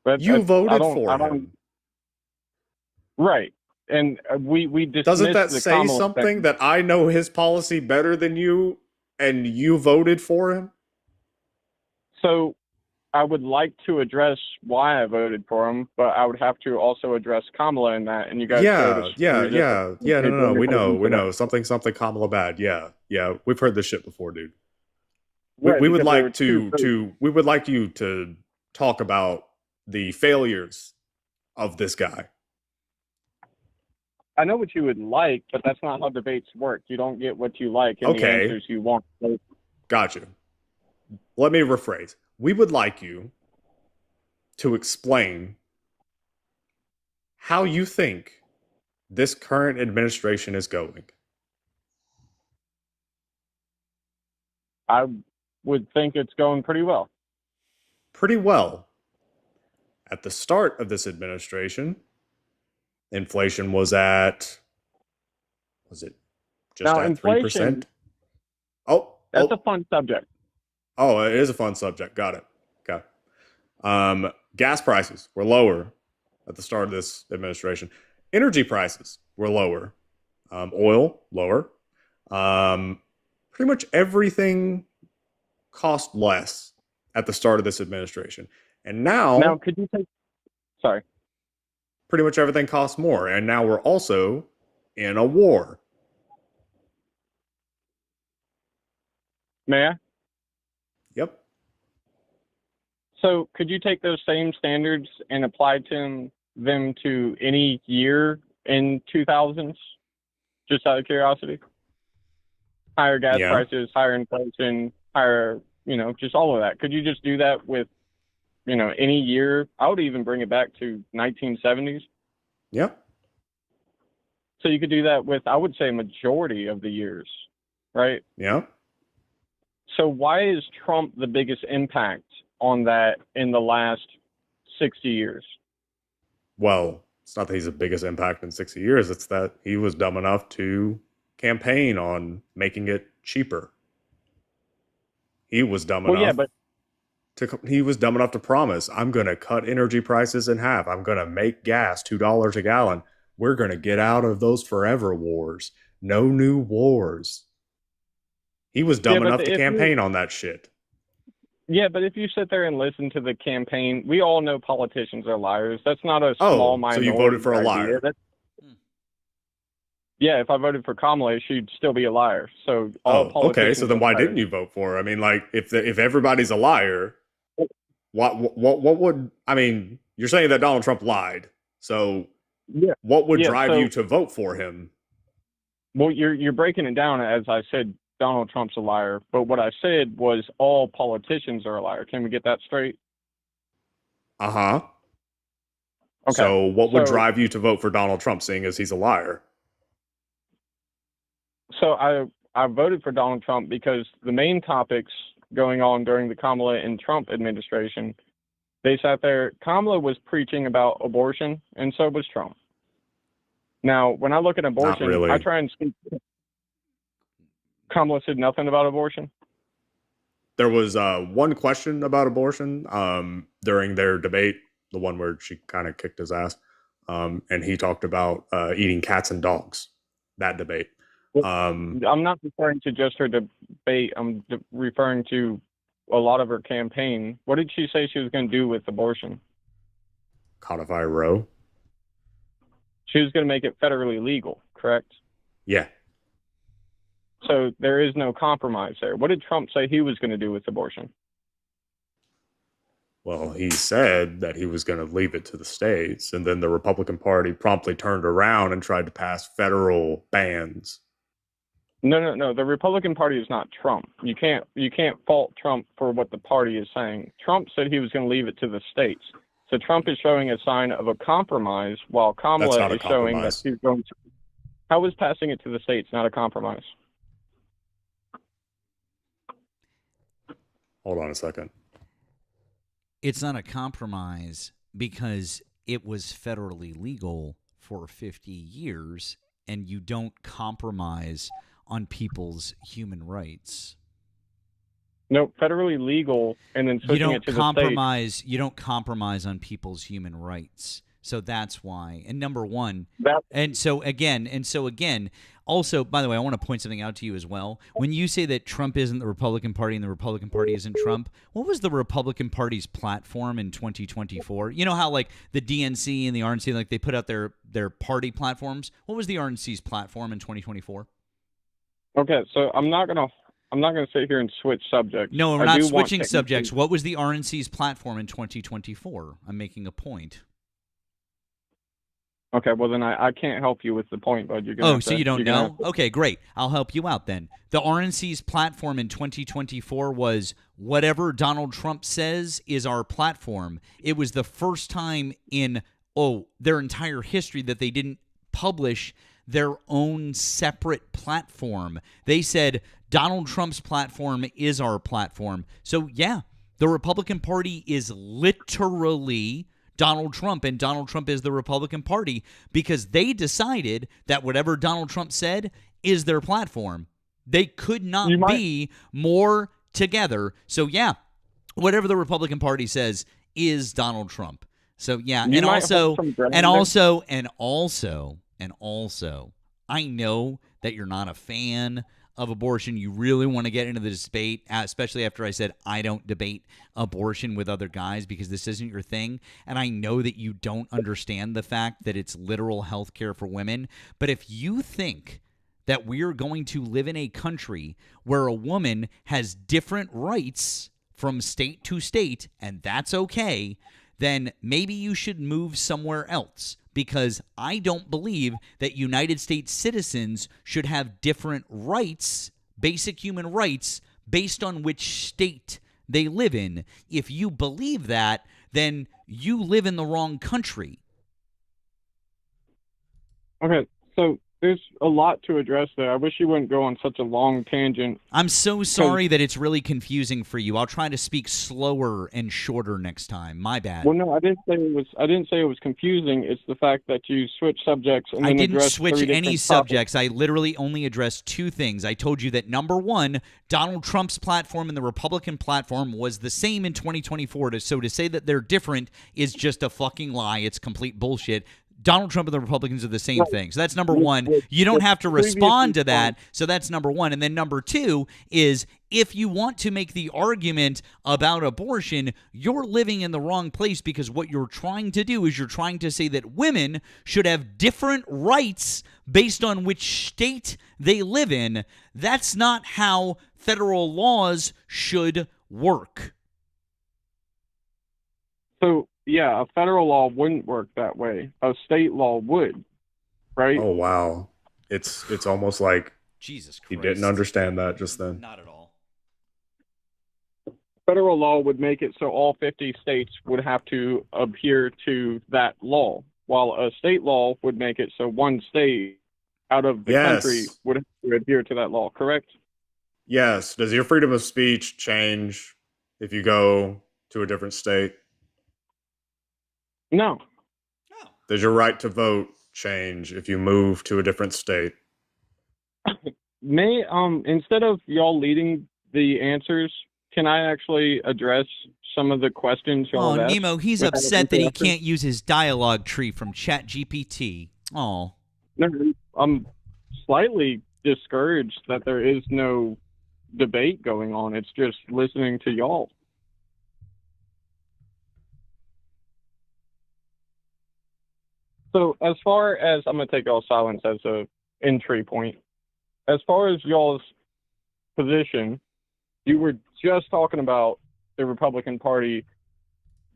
Speaker 20: But
Speaker 5: You voted for him.
Speaker 20: Right. And we dismissed
Speaker 5: Doesn't that
Speaker 20: the
Speaker 5: say
Speaker 20: Kamala
Speaker 5: something
Speaker 20: thing.
Speaker 5: that I know his policy better than you and you voted for him?
Speaker 20: So I would like to address why I voted for him, but I would have to also address Kamala in that. And you guys showed us resistance.
Speaker 5: No, we know. Something Kamala bad. Yeah. We've heard this shit before, dude.
Speaker 20: Right,
Speaker 5: we would
Speaker 20: because there
Speaker 5: like
Speaker 20: were
Speaker 5: we would like you to talk about the failures of this guy.
Speaker 20: I know what you would like, but that's not how debates work. You don't get what you like and the
Speaker 5: Okay.
Speaker 20: answers you want.
Speaker 5: Gotcha. Let me rephrase. We would like you to explain how you think this current administration is going.
Speaker 20: I would think it's going pretty well.
Speaker 5: Pretty well. At the start of this administration, inflation was it just
Speaker 20: Now,
Speaker 5: at
Speaker 20: inflation,
Speaker 5: 3%? Oh,
Speaker 20: that's a fun subject.
Speaker 5: Oh, it is a fun subject. Got it. Okay. Gas prices were lower at the start of this administration. Energy prices were lower. Oil, lower. Pretty much everything cost less at the start of this administration. And now
Speaker 20: could you take... Sorry.
Speaker 5: Pretty much everything costs more. And now we're also in a war.
Speaker 20: May I?
Speaker 5: Yep.
Speaker 20: So could you take those same standards and apply them to any year in 2000s? Just out of curiosity. Higher gas
Speaker 5: Yeah.
Speaker 20: prices, higher inflation, higher, just all of that. Could you just do that with, any year? I would even bring it back to 1970s.
Speaker 5: Yep.
Speaker 20: So you could do that with, I would say, majority of the years, right?
Speaker 5: Yeah.
Speaker 20: So why is Trump the biggest impact on that in the last 60 years?
Speaker 5: Well, it's not that he's the biggest impact in 60 years. It's that he was dumb enough to campaign on making it cheaper. He was dumb enough. He was dumb enough to promise, I'm going to cut energy prices in half. I'm going to make gas $2 a gallon. We're going to get out of those forever wars. No new wars. He was dumb enough to campaign on that shit.
Speaker 20: Yeah, but if you sit there and listen to the campaign, we all know politicians are liars. That's not a
Speaker 19: Oh,
Speaker 20: small
Speaker 19: so
Speaker 20: minority.
Speaker 19: you voted for a
Speaker 20: idea.
Speaker 19: liar.
Speaker 20: Yeah, if I voted for Kamala, she'd still be a liar. So all
Speaker 19: Oh,
Speaker 20: politicians
Speaker 19: okay. So then
Speaker 20: are
Speaker 19: why
Speaker 20: liars.
Speaker 19: didn't you vote for her? I mean, like, if everybody's a liar, what would, I mean, you're saying that Donald Trump lied. So
Speaker 20: Yeah.
Speaker 19: what would
Speaker 20: Yeah,
Speaker 19: drive
Speaker 20: so-
Speaker 19: you to vote for him?
Speaker 20: Well, you're breaking it down as I said. Donald Trump's a liar, but what I said was all politicians are a liar. Can we get that straight?
Speaker 19: Uh-huh.
Speaker 20: Okay.
Speaker 19: So what would
Speaker 20: So-
Speaker 19: drive you to vote for Donald Trump, seeing as he's a liar?
Speaker 20: So I voted for Donald Trump because the main topics going on during the Kamala and Trump administration, they sat there. Kamala was preaching about abortion, and so was Trump. Now, when I look at abortion,
Speaker 19: really.
Speaker 20: I try and speak. Kamala said nothing about abortion.
Speaker 19: There was one question about abortion during their debate, the one where she kind of kicked his ass, and he talked about eating cats and dogs, that debate.
Speaker 20: I'm not referring to just her debate. I'm referring to a lot of her campaign. What did she say she was going to do with abortion?
Speaker 19: Codify Roe?
Speaker 20: She was going to make it federally legal, correct?
Speaker 19: Yeah.
Speaker 20: So there is no compromise there. What did Trump say he was going to do with abortion?
Speaker 19: Well, he said that he was going to leave it to the states, and then the Republican Party promptly turned around and tried to pass federal bans.
Speaker 20: No. The Republican Party is not Trump. You can't fault Trump for what the party is saying. Trump said he was going to leave it to the states. So Trump is showing a sign of a compromise, while Kamala is showing that she's going to. How is passing it to the states not a compromise?
Speaker 19: Hold on a second.
Speaker 1: It's not a compromise because it was federally legal for 50 years, and you don't compromise on people's human rights.
Speaker 20: No, federally legal, and then
Speaker 1: You
Speaker 20: switching
Speaker 1: don't
Speaker 20: it to
Speaker 1: compromise. You don't compromise on people's human rights. So that's why. And number one, and so again, also, by the way, I want to point something out to you as well. When you say that Trump isn't the Republican Party and the Republican Party isn't Trump, what was the Republican Party's platform in 2024? You know how like the DNC and the RNC, like they put out their party platforms. What was the RNC's platform in 2024?
Speaker 20: Okay, so I'm not gonna sit here and switch subjects.
Speaker 1: No, we're
Speaker 20: I
Speaker 1: not
Speaker 20: do want
Speaker 1: switching
Speaker 20: technically-
Speaker 1: subjects. What was the RNC's platform in 2024? I'm making a point.
Speaker 20: Okay, well then I can't help you with the point, bud. You're gonna
Speaker 1: Oh,
Speaker 20: have
Speaker 1: so
Speaker 20: to-
Speaker 1: you don't
Speaker 20: you're gonna
Speaker 1: know?
Speaker 20: have to-
Speaker 1: Okay, great. I'll help you out then. The RNC's platform in 2024 was whatever Donald Trump says is our platform. It was the first time in their entire history that they didn't publish their own separate platform. They said Donald Trump's platform is our platform. So yeah, the Republican Party is literally Donald Trump, and Donald Trump is the Republican Party because they decided that whatever Donald Trump said is their platform. They could not be more together. So yeah, whatever the Republican Party says is Donald Trump. So yeah,
Speaker 20: You
Speaker 1: and
Speaker 20: might
Speaker 1: also,
Speaker 20: hold some ground
Speaker 1: and
Speaker 20: there.
Speaker 1: also, and also, and also, I know that you're not a fan of abortion. You really want to get into the debate, especially after I said I don't debate abortion with other guys because this isn't your thing. And I know that you don't understand the fact that it's literal health care for women. But if you think that we're going to live in a country where a woman has different rights from state to state, and that's okay, then maybe you should move somewhere else. Because I don't believe that United States citizens should have different rights, basic human rights, based on which state they live in. If you believe that, then you live in the wrong country.
Speaker 20: Okay, so there's a lot to address there. I wish you wouldn't go on such a long tangent.
Speaker 1: I'm so sorry that it's really confusing for you. I'll try to speak slower and shorter next time. My bad.
Speaker 20: Well, no, I didn't say it was confusing. It's the fact that you switch subjects and
Speaker 1: I
Speaker 20: then
Speaker 1: didn't
Speaker 20: address
Speaker 1: switch
Speaker 20: three
Speaker 1: any
Speaker 20: different
Speaker 1: subjects. I literally only addressed two things. I told you that number one, Donald Trump's platform and the Republican platform was the same in 2024. So to say that they're different is just a fucking lie. It's complete bullshit. Donald Trump and the Republicans are the same
Speaker 20: Right.
Speaker 1: thing. So that's number
Speaker 20: With-
Speaker 1: one.
Speaker 20: with-
Speaker 1: You don't
Speaker 20: with
Speaker 1: have to
Speaker 20: previous
Speaker 1: respond to that.
Speaker 20: response-
Speaker 1: So that's number one. And then number two is if you want to make the argument about abortion, you're living in the wrong place, because what you're trying to do is you're trying to say that women should have different rights based on which state they live in. That's not how federal laws should work.
Speaker 20: So yeah, a federal law wouldn't work that way. A state law would, right?
Speaker 5: Oh wow, it's almost like
Speaker 1: Jesus Christ.
Speaker 5: he didn't understand that just then.
Speaker 1: Not at all.
Speaker 20: Federal law would make it so all 50 states would have to adhere to that law, while a state law would make it so one state out of the
Speaker 5: Yes.
Speaker 20: country would have to adhere to that law, correct?
Speaker 5: Yes. Does your freedom of speech change if you go to a different state?
Speaker 20: No.
Speaker 5: Does your right to vote change if you move to a different state?
Speaker 20: May instead of y'all leading the answers, can I actually address some of the questions y'all
Speaker 1: Oh,
Speaker 20: have asked
Speaker 1: Nemo, he's
Speaker 20: without
Speaker 1: upset that he
Speaker 20: interrupting?
Speaker 1: can't use his dialogue tree from ChatGPT. Oh.
Speaker 20: No, I'm slightly discouraged that there is no debate going on. It's just listening to y'all. So as far as I'm gonna take y'all's silence as a entry point. As far as y'all's position, you were just talking about the Republican Party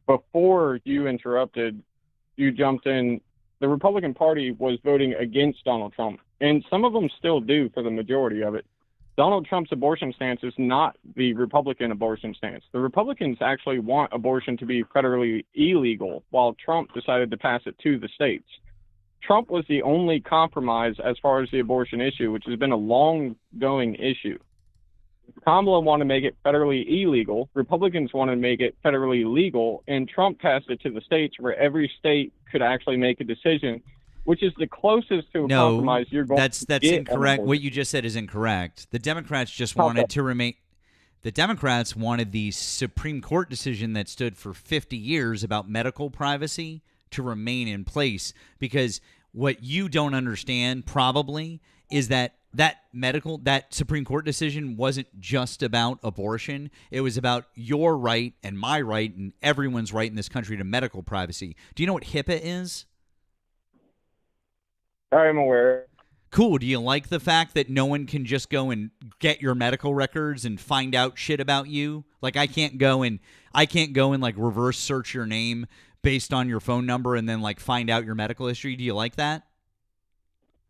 Speaker 20: before you interrupted. You jumped in. The Republican Party was voting against Donald Trump, and some of them still do for the majority of it. Donald Trump's abortion stance is not the Republican abortion stance. The Republicans actually want abortion to be federally illegal, while Trump decided to pass it to the states. Trump was the only compromise as far as the abortion issue, which has been a long-going issue. Kamala wanted to make it federally illegal. Republicans wanted to make it federally legal, and Trump passed it to the states where every state could actually make a decision, which is the closest to a
Speaker 1: No,
Speaker 20: compromise you're going
Speaker 1: that's
Speaker 20: to get. on
Speaker 1: incorrect.
Speaker 20: abortion.
Speaker 1: What you just said is incorrect. The Democrats just
Speaker 20: How
Speaker 1: wanted
Speaker 20: so?
Speaker 1: to remain. The Democrats wanted the Supreme Court decision that stood for 50 years about medical privacy to remain in place, because what you don't understand probably is that that Supreme Court decision wasn't just about abortion. It was about your right and my right and everyone's right in this country to medical privacy. Do you know what HIPAA is?
Speaker 20: I'm aware.
Speaker 1: Cool. Do you like the fact that no one can just go and get your medical records and find out shit about you? Like I can't go and like reverse search your name based on your phone number and then like find out your medical history. Do you like that?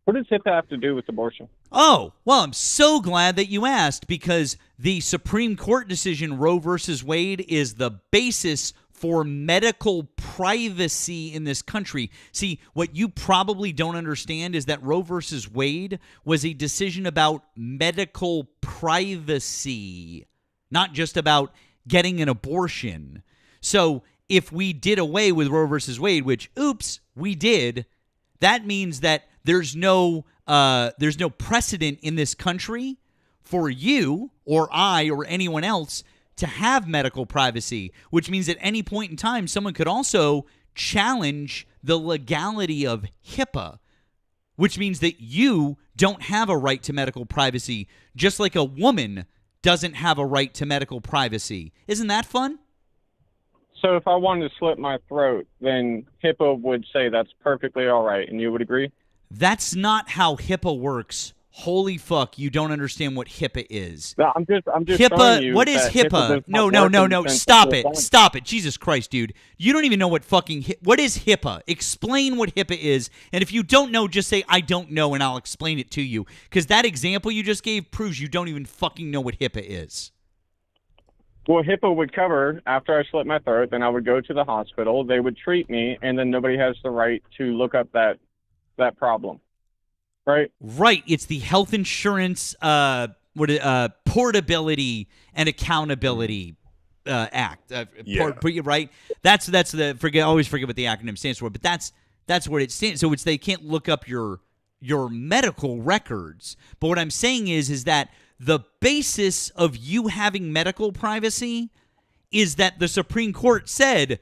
Speaker 20: What does HIPAA have to do with abortion?
Speaker 1: Oh, well, I'm so glad that you asked, because the Supreme Court decision Roe versus Wade is the basis for medical privacy in this country. See, what you probably don't understand is that Roe versus Wade was a decision about medical privacy, not just about getting an abortion. So if we did away with Roe versus Wade, which, oops, we did, that means that there's no precedent in this country for you or I or anyone else to have medical privacy, which means at any point in time, someone could also challenge the legality of HIPAA, which means that you don't have a right to medical privacy, just like a woman doesn't have a right to medical privacy. Isn't that fun?
Speaker 20: So if I wanted to slit my throat, then HIPAA would say that's perfectly all right, and you would agree?
Speaker 1: That's not how HIPAA works. Holy fuck, you don't understand what HIPAA is.
Speaker 20: No, I'm just
Speaker 1: HIPAA,
Speaker 20: showing you
Speaker 1: what is
Speaker 20: that
Speaker 1: HIPAA?
Speaker 20: does
Speaker 1: No,
Speaker 20: not
Speaker 1: no,
Speaker 20: work
Speaker 1: no,
Speaker 20: in the
Speaker 1: no.
Speaker 20: sense
Speaker 1: Stop
Speaker 20: of
Speaker 1: it.
Speaker 20: the
Speaker 1: Stop it. Jesus Christ, dude. You don't even know what fucking what is HIPAA? Explain what HIPAA is. And if you don't know, just say I don't know and I'll explain it to you. Because that example you just gave proves you don't even fucking know what HIPAA is.
Speaker 20: Well, HIPAA would cover, after I slit my throat, then I would go to the hospital, they would treat me, and then nobody has the right to look up that problem. Right?
Speaker 1: Right. It's the health insurance portability and accountability act. Right? That's the always forget what the acronym stands for, but that's what it stands. So it's they can't look up your medical records. But what I'm saying is that the basis of you having medical privacy is that the Supreme Court said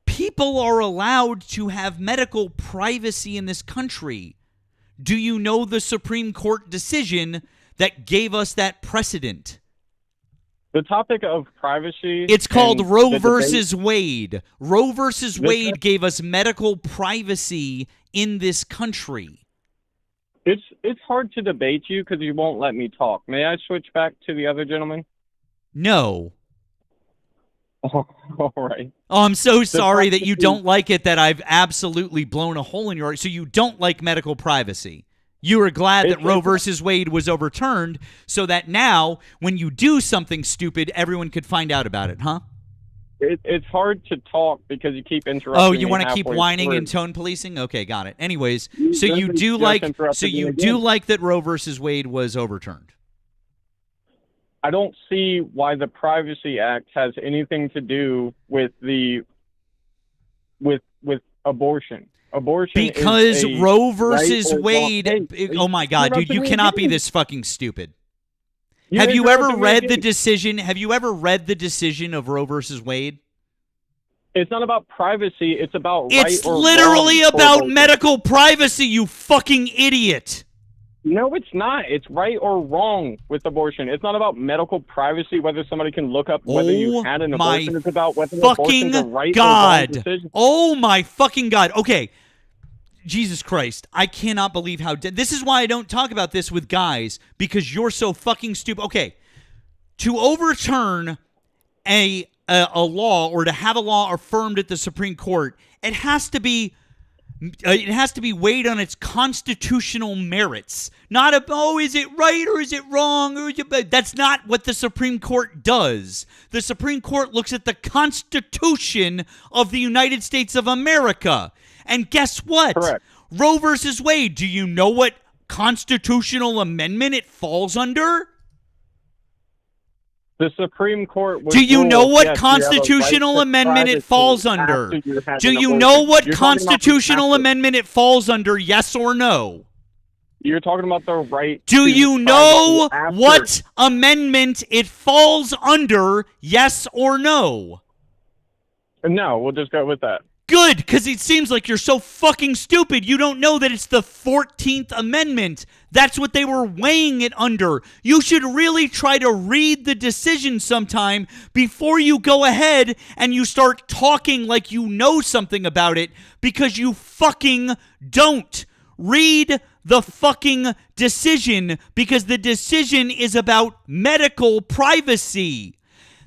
Speaker 1: People are allowed to have medical privacy in this country. Do you know the Supreme Court decision that gave us that precedent?
Speaker 20: The topic of privacy.
Speaker 1: It's called
Speaker 20: and
Speaker 1: Roe
Speaker 20: the debate-
Speaker 1: versus Wade. Roe versus Wade gave us medical privacy in this country.
Speaker 20: It's hard to debate you because you won't let me talk. May I switch back to the other gentleman?
Speaker 1: No.
Speaker 20: Oh, all right.
Speaker 1: Oh, I'm so sorry that you
Speaker 20: privacy-
Speaker 1: don't like it, that I've absolutely blown a hole in your... So you don't like medical privacy. You are glad that Roe versus Wade was overturned so that now, when you do something stupid, everyone could find out about it, huh?
Speaker 20: It's hard to talk because you keep interrupting.
Speaker 1: Oh, you
Speaker 20: want to
Speaker 1: keep whining and tone policing? Okay, got it. Anyways, so you
Speaker 20: just
Speaker 1: do like
Speaker 20: interrupted me
Speaker 1: that Roe versus Wade was overturned.
Speaker 20: I don't see why the Privacy Act has anything to do with with abortion. Abortion
Speaker 1: Because
Speaker 20: is a
Speaker 1: Roe versus
Speaker 20: right or wrong-
Speaker 1: Wade.
Speaker 20: Hey,
Speaker 1: Oh my God, dude, you
Speaker 20: interrupting me
Speaker 1: cannot be
Speaker 20: again.
Speaker 1: this fucking stupid.
Speaker 20: You're
Speaker 1: Have you ever
Speaker 20: interrupting me
Speaker 1: read the
Speaker 20: again.
Speaker 1: decision? Have you ever read the decision of Roe versus Wade?
Speaker 20: It's not about privacy. It's about
Speaker 1: It's
Speaker 20: right or
Speaker 1: literally
Speaker 20: wrong for
Speaker 1: about
Speaker 20: abortion.
Speaker 1: medical privacy, you fucking idiot.
Speaker 20: No, it's not. It's right or wrong with abortion. It's not about medical privacy, whether somebody can look up whether you had an
Speaker 1: my
Speaker 20: abortion. It's about whether abortion's a
Speaker 1: Fucking
Speaker 20: right
Speaker 1: God.
Speaker 20: or wrong decision.
Speaker 1: Oh my fucking God. Okay. Jesus Christ. I cannot believe how... This is why I don't talk about this with guys, because you're so fucking stupid. Okay. To overturn a law, or to have a law affirmed at the Supreme Court, it has to be weighed on its constitutional merits. Not is it right or is it wrong? That's not what the Supreme Court does. The Supreme Court looks at the Constitution of the United States of America. And guess what?
Speaker 20: Correct.
Speaker 1: Roe versus Wade, do you know what constitutional amendment it falls under?
Speaker 20: The Supreme Court would
Speaker 1: Do you know
Speaker 20: rule,
Speaker 1: what
Speaker 20: yes, you have a right
Speaker 1: constitutional
Speaker 20: to
Speaker 1: amendment it
Speaker 20: privacy
Speaker 1: falls under?
Speaker 20: after you had
Speaker 1: Do
Speaker 20: an
Speaker 1: you
Speaker 20: abortion.
Speaker 1: know what
Speaker 20: You're talking about the
Speaker 1: constitutional
Speaker 20: after.
Speaker 1: amendment it falls under, yes or no?
Speaker 20: You're talking about the right.
Speaker 1: Do
Speaker 20: to
Speaker 1: you know
Speaker 20: privacy after.
Speaker 1: what amendment it falls under, yes or no?
Speaker 20: No, we'll just go with that.
Speaker 1: Good, because it seems like you're so fucking stupid. You don't know that it's the 14th Amendment. That's what they were weighing it under. You should really try to read the decision sometime before you go ahead and you start talking like you know something about it, because you fucking don't. Read the fucking decision, because the decision is about medical privacy.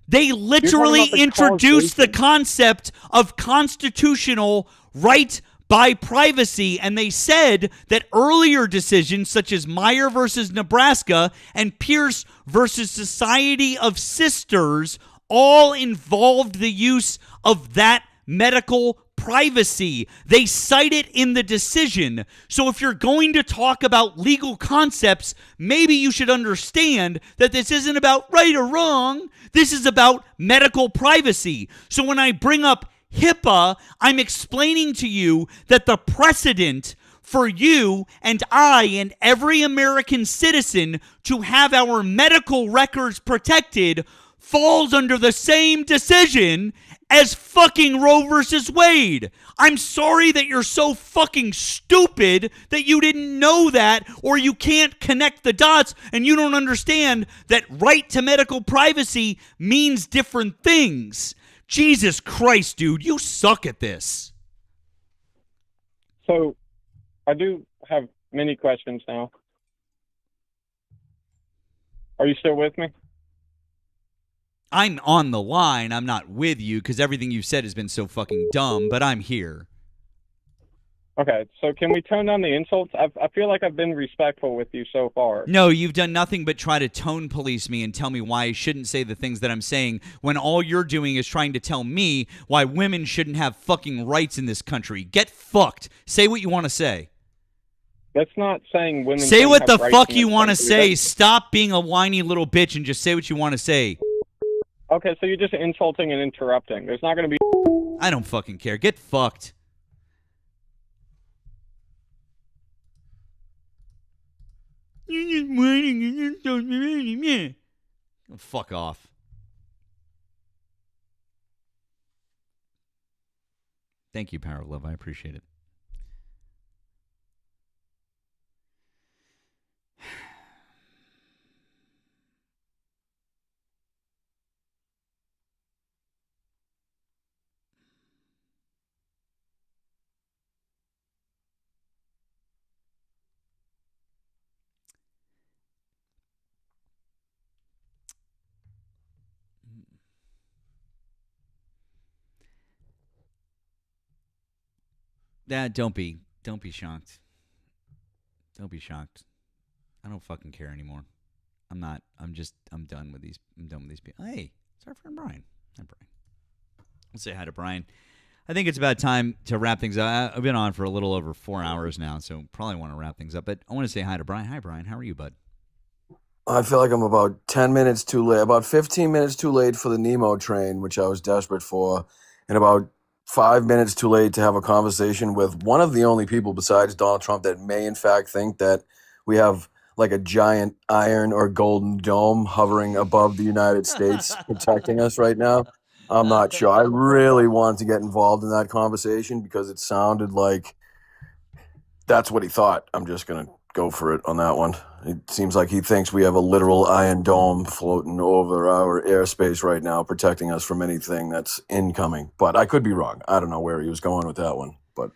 Speaker 1: They literally
Speaker 20: about the
Speaker 1: introduced the
Speaker 20: causation.
Speaker 1: concept of constitutional right by privacy, and they said that earlier decisions such as Meyer versus Nebraska and Pierce versus Society of Sisters all involved the use of that medical privacy. They cite it in the decision. So if you're going to talk about legal concepts, maybe you should understand that this isn't about right or wrong. This is about medical privacy. So when I bring up HIPAA, I'm explaining to you that the precedent for you and I and every American citizen to have our medical records protected falls under the same decision as fucking Roe versus Wade. I'm sorry that you're so fucking stupid that you didn't know that, or you can't connect the dots and you don't understand that right to medical privacy means different things. Jesus Christ, dude, you suck at this.
Speaker 20: So, I do have many questions now. Are you still with me?
Speaker 1: I'm on the line. I'm not with you because everything you've said has been so fucking dumb, but I'm here.
Speaker 20: Okay, so can we tone down the insults? I feel like I've been respectful with you so far.
Speaker 1: No, you've done nothing but try to tone police me and tell me why I shouldn't say the things that I'm saying, when all you're doing is trying to tell me why women shouldn't have fucking rights in this country. Get fucked. Say what you want to say.
Speaker 20: That's not saying women.
Speaker 1: Say
Speaker 20: shouldn't
Speaker 1: what the
Speaker 20: have rights
Speaker 1: fuck
Speaker 20: in
Speaker 1: you
Speaker 20: this
Speaker 1: want to
Speaker 20: country.
Speaker 1: say.
Speaker 20: That's-
Speaker 1: Stop being a whiny little bitch and just say what you want to say.
Speaker 20: Okay, so you're just insulting and interrupting. There's not going to be.
Speaker 1: I don't fucking care. Get fucked. You're just whining and insulting me. Fuck off. Thank you, Power of Love. I appreciate it. Don't be shocked. Don't be shocked. I don't fucking care anymore. I'm not. I'm done with these. I'm done with these people. Hey, it's our friend Brian. Hi, Brian. Let's say hi to Brian. I think it's about time to wrap things up. I've been on for a little over 4 hours now, so probably want to wrap things up. But I want to say hi to Brian. Hi, Brian. How are you, bud?
Speaker 21: I feel like I'm about 10 minutes too late, about 15 minutes too late for the Nemo train, which I was desperate for, and about 5 minutes too late to have a conversation with one of the only people besides Donald Trump that may, in fact, think that we have like a giant iron or golden dome hovering above the United States protecting us right now. I'm not sure. I really wanted to get involved in that conversation because it sounded like that's what he thought. I'm just going to go for it on that one. It seems like he thinks we have a literal iron dome floating over our airspace right now, protecting us from anything that's incoming. But I could be wrong. I don't know where he was going with that one. But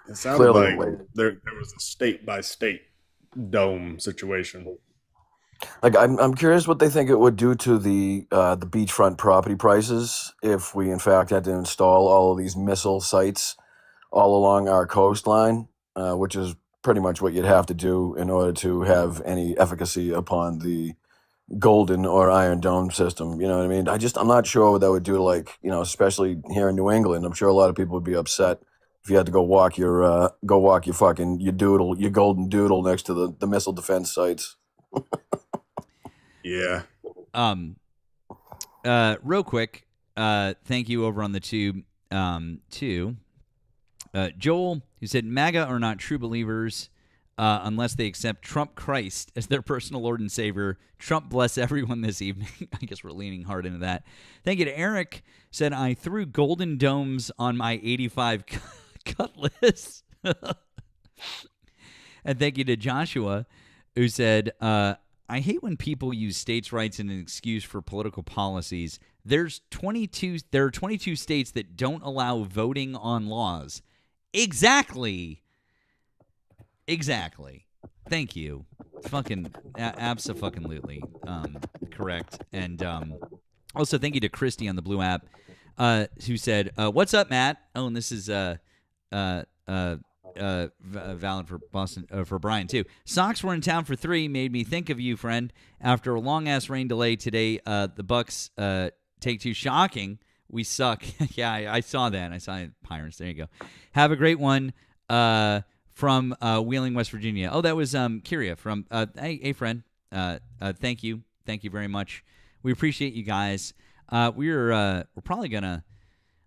Speaker 19: it sounded
Speaker 21: clearly
Speaker 19: like there was a state by state dome situation.
Speaker 21: Like I'm curious what they think it would do to the beachfront property prices if we in fact had to install all of these missile sites all along our coastline, which is pretty much what you'd have to do in order to have any efficacy upon the golden or iron dome system. You know what I mean? I'm not sure what that would do to, like, especially here in New England. I'm sure a lot of people would be upset if you had to go walk your fucking your golden doodle next to the missile defense sites.
Speaker 19: Yeah.
Speaker 1: Real quick, thank you over on the tube, to Joel, who said MAGA are not true believers unless they accept Trump Christ as their personal Lord and Savior. Trump bless everyone this evening. I guess we're leaning hard into that. Thank you to Eric, said I threw golden domes on my 85 Cutlass. And thank you to Joshua, who said, I hate when people use states' rights as an excuse for political policies. There are 22 states that don't allow voting on laws. Exactly. Thank you. Fucking abso-fucking-lutely correct. And also thank you to Christy on the Blue app, who said, "What's up, Matt?" Oh, and this is valid for Boston, for Brian too. Sox were in town for 3. Made me think of you, friend. After a long ass rain delay today, the Bucks take 2. Shocking. We suck. Yeah, I saw that. I saw it. Pirates. There you go. Have a great one. From Wheeling, West Virginia. Oh, that was Kyria from. Hey, friend. Thank you very much. We appreciate you guys. We're probably gonna.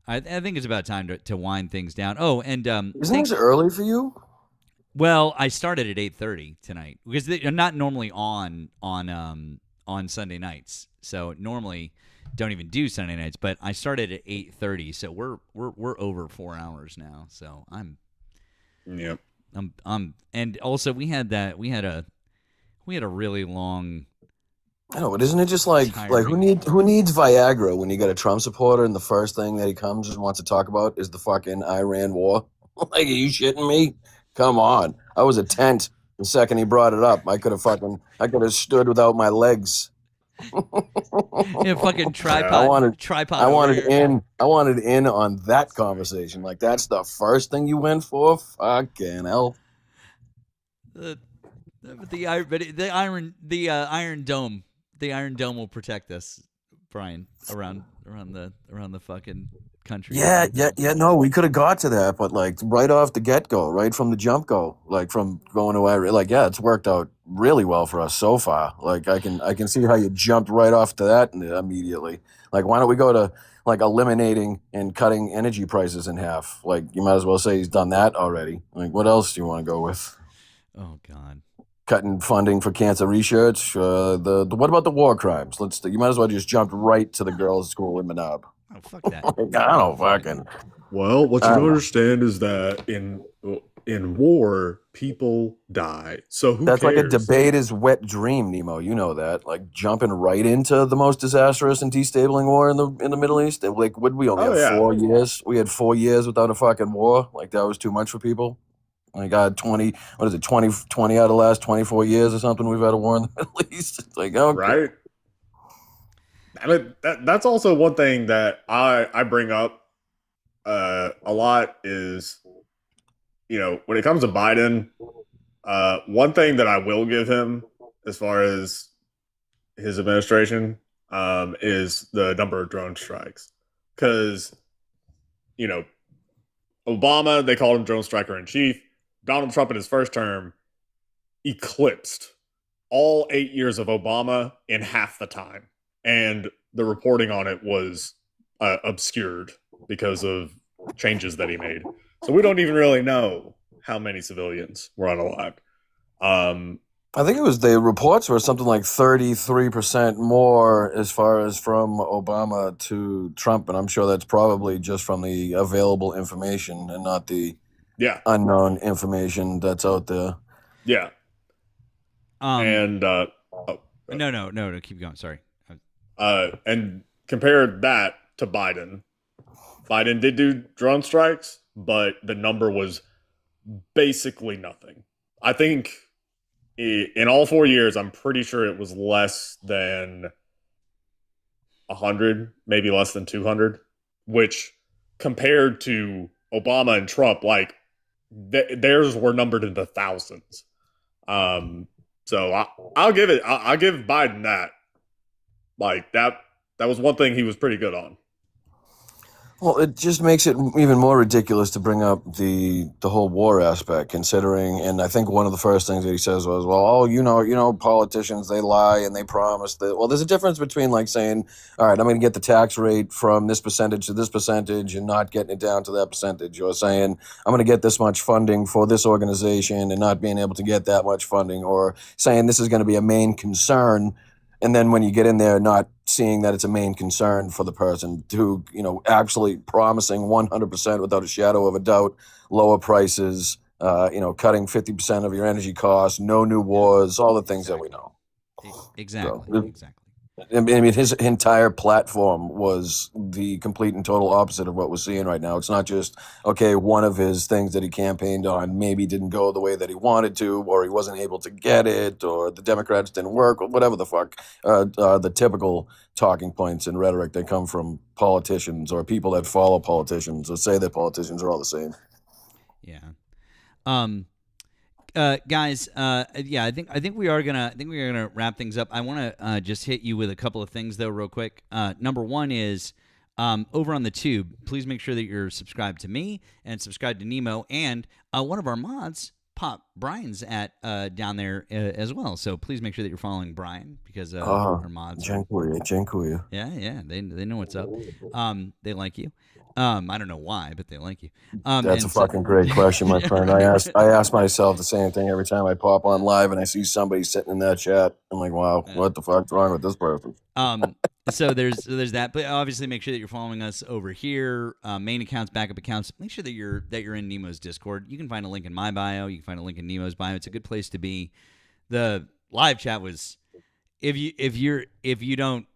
Speaker 1: I think it's about time to wind things down. Oh, and
Speaker 21: isn't this early for you?
Speaker 1: Well, I started at 8:30 tonight because they're not normally on Sunday nights. So normally don't even do Sunday nights. But I started at 8:30, so we're over 4 hours now. So
Speaker 19: Yep.
Speaker 1: And also we had a really long.
Speaker 21: I know, but isn't it just like who needs Viagra when you got a Trump supporter and the first thing that he comes and wants to talk about is the fucking Iran war? Like, are you shitting me? Come on, I was a tent the second he brought it up. I could have stood without my legs.
Speaker 1: Fucking tripod.
Speaker 21: I wanted in on that conversation. Like, that's the first thing you went for. Fucking hell.
Speaker 1: The Iron Dome. The Iron Dome will protect us, Brian, around the fucking country.
Speaker 21: Yeah. No, we could have got to that, but like right off the get go, right from the jump go, like from going to Iran, like it's worked out really well for us so far. Like I can see how you jumped right off to that immediately. Like, why don't we go to like eliminating and cutting energy prices in half? Like, you might as well say he's done that already. Like, what else do you want to go with?
Speaker 1: Oh God.
Speaker 21: Cutting funding for cancer research. What about the war crimes? You might as well just jump right to the girls' school in Manab.
Speaker 1: Oh, fuck that.
Speaker 21: I don't fucking.
Speaker 5: Well, what you don't understand is that in war, people die. So who
Speaker 21: That's like a
Speaker 5: cares?
Speaker 21: debate is wet dream, Nemo. You know that. Like jumping right into the most disastrous and destabling war in the Middle East. Like, would we only
Speaker 5: Oh,
Speaker 21: have
Speaker 5: yeah.
Speaker 21: 4 years? We had 4 years without a fucking war. Like that was too much for people. Like I had 20 out of the last 24 years or something we've had a war in the Middle East. It's like, okay.
Speaker 5: Right? I mean, that's also one thing that I bring up a lot is, when it comes to Biden, one thing that I will give him as far as his administration is the number of drone strikes. Because, Obama, they called him drone striker in chief. Donald Trump in his first term eclipsed all 8 years of Obama in half the time. And the reporting on it was obscured because of changes that he made. So we don't even really know how many civilians were unalived.
Speaker 21: I think it was the reports were something like 33% more as far as from Obama to Trump, and I'm sure that's probably just from the available information and not the unknown information that's out there.
Speaker 5: Yeah. And
Speaker 1: no, keep going. Sorry.
Speaker 5: And compare that to Biden. Biden did do drone strikes, but the number was basically nothing. I think in all 4 years, I'm pretty sure it was less than 100, maybe less than 200, which compared to Obama and Trump, like theirs were numbered in the thousands. So I'll give Biden that. Like that was one thing he was pretty good on.
Speaker 21: Well, it just makes it even more ridiculous to bring up the whole war aspect, considering, and I think one of the first things that he says was, well, politicians, they lie and they promise that. Well, there's a difference between like saying, all right, I'm going to get the tax rate from this percentage to this percentage and not getting it down to that percentage, or saying, I'm going to get this much funding for this organization and not being able to get that much funding, or saying this is going to be a main concern. And then when you get in there, not seeing that it's a main concern for the person to, actually promising 100% without a shadow of a doubt, lower prices, cutting 50% of your energy costs, no new wars, all the things that we know.
Speaker 1: Exactly.
Speaker 21: I mean, his entire platform was the complete and total opposite of what we're seeing right now. It's not just, okay, one of his things that he campaigned on maybe didn't go the way that he wanted to, or he wasn't able to get it, or the Democrats didn't work, or whatever the fuck, the typical talking points and rhetoric that come from politicians or people that follow politicians or say that politicians are all the same.
Speaker 1: Yeah. Guys, I think we are gonna wrap things up. I want to just hit you with a couple of things though, real quick. Number one is over on the tube. Please make sure that you're subscribed to me and subscribed to Nemo, and one of our mods, Brian's at down there as well. So please make sure that you're following Brian because our mods.
Speaker 21: Dziękuję.
Speaker 1: Yeah, they know what's up. They like you. I don't know why, but they like you.
Speaker 21: That's a fucking great question, my friend. I ask myself the same thing every time I pop on live and I see somebody sitting in that chat. I'm like, wow, what the fuck's wrong with this person?
Speaker 1: So there's that, but obviously make sure that you're following us over here. Main accounts, backup accounts. Make sure that you're in Nemo's Discord. You can find a link in my bio. You can find a link in Nemo's bio. It's a good place to be. The live chat was, if you don't.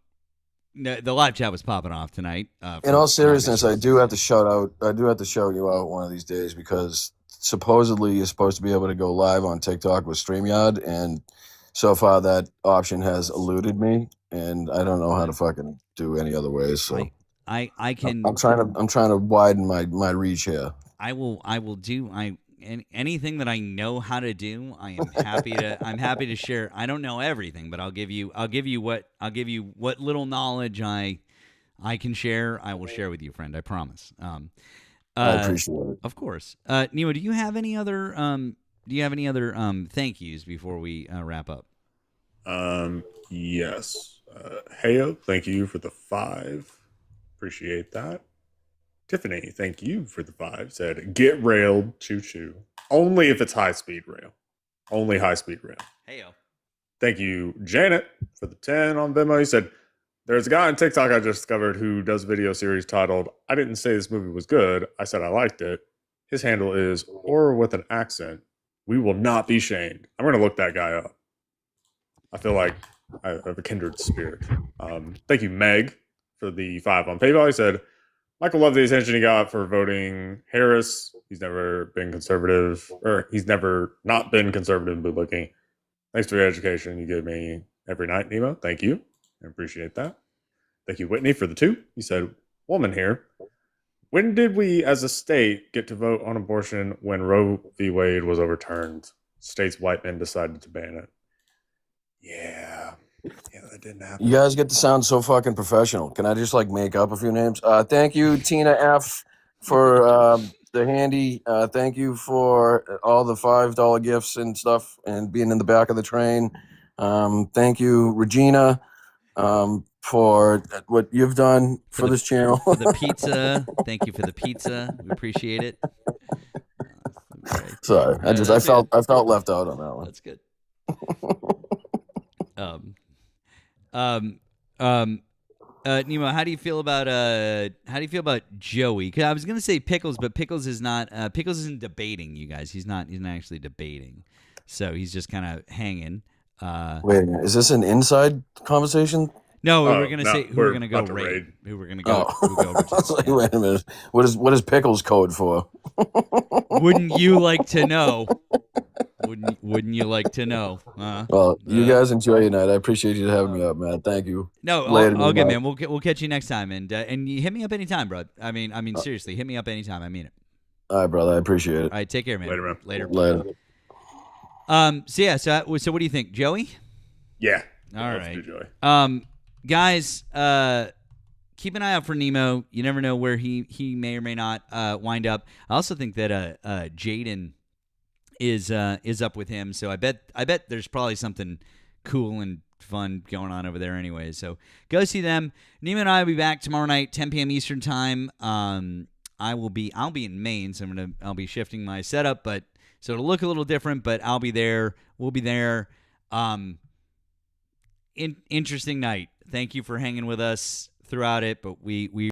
Speaker 1: No, the live chat was popping off tonight.
Speaker 21: In all seriousness, I do have to shout you out one of these days because supposedly you're supposed to be able to go live on TikTok with StreamYard, and so far that option has eluded me, and I don't know how to fucking do any other ways. So
Speaker 1: I can.
Speaker 21: I'm trying to widen my reach here.
Speaker 1: I will do anything that I know how to do. I'm happy to share. I don't know everything, but I'll give you what little knowledge I can share. I will share with you, friend. I promise.
Speaker 21: I appreciate it.
Speaker 1: Of course. Nemo, do you have any other thank yous before we wrap up?
Speaker 5: Yes. Heyo, thank you for the 5. Appreciate that. Tiffany, thank you for the 5. Said, get railed, choo-choo. Only if it's high-speed rail. Only high-speed rail.
Speaker 1: Heyo.
Speaker 5: Thank you, Janet, for the 10 on Venmo. He said, There's a guy on TikTok I just discovered who does a video series titled "I didn't say this movie was good. I said I liked it." His handle is "Horror with an Accent." We will not be shamed. I'm gonna look that guy up. I feel like I have a kindred spirit. Thank you, Meg, for the 5 on PayPal. He said, Michael loved the attention he got for voting Harris. He's never been conservative, or he's never not been conservative but looking. Thanks for the education you give me every night, Nemo. Thank you. I appreciate that. Thank you, Whitney, for the 2. He said, woman here. When did we as a state get to vote on abortion when Roe v. Wade was overturned? States' white men decided to ban it. Yeah, that didn't happen.
Speaker 21: You guys get to sound so fucking professional. Can I just like make up a few names? Thank you, Tina F, for the handy. Thank you for all the $5 gifts and stuff, and being in the back of the train. Thank you, Regina, for what you've done for this channel.
Speaker 1: For the pizza. Thank you for the pizza. We appreciate it.
Speaker 21: Sorry, I felt left out on that one.
Speaker 1: That's good. Nemo, how do you feel about Joey? 'Cause I was gonna say Pickles, but Pickles is not. Pickles isn't debating, you guys. He's not actually debating, so he's just kind of hanging.
Speaker 21: Wait, is this an inside conversation?
Speaker 1: No, we were gonna say who we're gonna go raid. Who we're gonna go? Who go over to.
Speaker 21: I was like, wait a minute. What is Pickles code for?
Speaker 1: Wouldn't you like to know? Wouldn't you like to know?
Speaker 21: Well, you guys enjoy your night. I appreciate you having me up, man. Thank you.
Speaker 1: No,
Speaker 21: Later,
Speaker 1: all good,
Speaker 21: man.
Speaker 1: man. We'll catch you next time, and you hit me up anytime, bro. I mean, seriously, hit me up anytime. I mean it.
Speaker 21: All right, brother. I appreciate it.
Speaker 1: All right, take care, man.
Speaker 5: Later, man.
Speaker 21: Later.
Speaker 1: So what do you think, Joey?
Speaker 5: Yeah.
Speaker 1: All
Speaker 5: Let's
Speaker 1: right.
Speaker 5: do Joey.
Speaker 1: Guys, keep an eye out for Nemo. You never know where he may or may not wind up. I also think that Jaden is up with him, so I bet there's probably something cool and fun going on over there anyway. So go see them. Nemo and I will be back tomorrow night, 10 p.m. Eastern time. I'll be in Maine, so I'll be shifting my setup, but so it'll look a little different, but I'll be there. We'll be there. Interesting night. Thank you for hanging with us throughout it, but we